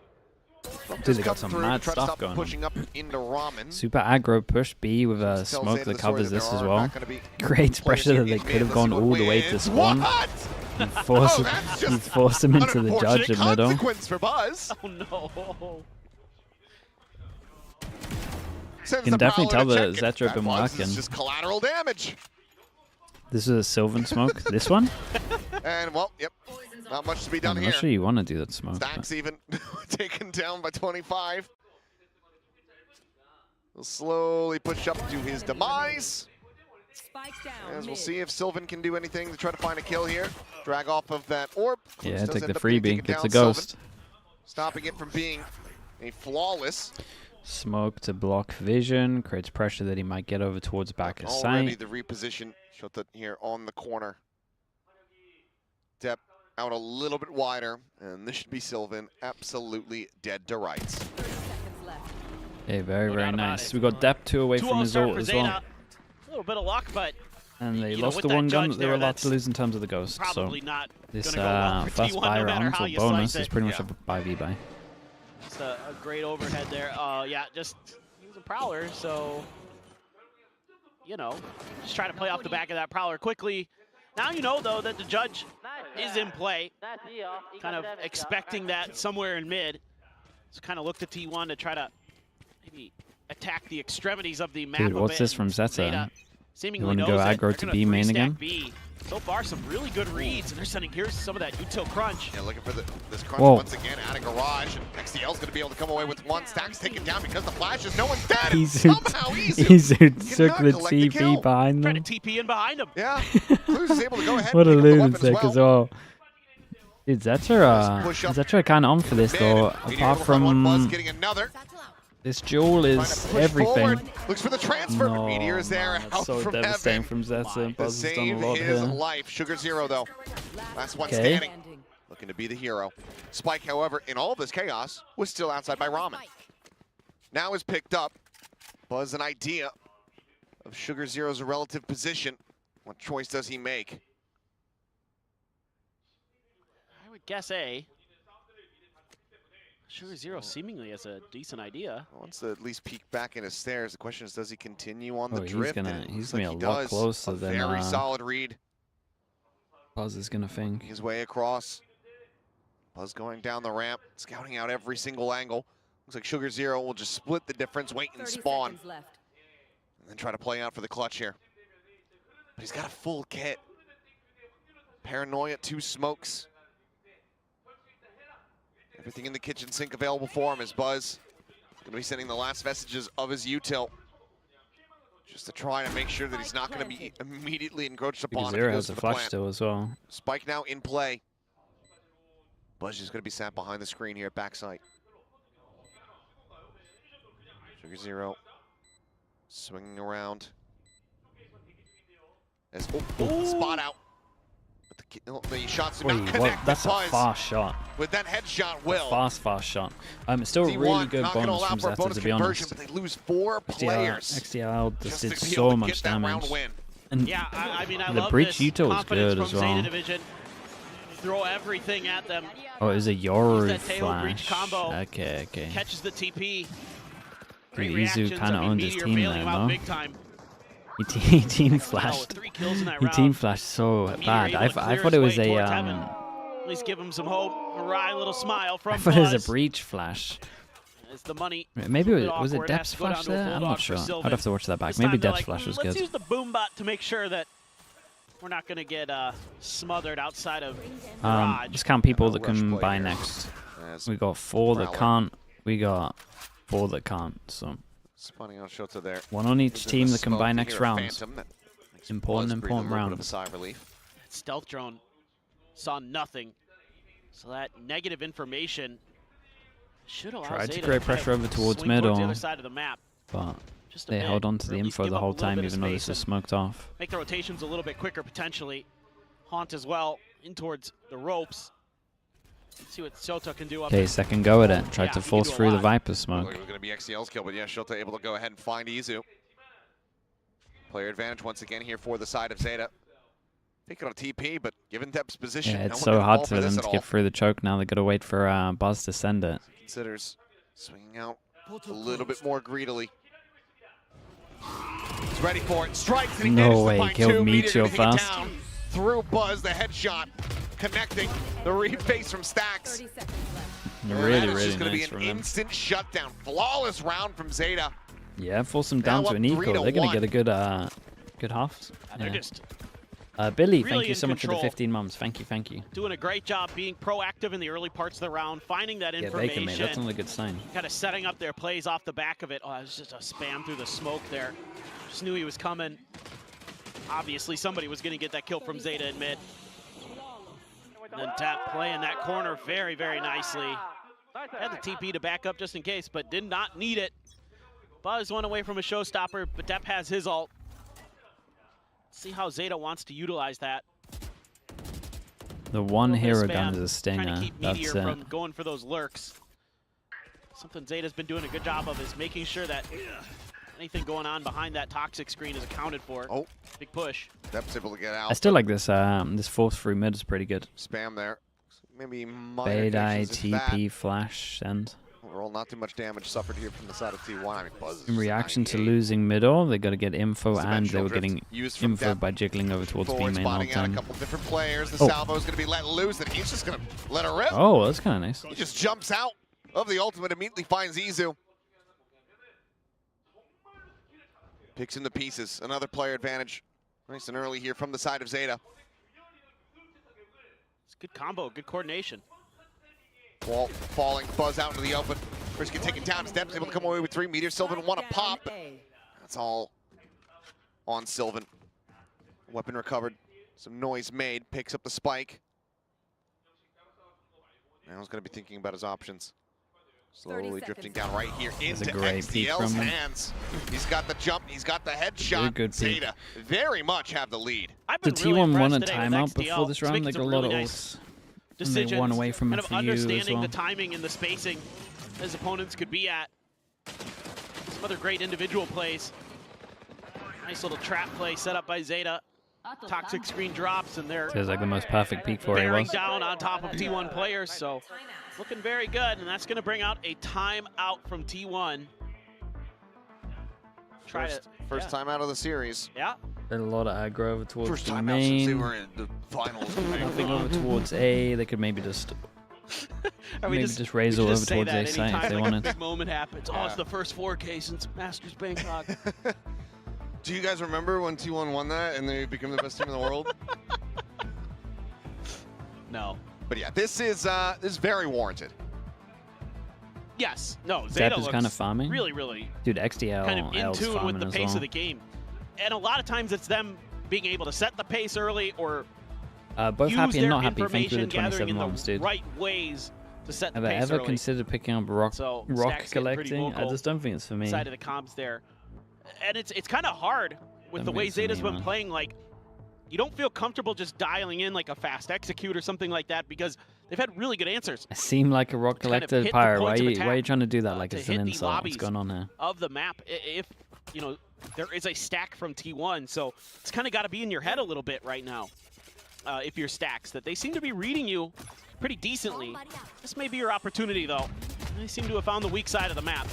Dude, they got some mad stuff going pushing on. up into Ramen. Super aggro push B with a Tells smoke ZETA that the story covers that this there as are well. not gonna be Great players pressure here that they in could mid. have Let's gone see what all the way to wins. spawn. What? And force, that's just and force him into the judge in middle. consequence for Buzz. Oh no. Sends You can the definitely Prowler tell to that check it. ZETA have been Buzz working. is just collateral damage. This is a Sylvan smoke. This one? And well, yep, not much to be done I'm here. not sure you want to do that smoke. Stacks even taken down by 25. He'll slowly push up to his demise. As we'll see if Sylvan can do anything to try to find a kill here. Drag off of that orb. Yeah, Does take end the up being freebie. taken Gets down, a ghost. Sylvan, stopping it from being a flawless Smoke to block vision, creates pressure that he might get over towards back of Already sight. the reposition. Shota here on the corner. Depp out a little bit wider, and this should be Sylvan absolutely dead to rights. Yeah, very, very nice. We got Depp 2 away from his ult as well. A little bit of luck, but And they you know, lost with the that one gun judge that they were there, allowed to lose in terms of the ghost. So probably not this gonna go well for first T1 buy no matter round how or you bonus slice is it. pretty much a 5v buy. Just a great overhead there. Yeah, just he was a prowler, so you know, just try to play off the back of that prowler quickly. Now you know though that the judge is in play, kind of expecting that somewhere in mid. So kind of look to T1 to try to maybe attack the extremities of the map. Dude, what's this from Zeta? Zeta You seemingly want to knows go it. aggro They're to gonna B main three-stack again? B. So far, some really good reads, and they're sending here's some of that util crunch. Yeah, looking for this crunch Whoa. once again out of garage. And XDL's going to be able to come away with one. Stack's taken down because the flashes. No one's dead. Somehow Izu took the collect the TP kill. behind Trying them. to TP in behind him. Yeah, Clues is able to go ahead What a and pick up the weapon lunatic as well. Dude, Zeta kind of on for this though. Apart from getting another. this duel is everything. Forward. Looks for the transfer. No, Meteor is there. man, Out that's so from devastating heaven. from Zeta. To Buzz has done a save lot his here. life. Sugar Zero though. Last one Okay. standing. Looking to be the hero. Spike, however, in all this chaos, was still outside by Ramen. Now is picked up. Buzz an idea of Sugar Zero's relative position. What choice does he make? I would guess A. Sugar Zero seemingly has a decent idea. Wants to at least peek back in his stairs. The question is, does he continue on the Oh, drift? And it he's looks gonna like be a lot he does. closer A than very solid read. Buzz is gonna think. His way across. Buzz going down the ramp, scouting out every single angle. Looks like Sugar Zero will just split the difference, wait and spawn. And then try to play out for the clutch here. But he's got a full kit. Paranoia, 2 smokes. Everything in the kitchen sink available for him as Buzz going to be sending the last vestiges of his util. Just to try to make sure that he's not going to be immediately encroached upon. Zero has a flash still as well. Spike now in play. Buzz is going to be sat behind the screen here at backside. Sugar Zero swinging around. As, spot out. But the shots do not connect. That's a Buzz fast shot. with that headshot, Will. Fast shot. Still a really good bonus from Zeta, to be honest. But they lose 4 players. XDL just did to be able so to much get that round damage. win. And Yeah, I mean, I the love breach this util was confidence good from as Zeta well. Division. Throw everything at them. Oh, it was a Use Yoru that tail breach flash. combo. Okay. Catches the TP. Dude, Great Izu reactions. kind of I mean, owned his Meteor team bailing there, him out though. big time. He team flashed. with 3 kills in that He round. team flashed so Meteor bad. able I to clear thought his it was way a towards heaven. At least give him some hope. A wry little smile from I thought it was Buzz. a breach flash. As the money Maybe was was it awkward. Depth's Has to go down flash to a there? I'm bulldog not for sure. Sylvan. I'd have to watch that back. This Maybe time they're Depth's like, flash was let's good. use the boom bot to make sure that we're not going to get smothered outside of garage. Just count people that can buy next. We got 4 that can't. We got 4 that can't. So Spawning out Shota there. 1 on each Within team the that can smoke, buy you next hear a rounds. phantom that makes Important Buzz breathe a little bit of a rounds. sigh of relief. That stealth drone saw nothing. So that negative information should allow Tried to Zeta create kind pressure of over towards swing towards the middle, other side of the map. but Just a they bit, held on to or the at least info give the up a whole little time, bit of even though space this was and smoked off. Make the rotations a little bit quicker potentially. Haunt as well in towards the ropes. Let's see what Shota can do up Okay, there. second go at it. Tried Yeah, to he can force do a through the lot. Viper Looked smoke. like it was going to be XCL's kill, but yeah, Shota able to go ahead and find Izu. Player advantage once again here for the side of Zeta. Taking on TP, but given Depth's position, Yeah, no it's one so gonna hard fall for this them at to all. get through the choke now. They got to wait for Buzz to send it. Considers swinging out a little bit more greedily. He's ready for it. Strikes and he No manages way, to find killed 2. Meteor Meteor gonna take it fast. down through Buzz, the headshot, connecting the reface from Stacks. And that Really, is really just gonna nice be from an them. instant shutdown. Flawless round from Zeta. Yeah, force them Now down to up an equal. 3-1. They're going to get a good half. And they're Yeah. just Billy, really thank you in so much for the control. 15 months. Thank you. doing a great job being proactive in the early parts of the round, finding that Yeah, information. Baker, mate. That's another good sign. Kind of setting up their plays off the back of it. Oh, it was just a spam through the smoke there. Just knew he was coming. Obviously, somebody was going to get that kill from Zeta in mid. And then Tap playing that corner very, very nicely. Had the TP to back up just in case, but did not need it. Buzz one away from a showstopper, but Depp has his ult. See how ZETA wants to utilize that. The one hero spam, gun is a trying stinger. to keep That's Meteor it. from going for those lurks. Something ZETA's been doing a good job of is making sure that anything going on behind that toxic screen is accounted for. Oh, big push. Depp's able to get out. I still like this. This force through mid is pretty good. Spam there. Maybe minor Beta, connections if that. TP, flash, send. Overall, not too much damage suffered here from the side of T1. I mean, Buzz is In just reaction to 98. losing middle, they got to get info, and they dimensional were drift getting used from info Depp. by jiggling over towards B Forward main spotting out a alt. couple different players. The Oh. salvo is going to be let loose, and he's just going to let her rip. Oh, that's kind of nice. He just jumps out of the ultimate, immediately finds Izu. Picks in the pieces. Another player advantage. Nice and early here from the side of ZETA. It's a good combo, good coordination. Wall falling, Buzz out into the open. First get taken down. Steps able to come away with 3 meters. Sylvan want to pop. But that's all on Sylvan. Weapon recovered. Some noise made. Picks up the spike. Now he's going to be thinking about his options. Slowly drifting down right here into a great peek XDL's from him. hands. He's got the jump. He's got the headshot. Good peek. ZETA very much have the lead. The T1 won a timeout XDL. before this round. They got a lot of ults. And they won away from kind a of few as understanding well. the timing and the spacing his opponents could be at. Some other great individual plays. Nice little trap play set up by ZETA. Toxic screen drops, and they're Feels like the most perfect peak for it bearing was. down on top of T1 players, so looking very good, and that's going to bring out a timeout from T1. First time out of the series. Yeah. A lot of aggro over towards First the time out since they main. were in the finals. Nothing over towards A. They could maybe just maybe just raise all over say towards that A site if anytime, they like, wanted. a big moment happens. Oh, it's the first 4K since Masters Bangkok. Do you guys remember when T1 won that and they became the best team in the world? No. But yeah, this is very warranted. Yes. No, Depp ZETA is looks kind of farming. really Dude, XDL kind of in L's tune with farming the as pace well. of the game. And a lot of times it's them being able to set the pace early or Both use happy and their not happy. Thank you for information the gathering 27 in months, the dude. right ways to set the Have I pace ever early. considered picking up rock So, rock Stack's getting pretty collecting? I vocal just don't think it's for me. Side of the comms there. And it's kind of hard with the Don't way think it's for ZETA's me, been man. playing. Like, you don't feel comfortable just dialing in like a fast execute or something like that because they've had really good answers I seem like a rock kind of collector hit the pirate. points of Why are attack, you trying to do that like to it's an hit the insult? What's lobbies going on here? of the map. If, you know, there is a stack from T1, so it's kind of got to be in your head a little bit right now. If you're stacks, that they seem to be reading you pretty decently. This may be your opportunity, though. They seem to have found the weak side of the map.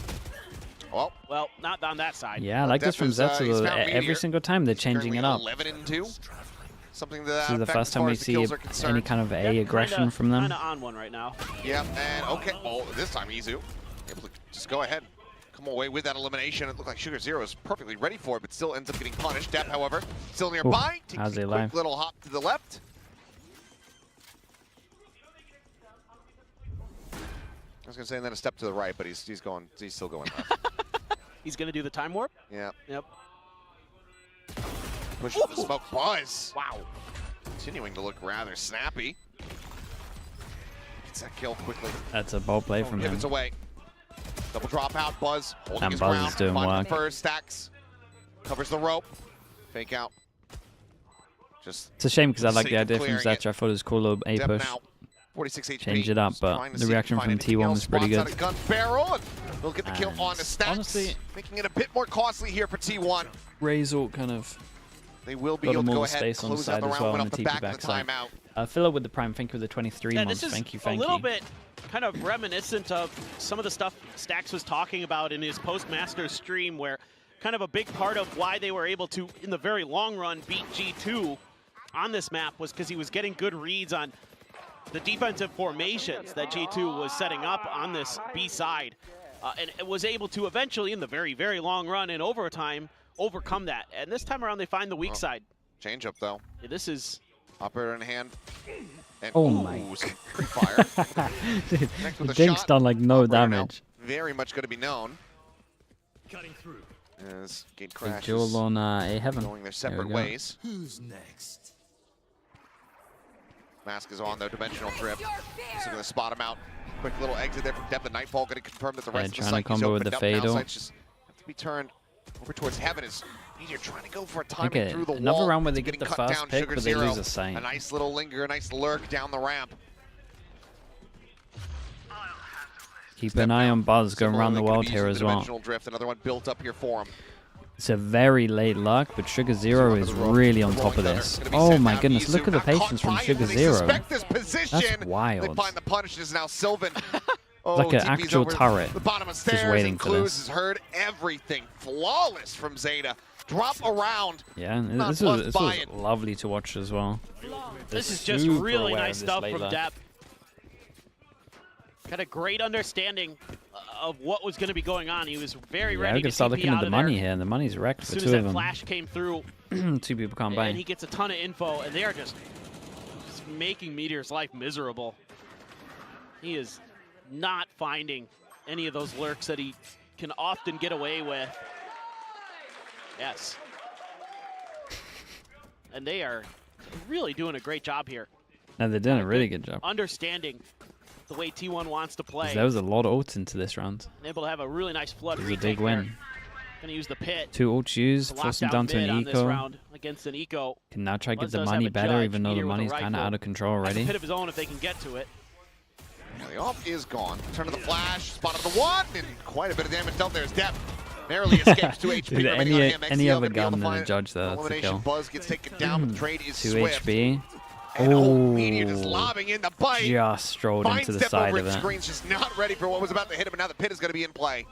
Well, not on that side. Yeah, I like this from Zetsu. he's found Every Meteor. single time they're changing it up. 11-2. Something that This is the first time we see any kind of A aggression from them. Kind of on one right now. Yeah, and okay. Oh, this time Izu able to just go ahead, come away with that elimination. It looked like Sugar Zero is perfectly ready for it, but still ends up getting punished. Depp, however, still nearby. Takes how's a he quick alive? little hop to the left. I was gonna say, and then a step to the right, but he's still going left. He's going to do the time warp? Yeah. Yep. Push the smoke. Buzz. Wow. Continuing to look rather snappy. Gets that kill quickly. That's a ball play from him. Pivots away. Double drop out. Buzz holding And his Buzz ground. is doing Finding work. first. Stacks. Covers the rope. Fake out. Just. It's a shame because I like the sake of idea from clearing it. Zetsu. I thought it was cool little A Depp push. now. 46 HP. Change it up, Just but trying to the see if he reaction can from find anything T1 else. was pretty Spots good. out a gun barrel, and we'll get the kill And on the Stacks. honestly- making it a bit more costly here for T1. Razor kind of They will be got able to more go ahead and space on the close out side the as round well went on off the the TP back of the backside. timeout. Philo with the Prime, thank you for the 23 Yeah, months. this is Thank you, a thank little you. bit kind of reminiscent of some of the stuff Stacks was talking about in his post-Masters stream, where kind of a big part of why they were able to, in the very long run, beat G2 on this map was because he was getting good reads on the defensive formations that G2 was setting up on this B side. And it was able to eventually, in the very, very long run in overtime, overcome that. And this time around, they find the weak side. Change up, though. Yeah, this is... Operator in hand. And, Oh my. some free fire. Dude, Connects with the a Jinx shot. done like no Operator now damage. very much going to be known. Cutting through. As gate Big crashes. Jewel on A Heaven. Going their There we separate go. ways. Who's next? Mask is on, though. Dimensional drift. So going to spot him out. Quick little exit there from Depp. The Nightfall going to confirm that the rest of the trying to site is combo with opened the up now. Fatal. Sight's just have to be turned over towards heaven as Meteor trying to go for a timing Okay, through the wall. another round where they Getting get the cut first down, pick, Sugar but they Zero. lose a sight. A nice little linger, a nice lurk down the ramp. Keep an eye on Buzz going around the Similarly, world gonna be here using as the well. dimensional drift, another one built up here for him. It's a very late luck, but Sugar Zero is really on top of this. Oh my goodness, look at the patience from Sugar Zero. That's wild. They find the punishes now. Sylvan. Like an actual turret, the bottom of stairs, just waiting and for Clues this. has heard everything. Flawless from ZETA. Drop around. Yeah, and this was lovely to watch as well. This is just really nice stuff from Depp. Got a great understanding of what was going to be going on. He was very ready we to can start looking at the money here, and the money's wrecked for as two soon of as that them. flash came through, 2 people can't buy. and he gets a ton of info, and they are just making Meteor's life miserable. He is not finding any of those lurks that he can often get away with. Yes. And they are really doing a great job here. No, they're doing a really good job. Understanding the way T1 wants to play. There was a lot of ults into this round. And able to have a really nice flood It was a retake big win. there. Gonna use the pit. 2 ults used, to force lock them down to mid an on this eco. round against an eco. Can now try to get Buzz the does have money a better, judge, even though the Meteor with a money's kind of rifle. out of control Has a already. pit of his own if they can get to it. Yeah, the off is gone. Turn to the flash, spot of the one, and quite a bit of damage dealt. There's Depp. Narrowly escapes 2 HP. Dude, remaining on him. any XCL other gonna be able gun to than a find judge there, that's a elimination. kill. Buzz gets taken down, but the trade is 2 swift. HP. And Meteor just lobbing in the bite. Just strolled Fine into the step side over of its it. screens, just not ready for what was about to hit him, and now the pit is going to be in play.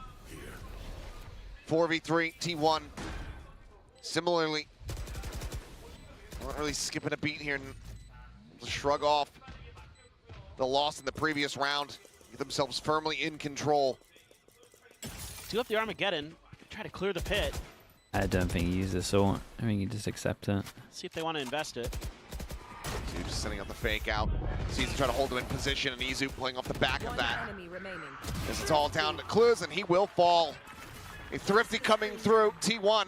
4v3, T1. Similarly, not really skipping a beat here. And shrug off the loss in the previous round. Get themselves firmly in control. Do up the Armageddon. Try to clear the pit. I don't think he used this ult. I think he just accept it. See if they want to invest it. Izu just sending out the fake out. Sees to try to hold him in position, and Izu playing off the back of that. As it's all down to Clues, and he will fall. A Thrifty coming through, T1.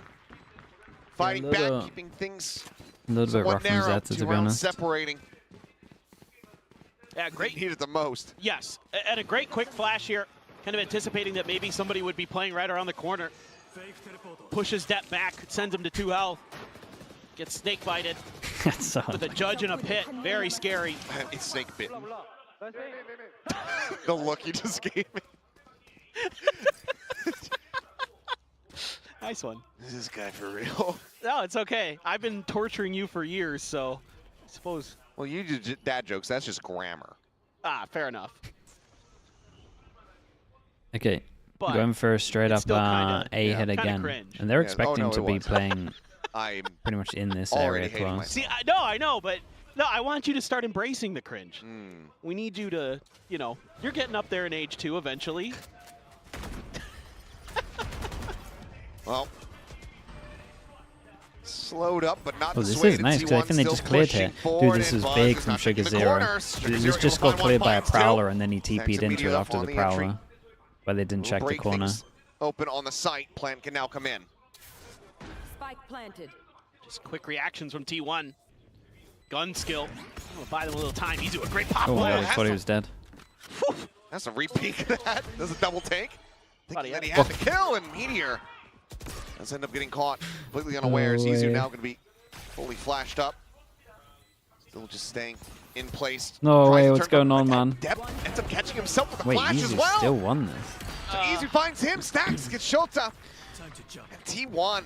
Fighting back, keeping things A little bit somewhat rough from narrow. ZETA, to 2 be rounds honest. separating. Yeah, great. Needed the most. Yes, and a great quick flash here. Kind of anticipating that maybe somebody would be playing right around the corner. Pushes Depp back, sends him to 2 health. Gets snake bited with a judge in a pit. Very scary. It's snake bitten. The look he just gave me. Nice one. Is this guy for real? No, it's okay. I've been torturing you for years, so I suppose. Well, you do dad jokes. That's just grammar. Ah, fair enough. Okay, But going for a straight up still kinda- A yeah, hit kinda again. cringe. And they're Yeah, expecting oh, no, to it be was. playing I'm pretty much in this already area hating close. myself. See, I know, but no, I want you to start embracing the cringe. We need you to, you know, you're getting up there in age 2 eventually. Well, slowed up, but not Oh, this is dissuaded. nice, because I T1 think they still just cleared here. pushing forward, Dude, this and is Buzz big is from not taking Sugar the Zero. corner. Sugar This Zero just able got to find cleared one by a finds two. Prowler, and then he TP'd Tags into it immediately after up the on the entry. Prowler, where they didn't check the Break corner. things open on the site. Plan can now come in. Spike planted. Just quick reactions from T1. Gun skill. I'm gonna buy them a little time. He's doing a great pop. Oh my god, I that's thought he a- was dead. That's a repeat of that. Does a double take. Thought he Thinking that he had had the kill, and Meteor does end up getting caught completely unawares. No Izu way. now going to be fully flashed up. Still just staying in place. No Tries way, to what's turn going back. on, man? Depp ends up catching himself with a Wait, flash as Easy well. still won this. So Izu finds him, stacks, gets Shota. And T1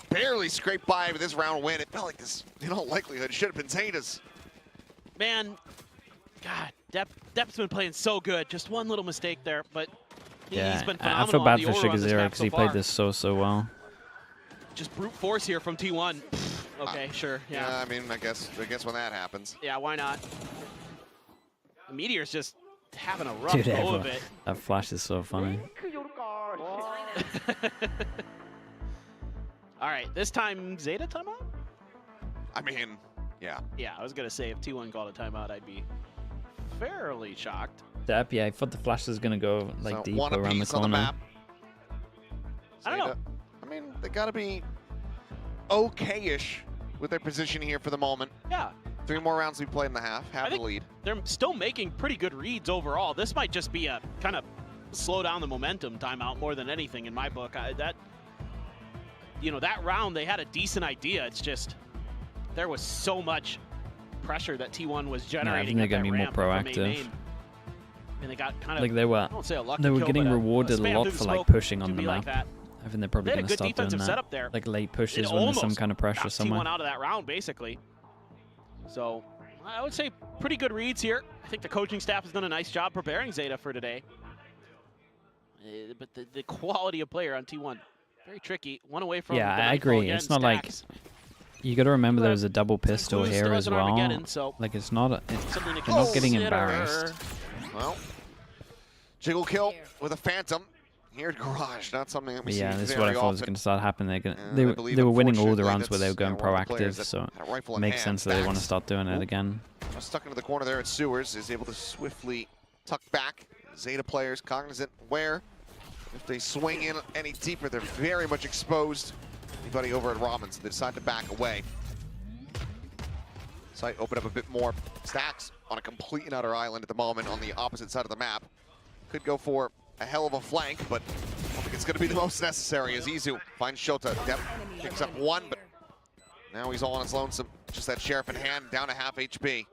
barely scraped by with this round win. It felt like this, in all likelihood, should have been Zeta's. Man, God, Depp's been playing so good. Just one little mistake there, but he's Yeah, been I phenomenal. feel on bad the for aura Sugar on this Zero map because so he played far. this so well. Just brute force here from T1. Okay, sure, Yeah, yeah. I mean, I guess when that happens. Yeah, why not? The Meteor's just having a rough Dude, go everyone, of it. that flash is so funny. All right, this time ZETA timeout? I mean, yeah. Yeah, I was going to say if T1 called a timeout, I'd be fairly shocked. Depp, yeah, I thought the flash was gonna go like So deep one around the apiece on corner. map. I don't know. Zeta, I mean, they got to be okay-ish with their position here for the moment. Yeah. 3 more rounds we played in the half. I Have the think lead. they're still making pretty good reads overall. This might just be a kind of slow down the momentum timeout more than anything in my book. That round they had a decent idea. It's just there was so much pressure that T1 was generating. They're going to be more proactive. And they got kind of like they were getting rewarded a lot for like pushing on the map. I think they're probably going to start doing that. Like late pushes when there's some kind of pressure somewhere. T1 out of that round basically. So I would say pretty good reads here. I think the coaching staff has done a nice job preparing ZETA for today. But the quality of player on T1, very tricky. One away from I agree. Again, it's not Stacks. Like you got to remember there was a double pistol here as well. So like it's not. You're not getting embarrassed. Well, jiggle kill with a Phantom. Here at Garage, not something that we see very often. This is what I thought was going to start happening. They were winning all the rounds where they were going proactive, so it makes sense that they want to start doing it again. Stuck into the corner there at Sewers, is able to swiftly tuck back. ZETA players cognizant where if they swing in any deeper, they're very much exposed. Anybody over at Robin, so they decide to back away. Site open up a bit more. Stacks on a complete and utter island at the moment on the opposite side of the map. Could go for a hell of a flank, but I don't think it's going to be the most necessary as Izu finds Shota. Depp picks up one, but now he's all on his lonesome. Just that sheriff in hand, down to half HP.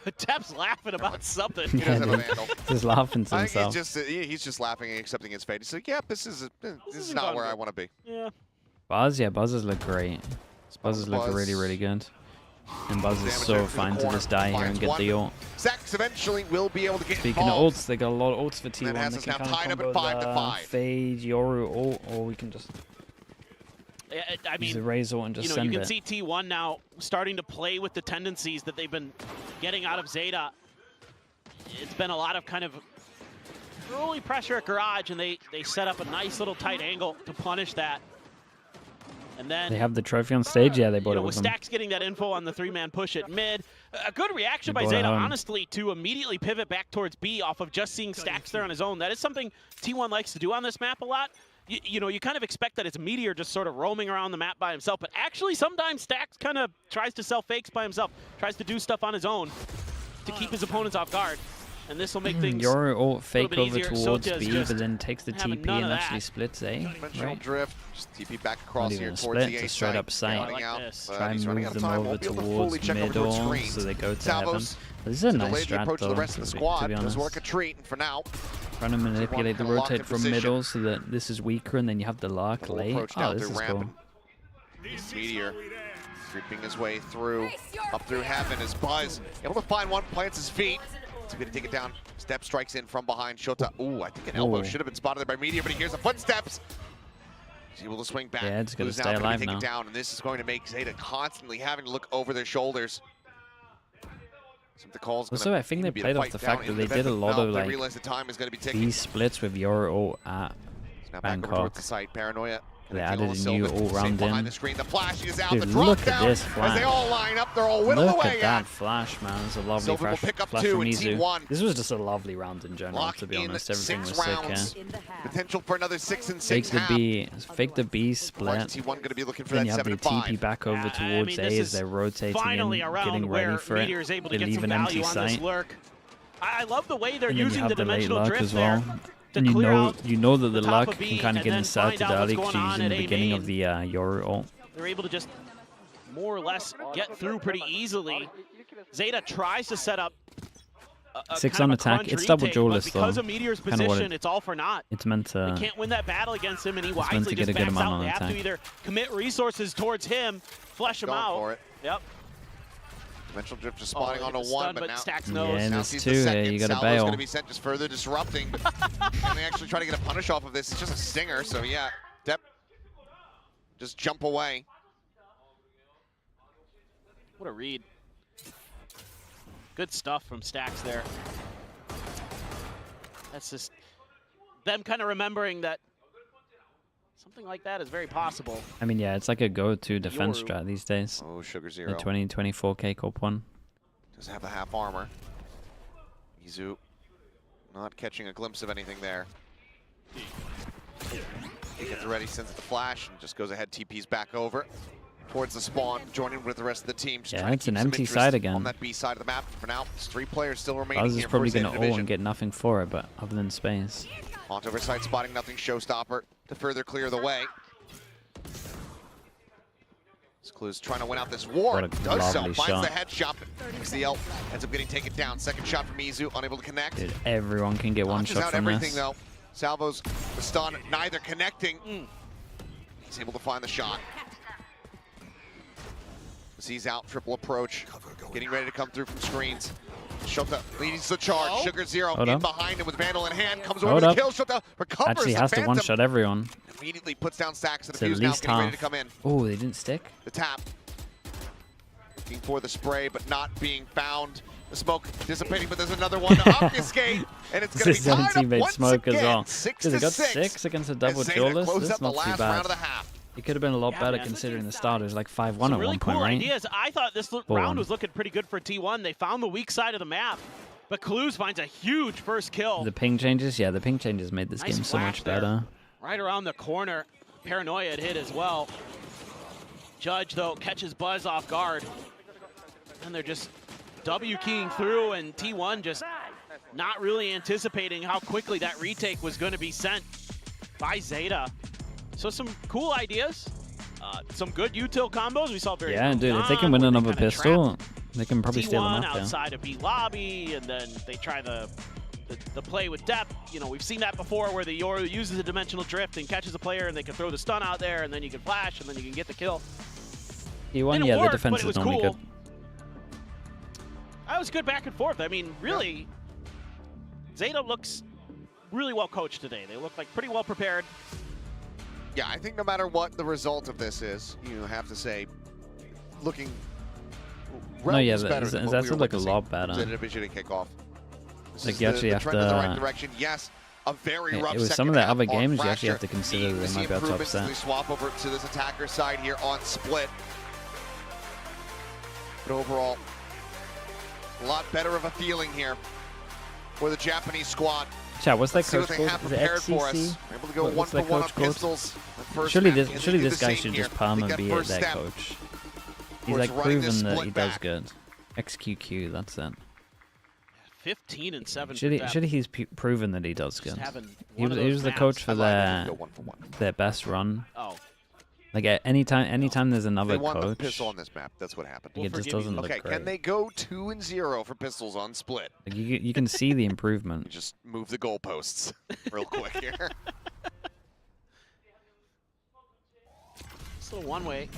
Depp's laughing about something. He does have a vandal. He's laughing to himself. I think he's just laughing and accepting his fate. He's like, "Yep, this is not where I want to be." Yeah. Buzzes look great. Buzzes look really, really good. And Buzz is so fine to just die here and get the ult. Zex eventually will be able to get Speaking of ults, they got a lot of ults for T1. They can now tied up at 5-5. Fade, Yoru ult, or we can just use the Raze ult and just send it. You can see T1 now starting to play with the tendencies that they've been getting out of ZETA. It's been a lot of kind of early pressure at Garage, and they set up a nice little tight angle to punish that. And then they have the trophy on stage. Yeah, they bought it with them. Stacks getting that info on the 3-man push at mid. A good reaction by ZETA, honestly, to immediately pivot back towards B off of just seeing Stacks there on his own. That is something T1 likes to do on this map a lot. You kind of expect that it's Meteor just sort of roaming around the map by himself, but actually sometimes Stacks kind of tries to sell fakes by himself, tries to do stuff on his own to keep his opponents off guard. And this will make things Your ult fake over easier. towards B, but then takes the TP and actually splits A. Dimensional drift, just TP back across here towards split, the A straight up site. Try and move them over towards middle, so they go to heaven. This is a nice strat though, to be honest. Work a treat for now. Trying to manipulate the rotate from middle so that this is weaker, and then you have the Lark late. Oh, this is cool. Meteor creeping his way through, up through heaven as Buzz able to find one, plants his feet. He's going to take it down. Step strikes in from behind. Shota. Ooh, I think an elbow should have been spotted there by Meteor, but he hears the footsteps. He's able to swing back. Yeah, it's going to stay alive now. Take it down, and this is going to make ZETA constantly having to look over their shoulders. Also, I think they played off the fact that they did a lot of like these splits with your ult at Bangkok. They added a new all-round in. Dude, look at this flash. As they all line up, they're all whittled look away at that flash, man. It's a lovely flash from Izu. This was just a lovely round in general, to be honest. Everything was sick, yeah. Potential for another 6 and 6 Fake the B split. Then you have the TP back over towards A as they're rotating in, getting ready for it. They leave an empty site. I love the way they're and then using you have the the late dimensional luck drift as well. there. And you know that the luck can kind of get inserted early because you're using the beginning of the Yoru ult. They're able to just more or less get through pretty easily. ZETA tries to set up a 6 on attack. It's double duelist though. Because of Meteor's position, it's all for naught. It's meant to. They can't win that battle against him, and he wisely just backs out. They have to either commit resources towards him, flesh him out. Yep. Dimensional drift just spawning onto one, but now Stacks knows. Yeah, there's 2 here. You gotta bail. Going to be sent just further disrupting. And they actually try to get a punish off of this. It's just a stinger, so yeah, Depp just jump away. What a read. Good stuff from Stacks there. That's just them kind of remembering that something like that is very possible. I mean, yeah, it's like a go-to defense strat these days. Oh, Sugar Zero. The 2024K Corp 1. Does have a half armor. Izu not catching a glimpse of anything there. He gets ready, sends it the flash, and just goes ahead, TP's back over. towards the spawn, joining with the rest of the team. Yeah, it's an empty side again. On that B side of the map. For now, there's 3 players still remaining. Buzz is here probably for going to ZETA ult and get nothing for it, but other than space. Onto oversight spotting, nothing showstopper to further clear the way. Clues trying to win out this war. Does so. Finds shot. the headshot. XDL ends up getting taken down. Second shot from Mizu, unable to connect. Dude, everyone can get one shot out from everything this. though. Salvos, the stun, neither connecting. He's able to find the shot. Sees out, triple approach. Getting ready to come through from screens. Shota leads the charge. Sugar Zero in behind him with Vandal in hand. Comes over the kill. Shota recovers. Actually has to one-shot everyone. Immediately puts down stacks of the It's at fuse now, least getting ready half. to come in. Oh, they didn't stick? The tap. Looking for the spray, but not being found. The smoke dissipating, but there's another one to obfuscate, and it's going to be tied up once smoke again. as well. 6 Dude, they to got 6. 6 against a double duelist. This is not too bad. It could have been a lot better considering the start. It was like 5-1 at really one cool point, right? ideas. I thought this round was looking pretty good for T1. They found the weak side of the map, but Clues finds a huge first kill. The ping changes, yeah, the ping changes made this game so much better. Right around the corner. Paranoia had hit as well. Judge, though, catches Buzz off guard. And they're just W-keying through, and T1 just not really anticipating how quickly that retake was going to be sent by ZETA. So some cool ideas, some good util combos. We saw very Yeah, dude, if they can win another pistol, they can probably steal T1 them up, outside of B lobby, and then they try the play with depth. You know, we've seen that before where the Yoru uses a dimensional drift and catches a player, and they can throw the stun out there, and then you can flash, and then you can get the kill. T1, yeah, the defense is normally good. That was good back and forth. I mean, really, ZETA looks really well coached today. They look like pretty well prepared. Yeah, I think no matter what the result of this is, you have to say, looking better than what we were like a lot witnessing better. from ZETA Division and kickoff. This Like is you actually the have trend in the right to. direction. Yes, a very rough It was second some of the half other on games you actually Fracture. have to consider We they see might be able to improvements as we upset. swap over to this attacker side here on Split. But overall, a lot better of a feeling here for the Japanese squad. Chat, what's that Let's see coach what they called? have Is it prepared for us. XCC? We're able to go What's 1 that for 1 on coach called? pistols. The first Surely match, this, and surely they do this the guy same should here. just palm Take and that be first their step coach. He's towards like running this proven that split he does back. good. XQQ, that's it. 15 and 7. Should he's proven that he does good. having He one was, of he those was the maps. coach for I like it. Go 1 for 1. their best run. Oh. Like anytime there's another They won the coach, pistol on this map. That's what happened. it just doesn't look Okay, great. can they go 2 and 0 for pistols on Split? Like you can see the improvement. Just move the goalposts real quick here. It's a little one-way.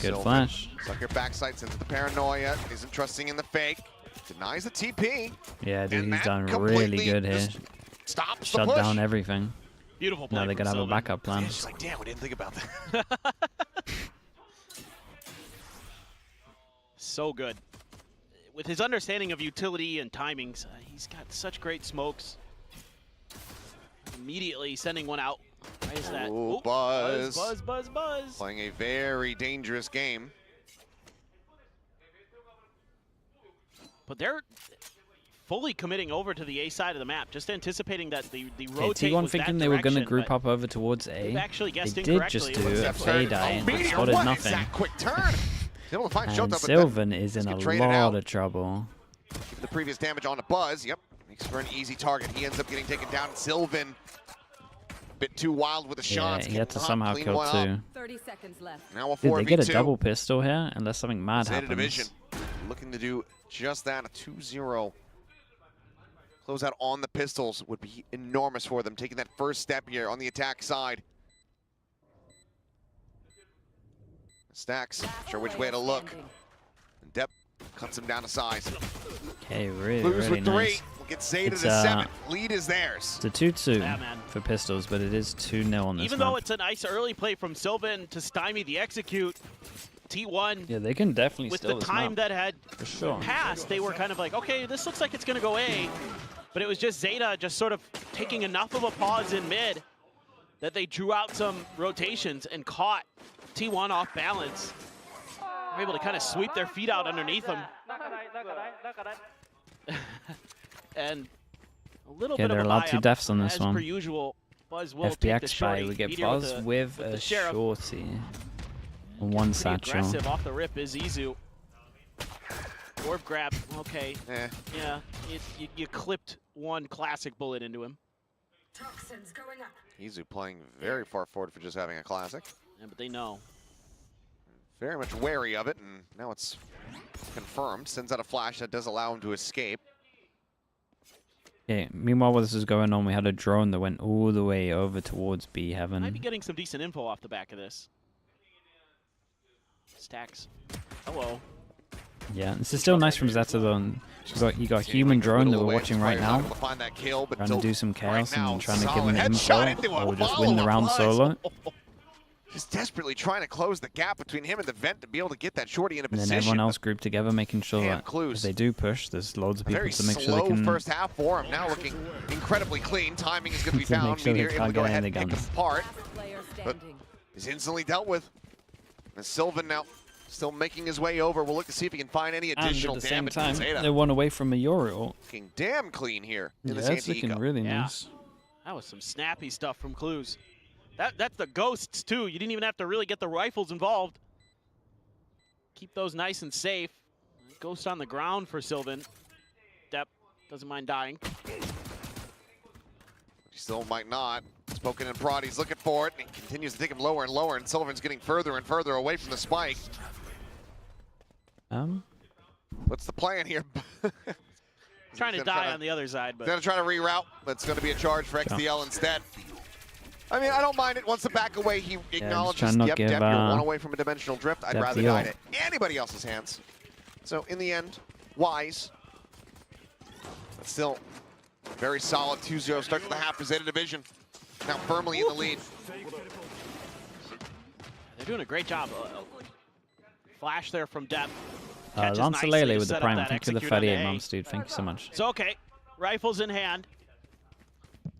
Good flash. Sucker backside sends it the Paranoia. Isn't trusting in the fake. Denies the TP. Yeah, dude, And he's that done completely really good here. just stops the Shut push. down everything. Beautiful play Now they from gotta have a Sylvan. backup plan. It's like, damn, we didn't think about that. So good. With his understanding of utility and timings, he's got such great smokes. Immediately sending one out. Why is that? Ooh, Ooh, Buzz. Buzz. Playing a very dangerous game. But they're fully committing over to the A side of the map, just anticipating that the Okay, rotate T1 was thinking that they were going to direction, group but up over towards A. they've actually guessed They did just incorrectly. do a fade eye and spotted What is nothing. that quick turn? He's able to find And Shota, but Sylvan is in a trade it lot out. of trouble. Keep the previous damage on to Buzz. Yep, makes for an easy target. He ends up getting taken down. Sylvan, a bit too wild with the Yeah, shots. he had to Cannot somehow clean kill one two. up. 30 seconds left. Now a Dude, 4v2. they get a double pistol here unless something mad ZETA happens. Division looking to do just that. A 2-0 close out on the pistols would be enormous for them. Taking that first step here on the attack side. Stacks, not sure which way to look. And Depp cuts him down to size. Okay, really, Lose really with 3. nice. We'll get ZETA It's, to 7. Lead is theirs. It's a 2-2 Yeah, man. for pistols, but it is 2-0 on this Even map. though it's a nice early play from Sylvan to stymie the execute, T1, Yeah, they can definitely with steal the this time map. that had For sure. passed, they were kind of like, okay, this looks like it's going to go A. But it was just ZETA just sort of taking enough of a pause in mid that they drew out some rotations and caught T1 off balance. They were able to kind of sweep their feet out underneath them. And a little Yeah, bit of they're a allowed 2 buy-up. deth on this As one. per usual, Buzz will take the FPX shorty. buy, we get Meteor Buzz with the a sheriff. shorty. One satchel. Aggressive off the rip is Izu. Orb grab. Okay. Yeah. You clipped one classic bullet into him. Toxins going up. Izu playing very far forward for just having a classic. Yeah, but they know. Very much wary of it, and now it's confirmed. Sends out a flash that does allow him to escape. Okay, meanwhile, while this is going on, we had a drone that went all the way over towards B Heaven. Might be getting some decent info off the back of this. Stacks. Hello. Yeah, this is still nice from ZETA though. You got human drone that we're watching right now. Trying to do some chaos and trying to give him the info, or just win the round solo. Just desperately trying to close the gap between him and the vent to be able to get that shorty in a position. And then everyone else grouped together, making sure that if they do push, there's loads of people to make sure they can. Very slow first half for him. Now looking incredibly clean. Timing is going to be found. Sure Meteor able to go ahead and pick him guns. apart. But is instantly dealt with. And Sylvan now still making his way over. We'll look to see if he can find any additional and at the same damage. time, ZETA. they won away from a Uriel. Looking damn clean here in Yeah, the it's looking really nice. That was some snappy stuff from Clues. That's the ghosts too. You didn't even have to really get the rifles involved. Keep those nice and safe. Ghost on the ground for Sylvan. Depp doesn't mind dying. He still might not. Spoken in prod, he's looking for it, and he continues to take him lower and lower, and Sullivan's getting further and further away from the spike. What's the plan here? Trying to die on the other side, but He's gonna try to reroute. That's gonna be a charge for XDL instead. I mean, I don't mind it. Once the back away, he acknowledges, yep, Depp, you're one away from a dimensional drift. I'd rather die in anybody else's hands. So in the end, wise. But still, very solid 2-0 start to the half for ZETA Division. Now firmly in the lead. they're doing a great job. Flash there from Depp. Lancelele with the prime. Thank you for the 38 months, dude. Thank you so much. So okay, rifles in hand.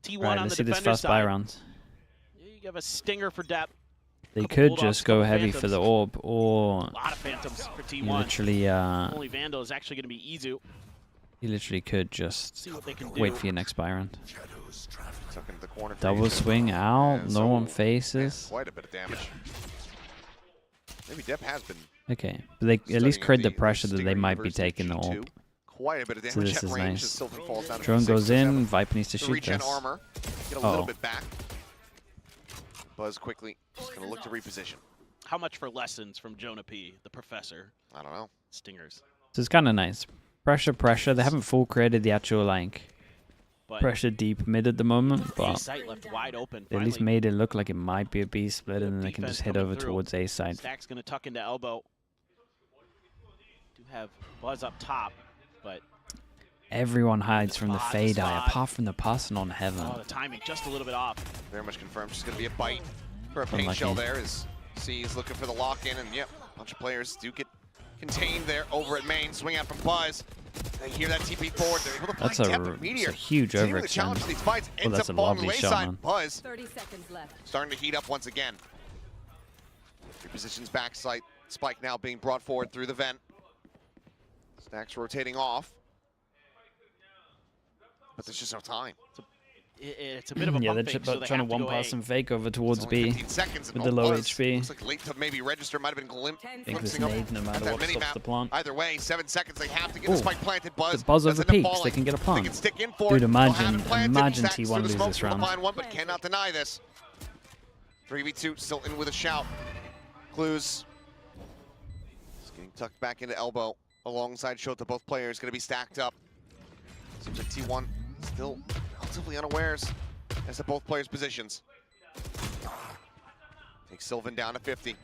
T1 Right, on let's the see this defender first buy side. round. You have a stinger for Depp. They could just go heavy for the orb, or A lot of phantoms for T1. you literally, Only Vandal is actually going to be Izu. you literally could just See what they can wait do. for your next buy round. Tuck into the corner for Double Izu. swing out, Yeah, no so- one faces. Quite a bit of damage. Maybe Depp has been Okay, but they at least create the pressure that they might be taking the orb. quite a bit of So damage this at is range nice. as Sylvan falls down to Drone 6 goes or 7. in, Viper needs to The shoot regen this. armor. Get a little bit back. Buzz quickly. Just going to look to reposition. How much for lessons from Jonah P, the professor? I don't know. Stingers. So it's kind of nice. Pressure. They haven't full created the actual, like, But pressure deep mid at the moment, A but site left wide open. they at least finally. made it look like it might be a B split, and then they can Defense just head coming over through. towards A side. Stack's going to tuck into elbow. Do have Buzz up top, but Everyone hides from the Spot, fade eye, spot. apart from the person on Heaven. oh, the timing just a little bit off. Very much confirmed. Just going to be a bite for a paint Unlucky. shell there as C is looking for the lock-in. And, yep, a bunch of players do get contained there over at main. Swing out from Buzz. They hear that TP forward. They're able to That's find a Depp and Meteor. huge Continuing to challenge overextend. these fights. Oh, Ends that's up a falling the lovely shot, wayside. man. Buzz 30 seconds left. starting to heat up once again. Repositions back sight. Spike now being brought forward through the vent. Stacks rotating off. But there's just no time. It's a bit of a Yeah, bump they're fake, so they trying to have to go one-pass A. and fake over towards Only B 15 seconds with and the low Buzz HP. Looks like late to maybe register, might have been glimpsed. I think this nade, no matter what, stops the plant. Either way, 7 seconds. They have to get Ooh. the spike planted. Buzz. The Buzz does over end up peaks, falling. they can get a plant. They can stick in for Dude, it. They'll have imagine it planted. T1 Stacks through the loses smoke this from the round. line one, but cannot deny this. 3v2 still in with a shout. Clues. Just getting tucked back into elbow alongside Shota. Both players going to be stacked up. Seems like T1 still relatively unawares as to both players' positions. Takes Sylvan down to 50.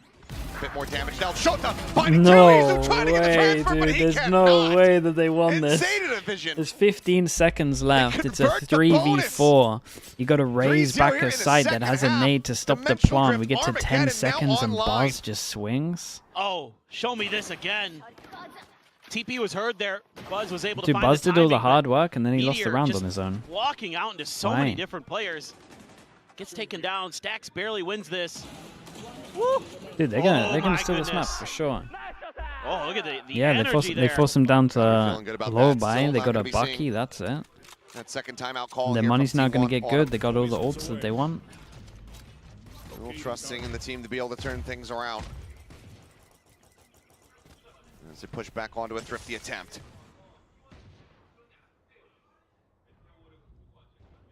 A bit more damage now. Shota finding No Izu, trying to get the way, transfer, but dude. he There's cannot. no way that they won In this. ZETA Division. There's 15 seconds left. It's a convert the 3v4. You got to raise 3-0 back here a in the site that second has a half. nade to stop the Dimensional plant. We drift get to 10 Armageddon now seconds and online. Buzz just swings. Oh, show me this again. TP was heard there. Buzz was able to Dude, find Buzz the did all the timing, hard but work and then he lost the Meteor round just on his own. walking out into so Why? many different players. Gets taken down. Stacks barely wins this. Woo! Dude, they're Oh gonna my steal this map goodness. for sure. Oh, look at the Yeah, energy they there. forced him down to Feeling good about low that. buy. Still They not got gonna a be Bucky. seeing That's it. That second timeout call. Their here money's from now gonna T1 get on good. They got all the ults that they want. Still trusting in the team to be able to turn things around. As they push back onto a thrifty attempt.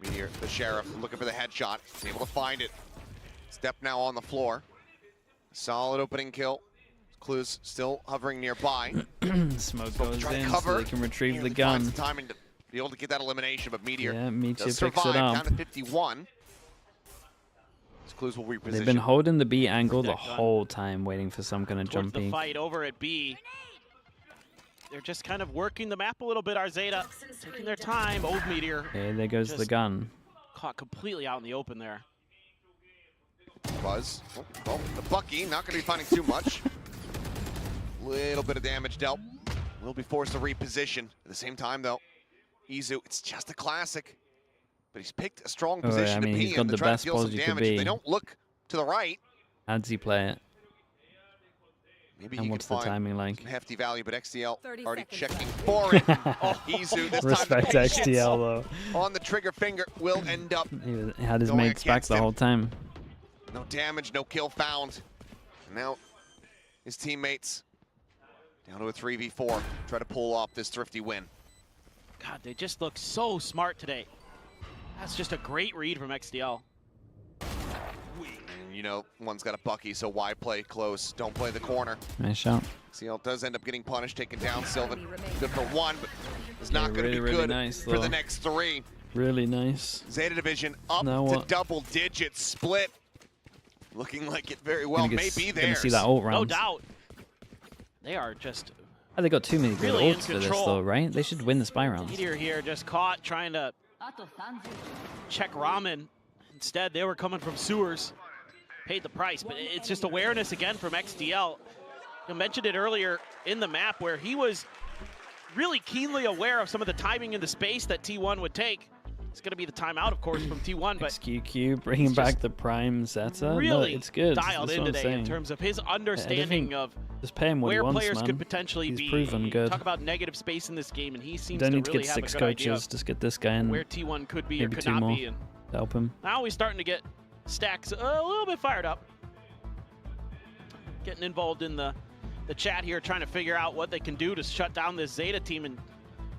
Meteor, the Sheriff, looking for the headshot. He's able to find it. Step now on the floor. Solid opening kill. Clues still hovering nearby. Smoke goes in so they can retrieve the gun. The timing to be able to get that elimination, but Meteor, Meteor does picks survive it up. down to 51. Clues will reposition. They've been holding the B angle the whole time, waiting for some kind of Towards jumping. the fight over at B. They're just kind of working the map a little bit, our ZETA. Taking their time. Old Meteor. Okay, there goes the gun. Caught completely out in the open there. Buzz. Oh, the Bucky not going to be finding too much. Little bit of damage dealt. Will be forced to reposition. At the same time, though, Izu, it's just a classic. But he's picked a strong position I mean, to he's be got in the to try best to deal some pose you could damage. If be. they don't look to the right, How does he play it? maybe And he what's can the find timing like? some hefty value, but XDL already checking for it. Izu, this Respect time the XDL though. on the trigger finger will end up He had his going mates back against the him. whole time. No damage, no kill found. And now his teammates down to a 3v4. Try to pull off this thrifty win. God, they just look so smart today. That's just a great read from XDL. And, you know, one's got a Bucky, so why play close? Don't play the corner. Nice shot. XDL does end up getting punished, taking down Sylvan. Good for one, but it's not going to be really good nice, for though. the next three. Really nice. ZETA Division up Now to what? double digits split. Looking like it very well may be Gonna theirs. see that ult round. No doubt. They are just Oh, they got too many good really in ults for this control. though, right? They should win the spy round. Meteor here just caught trying to check Ramen. Instead, they were coming from sewers. Paid the price, but it's just awareness again from XDL. You mentioned it earlier in the map where he was really keenly aware of some of the timing in the space that T1 would take. It's going to be the timeout, of course, from T1, but XQQ bringing back the prime ZETA. really No, it's good. dialed That's in what I'm today in saying. terms of his understanding of Just pay him what he where wants, players man. could potentially He's be. proven good. Talk about negative space in this game, and he seems Don't to need to really get have 6 a good idea coaches. Just get this guy in. where T1 could be or maybe could 2 not more be. And to help him. now he's starting to get Stacks a little bit fired up. Getting involved in the chat here, trying to figure out what they can do to shut down this ZETA team. And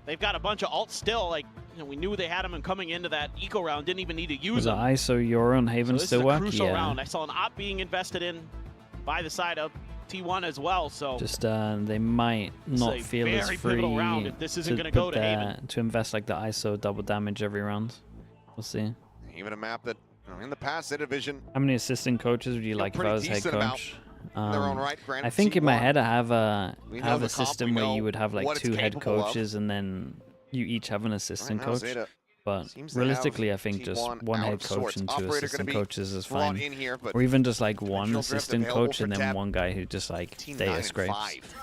they've got a bunch of ults still. Like, you know, we knew they had them coming into that eco round, didn't even need to use Was it them. ISO Euro and Haven So this still is a work? crucial Yeah. round. I saw an op being invested in by the side of T1 as well. So Just they might not a feel as very free pivotal round if this isn't gonna put go to Haven. to invest like the ISO double damage every round. We'll see. Even a map that, you know, in the past, ZETA Division, How many assistant coaches would you like if I pretty was head decent about coach? their own right. Granted, I think in my T1, head I have we know a the comp, system we where know you would have like what it's 2 head capable of. coaches and then you each have an assistant now, coach. ZETA But seems to realistically, I have think just T1 one out head of coach sorts. and 2 Operator gonna assistant be coaches is brought fine. in here, but Or even just like one Original Drift assistant available coach for and then tap. one guy who just like Team data 9 and scrapes. 5.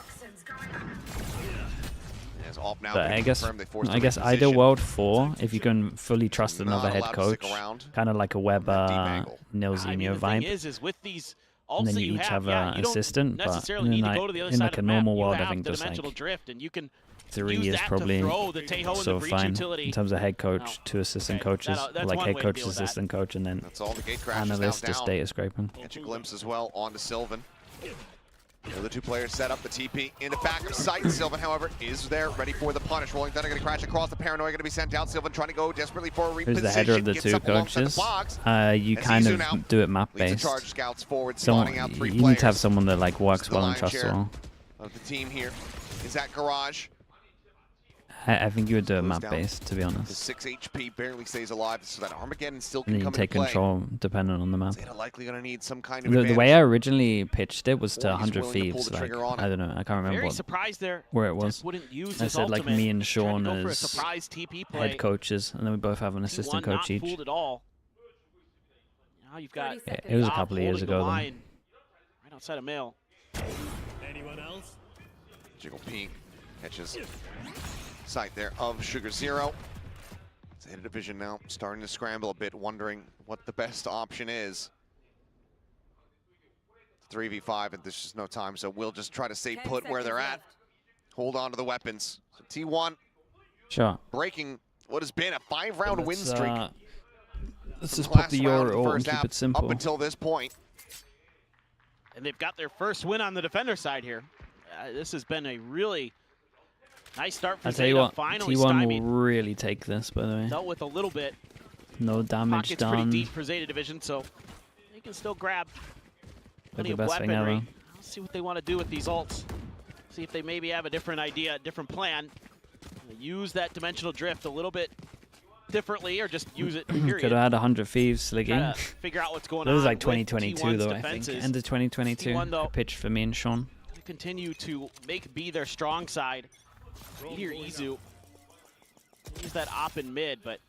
As off now But being I guess confirmed, they forced I a guess reposition. Ideal World 4, if you can fully trust Not another head allowed to stick coach, around. kind of like a Weber angle. Nil I mean, Xenio the thing vibe. is with these ults And then that you you each have yeah, an you don't assistant, but necessarily in, need a, to go to the other in side like of a the map. normal You world, I have think the just dimensional like drift, and you can 3 use is that to probably throw the Taeho and the so breach fine utility. in terms of head coach, No. 2 assistant coaches, that's like one head way to coach, deal with that. assistant coach, and then That's all the gate crashes analyst now just down. data scraping. Catch a glimpse as well onto Sylvan. The other 2 players set up the TP in the back of sight. Sylvan, however, is there, ready for the punish. Rolling Thunder going to crash across. The Paranoia going to be sent out. Sylvan trying to go desperately for a reposition. Who's the header of the Gets 2 up alongside the coaches? box. You As kind Izu of now do it map leads the based. charge scouts forward, Someone, spawning out 3 you players. need to have someone that like works The well and lion's trusts share well. of the team here is at Garage. I think you would do it Goes map down based, to be The honest. 6 HP barely stays alive, so that Armageddon still And can then you come take into play. control depending on the map. ZETA likely going to need some kind of The advantage. way I originally pitched it was to Or he's 100 willing to pull thieves. the Like, trigger on it. I don't know, I can't remember Very what, surprised there. where it was. Just wouldn't use I his said like ultimate. me and Tried to Sean go for a as surprise TP play. head coaches, and then we both have an assistant T1 coach not each. fooled at all. Now you've got Yeah, it was a Bob couple of years holding the ago, though. line right outside of Mail. Anyone else? Jiggle P catches sight there of Sugar Zero. ZETA Division now starting to scramble a bit, wondering what the best option is. 3v5, and there's just no time, so we'll just try to stay put where they're at. Hold on to the weapons. So T1 Sure. breaking what has been a 5-round win streak. Let's from just put last the round of Euro and first keep half it simple. Up until this point. And they've got their first win on the defender side here. This has been a really nice start for I'll tell you ZETA. what, Finally T1 stymied. will really take this, by the way. Dealt with a little bit. No damage Pocket's done. pretty deep for ZETA Division, so they can still grab plenty the of best thing weaponry. ever. Let's see what they want to do with these ults. See if they maybe have a different idea, a different plan. Use that dimensional drift a little bit differently, or just use it, period. Could have had 100 Thieves, Sliggy. Try to figure out what's going That on. was like with 2022, T1's though, I think. defenses. End of 2022. T1, though, Pitch for me and Sean. continue to make B their strong side. Here, Izu. Use that op in mid, but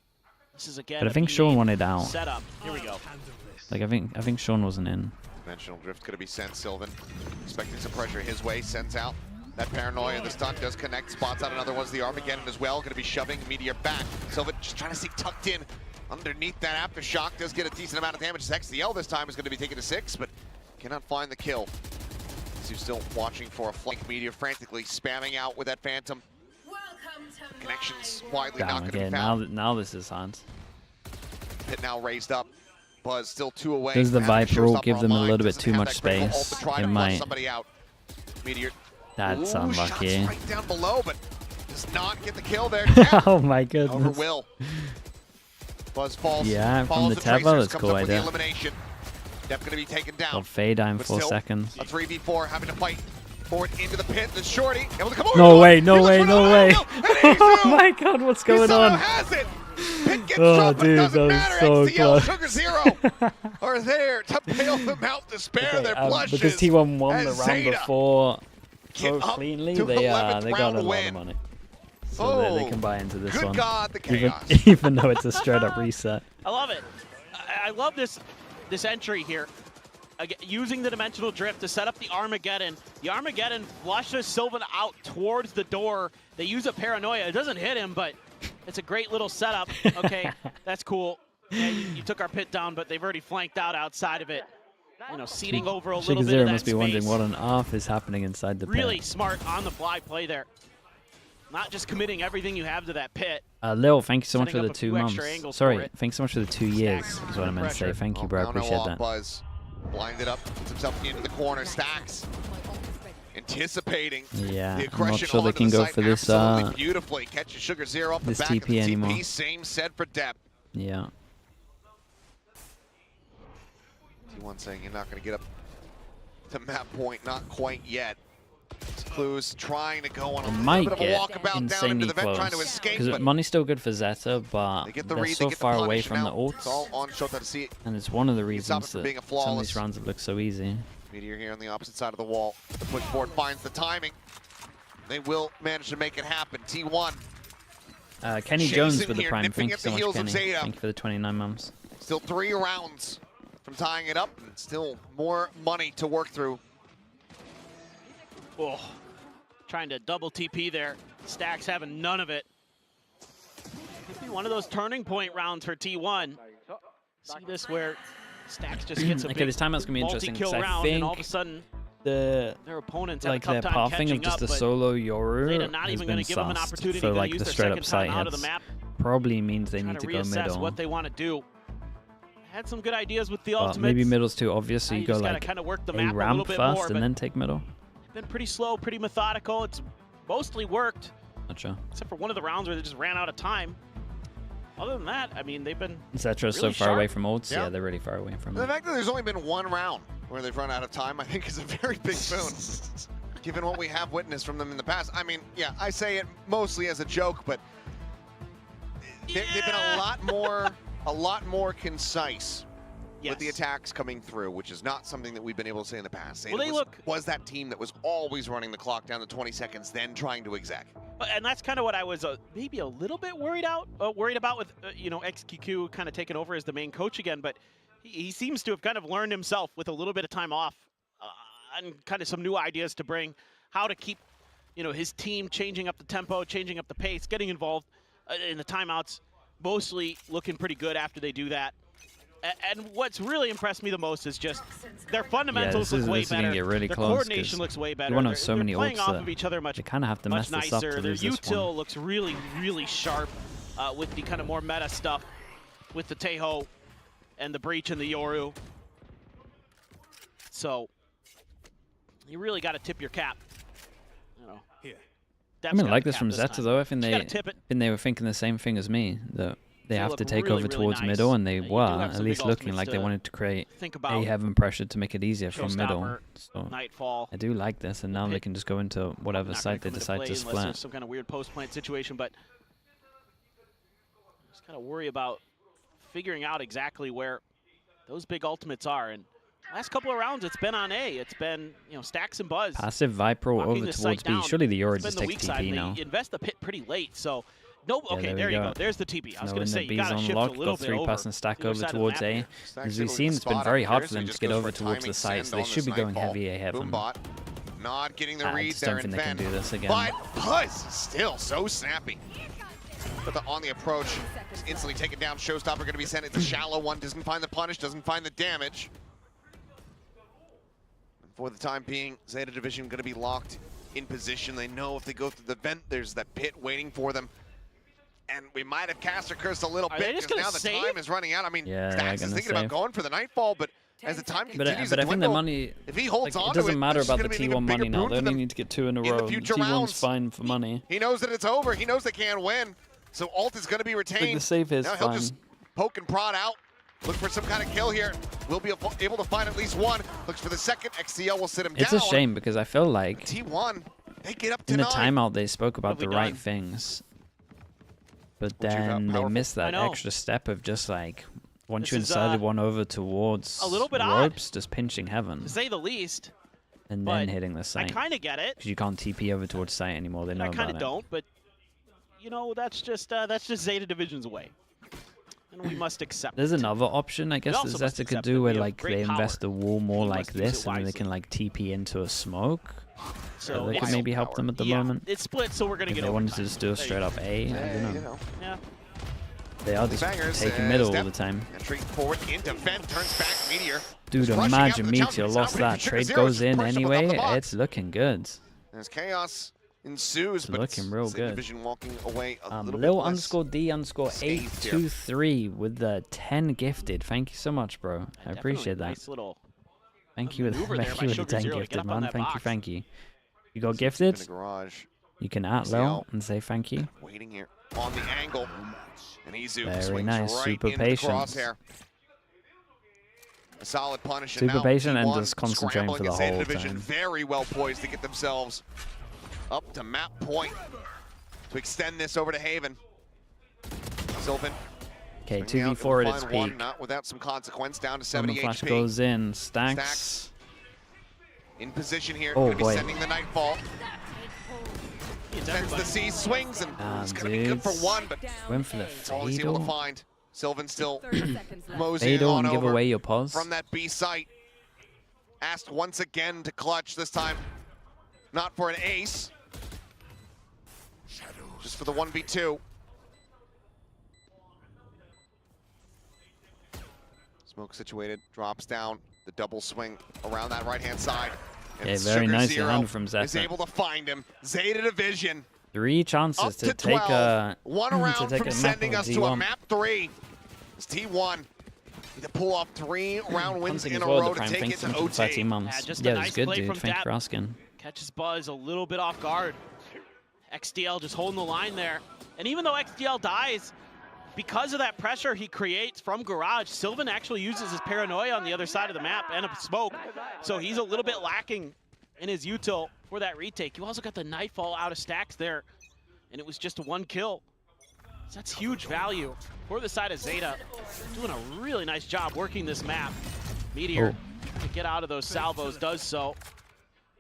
this is again. But I think Sean wanted out. Setup. Here we go. Like I think Sean wasn't in. Dimensional drift going to be sent. Sylvan expecting some pressure his way. Sends out that paranoia. The stun does connect. Spots out another one's the Armageddon as well. Going to be shoving Meteor back. Sylvan just trying to stay tucked in underneath that aftershock. Does get a decent amount of damage. XDL this time is going to be taken to 6, but cannot find the kill. So still watching for a flank. Meteor frantically spamming out with that Phantom. Connections widely not Damn, going to be again, found. now this is hard. Pit now raised up. Buzz still 2 away. Does the Having Viper ult showstopper give them a online, little bit doesn't too have much that critical ult space? to try to It flush might. somebody out. Meteor. That's Ooh, unlucky. shots right down below, but does not get the kill there. Oh my Over goodness. Will. Buzz falls. Yeah, from follows the Tracers, Teva, that's comes cool up with the idea. elimination. Dep going to be taken down. Got Fade in But 4 still, seconds. A 3v4 having to fight forward into the pit. The Shorty able to come over. No way, no way, no way. Oh my god, what's going on? Has it. Pit gets Oh, dropped, but dude, doesn't that was matter. so XTL, close. Sugar Zero are there to bail them out to spare their blushes. Because T1 won the as round ZETA before get so up cleanly, to they got 11th a round lot win. of money. So they can buy into this good one. God, the even, chaos. even though it's a straight up reset. I love it. I love this entry here. Again, using the dimensional drift to set up the Armageddon. The Armageddon flushes Sylvan out towards the door. They use a paranoia. It doesn't hit him, but it's a great little setup. Okay, that's cool. Yeah, you took our pit down, but they've already flanked out outside of it. You know, seating over a little Sugar bit Zero of that must be space. wondering what on earth is happening inside the Really pit. smart on-the-fly play there. Not just committing everything you have to that pit. Lil, thank you so much Setting for the up a 2 few extra months. angles for Sorry, it. thanks so much for the 2 years, is what I meant to say. Thank you, bro. I Down and appreciate off, that. Buzz blinded up, puts himself into the corner. Stacks anticipating Yeah, the I'm aggression not sure they onto can the go site for this. absolutely beautifully. Catches Sugar Zero up the this back TP of the anymore. TP. Same said for Dep. Yeah. T1 saying you're not going to get up to map point, not quite yet. Clues trying to go on a It little might bit of a get walkabout down into insanely the vent, trying to close. escape. Because But money's still good for ZETA, but they get the they're read, so they get the far away punish. from the Now it's all ults. on Shota to see it. And it's one of the Stop it reasons from that being a some of flawless. these rounds have looked so easy. Meteor here on the opposite side of the wall. The push forward finds the timing. They will manage to make it happen. T1 Kenny chasing Jones with the here, prime. nipping Thank you at so the much, heels of Kenny. ZETA. Thank you for the 29 months. Still 3 rounds from tying it up, and still more money to work through. Oh, trying to double TP there. Stacks having none of it. Could be one of those turning point rounds for T1. See this where Stacks just gets a Okay, big this timeout's gonna be interesting, multi-kill 'cause I round, and all of a think sudden The their opponents like have a their tough time pathing of catching just up, the but solo Yoru ZETA not has even been going to give them an sussed opportunity for to like use the their straight second up time side out of the hits. map. Probably means they Trying need to to go reassess middle. what they want to do. Had some good ideas with the But ultimates. maybe middle's too obvious, so Now you you go just gotta like kinda work the a map a ramp little bit first more, and but- then take middle. Been pretty slow, pretty methodical. It's mostly worked, Not sure. except for one of the rounds where they just ran out of time. Other than that, I mean, they've been Cetra's really so far away sharp. from ults. Yeah. Yeah, they're really far away from The it. fact that there's only been 1 round where they've run out of time, I think is a very big boon, given what we have witnessed from them in the past. I mean, yeah, I say it mostly as a joke, but they've been a lot more concise with the Yes. attacks coming through, which is not something that we've been able to say in the past. Well, they was that team that was always running the clock down to 20 seconds, then trying to exec. And that's kind of what I was maybe a little bit worried about with you know, XQQ kind of taking over as the main coach again. But he seems to have kind of learned himself with a little bit of time off and kind of some new ideas to bring, how to keep, you know, his team changing up the tempo, changing up the pace, getting involved in the timeouts. Mostly looking pretty good after they do that. And what's really impressed me the most is just their fundamentals look way this is better. gonna get really Their close, coordination 'cause looks way better. You want to They're- have so they're many playing ults off that of each other much, they kind of have to mess much this up nicer. to Their lose this util one. looks really, really sharp with the kind of more meta stuff with the Teho and the Breach and the Yoru. So you really got to tip your cap I mean, I like this from ZETA though. I think they were thinking the same thing as me, that they have to take over towards middle, and they were at least looking like they wanted to create a heaven pressure to make it easier from middle. So I do like this, and now they can just go into whatever side they decide to split. Some kind of weird post plant situation, but just gotta worry about figuring out exactly where those big ultimates are. And last couple of rounds, it's been on A. It's been, Stacks and Buzz. Passive Viper over towards B. Surely the Yoru just takes TP now. They invest the pit pretty late, so no. Okay, there you go. There's the TP. I was going to say, you got to shift a little bit over. Got 3-person stack over towards A. As we've seen, it's been very hard for them to get over towards the site, so they should be going heavy A heaven. Not getting the I read just there don't think in they can do this again. But Buzz still so snappy. But on the approach, just instantly taken down. Showstopper going to be sent. It's a shallow one. Doesn't find the punish. Doesn't find the damage. And for the time being, ZETA Division going to be locked in position. They know if they go through the vent, there's that pit waiting for them. And we might have cast or cursed a little bit because now the time is running out. I mean, Stacks is thinking about going for the Nightfall, but as the time continues to dwindle, I think the money, if he holds on it doesn't to it, matter about the T1 T1 money now. They only need to get 2 in a row. T1's fine for money. He knows that it's over. He knows they can't win. So ult is going to be retained. The save is now he'll fine. just poke and prod out. Look for some kind of kill here. We'll be able to find at least one. Looks for the second. XCL will sit him down. It's a shame because I feel like T1, they get up to in the 9. timeout they spoke about the right things. But then they missed that extra step of just like, once you incited one over towards a little bit ropes, just pinching heaven. To say the least. And then hitting the site. I kind of get it. Because you can't TP over towards site anymore. They know about it. I kind of don't, but that's just ZETA Division's way, and we must accept. There's another option, I guess, that ZETA could do, where like they invest the wall more like this, and then they can like TP into a smoke. So they could maybe help them at the moment. It's split, so we're gonna get. If they wanted to just do a straight up A, I don't know. Yeah. They are just taking middle all the time. Entry forward into vent, turns back Meteor. Dude, imagine Meteor lost that. Trade goes in anyway. It's looking good. There's chaos ensues, it's but looking real good. Division walking away a little Lil bit _D_823 with the 10 gifted. Thank you so much, bro. I appreciate that. Nice little thank you with the 10 gifted, man. Thank you. You got gifted? You can at Lil and say thank you. Waiting here on the angle. And Izu very nice, right super patient. A solid punish. Super patient and just concentrating for the whole Division time. Very well poised to get themselves up to map point to extend this over to Haven. Sylvan. Okay, 2v4 at its peak. Not without some consequence, down to When 70 the flash HP. goes in, Stacks. In position here, oh, going to be boy. sending the Nightfall. Sends the C, swings, and it's going to be good for one, but went for the that's all he's able to fatal. find. Sylvan still moseying Fatal on and give over away your pause. from that B site. Asked once again to clutch, this time not for an ace. Just for the 1v2. Smoke situated, drops down, the double swing around that right-hand side. And Okay, very Sugar nicely Zero handled from is ZETA. able to find him. ZETA Division 3 chances up to to 12. take a One around from sending us to a T1. map 3. It's T1. Need to pull off 3 round wins Something in as a well, row the to Prime. take Thanks it so to much for OT. 13 months. Just Yeah, a it was nice good, play dude. from Thank you for Dap. asking. Catches Buzz a little bit off guard. XDL just holding the line there. And even though XDL dies, because of that pressure he creates from Garage, Sylvan actually uses his paranoia on the other side of the map and a smoke. So he's a little bit lacking in his util for that retake. You also got the Nightfall out of Stacks there, and it was just a 1 kill. So that's huge value for the side of ZETA. Doing a really nice job working this map. Meteor trying to get out of those salvos, does so.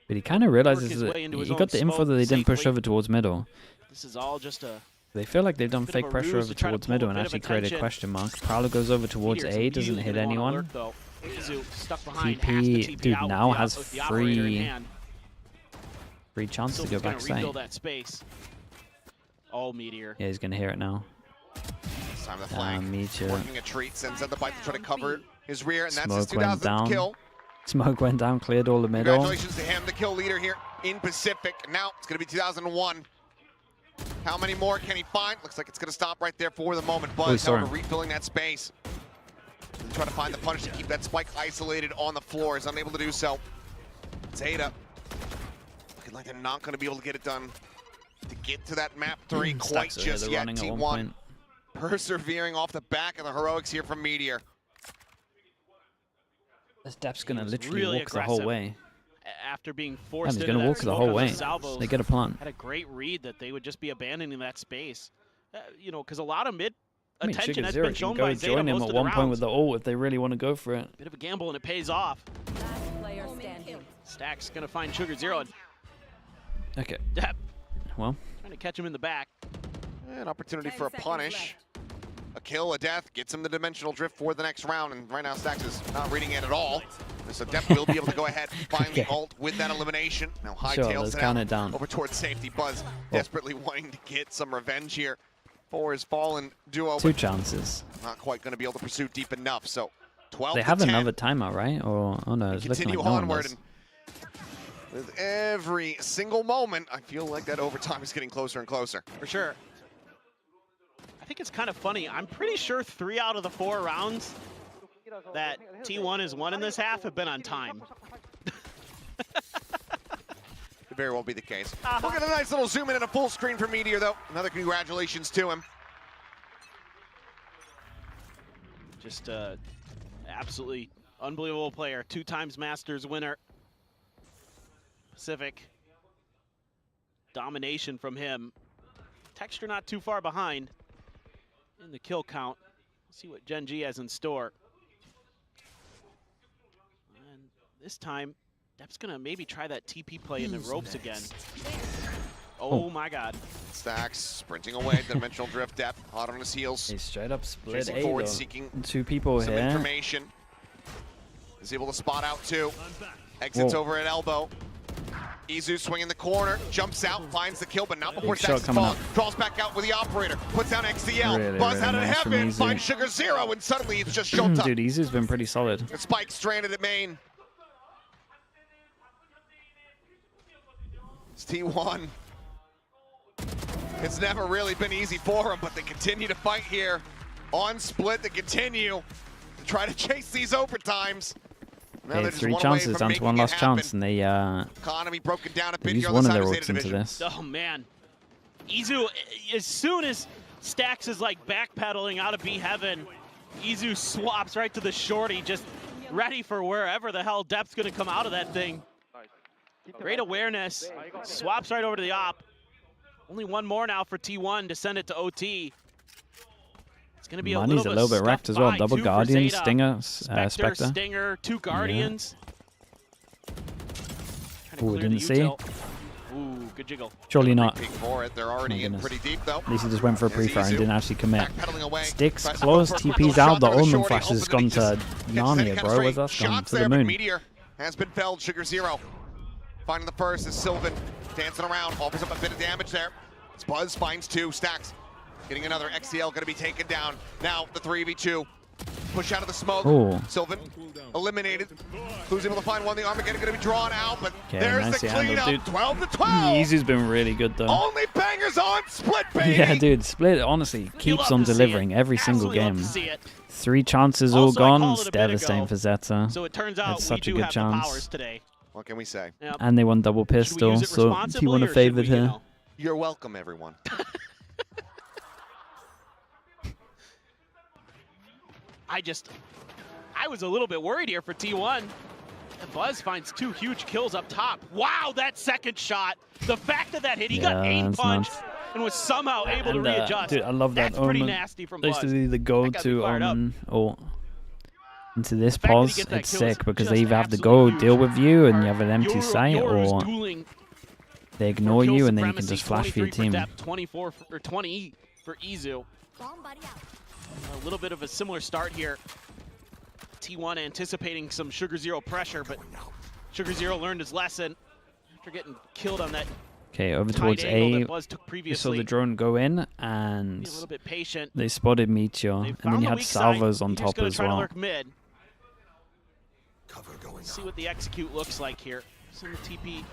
But he kind of realizes that he got the info that they didn't push over towards middle. This is all just a... They feel like they've done Bit of fake a pressure ruse over to try to towards pull a middle and bit of actually create a attention. question mark. Prowler goes over towards Meteor's A, doesn't really hit gonna wanna anyone. lurk, though. Izu stuck behind, has to TP, TP dude, out now with the- has with the operator in free hand. chance to go Sylvan's gonna back side. refill that space. Oh, Meteor. Yeah, he's gonna hear it now. It's time to flank. Meteor. Working a treat, sends out the bite to try to cover his rear, and that's his Smoke went 2000th down. kill. Smoke went down, cleared all the middle. Congratulations to him, the kill leader here in Pacific. Now it's going to be 2001. How many more can he find? Looks like it's going to stop right there for the moment. Buzz, saw however, him. refilling that space. And try to find the punish to keep that spike isolated on the floor. Is unable to do so. ZETA looking looking like they're not going to be able to get it done to get to that map 3 quite Stacks just yet. running at one T1 point. persevering off the back of the heroics here from Meteor. This Dep's going to literally really walk the whole aggressive. way. After being forced he's into going to that walk the smoke whole on way. salvos, They get a plant. had a great read that they would just be abandoning that space. You know, because a lot of mid I mean, attention has Sugar been Zero shown can by go Zeta join him most at of the one point with rounds. the ult if they really want to go for it. Bit of a gamble and it pays off. Player standing. Stack's gonna find Sugar Zero. Okay. Dep Well, trying to catch him in the back. An opportunity for a punish. A kill, a death, gets him the dimensional drift for the next round, and right now Stacks is not reading it at all. So Dep will be able to go ahead and find the ult with that elimination. Now hightails let's it count out it down. over towards safety. Buzz desperately wanting to get some revenge here for his fallen duo. 2 but chances. not quite going to be able to pursue deep enough. So 12 They to have 10. another timeout, right? Or oh no, it's looking Continue like no one onward. does. And with every single moment, I feel like that overtime is getting closer and closer. For sure. I think it's kind of funny. I'm pretty sure 3 out of the 4 rounds that T1 has won in this half have been on time. Could very well be the case. Look at a nice little zoom in and a full screen for Meteor, though. Another congratulations to him. Just absolutely unbelievable player. 2 times Masters winner. Pacific. Domination from him. Texture not too far behind in the kill count. Let's see what Gen G has in store. And this time, Dep's gonna maybe try that TP play in the ropes again. Oh my god. Stacks sprinting away, dimensional drift, Dep hot on his heels. He's straight up split Chasing A forward, though. seeking 2 people some here. information. Is able to spot out 2. Exits Whoa. over at elbow. Izu swinging the corner, jumps out, finds the kill, but not before Big shot Stacks coming fall. up. Draws back out with the operator, puts down XDL. Really, Buzz really out of nice from heaven, Izu. finds Sugar Zero, and suddenly it's just showtime. Dude, Izu's been pretty solid. And Spike stranded at main. It's T1. It's never really been easy for them, but they continue to fight here on split. They continue to try to chase these overtimes. Now Okay, they're just 3 one away chances from down to making 1 it last happen. chance, and they Economy broken down a bit use here on one the of side their of ults Zeta into Division. this. Oh man. Izu, as soon as Stax is like backpedaling out of B heaven, Izu swaps right to the shorty, just ready for wherever the hell Dep's gonna come out of that thing. Great awareness, swaps right over to the op. Only 1 more now for T1 to send it to OT. It's gonna be Money's a little bit wrecked as well. Double Guardian, Stinger, Spectre. Stinger, 2 Guardians. Ooh, didn't see. Ooh, good jiggle. Surely not. Peek for it. They're already in pretty deep though. At least he just went for a pre-fire and Izu didn't actually commit. backpedaling away. Sticks Tries to close, up a TP's shot out, the there with Omen Shorty, flash has hoping gone that he to just gets any Narnia, kind of bro. straight Where's that gone? shots To there, the but moon. Meteor has been felled. Sugar Zero finding the first as Sylvan dancing around, offers up a bit of damage there. It's Buzz finds 2, Stacks getting another. XCL going to be taken down. Now the 3v2. Push out of the smoke. Ooh. Sylvan eliminated. Who's able to find 1? The Armageddon going to be drawn out, but Okay, there's nice the handle, cleanup. dude. 12 to 12. Izu's been really good though. Only bangers on split, baby. Yeah, dude, Split honestly keeps on delivering every single game. 3 chances all Also, I gone. called It's it a bit ago. devastating for Zeta. So it turns out It's we such a do good have the powers chance. today. What can we say? Yep. And they won double pistol, use it so responsibly T1 or are should favored we, you here. know? You're welcome, everyone. I was a little bit worried here for T1. And Buzz finds 2 huge kills up top. Wow, that second shot. The fact of that hit, he got aim that's punch nuts. and was somehow able to And, readjust. dude, I love that That's pretty Omen. nasty from Buzz. Basically, the That got me go-to fired up. Omen or into this fact that he pause, gets that it's kill is sick because they just either have to absolutely go huge. deal with you and you have an empty site, Yoru's or dueling they ignore kill you and then you can supremacy, just flash for your 23 team. Dep, 24 or 20 for Izu. A little bit of a similar start here. T1 anticipating some Sugar Zero pressure, but Sugar Zero learned his lesson after getting killed on that Okay, over tight towards angle A. that Buzz took You saw previously. the drone go in, Be and a little bit patient. they spotted Meteor, and then Found you the had weak side. Salvos on Meteor's top gonna as try to well. lurk mid. See what the execute looks like here. Some of the TP.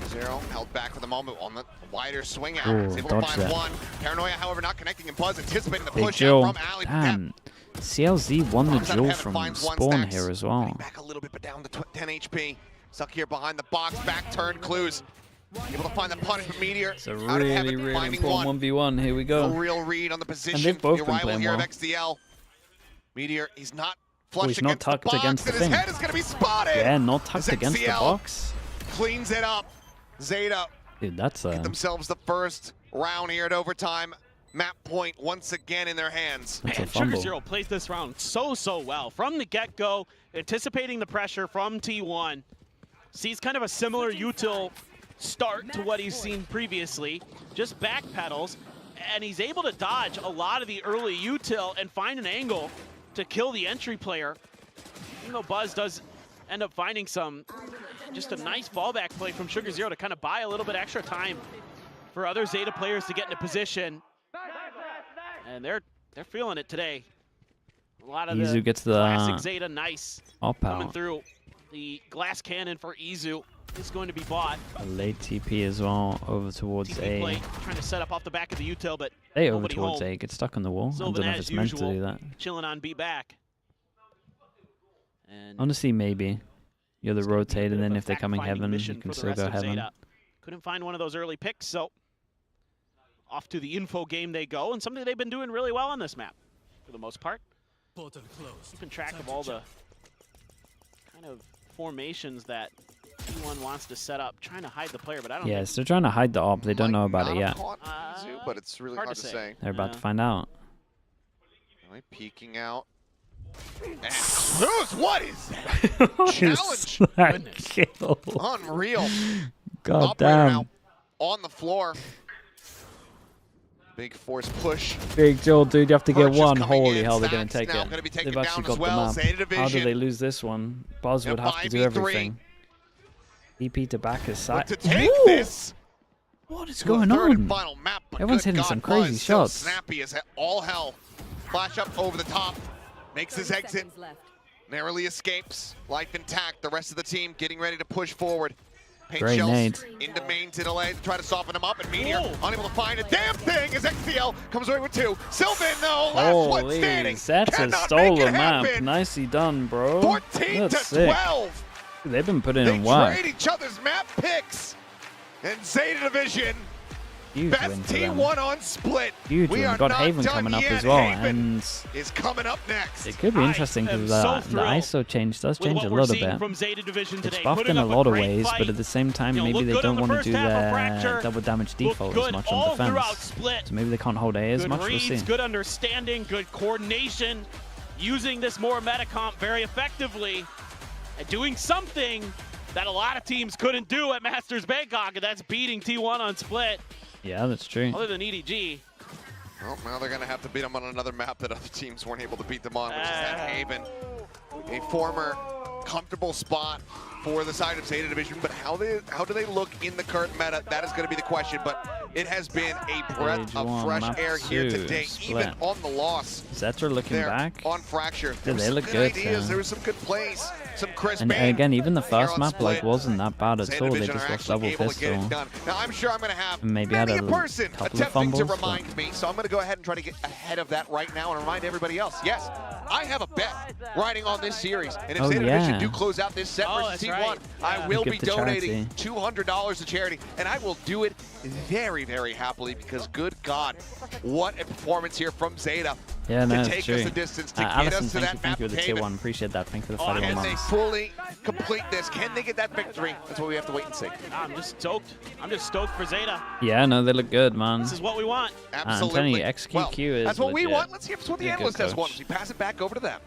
Zero held back for the moment on the wider swing out. Ooh, He's able to dodged find that. 1. Paranoia, however, not connecting, and Buzz anticipating the Big push Jill. out from Ali. Damn. CLZ won the Comes out of duel heaven, from finds 1. spawn Stacks here as well. back a little bit, but down to 10 HP. Stuck here behind the box, back turn clues. Able to find the punishment. Meteor. It's a really, really important 1v1. Here we go. No real read on the position. And they've both the been arrival playing here well. of XDL. Meteor, he's not flush he's not against tucked the box, against the and his thing. head is going to be spotted. Yeah, not tucked As against the XDL box. cleans it up. Zeta Dude, that's get themselves the first round here at overtime. Map point once again in their hands. And Sugar Zero plays this round so well. From the get-go, anticipating the pressure from T1. Sees kind of a similar util start to what he's seen previously. Just backpedals, and he's able to dodge a lot of the early util and find an angle to kill the entry player. Even though Buzz does end up finding just a nice fallback play from Sugar Zero to kind of buy a little bit extra time for other Zeta players to get into position. And they're feeling it today. A lot of Izu the gets the classic Zeta nice coming out. through. The glass cannon for Izu is going to be bought. A late TP as well over towards TP A. play, trying to set up off the back of the util, but They over nobody towards home. A. Get stuck on the wall. I Sylvan, don't know if as it's meant to usual, do that. chilling on B back. And Honestly, maybe. You're the rotate, and then if they're coming fact-finding heaven, you mission can for the still rest go of heaven. Zeta. Couldn't find one of those early picks, so off to the info game they go, and something they've been doing really well on this map, for the most part. Keeping track of all the kind of formations that T1 wants to set up, trying to hide the player, but I don't Yes, think they're trying to hide the op. They don't know about it yet. But it's really hard to say. They're about to find out. Right, peeking out. And Cruz, what is that? Challenge. That kill. Unreal. God Operator damn. now on the floor. Big force push. Big Joel, dude, you have to get Purchase one. coming Holy in. hell, they're going Stacks to take now it. gonna be taken They've actually down got as well. the Zeta map. How do Division. they lose this one? Buzz would have to do 5v3. everything. EP to back his side. To take Ooh! this. What is to going the third on? and final map, but Everyone's good hitting God, some crazy Buzz still shots. Snappy as all hell. Flash up over the top. Makes his exit. Narrowly escapes. Life intact. The rest of the team getting ready to push forward. Paint Great shells nades. into main to delay to try to soften him up, and Meteor unable to find a damn thing as XDL comes away with 2. Sylvan, though, last one Holy, standing. Zeta Cannot stole make the it map. happen. Nicely done, bro. 14 That's to sick. 12. Dude, they've been putting They in work. trade each other's map picks. And Zeta Division, Huge best win for them. T1 on split. Huge We win. are We've got not Haven done coming up yet. as well, Haven and is coming up next. it could be interesting because the ISO change does change a little bit. from Zeta Division today. It's buffed Putting in a up lot of great ways, fight. but at the same time, You know, maybe look they good don't on the want to do first half of their Fracture. double damage default as good much all on throughout defense. Split. So maybe they can't hold A as Good much. We'll reads, see. good understanding, good coordination, using this more meta comp very effectively, and doing something that a lot of teams couldn't do at Masters Bangkok, and that's beating T1 on Split. Yeah, that's true. Other than EDG. Well, now they're going to have to beat them on another map that other teams weren't able to beat them on, which is that Haven. A former comfortable spot for the side of Zeta Division, but how do they look in the current meta? That is going to be the question, but it has been a breath Stage of one, fresh map air here 2, today, Split. even on the loss. Zeta looking there back. on Fracture. Yeah, There were they some look good good. ideas. There were some good plays, some crisp And aim. again, even the Here first on map Split, wasn't that bad at Zeta all. They Division just are lost actually double able to get it pistol. done. Now, I'm sure I'm going to have Maybe many had a a person couple of attempting to fumbles, but- remind me, so I'm going to go ahead and try to get ahead of that right now and remind everybody else. Yes, I have a bet riding on this series, and if Oh, Zeta Division yeah. do close out this set versus that's T1, right. I will Give be to donating charity. $200 to charity, and I will do it very, very happily because, good God, what a performance here from Zeta Yeah, to no, take it's true. us the distance to get Allison, us to that thank you map for the Haven. tier 1. Appreciate that. Thank you for the Can 41 they months. fully complete this? Can they get that victory? That's what we have to wait and see. I'm just stoked. I'm just stoked for Zeta. Yeah, no, they look good, man. This is what we want. I'm telling you, XQQ is that's what we legit. want. Let's see if it's what the He's a good analyst has coach. wanted. We pass it back over to them.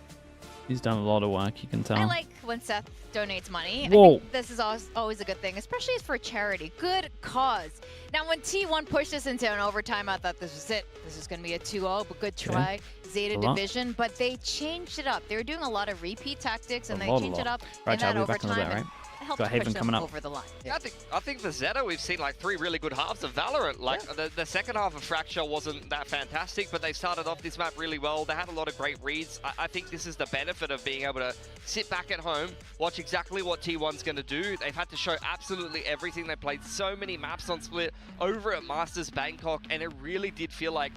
He's done a lot of work, you can tell. I like when Seth donates money. Whoa. I think this is always a good thing, especially as for a charity. Good cause. Now, when T1 pushed us into an overtime, I thought this was it. This is going to be a 2-0, but good try. Zeta A lot. Division, but they changed it up. They were doing a lot of repeat tactics, and A they lot, changed it up Right, in Chad, that we'll be back in a overtime. bit, right? and helped Got Haven push them coming up. over the line. I think for Zeta, we've seen like 3 really good halves of Valorant. Like the second half of Fracture wasn't that fantastic, but they started off this map really well. They had a lot of great reads. I think this is the benefit of being able to sit back at home, watch exactly what T1's going to do. They've had to show absolutely everything. They played so many maps on Split over at Masters Bangkok, and it really did feel like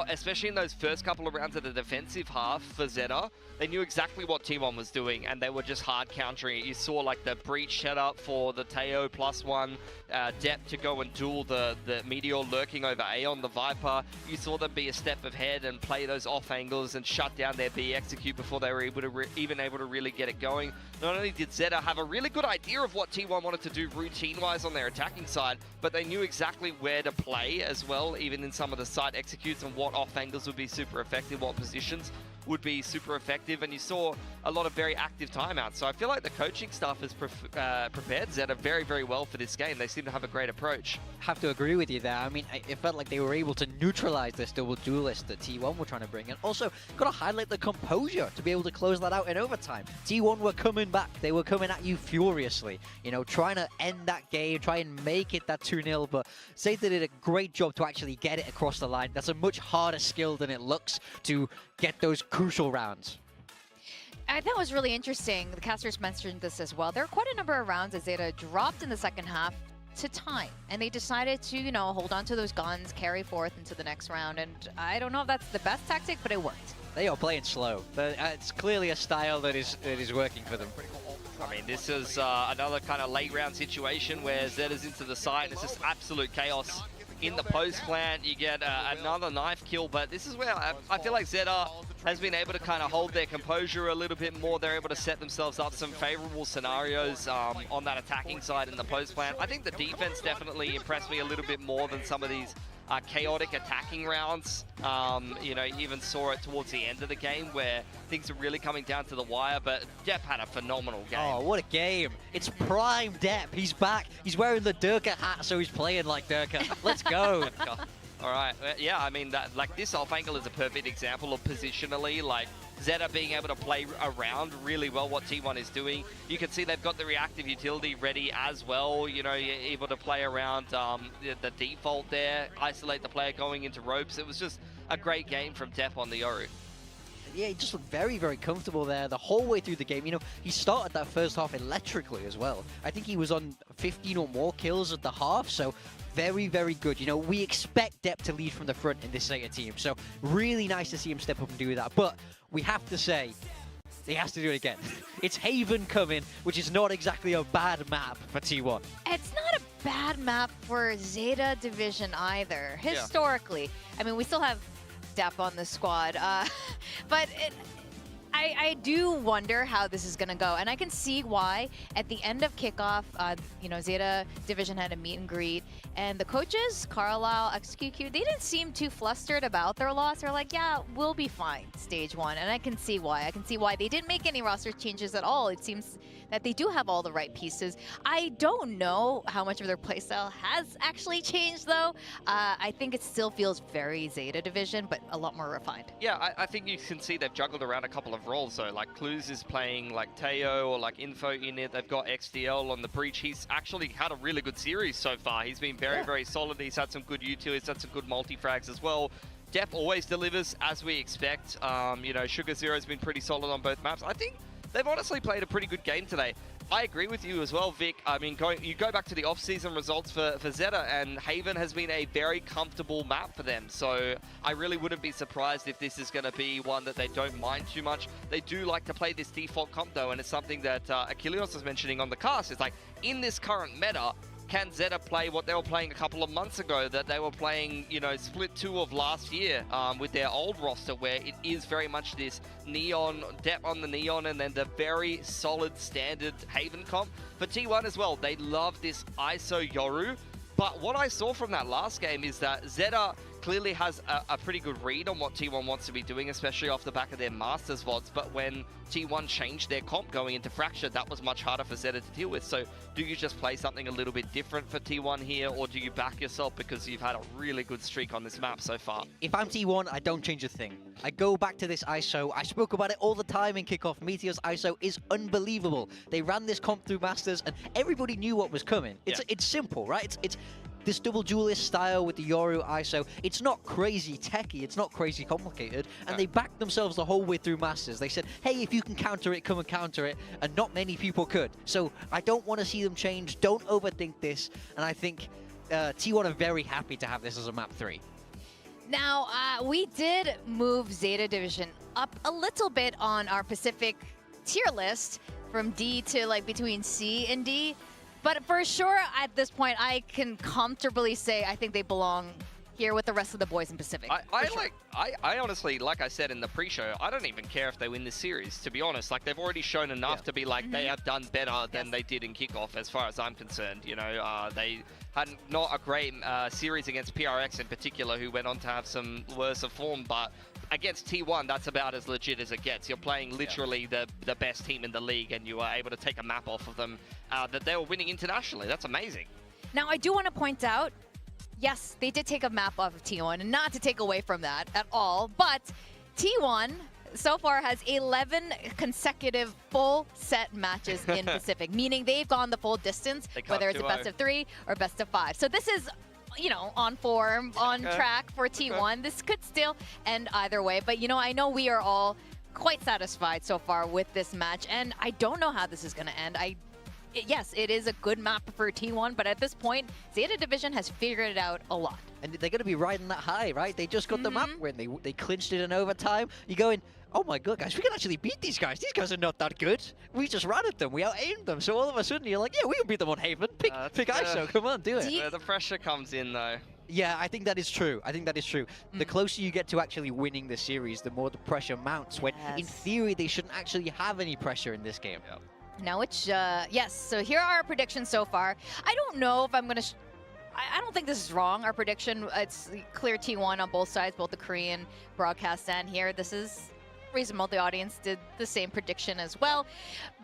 especially in those first couple of rounds of the defensive half for ZETA, they knew exactly what T1 was doing, and they were just hard countering it. You saw like the breach set up for the Teo +1, Dep to go and duel the Meteor lurking over A on the Viper. You saw them be a step ahead and play those off angles and shut down their B execute before they were even able to really get it going. Not only did ZETA have a really good idea of what T1 wanted to do routine-wise on their attacking side, but they knew exactly where to play as well, even in some of the side executes, and what off angles would be super effective, what positions would be super effective, and you saw a lot of very active timeouts. So I feel like the coaching staff has prepared ZETA very, very well for this game. They seem to have a great approach. Have to agree with you there. I mean, it felt like they were able to neutralize this double duelist that T1 were trying to bring in. Also, got to highlight the composure to be able to close that out in overtime. T1 were coming back. They were coming at you furiously, you know, trying to end that game, try and make it that 2-0, but ZETA did a great job to actually get it across the line. That's a much harder skill than it looks to get those crucial rounds. I thought it was really interesting. The casters mentioned this as well. There are quite a number of rounds that ZETA dropped in the second half to time, and they decided to, you know, hold on to those guns, carry forth into the next round. And I don't know if that's the best tactic, but it worked. They are playing slow, but it's clearly a style that is working for them. I mean, this is another kind of late round situation where ZETA's into the side, and it's just absolute chaos. In the post plant, you get another knife kill, but this is where I feel like ZETA has been able to kind of hold their composure a little bit more. They're able to set themselves up some favorable scenarios on that attacking side in the post plant. I think the defense definitely impressed me a little bit more than some of these chaotic attacking rounds. You know, you even saw it towards the end of the game where things are really coming down to the wire, but Dep had a phenomenal game. Oh, what a game. It's prime Dep. He's back. He's wearing the Durka hat, so he's playing like Durka. Let's go. All right, yeah, I mean, like this off angle is a perfect example of positionally, like ZETA being able to play around really well what T1 is doing. You can see they've got the reactive utility ready as well, you know, you're able to play around the default there, isolate the player going into ropes. It was just a great game from Dep on the Yoru. Yeah, he just looked very, very comfortable there the whole way through the game. You know, he started that first half electrically as well. I think he was on 15 or more kills at the half, so very, very good. You know, we expect Dep to lead from the front in this ZETA team, so really nice to see him step up and do that. But we have to say, he has to do it again. It's Haven coming, which is not exactly a bad map for T1. It's not a bad map for ZETA Division either, historically. Yeah. I mean, we still have Dep on the squad, but I do wonder how this is going to go, and I can see why. At the end of kickoff, you know, ZETA Division had a meet and greet, and the coaches, Carlisle, XQQ, they didn't seem too flustered about their loss. They're like, yeah, we'll be fine, stage one, and I can see why. I can see why they didn't make any roster changes at all. It seems that they do have all the right pieces. I don't know how much of their playstyle has actually changed, though. I think it still feels very ZETA Division, but a lot more refined. Yeah, I think you can see they've juggled around a couple of roles, though. Like, Clues is playing, like, Teo or, like, Info in it. They've got XDL on the breach. He's actually had a really good series so far. He's been very, very solid. He's had some good util. He's had some good multi-frags as well. Dep always delivers, as we expect. You know, Sugar Zero's been pretty solid on both maps. I think they've honestly played a pretty good game today. I agree with you as well, Vic. I mean, you go back to the off-season results for ZETA, and Haven has been a very comfortable map for them. So I really wouldn't be surprised if this is going to be one that they don't mind too much. They do like to play this default comp, though, and it's something that Achilles was mentioning on the cast. It's like, in this current meta, can ZETA play what they were playing a couple of months ago, that they were playing, you know, split 2 of last year with their old roster, where it is very much this Neon, Dep on the Neon, and then the very solid standard Haven comp. For T1 as well, they love this ISO Yoru, but what I saw from that last game is that ZETA clearly has a pretty good read on what T1 wants to be doing, especially off the back of their Masters VODs, but when T1 changed their comp going into Fracture, that was much harder for ZETA to deal with. So do you just play something a little bit different for T1 here, or do you back yourself because you've had a really good streak on this map so far? If I'm T1, I don't change a thing. I go back to this ISO. I spoke about it all the time in kickoff. Meteor's ISO is unbelievable. They ran this comp through Masters, and everybody knew what was coming. It's simple, right? It's this double duelist style with the Yoru ISO. It's not crazy techy, it's not crazy complicated, and they backed themselves the whole way through Masters. They said, hey, if you can counter it, come and counter it, and not many people could. So I don't want to see them change. Don't overthink this, and I think T1 are very happy to have this as a map 3. Now, we did move Zeta Division up a little bit on our Pacific tier list from D to like between C and D. But for sure, at this point, I can comfortably say I think they belong here with the rest of the boys in Pacific. I honestly, like I said in the pre-show, I don't even care if they win this series, to be honest. Like, they've already shown enough to be like, they have done better than they did in kickoff, as far as I'm concerned. You know, they had not a great series against PRX in particular, who went on to have some worse of form, but against T1, that's about as legit as it gets. You're playing literally the best team in the league, and you are able to take a map off of them that they were winning internationally. That's amazing. Now, I do want to point out, yes, they did take a map off of T1, and not to take away from that at all, but T1 so far has 11 consecutive full set matches in Pacific, meaning they've gone the full distance, whether it's a best of 3 or best of 5. So this is, you know, on form, on track for T1. This could still end either way, but you know, I know we are all quite satisfied so far with this match, and I don't know how this is going to end. Yes, it is a good map for T1, but at this point, Zeta Division has figured it out a lot. And they're going to be riding that high, right? They just got the map win. They clinched it in overtime. You're going, oh my god, guys, we can actually beat these guys. These guys are not that good. We just ran at them. We out-aimed them. So all of a sudden, you're like, yeah, we can beat them on Haven. Pick ISO. Come on, do it. Where the pressure comes in, though. Yeah, I think that is true. I think that is true. The closer you get to actually winning the series, the more the pressure mounts, when in theory, they shouldn't actually have any pressure in this game. Yep. Now, yes, so here are our predictions so far. I don't know if I'm going to... I don't think this is wrong, our prediction. It's clear T1 on both sides, both the Korean broadcast and here. This is reasonable. The audience did the same prediction as well.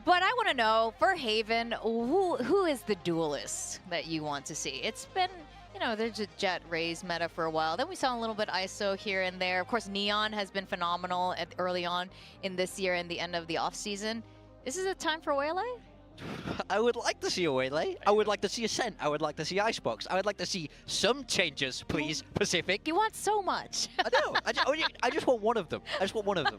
But I want to know, for Haven, who is the duelist that you want to see? It's been... You know, there's a Jet Raze meta for a while. Then we saw a little bit ISO here and there. Of course, Neon has been phenomenal early on in this year and the end of the off-season. Is this a time for Waylay? I would like to see a Waylay. I would like to see Ascent. I would like to see Icebox. I would like to see some changes, please, Pacific. You want so much. I know. I just want one of them. I just want one of them.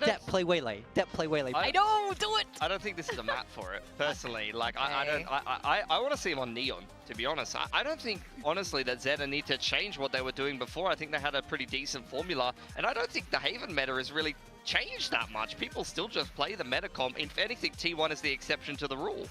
Dep play Waylay. Dep play Waylay. I don't do it. I don't think this is a map for it, personally. Like, I want to see him on Neon, to be honest. I don't think, honestly, that Zeta need to change what they were doing before. I think they had a pretty decent formula, and I don't think the Haven meta has really changed that much. People still just play the meta comp. If anything, T1 is the exception to the rule.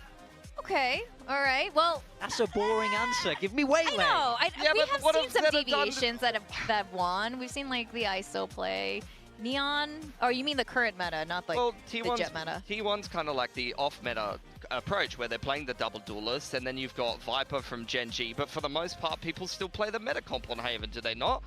Okay, all right. Well, that's a boring answer. Give me Waylay. I know. We have seen some deviations that have won. We've seen like the ISO play. Neon, or you mean the current meta, not like the Jet meta? T1's kind of like the off-meta approach, where they're playing the double duelist, and then you've got Viper from Gen G, but for the most part, people still play the meta comp on Haven, do they not?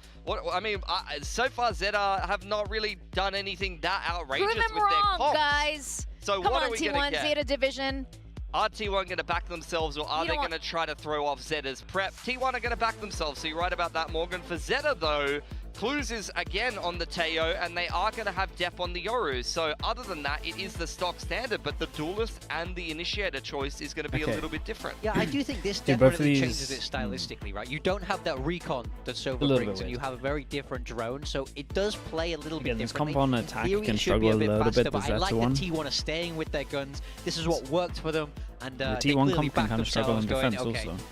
I mean, so far, Zeta have not really done anything that outrageous with their comps. Guys. So Come what on, are we T1, going to get? Zeta Division. Are T1 going to back themselves, or are they going to try to throw off Zeta's prep? T1 are going to back themselves, so you're right about that, Morgan. For Zeta, though, Clues is again on the Teo, and they are going to have Dep on the Yoru. So other than that, it is the stock standard, but the Duelist and the Initiator choice is going to be a little bit different. Yeah, I do think this definitely changes it stylistically, right? You don't have that recon that Sova brings, and you have a very different drone, so it does play a little bit differently. This comp on attack can struggle a little bit, the I like Zeta one. that T1 are staying with their guns. This is what worked for them, and the they T1 clearly comp can backed kind of struggle in themselves, defense going, also.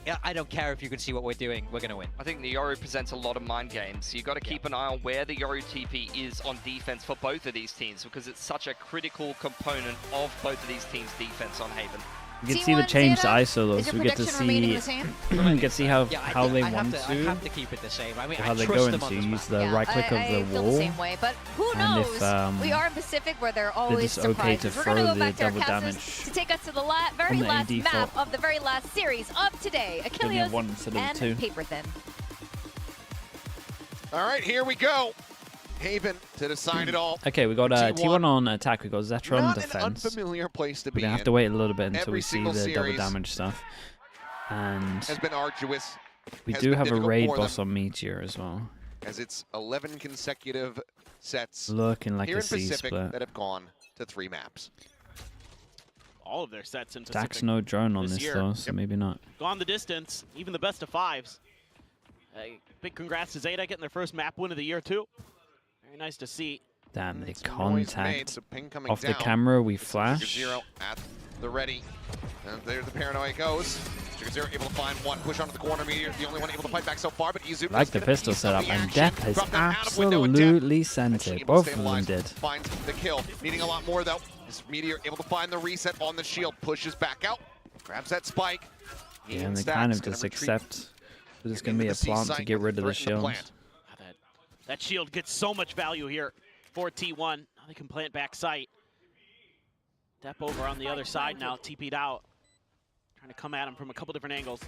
Yeah, I don't care if you can see what we're doing. We're going to win. I think the Yoru presents a lot of mind games. You got to keep an eye on where the Yoru TP is on defense for both of these teams, because it's such a critical component of both of these teams' defense on Haven. You can see the change to ISO though, so we get to see you get to see how they want to. I have to keep it the same. I mean, how I they trust go them into on this use map. the right click of the I feel wall. the same way, but who And knows? if, We are in Pacific, where there are always it's okay to surprises. We're going to throw go back the to our double casters damage to take us to the very on the last AD map fault. of the very last series of today. Achilles one instead of and two. Paper Thin. All right, here we go. Haven to decide it all. Okay, we got T1 on attack, we got Zeta on Not defense. an unfamiliar place to We're be gonna in. have to wait a little bit until Every we see single the double series damage stuff. And has been arduous. we has do been have a difficult raid for boss them, on Meteor as well. as it's 11 consecutive sets Looking like here a in C Pacific split. that have gone to 3 maps. All of their sets in Pacific. Dax no drone on this year. though, so maybe not. Gone the distance, even the best of 5s. Big congrats to Zeta getting their first map win of the year too. Very nice to see. Damn, they Some noise made, contact so ping coming off the down. camera. We It's flash. 0 at the ready. And there the paranoia goes. Sugar0 able to find one, push onto the corner. Meteor, the only one able to fight back so far, but Izu Like the pistol setup, and Depp has absolutely sent it. Both of them did. Finds the kill. Needing a lot more though. This Meteor able to find the reset on the shield, pushes back out, grabs that spike. Yeah, and they kind of just accept that it's going to be a plant to get rid of the shield. That shield gets so much value here for T1. Now they can plant back sight. Depp over on the other side now, TP'd out. Trying to come at him from a couple different angles.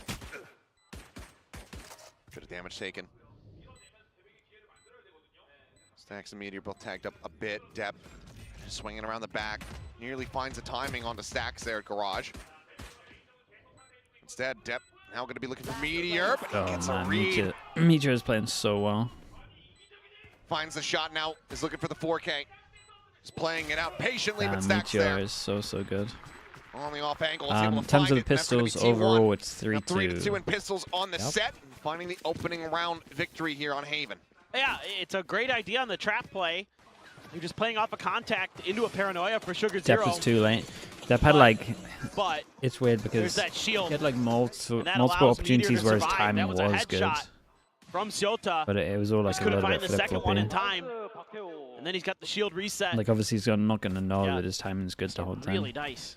Bit of damage taken. Stacks and Meteor both tagged up a bit. Depp swinging around the back. Nearly finds the timing on the Stacks there at Garage. Instead, Depp now going to be looking for Meteor, but he gets a read. Meteor is playing so well. Finds the shot now, is looking for the 4K. He's playing it out patiently, but Stacks there. Meteor is so good. On the off angle, In terms of the pistols, overall it's 3-2. 3-2 in pistols on the set, finding the opening round victory here on Haven. Yeah, it's a great idea on the trap play. You're just playing off a contact into a paranoia for Sugar0. Depp was too late. Depp had like, but it's weird because that shield, he had like multiple opportunities where his timing was good. From ZETA, but it was all like a little bit flip-floppy. And then he's got the shield reset. Like obviously he's not going to know that his timing is good the whole time. Really nice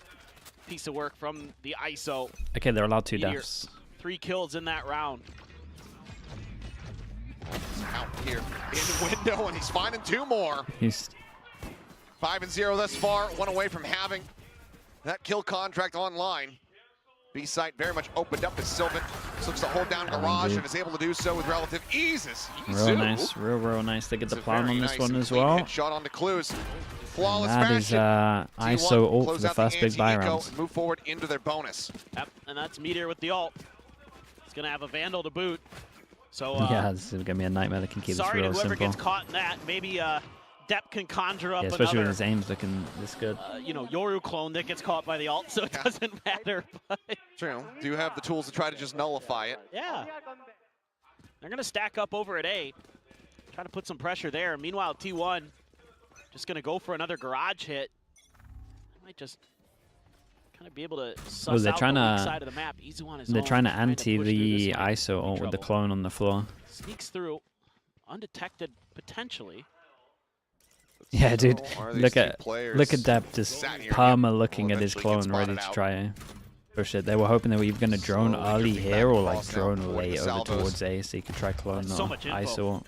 piece of work from the ISO. Okay, they're allowed 2 deaths. 3 kills in that round. Out here in the window, and he's finding 2 more. He's 5-0 thus far, 1 away from having that kill contract online. B-site very much opened up as Sylvan looks to hold down Garage and is able to do so with relative ease. Real nice, real nice. They get the plan on this one as well. Shot on the clues. Flawless that is ISO ult for the first big buy round. Move forward into their bonus. Yep, and that's Meteor with the ult. He's going to have a Vandal to boot. So yeah, this is going to be a nightmare that can keep this real simple. Sorry to whoever gets caught in that. Maybe Depp can conjure up especially another, when his aim's looking this good. Yoru clone that gets caught by the ult, so it doesn't matter. But true. Do you have the tools to try to just nullify it? Yeah. They're going to stack up over at A. Try to put some pressure there. Meanwhile, T1 just going to go for another Garage hit. Might just kind of be able to suss out the weak side of the map. Izu on his own. They're trying to anti the ISO ult with the clone on the floor. Sneaks through, undetected potentially. Yeah, dude. Look at Depp just perma looking at his clone, ready to try push it. They were hoping they were either going to drone early here or like drone late over towards A, so you could try clone or ISO.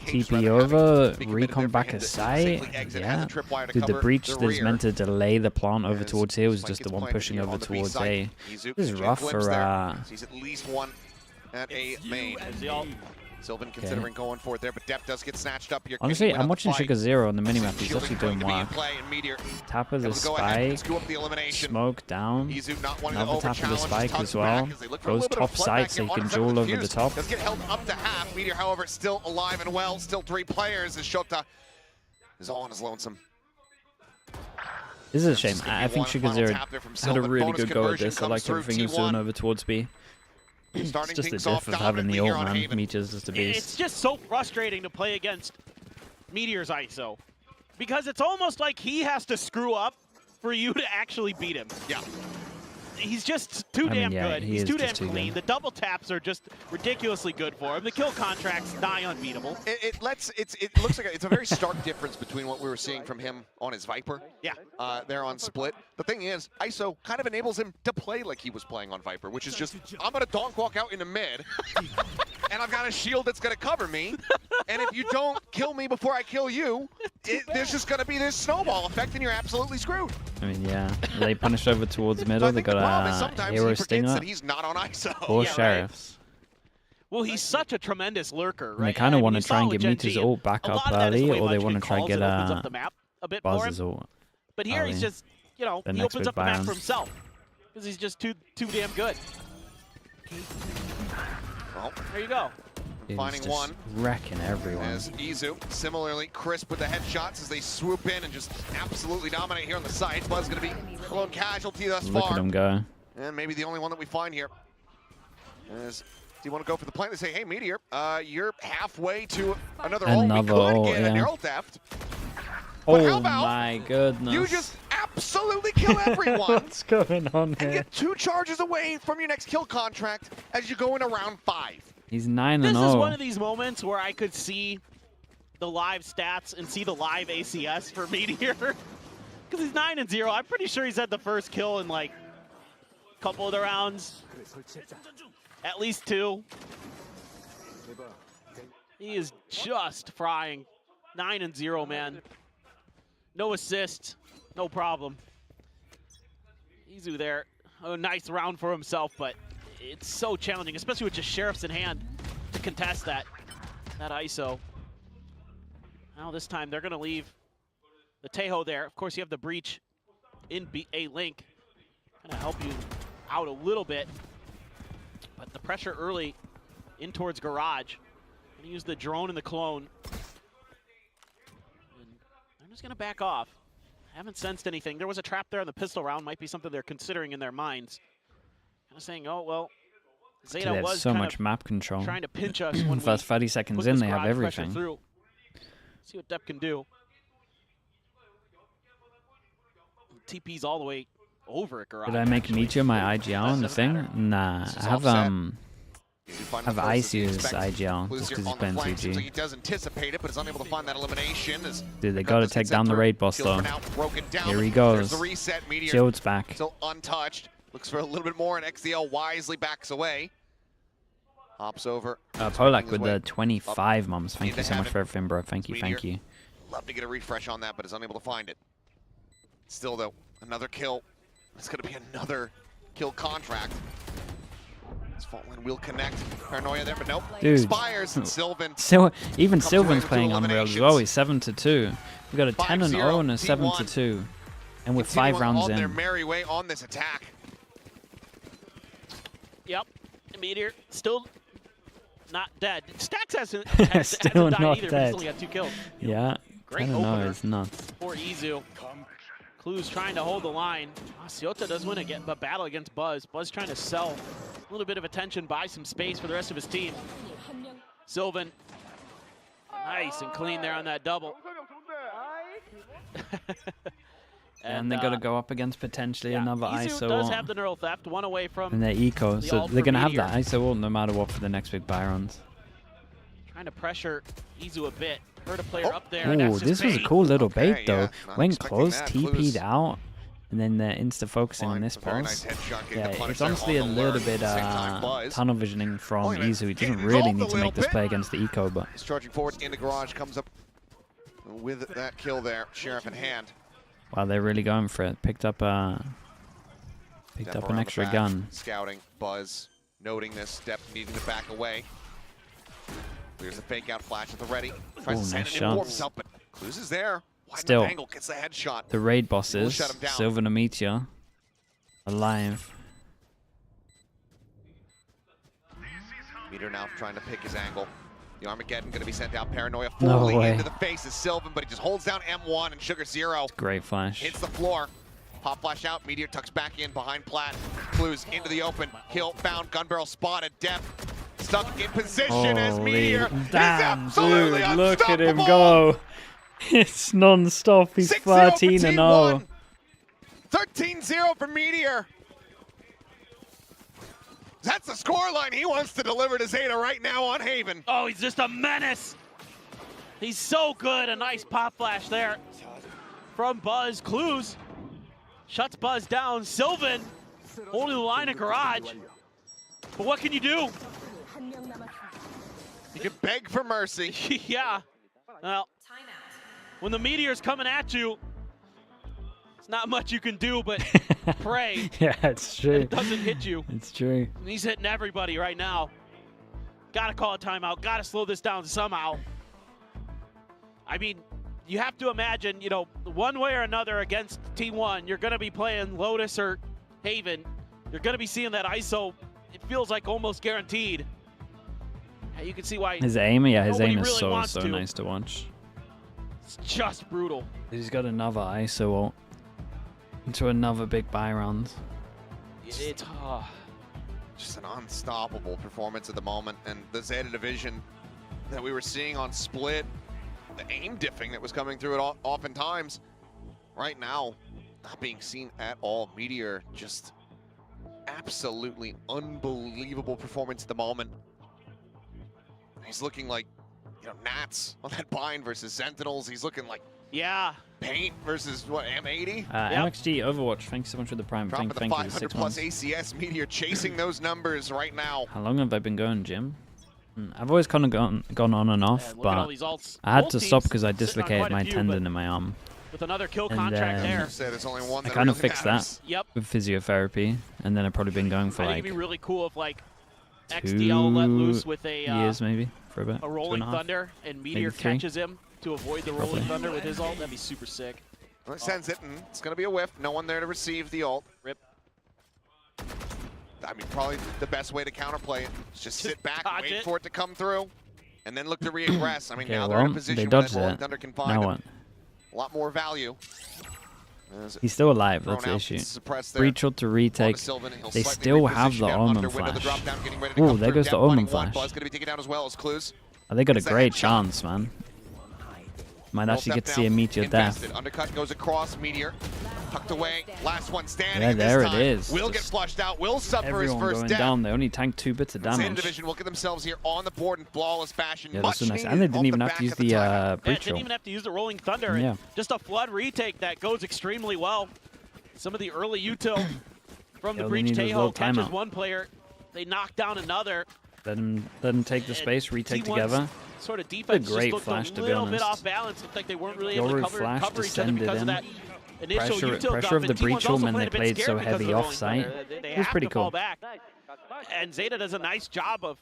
TP over, recon back at site. Yeah. Dude, the breach that's meant to delay the plant over towards here was just the one pushing over towards A. This is rough for Sees at least one at A main. Sylvan considering going for it there, but Depp does get snatched up here. Honestly, I'm watching Sugar0 on the minimap. He's actually doing work. Tap of the spike, smoke down, another tap of the spike as well. Goes top side so he can duel over the top. Does get held up to half. Meteor, however, still alive and well. Still 3 players as Shota is all on his lonesome. This is a shame. I think Sugar0 had a really good go at this. I liked everything he was doing over towards B. It's just the diff of having the ult, man. Meteor's just a beast. It's just so frustrating to play against Meteor's ISO. Because it's almost like he has to screw up for you to actually beat him. Yeah. He's just too damn good. He's too damn clean. The double taps are just ridiculously good for him. The kill contract's nigh unbeatable. It looks like it's a very stark difference between what we were seeing from him on his Viper. Yeah. There on Split. The thing is, ISO kind of enables him to play like he was playing on Viper, which is just, I'm going to donk walk out into mid, and I've got a shield that's going to cover me, and if you don't kill me before I kill you, there's just going to be this snowball effect, and you're absolutely screwed. I mean, yeah. They punished over towards the middle. They got a hero stinger. He's not on ISO. 4 sheriffs. Well, he's such a tremendous lurker, right? And they kind of want to try and get Meteor's ult back up early, or they want to try and get Buzz's ult. But here he's just, he opens up the map for himself because he's just too damn good. Well, there you go. Finding one. Wrecking everyone. As Izu, similarly crisp with the headshots as they swoop in and just absolutely dominate here on the site. Buzz going to be a lone casualty thus far. Look at him go. And maybe the only one that we find here is, do you want to go for the plant? They say, hey, Meteor, you're halfway to another ult. We could get an arrow theft. Oh my goodness. You just absolutely absolutely kill everyone. What's going on and here? get 2 charges away from your next kill contract as you go into round 5. He's 9-0. This is one of these moments where I could see the live stats and see the live ACS for Meteor. Because he's 9-0. I'm pretty sure he's had the first kill in like a couple of the rounds. At least 2. He is just frying. 9-0, man. No assist, no problem. Izu there. A nice round for himself, but it's so challenging, especially with just Sheriffs in hand, to contest that ISO. Now this time they're going to leave the Tejo there. Of course, you have the breach in A link. Going to help you out a little bit. But the pressure early in towards Garage. Going to use the drone and the clone. And they're just going to back off. Haven't sensed anything. There was a trap there on the pistol round. Might be something they're considering in their minds. Kind of saying, oh, well, ZETA was so kind much of map control. trying to pinch us when First 30 seconds in, they have everything. Through. See what Depp can do. TP's all the way over at Garage. Did I make Meteor my IGL on the thing? Nah, I have Iceu's IGL just because he's playing 2G. He does anticipate it, but is unable to find that elimination. Dude, they gotta take down the raid boss though. Here he goes. Shield's back. Still untouched. Looks for a little bit more, and XDL wisely backs away. Hops over. Polak with the 25 mums. Thank you so much for everything, bro. Thank you, thank you. Love to get a refresh on that, but is unable to find it. Still, though, another kill. It's going to be another kill contract. This fault line will connect. Paranoia there, but nope. Dude. Expires, and Sylvan. Even Sylvan's playing Unreal as well. He's 7-2. We've got a 10-0 and a 7-2. And we're 5 rounds on their in. merry way on this attack. Yep. Meteor still not dead. Stacks hasn't Still died not either, but dead. he's only got 2 kills. Yeah. Great 10-0 opener is nuts. for Izu. Clue's trying to hold the line. ZETA does win again, but battle against Buzz. Buzz trying to sell a little bit of attention, buy some space for the rest of his team. Sylvan, nice and clean there on that double. And they got to go up against potentially another Izu ISO does ult. have the neural theft, one away from And their eco, the so ult they're for going to have Meteor. that ISO ult no matter what for the next big Byrons. Trying to pressure Izu a bit. Heard a player up there. Oh, this was a cool little bait though. Not Went expecting close, that. TP'd Clues. out, and then they're insta-focusing on this Very pulse. nice headshot, getting Yeah, the punish it's there honestly a on the little lurk. bit Same time, Buzz. tunnel visioning from Oh, yeah, Izu. He doesn't getting really involved need a to make little this bit. play against the eco, but He's charging forward into Garage, comes up with that kill there. Sheriff in hand. wow, they're really going for it. Picked up Step an around the extra back, gun. Scouting, Buzz, noting this, Step needing to back away. There's a fake out flash at the ready. Tries Ooh, to send nice it in for shots. himself, but Clues is there. Wide Still, enough angle, gets the headshot. the raid Will bosses, shut him down. Sylvan and Meteor, alive. Meteor now trying to pick his angle. The Armageddon going to be sent out. Paranoia No fully way. into the face is Sylvan, but he just holds down M1 and Sugar Zero. Great flash. Hits the floor. Pop flash out. Meteor tucks back in behind Plat. Clues into the open. Kill found. Gun barrel spotted. Depth stuck in position as Holy Meteor damn, is absolutely dude, look at him unstoppable. go. It's non-stop. He's 6-0 for 13-0. 13-0 for Meteor. That's the scoreline he wants to deliver to ZETA right now on Haven. Oh, he's just a menace. He's so good. A nice pop flash there from Buzz. Clues shuts Buzz down. Sylvan holding the line at Garage. But what can you do? You can beg for mercy. Yeah. Well, when the Meteor's coming at you, it's not much you can do but pray Yeah, it's true. it doesn't hit you. It's true. And he's hitting everybody right now. Gotta call a timeout. Gotta slow this down somehow. I mean, you have to imagine, you know, one way or another against T1, you're going to be playing Lotus or Haven. You're going to be seeing that ISO. It feels like almost guaranteed. And you can see why His aim, yeah, his nobody aim is really so wants to. nice to watch. It's just brutal. He's got another ISO ult into another big buy round. It's Just an unstoppable performance at the moment. And the ZETA division that we were seeing on Split, the aim diffing that was coming through it oftentimes, right now, not being seen at all. Meteor just absolutely unbelievable performance at the moment. He's looking like, you know, Nats on that bind versus Sentinels. He's looking like Paint versus what, M80? MXG Overwatch, thanks so much for the prime. Dropping the Thank you. 500 plus ACS. Meteor chasing those numbers right now. How long have I been going, Jim? I've always kind of gone on and off, but I had to stop because I dislocated my tendon in my arm. With another kill contract there. There's only one I that kind of really fixed matters. that with physiotherapy, and then I've probably been going for I think like it'd be really cool if like 2 XDL let loose with a years maybe for a bit. a rolling 2.5. thunder, and Meteor 3. catches him to avoid the rolling thunder with his ult. That'd be super sick. Well, it sends it, and it's going to be a whiff. No one there to receive the ult. Rip. I mean, probably the best way to counterplay it is just sit back, wait it. for it to come through, and then look to re-aggress. I mean, Okay, now they're in a well, position they where that dodged rolling it. thunder can Now find what? a lot more value. He's still alive, Thrown that's the out, issue. suppressed there. Breach ult to retake. Sylvan, he'll They slightly still have reposition the down under Omen window, the Flash. drop down getting ready to Oh, come there through. goes the Dep Omen running one. Flash. Buzz going to be taken down as well as Clues. Oh, they got a It's a great headshot. chance, man. Might Well, actually step get to see a down, Meteor death. invested. Undercut goes across, Meteor. Tucked away, last one standing. Yeah, and this there it time is. Will get Just flushed out, will suffer his Everyone first going death. down. They only tanked 2 bits of Same damage. division will get themselves here on the board in flawless fashion. Yeah, Much that's so nice. needed And they off didn't even the have to back use of the the time. breach Didn't ult. even have to use the rolling thunder. Yeah. And just a flood retake that goes extremely well. Some of the early util from the Yeah, they breach need those Tejo little catches timeout. one player. They knock down another. Let him take the space, retake T1's together. Sort of defense great just looked flash, a to be little bit honest. off balance. Looked like they weren't really able to Yoru cover flash each other descended because in. of that initial util Pressure dump. of the And T1's breach also ult, and they a bit played scared so because of heavy the rolling off-site. thunder. They It was have pretty to fall cool. back. And ZETA does a nice job of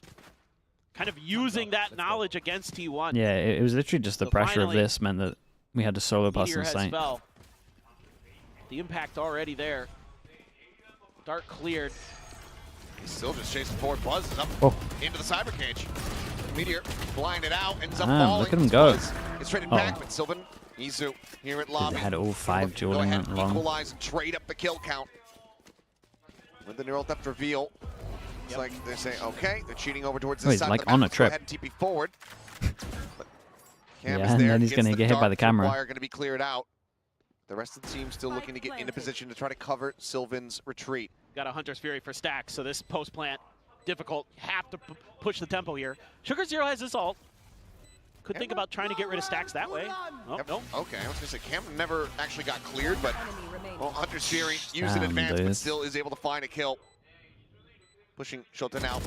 kind of using that knowledge against T1. Yeah, it was literally just the So pressure of finally, this meant that we had a solo pass Meteor on has site. fell. The impact already there. Dart cleared. He's still just chasing forward. Buzz is up into the cyber cage. Meteor blinded out, ends up Damn, falling. look at him go. Buzz is traded Oh. back, but Sylvan, Izu here at lobby. They had all 5 Go dueling ahead, went long. equalize and trade up the kill count. With the neural theft reveal, it's like they're saying, okay, they're cheating over towards Oh, the he's side like of the on map. a Let's trip. Go ahead and TP forward. But Cam Yeah, is and there, then he's gets gonna get hit by dart, the camera. Tripwire going to be cleared out. The rest of the team still looking to get into position to try to cover Sylvan's retreat. Got a Hunter's Fury for stacks, so this post plant difficult. Have to push the tempo here. Sugar Zero has this ult. Could think about trying to get rid of stacks that way. Oh, Yep. no. Okay, I was going to say Cam never actually got cleared, but well, Hunter's Fury used in Damn, advance, but dude. still is able to find a kill. Pushing Shota now.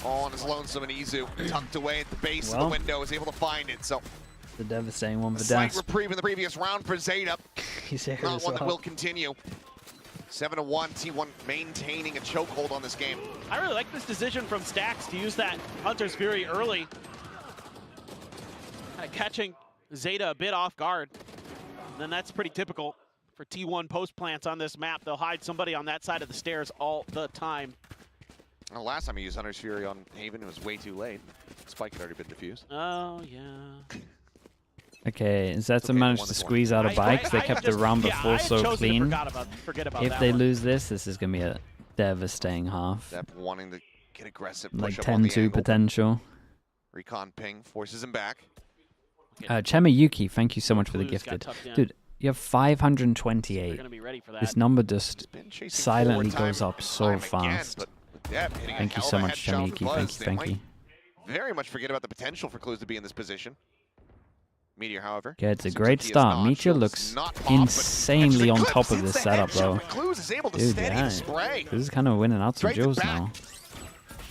All on his lonesome, and Izu tucked away at the base of Well. the window is able to find it. So The devastating one a for slight Death. reprieve in the previous round for ZETA. He's here Not as one that well. will continue. 7-1, T1 maintaining a chokehold on this game. I really like this decision from Stacks to use that Hunter's Fury early. Kind of catching ZETA a bit off guard. And then that's pretty typical for T1 post plants on this map. They'll hide somebody on that side of the stairs all the time. Well, last time he used Hunter's Fury on Haven, it was way too late. Spike had already been defused. Oh, yeah. Okay, Zeta okay, managed one to is one. squeeze out a bike. They kept the round I before had so chosen to clean. forget about If that they one. lose this is going to be a devastating half. Dep wanting to get aggressive, Like push up on the 10-2 angle. potential. Recon ping forces him back. Chema Yuki, thank you so much for the Clues got gifted. tucked in. Dude, you have 528. They're gonna be ready for that. This number just Been chasing silently forward goes time up and so time again, fast. but with Dep hitting a Thank you hell so of a much, headshot Chema for Yuki. Buzz, Thank you, they thank might you. very much forget about the potential for Clues to be in this position. Meteor, however. Yeah, it's a seems great like he is start. not. Meteor Shield's looks not off, but insanely actually on clips top of hits this the setup, headshot, though. but Clues is able to Dude, steady yeah. the spray. This is kind of winning out some Straight to jewels back. now.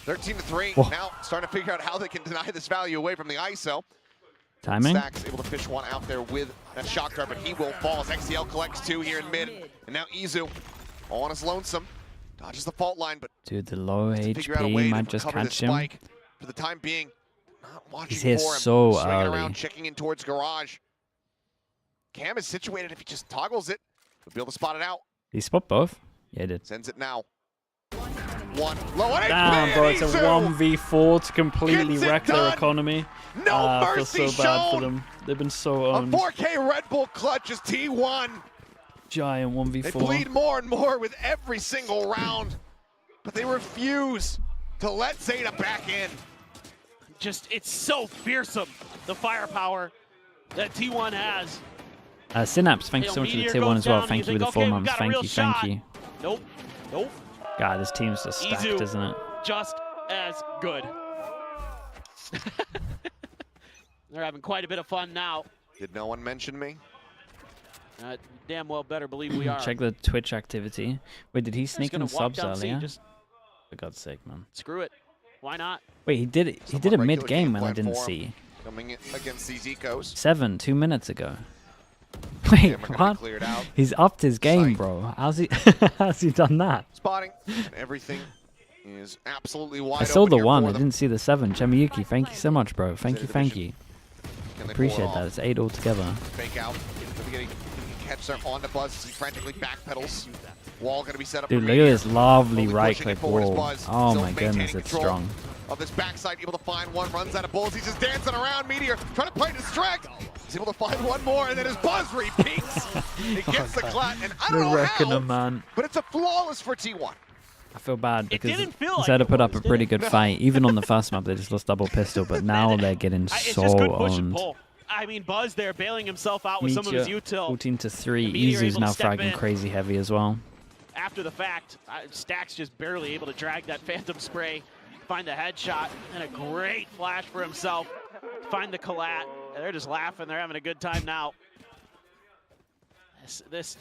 13-3. Whoa. Now starting to figure out how they can deny this value away from the ISO. Timing? Stacks able to fish one out there with that shock dart, but he will fall as XCL collects 2 here in mid. And now Izu, all on his lonesome, dodges the fault line, but Dude, the low has to figure out a way HP to might just recover this catch him. spike. For the time being, not watching He's here for him. so Swinging early. around, checking in towards garage. Cam is situated. If he just toggles it, he'll be able to spot it out. Did he spot both? Yeah, he did. Sends it now. One low on Damn, bro, it's a 1v4 to completely Gets it wreck their done. economy. No I feel mercy so bad for shown. them. They've been so A owned. 4K Red Bull clutch is T1. Giant They 1v4. bleed more and more with every single round, but they refuse to let ZETA back in. Just, it's so fearsome, the firepower that T1 has. Synapse, thank you so much for the tier 1 as well. Thank you with the 4 months. Thank you, thank you. Nope. Nope. God, this team's just stacked, Izu, isn't it? just as good. They're having quite a bit of fun now. Did no one mention me? Damn well better believe we are. Check the Twitch activity. Wait, did he sneak in subs down earlier? just For God's sake, man. screw it. Why not? Wait, he did it. He did it mid-game when I didn't see. Coming in against these ecos. 2 minutes ago. Wait, what? He's upped his game, bro. How's he? How's he done that? Spotting. And everything is absolutely wide I saw open the here 1. for I them. didn't see the 7. Chemiyuki, thank you so much, bro. Thank you, thank you. Appreciate that. It's 8 altogether. Fake out. Getting catch there on the Buzz as he frantically backpedals. Wall going to be set up. Dude, look at this lovely right-click wall. Oh my goodness, it's strong. Of this backside, able to find one, runs out of bullets. He's just dancing around. Meteor trying to play distract. He's able to find one more, and then his Buzz repeats. He gets the clat, and I don't know how, man. but it's a flawless for T1. I feel bad because like Zeta put up a pretty good fight. Even on the first map, they just lost double pistol, but now they're getting so owned. I mean, Buzz there bailing himself out with some of his util. 14-3. Izu's now fragging crazy heavy as well. After the fact, Stack's just barely able to drag that Phantom Spray, find the headshot, and a great flash for himself. Find the collat. They're just laughing. They're having a good time now. This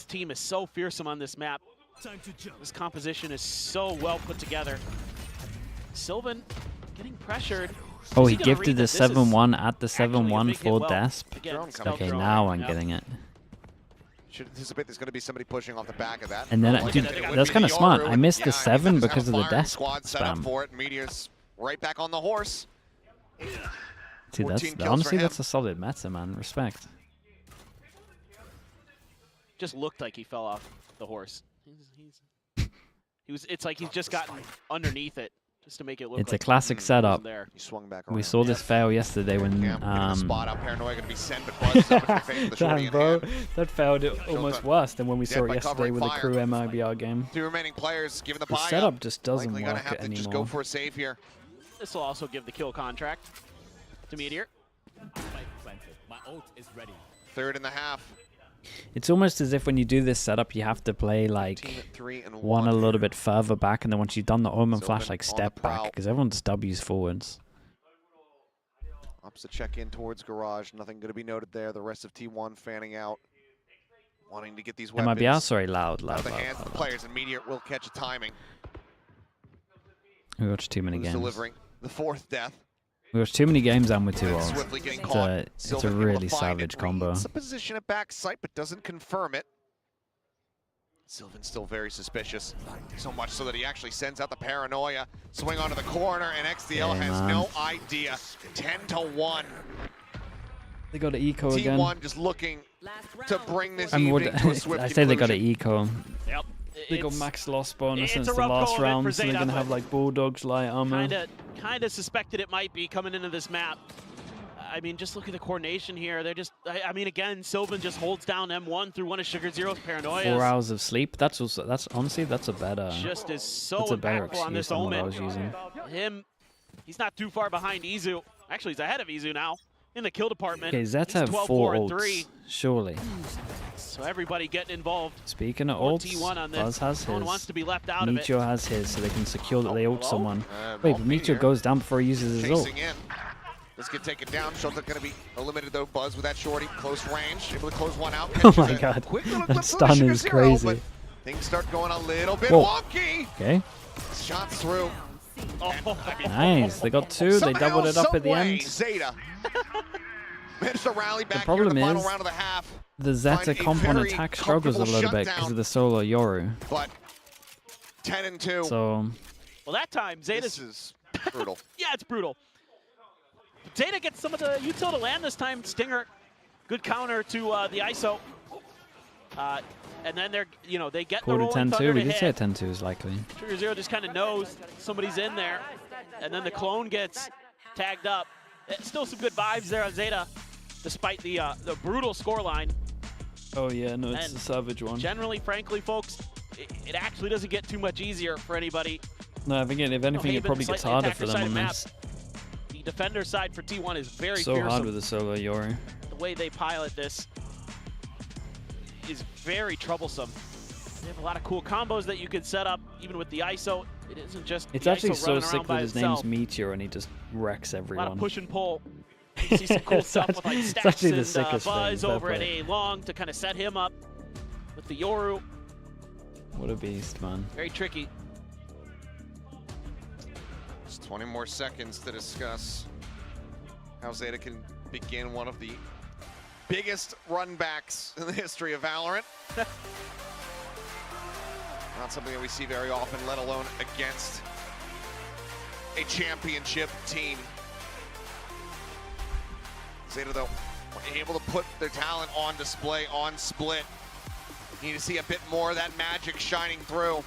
team is so fearsome on this map. This composition is so well put together. Sylvan getting pressured. Oh, he gifted the 7-1 at the 7-1 for Desp. Okay, now I'm getting it. Should anticipate there's going to be somebody pushing off the back of that. And then, dude, that's kind of smart. I missed the 7 because of the Desp set up spam. for it. Meteor's right back on the horse. Dude, honestly, that's a solid meta, man. Respect. Just looked like he fell off the horse. It's like he's just gotten underneath it. Just to make it look It's like a classic setup. He swung back We saw this fail yesterday when spot out. Paranoia going to be sent, but Buzz is up in the face of the shorty damn, in bro, hand. that failed almost worse than when we saw it by yesterday covering with the fire. crew MIBR game. 2 remaining players given the The buy setup up. just doesn't Likely gonna work have to just go anymore. for a save here. This will also give the kill contract to Meteor. My ult is ready. 3rd in the half. It's almost as if when you do this setup, you have to play like one a little bit further back, and then once you've done the omen flash, like step back, because everyone's W's forwards. Opposite check in towards garage. Nothing going to be noted there. The rest of T1 fanning out, wanting to get these weapons. MIBR, sorry, loud. Out of the hands of the players, and Meteor will catch a timing. We watched too many Who's games. delivering the 4th death. We watched too many games and with 2 ults. Swiftly getting It's caught. a Sylvan able to really find savage it. combo. Reads the position at backside, but doesn't confirm it. Sylvan's still very suspicious. So much so that he actually sends out the paranoia. Swing onto the corner, and XDL Yeah, has man. no idea. 10-1. They got an eco again. T1 just looking to bring this I mean, evening to a swift I say they got an conclusion. eco. Yep. They got max loss bonus since a the rough last go of it round, for so they're Zeta, gonna have but like Bulldogs light armor. Kind of suspected it might be coming into this map. I mean, just look at the coordination here. They're just, I mean, again, Sylvan just holds down M1 through one of Sugar Zero's paranoias. 4 hours of sleep. That's honestly that's a better. Just is so that's a better impactful on this excuse than what I omen. was using. He's not too far behind Izu. Actually, he's ahead of Izu now in the kill department. Okay, Zeta have He's 4 12-4 and ults, 3. surely. So everybody getting involved. Speaking of More ults, T1 on this. Buzz has No one his. wants to be left out of it. Meteor has his, so they can secure that they ult hello? someone. Wait, but Meteor goes down before he uses his ult. Chasing in. Let's get taken down. Show's going to be eliminated though. Buzz with that shorty, close range, able to close one out. Oh Catches my a god, quick little that glimpse of the stun Sugar is Zero, crazy. but things start going a little bit Whoa. wonky. Okay, Shots through. nice. They got 2. They doubled it up at the end. Zeta managed to rally back The problem here in the final is round of the half. the Zeta Find a comp on very attack struggles a comfortable little bit because shutdown. of the solo Yoru. But 10-2. So Well, that time, Zeta's... This is brutal. Yeah, it's brutal. Zeta gets some of the util to land this time. Stinger, good counter to the ISO. And then they're, they get the quarter rolling 10-2. thunder We to did say hit. 10-2 is likely. Sugar Zero just kind of knows somebody's in there. And then the clone gets tagged up. Still some good vibes there on Zeta, despite the brutal scoreline. Oh yeah, no, it's And a savage one. Generally, frankly, folks, it actually doesn't get too much easier for anybody. No, I think if anything, it Haven, probably gets slightly harder for them attacker-sided on map. this. The defender side for T1 is very So fearsome. hard with the solo Yoru. The way they pilot this is very troublesome. They have a lot of cool combos that you could set up, even with the ISO. It isn't just It's the actually ISO so running sick around by that his itself. name's Meteor and he just wrecks A everyone. lot of push and pull. You see some cool stuff with like it's Stacks actually the and sickest Buzz thing. over at Fair A long to kind of set him up with the Yoru. What a beast, man. Very tricky. Just 20 more seconds to discuss how ZETA can begin one of the biggest run backs in the history of Valorant. Not something that we see very often, let alone against a championship team. ZETA, though, were able to put their talent on display on Split. Need to see a bit more of that magic shining through.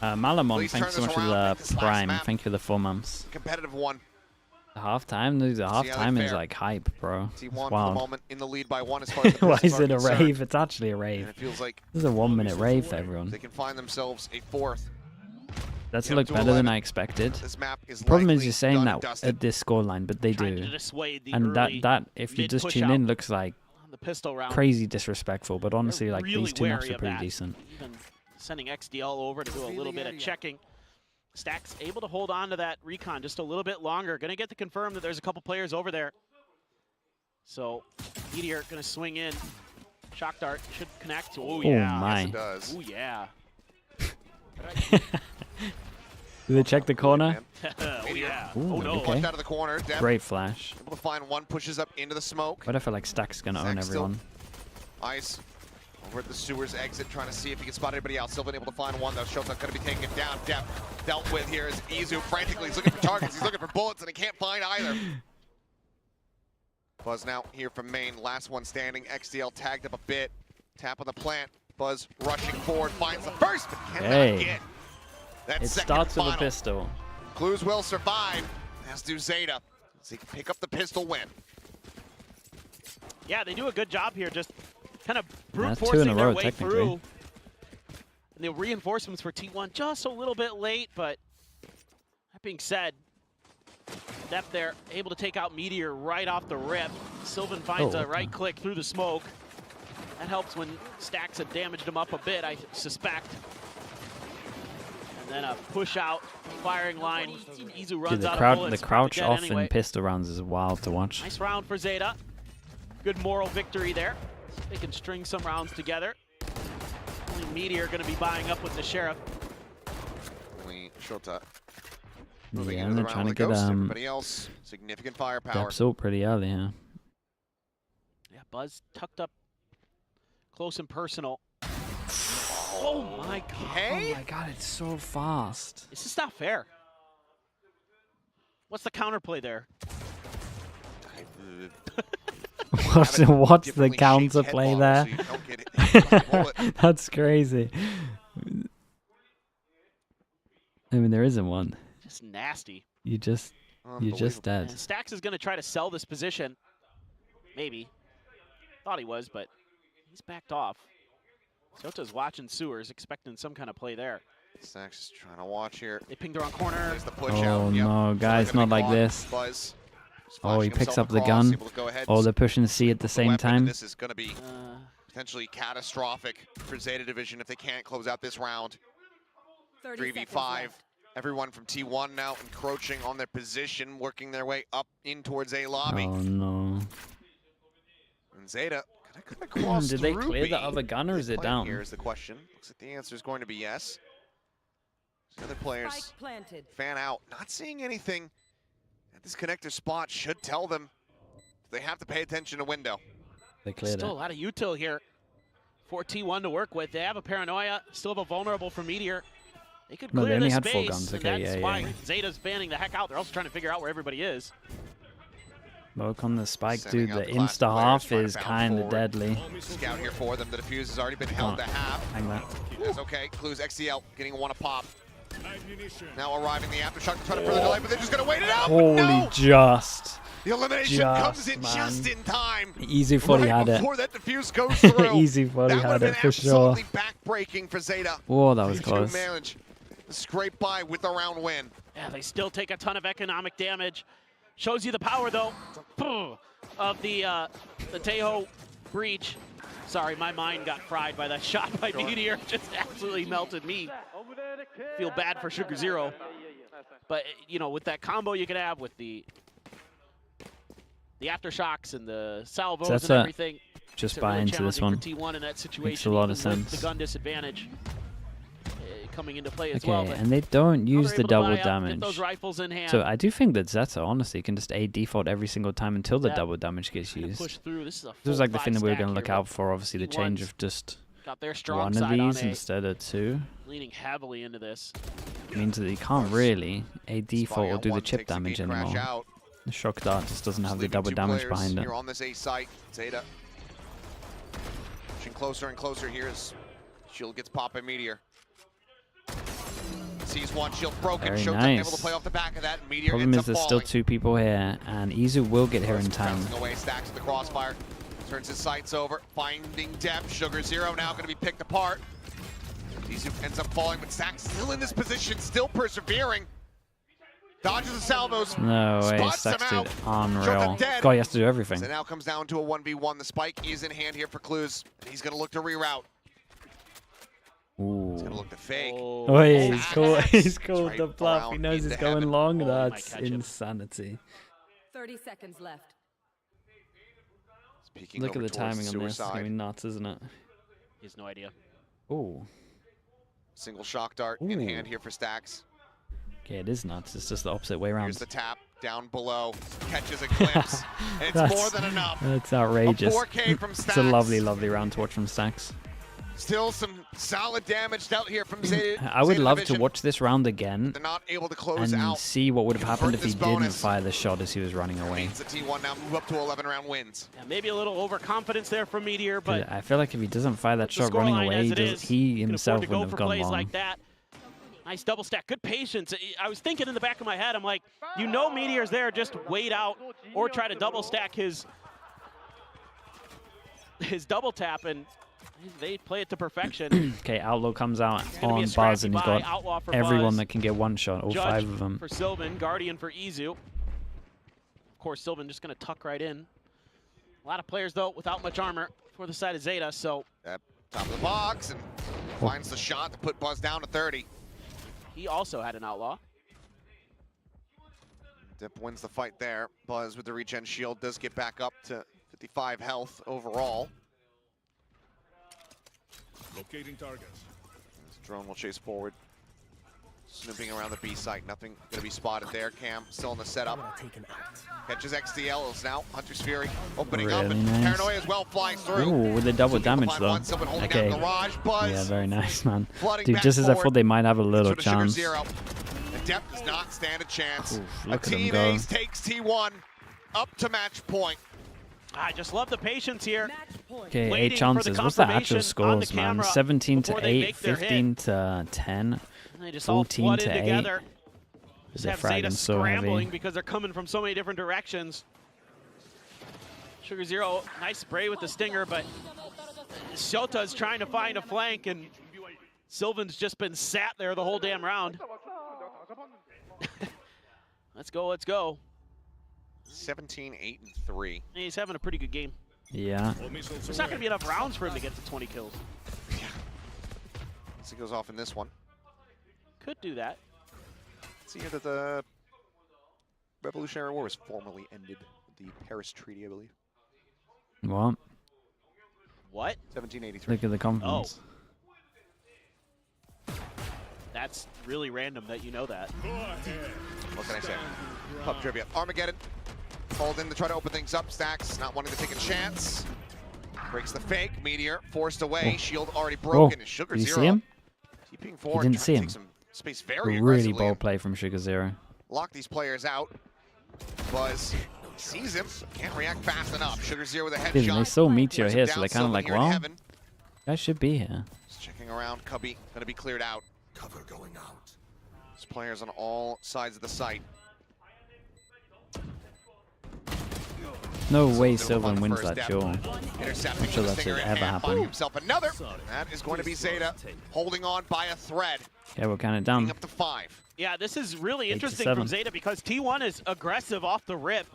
Malamon, Please thanks so turn much this for around, the make this last Prime. map Thank you for the 4 months. Competitive one. The halftime? The See how they halftime is fare. like hype, bro. T1 It's for the wild. moment in the lead by 1 as far as the Why business is it are a concerned. rave? It's actually a rave. And it feels like This is a 1-minute rave for everyone. they can find themselves a 4th. That's Yep, look to better than 11. I expected. This map is Problem is likely you're saying done and that dusted. at this scoreline, but they Trying do. to dissuade the And early that if you mid just push tune out in, looks like on the pistol round. crazy disrespectful. But honestly, like Really these 2 maps wary are of pretty that. decent. Even sending XDL over to do a little bit of checking. Stacks able to hold on to that recon just a little bit longer. Going to get to confirm that there's a couple players over there. So Meteor going to swing in. Shock Dart should connect. Oh, yeah. my. Yes, it does. Oh, yeah. Did they check the corner? Oh, yeah. Ooh, Oh, no. okay. Watch out of the corner. Def Great flash. able to find one, pushes up into the smoke. But I feel like Stack's gonna own Stack still- everyone. Ice over at the sewers exit, trying to see if he can spot anybody else. Still been able to find one, though. Showtime going to be taking it down. Def dealt with here as Izu frantically is looking for targets. He's looking for bullets, and he can't find either. Buzz now here from main. Last one standing. XDL tagged up a bit. Tap on the plant. Buzz rushing forward, finds the first, but cannot Hey. get that It second starts with final. a pistol. Clues will survive, as do ZETA. So he can pick up the pistol win. Yeah, they do a good job here, just kind of brute That's 2 forcing in a their row, way technically. through. And the reinforcements for T1 just a little bit late, but that being said, Depth there, able to take out Meteor right off the rip. Sylvan finds a right click through the smoke. That helps when Stacks had damaged him up a bit, I suspect. And then a push out, firing line. Izu runs Dude, out of bullets. the crouch Dead off anyway. in pistol rounds is wild to watch. Nice round for ZETA. Good moral victory there. They can string some rounds together. Only Meteor going to be buying up with the Sheriff. Only Shota. Yeah, and they're trying to get Everybody else, significant firepower. Depsult pretty early, yeah. Yeah, Buzz tucked up close and personal. Oh my god. Hey? Oh my god, it's so fast. This is not fair. What's the counterplay there? What's the counterplay there? So you don't get hit by a bullet. That's crazy. I mean, there isn't one. Just nasty. You're just dead. And Stacks is going to try to sell this position. Maybe. Thought he was, but he's backed off. Sota's watching sewers, expecting some kind of play there. Stacks is trying to watch here. They pinged her on corner. There's the push Oh out. Yep. no, guys, not like this. Buzz. Oh, he Flashing picks himself up the across, gun. able to go ahead Oh, and they're pushing C at the same weapon, and time. This is going to be potentially catastrophic for ZETA Division if they can't close out this round. 3v5. Everyone from T1 now encroaching on their position, working their way up in towards A lobby. Oh no. And ZETA gonna come across Did they through clear B. the other gun or is it Plan down? Here is the question. Looks like the answer is going to be yes. The other players Spike planted. fan out. Not seeing anything at this connector spot should tell them they have to pay attention to window. They cleared Still it. a lot of util here for T1 to work with. They have a paranoia, still have a vulnerable for Meteor. They could No, they clear only this had 4 space, guns. and Okay, that's yeah, why yeah. ZETA's fanning the heck out. They're also trying to figure out where everybody is. Look on the spike, Sending dude. out The the class insta players, half trying to is bounce kind of forward. deadly. Scout here for them. The defuse has already been held to half. Hang that. That's okay. Clues XCL getting one a pop. Now arriving the aftershock to try to further delay, but they're just going to wait it out. Holy No! just. The elimination comes in just in time. Easy 40 right had it. before that defuse goes through. Easy 40 that had would it have for been sure. absolutely back-breaking for ZETA. Whoa, that was They close. do manage to scrape by with the round win. Yeah, they still take a ton of economic damage. Shows you the power, though. of the Tejo breach. Sorry, my mind got fried by that shot by Meteor. Just absolutely melted me. Feel bad for Sugar Zero. But, you know, with that combo you can have with the aftershocks and the salvos and everything. Just buy into this one. T1 in that situation, makes a lot of sense. The gun disadvantage coming into play as Okay, well. But and they don't use the double get damage. those rifles in hand. So I do think that ZETA honestly can just A default every single time until the double damage gets used. Push through. This was like the thing that we were going to look out for. Obviously, the change of just one of these instead of two. Leaning heavily into this. Means that you can't really A default or do the chip damage anymore. The shock dart just doesn't have the double damage behind it. Here on this A site, ZETA pushing closer and closer here as shield gets popped by Meteor. Sees one shield broken, Very Showtime nice. able to play off the back of that. Meteor Problem ends is up there's still falling. 2 people here, and Izu will get here in time. Bouncing away, Stacks with the crossfire. Turns his sights over, finding depth. Sugar Zero now going to be picked apart. Izu ends up falling, but Stacks still in this position, still persevering. Dodges the salvos. No way, spots Stacks him did out. unreal. Showtime dead. God, he has to do everything. So now comes down to a 1v1. The spike is in hand here for Clues. He's going to look to reroute. Ooh. He's going to look to fake. Oh, yeah, he's called, he's called Right the bluff. He around knows into it's going heaven. long. Oh, That's might catch him. insanity. 30 seconds left. Peeking Look at over the towards timing on this. It's Suicide. going to be nuts, isn't it? He has no idea. Ooh. Single shock dart in hand here for Stacks. Okay, it is nuts. It's just the opposite way around. Here's the tap down below. Catches a glimpse. And it's more than enough. That's outrageous. A 4K from Stacks. It's a lovely, lovely round to watch from Stacks. Still some solid damage out here from ZETA. I would love to Division. watch this round again They're not able to close and out. see what would have happened if he this didn't bonus. fire the shot as he was running away. Means the T1 now move up to 11 round wins. Yeah, maybe a little overconfidence there from Meteor, but I feel like if he doesn't fire that the shot running scoreline away, as it is, he can himself afford to go wouldn't for have gone plays long. like that. Nice double stack, good patience. I was thinking in the back of my head, I'm like, you know Meteor's there, just wait out or try to double stack his double tap, and they play it to perfection. Okay, Outlaw comes out gonna be a on Buzz, scrappy and he's buy. got Outlaw for everyone Buzz. that can get one shot, all Judge 5 of them. for Sylvan, Guardian for Izu. Of course, Sylvan just going to tuck right in. A lot of players, though, without much armor for the side of ZETA, so... Top of the box, and finds the shot to put Buzz down to 30. He also had an Outlaw. Dip wins the fight there. Buzz with the regen shield does get back up to 55 health overall. Locating targets. Drone will chase forward. Snooping around the B site. Nothing going to be spotted there. Cam still in the setup. Catches XDL is now Hunter's Fury opening up, Really and nice. Paranoia as well flies through. Ooh, with the double damage Find though. one, Sylvan holding Okay. down Garage. Buzz Yeah, very nice, man. flooding Dude, back just as I forward. thought they might have a little Sort of Sugar chance. Zero. And Dep does not stand a chance. Oof, A look at him Team go. Ace takes T1 up to match point. I just love the patience here. Okay, 8 Waiting for the chances. What's the actual confirmation on the scores, man? camera 17 to before they 8, make their 15 to 10, They just all 14 flooded to 8. together. Just They're have ZETA fragging so scrambling heavy. because they're coming from so many different directions. Sugar Zero, nice spray with the stinger, but Shota's trying to find a flank, and Sylvan's just been sat there the whole damn round. Let's go, let's go. 17, 8, and 3. He's having a pretty good game. Yeah. There's not going to be enough rounds for him to get to 20 kills. So he goes off in this one. Could do that. See here that the Revolutionary War was formally ended with the Paris Treaty, I believe. What? What? 1783. Look at the confidence. That's really random that you know that. What can I say? Pub trivia. Armageddon. Called in to try to open things up. Stacks not wanting to take a chance. Breaks the fake. Meteor forced away. Oh. Shield already broken. And Sugar Did you Zero. see him? Keeping He forward. didn't trying see to him. take some space very Really aggressively. bold play from Sugar Zero. Lock these players out. Buzz sees him. Can't react fast enough. Sugar Zero with a Dude, headshot. they saw Meteor Brings him here, down. so they're kind of Sylvan like, here in well, heaven. guys should be here. Just checking around. Cubby going to be cleared out. Cover going out. There's players on all sides of the site. No way Sylvan wins that duel. Intercepting I'm sure with the that's stinger in ever hand, finding happened. himself another. That is going to be ZETA holding on by a thread. Yeah, we're kind of down. Up to 5. Yeah, this is really 8 to interesting 7. from ZETA because T1 is aggressive off the rip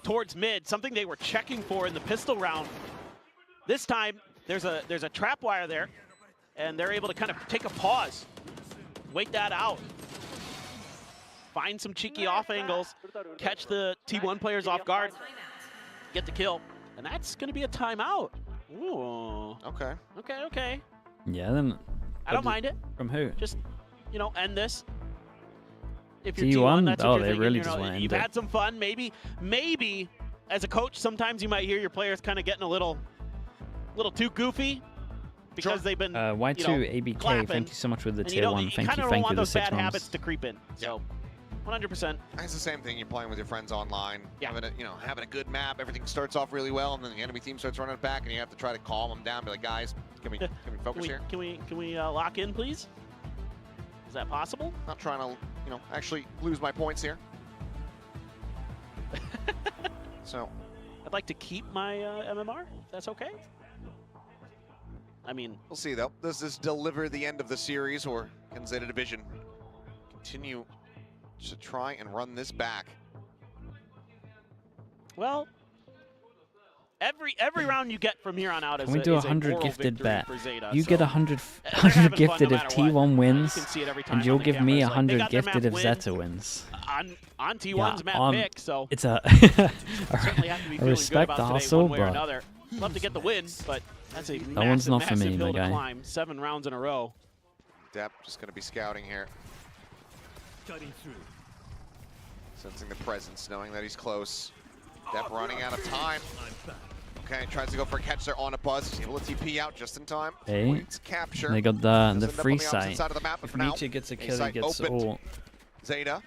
towards mid, something they were checking for in the pistol round. This time, there's a trap wire there, and they're able to kind of take a pause, wait that out, find some cheeky off angles, catch the T1 players off guard, get the kill, and that's going to be a timeout. Ooh. Okay. Okay. Yeah, then. I don't mind it. From who? Just, end this. If you're T1? T1, that's Oh, what you're they thinking. really just want to end You've it. had some fun. Maybe as a coach, sometimes you might hear your players kind of getting a little too goofy because they've been Y2ABK, clapping, thank you so much for the and tier 1. You Thank kind you of don't want for the those 6 bad months. habits to creep in. So, 100%. It's the same thing. You're playing with your friends online, having a good map. Everything starts off really well, and then the enemy team starts running it back, and you have to try to calm them down. Be like, guys, can we focus here? Can we lock in, please? Is that possible? Not trying to, actually lose my points here. So, I'd like to keep my MMR. If that's okay. I mean, we'll see though. Does this deliver the end of the series, or can ZETA Division continue to try and run this back? Well, every round you get from here on out is Can we do a 100 moral gifted victory bet? for ZETA, You so get 100 they're having fun gifted no if matter what. T1 wins, You can see it every time and you'll on the give me cameras. Like, they 100 got their gifted map if win ZETA wins. on T1's map pick, so it's a certainly have to be I feeling respect good the about today hustle, one way or but another. Love to get the win, but that's a that one's not for me, massive my hill to guy. climb. 7 rounds in a row. Depp just going to be scouting here. Sensing the presence, knowing that he's close. Depp running out of time. Okay, tries to go for a catch there on a buzz. He's able to TP out just in time. Hey, Points capture. they got the Does end up free on the opposite sight. side of the map, but If for now, Nietzsche gets a A kill, he site gets opened. all. ZETA.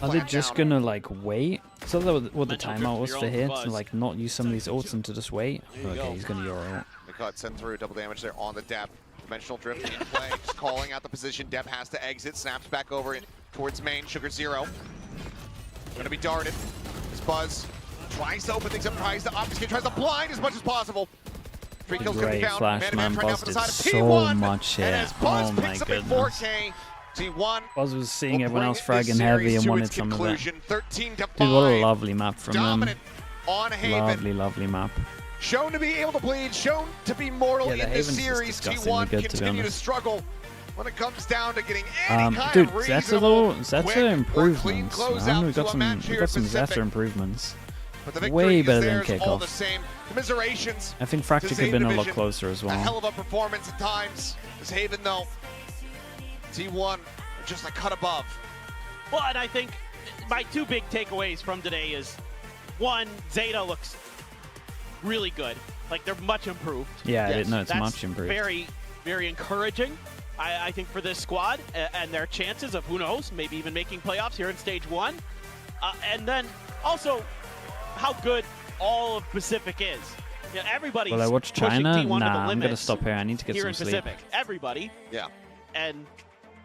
Are they just gonna like wait? So that what the Mental timeout was drift for your here own to buzz. like not use some of these ults and to just wait. There you Okay, go. he's gonna Euro ult. They caught send through double damage there on the Depp. Dimensional drift in play, just calling out the position. Depp has to exit, snaps back over in towards main. Sugar 0. Gonna be darted. This Buzz tries to open things up, tries to obfuscate, tries to blind as much as possible. 3 kills gonna be Great found. flash, man. Man-to-man Buzz trying did out for the side so of T1. much And here. as Buzz Oh my picks up a goodness. 4K, T1 Buzz was seeing will everyone else bring this fragging heavy series and to wanted its some of it. conclusion. 13 to 5. Dude, what a lovely map from them. Dominant on Haven. Lovely, lovely map. Shown to be able to bleed, shown to be mortal Yeah, the in this Haven's just series. disgustingly T1 good, to be continue to honest. struggle when it comes down to getting any kind Dude, of Zeta reasonable, though, Zeta quick, or clean improvements, closeout man. We to got a match here some Pacific. Zeta improvements. But the victory Way is better than theirs all the kickoff. same. Commiserations. I think to Fracture could have Zeta been a lot Division. closer as A hell well. of a performance at times. This Haven though, T1 are just a cut above. Well, and I think my 2 big takeaways from today is, 1, ZETA looks really good. Like, they're much improved. Yeah, no, it's That's much improved. very, very encouraging, I think, for this squad and their chances of, who knows, maybe even making playoffs here in Stage 1. And then also how good all of Pacific is. You know, everybody's Will I watch pushing China? T1 to the Nah, I'm gonna limits stop here. I need to get here some in sleep. Pacific. Everybody. Yeah. And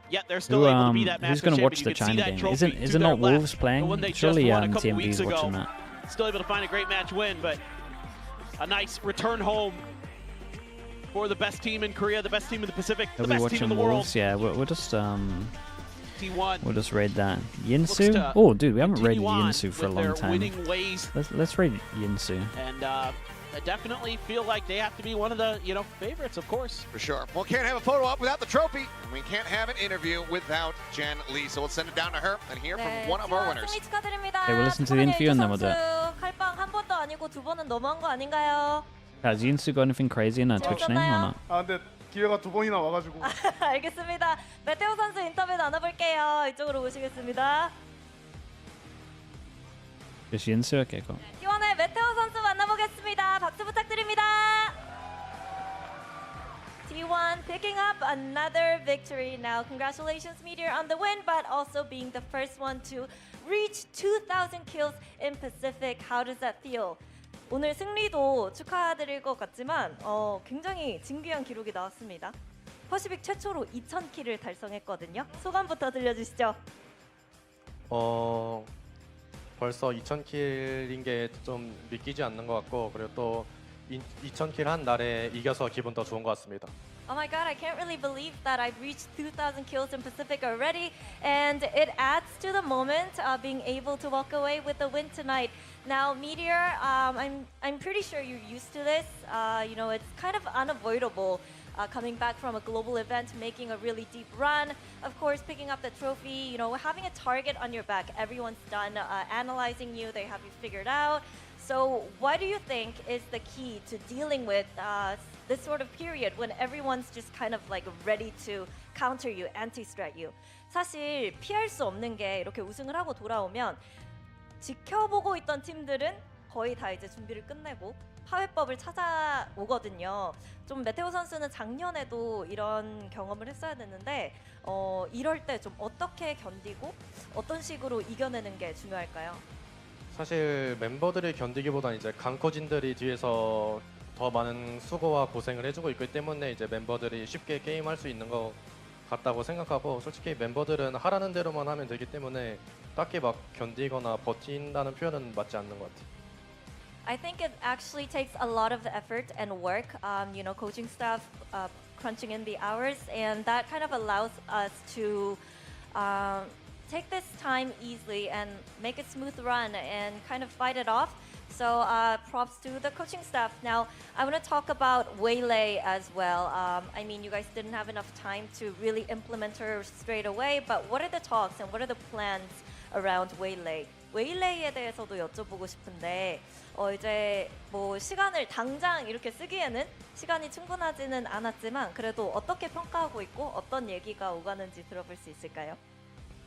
yet they're still able to be that massive Who's gonna watch champion. the You can see China that game? trophy Is to it their not left. Wolves The playing? one they just Surely won a couple TMV's weeks ago. watching that. Still able to find a great match win, but a nice return home for the best team in Korea, the best team in the Pacific, Are the we best team in watching the world. Wolves? Yeah, we'll just T1. we'll just raid that. Looks Yinsu? to Oh, dude, we haven't raided continue on Yinsu for a with long their time. winning ways. Let's raid Yinsu. And I definitely feel like they have to be one of the favorites, of course. For sure. Well, can't have a photo op without the trophy. And we can't have an interview without Jen Lee. So let's send it down to her and hear from one of our winners. 승리 축하드립니다. Okay, we'll listen to the interview and then we'll do it. 선수 칼빵 한 번도 아니고 2번은 너무한 거 아닌가요? Has Yinsu got anything crazy in her Twitch name or not? 아 근데 기회가 2번이나 와가지고. 알겠습니다. 메테오 선수 인터뷰 나눠볼게요. 이쪽으로 오시겠습니다. Just Yinsu? Okay, cool. T1의 메테오 선수 만나보겠습니다. 박수 부탁드립니다. T1 picking up another victory now. Congratulations, Meteor, on the win, but also being the first one to reach 2,000 kills in Pacific. How does that feel? 오늘 승리도 축하드릴 것 같지만 굉장히 진귀한 기록이 나왔습니다. 퍼시픽 최초로 2,000킬을 달성했거든요. 소감부터 들려주시죠. 벌써 2000킬인 게 좀 믿기지 않는 것 같고 그리고 또 2000킬 한 날에 이겨서 기분 더 좋은 것 같습니다. Oh my god, I can't really believe that I've reached 2,000 kills in Pacific already, and it adds to the moment being able to walk away with the win tonight. Now, Meteor, I'm pretty sure you're used to this. You know, it's kind of unavoidable coming back from a global event, making a really deep run. Of course, picking up the trophy, you know, having a target on your back. Everyone's done analyzing you, they have you figured out. So what do you think is the key to dealing with this sort of period when everyone's just kind of like ready to counter you, anti-strat you? 사실 피할 수 없는 게 이렇게 우승을 하고 돌아오면 지켜보고 있던 팀들은 거의 다 이제 준비를 끝내고 파회법을 찾아오거든요. 좀 메테오 선수는 작년에도 이런 경험을 했어야 됐는데 이럴 때 좀 어떻게 견디고 어떤 식으로 이겨내는 게 중요할까요? 사실 멤버들이 견디기보다는 이제 강코진들이 뒤에서 더 많은 수고와 고생을 해주고 있기 때문에 이제 멤버들이 쉽게 게임할 수 있는 것 같다고 생각하고 솔직히 멤버들은 하라는 대로만 하면 되기 때문에 딱히 막 견디거나 버틴다는 표현은 맞지 않는 것 같아요. I think it actually takes a lot of effort and work, you know, coaching staff crunching in the hours, and that kind of allows us to take this time easily and make a smooth run and kind of fight it off. So props to the coaching staff. Now, I want to talk about Waylay as well. I mean, you guys didn't have enough time to really implement her straight away, but what are the talks and what are the plans around Waylay? 웨일레이에 대해서도 여쭤보고 싶은데 이제 뭐 시간을 당장 이렇게 쓰기에는 시간이 충분하지는 않았지만 그래도 어떻게 평가하고 있고 어떤 얘기가 오가는지 들어볼 수 있을까요?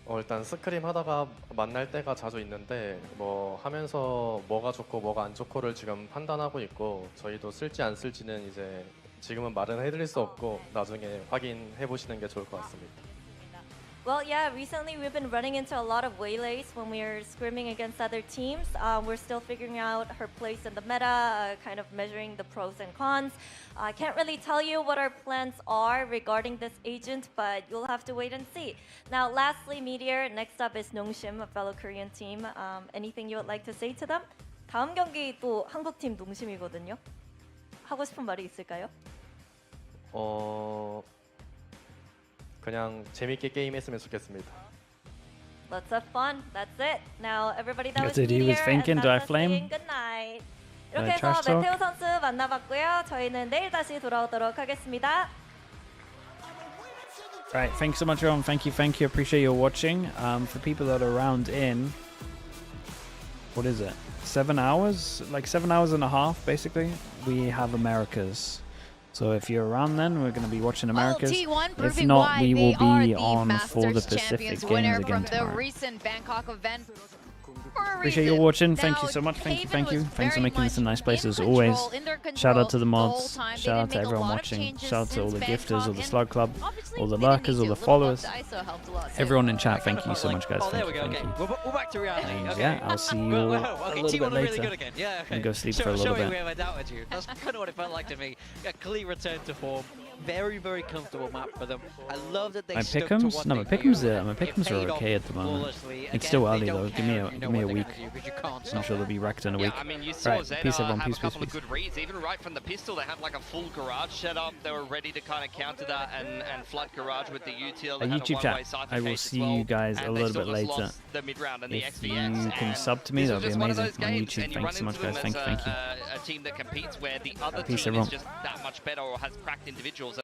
일단 스크림 하다가 만날 때가 자주 있는데 뭐 하면서 뭐가 좋고 뭐가 안 좋고를 지금 판단하고 있고 저희도 쓸지 안 쓸지는 이제 지금은 말은 해드릴 수 없고 나중에 확인해 보시는 게 좋을 것 같습니다. Well, yeah, recently we've been running into a lot of waylays when we're scrimming against other teams. We're still figuring out her place in the meta, kind of measuring the pros and cons. I can't really tell you what our plans are regarding this agent, but you'll have to wait and see. Now, lastly, Meteor, next up is 농심, a fellow Korean team. Anything you would like to say to them? 다음 경기 또 한국팀 농심이거든요. 하고 싶은 말이 있을까요? 그냥 재밌게 게임했으면 좋겠습니다. Let's have fun. That's it. Now everybody that was That's it. He was Meteor thinking, and do I that's us flame? saying good night. 이렇게 해서 trash talk? 메테오 선수 만나봤고요. 저희는 내일 다시 돌아오도록 하겠습니다. Right, thanks so much, everyone. Thank you. Appreciate your watching. For people that are around in, what is it? 7 hours? Like 7 hours and a half, basically. We have Americas. So if you're around then, we're going to be watching Americas. If not, we will be on for the Pacific Games again tomorrow. Appreciate you watching. Thank you so much. Thank you. Thanks for making this a nice place as always. Shout out to the mods. Shout out to everyone watching. Shout out to all the gifters, all the Slug Club, all the lurkers, all the followers. Everyone in chat, thank you so much, guys. Thank you. We're back to reality. And yeah, I'll see you all a little bit later. And go sleep for a little bit. I doubted you. That's kind of what it felt like to me. A clear return to form. Very, very comfortable map for them. I love that they My stuck to what my they knew. pickums are okay at the moment. It's still early though. Give me a week. I'm sure they'll be wrecked in a week. Yeah, I mean, you saw Right, ZETA peace everyone. have Peace, a couple peace, of good reads. Even right from the pistol, they had like a full garage set up. They were ready to kind of counter that and flood garage with the util. A YouTube chat. I will see you guys a little bit later. The mid-round and the If XVX, you can sub to me, that would be amazing on YouTube. And Thanks so much, guys. Thank you. A team that competes where the other Peace, team everyone. is just that much better or has cracked individuals.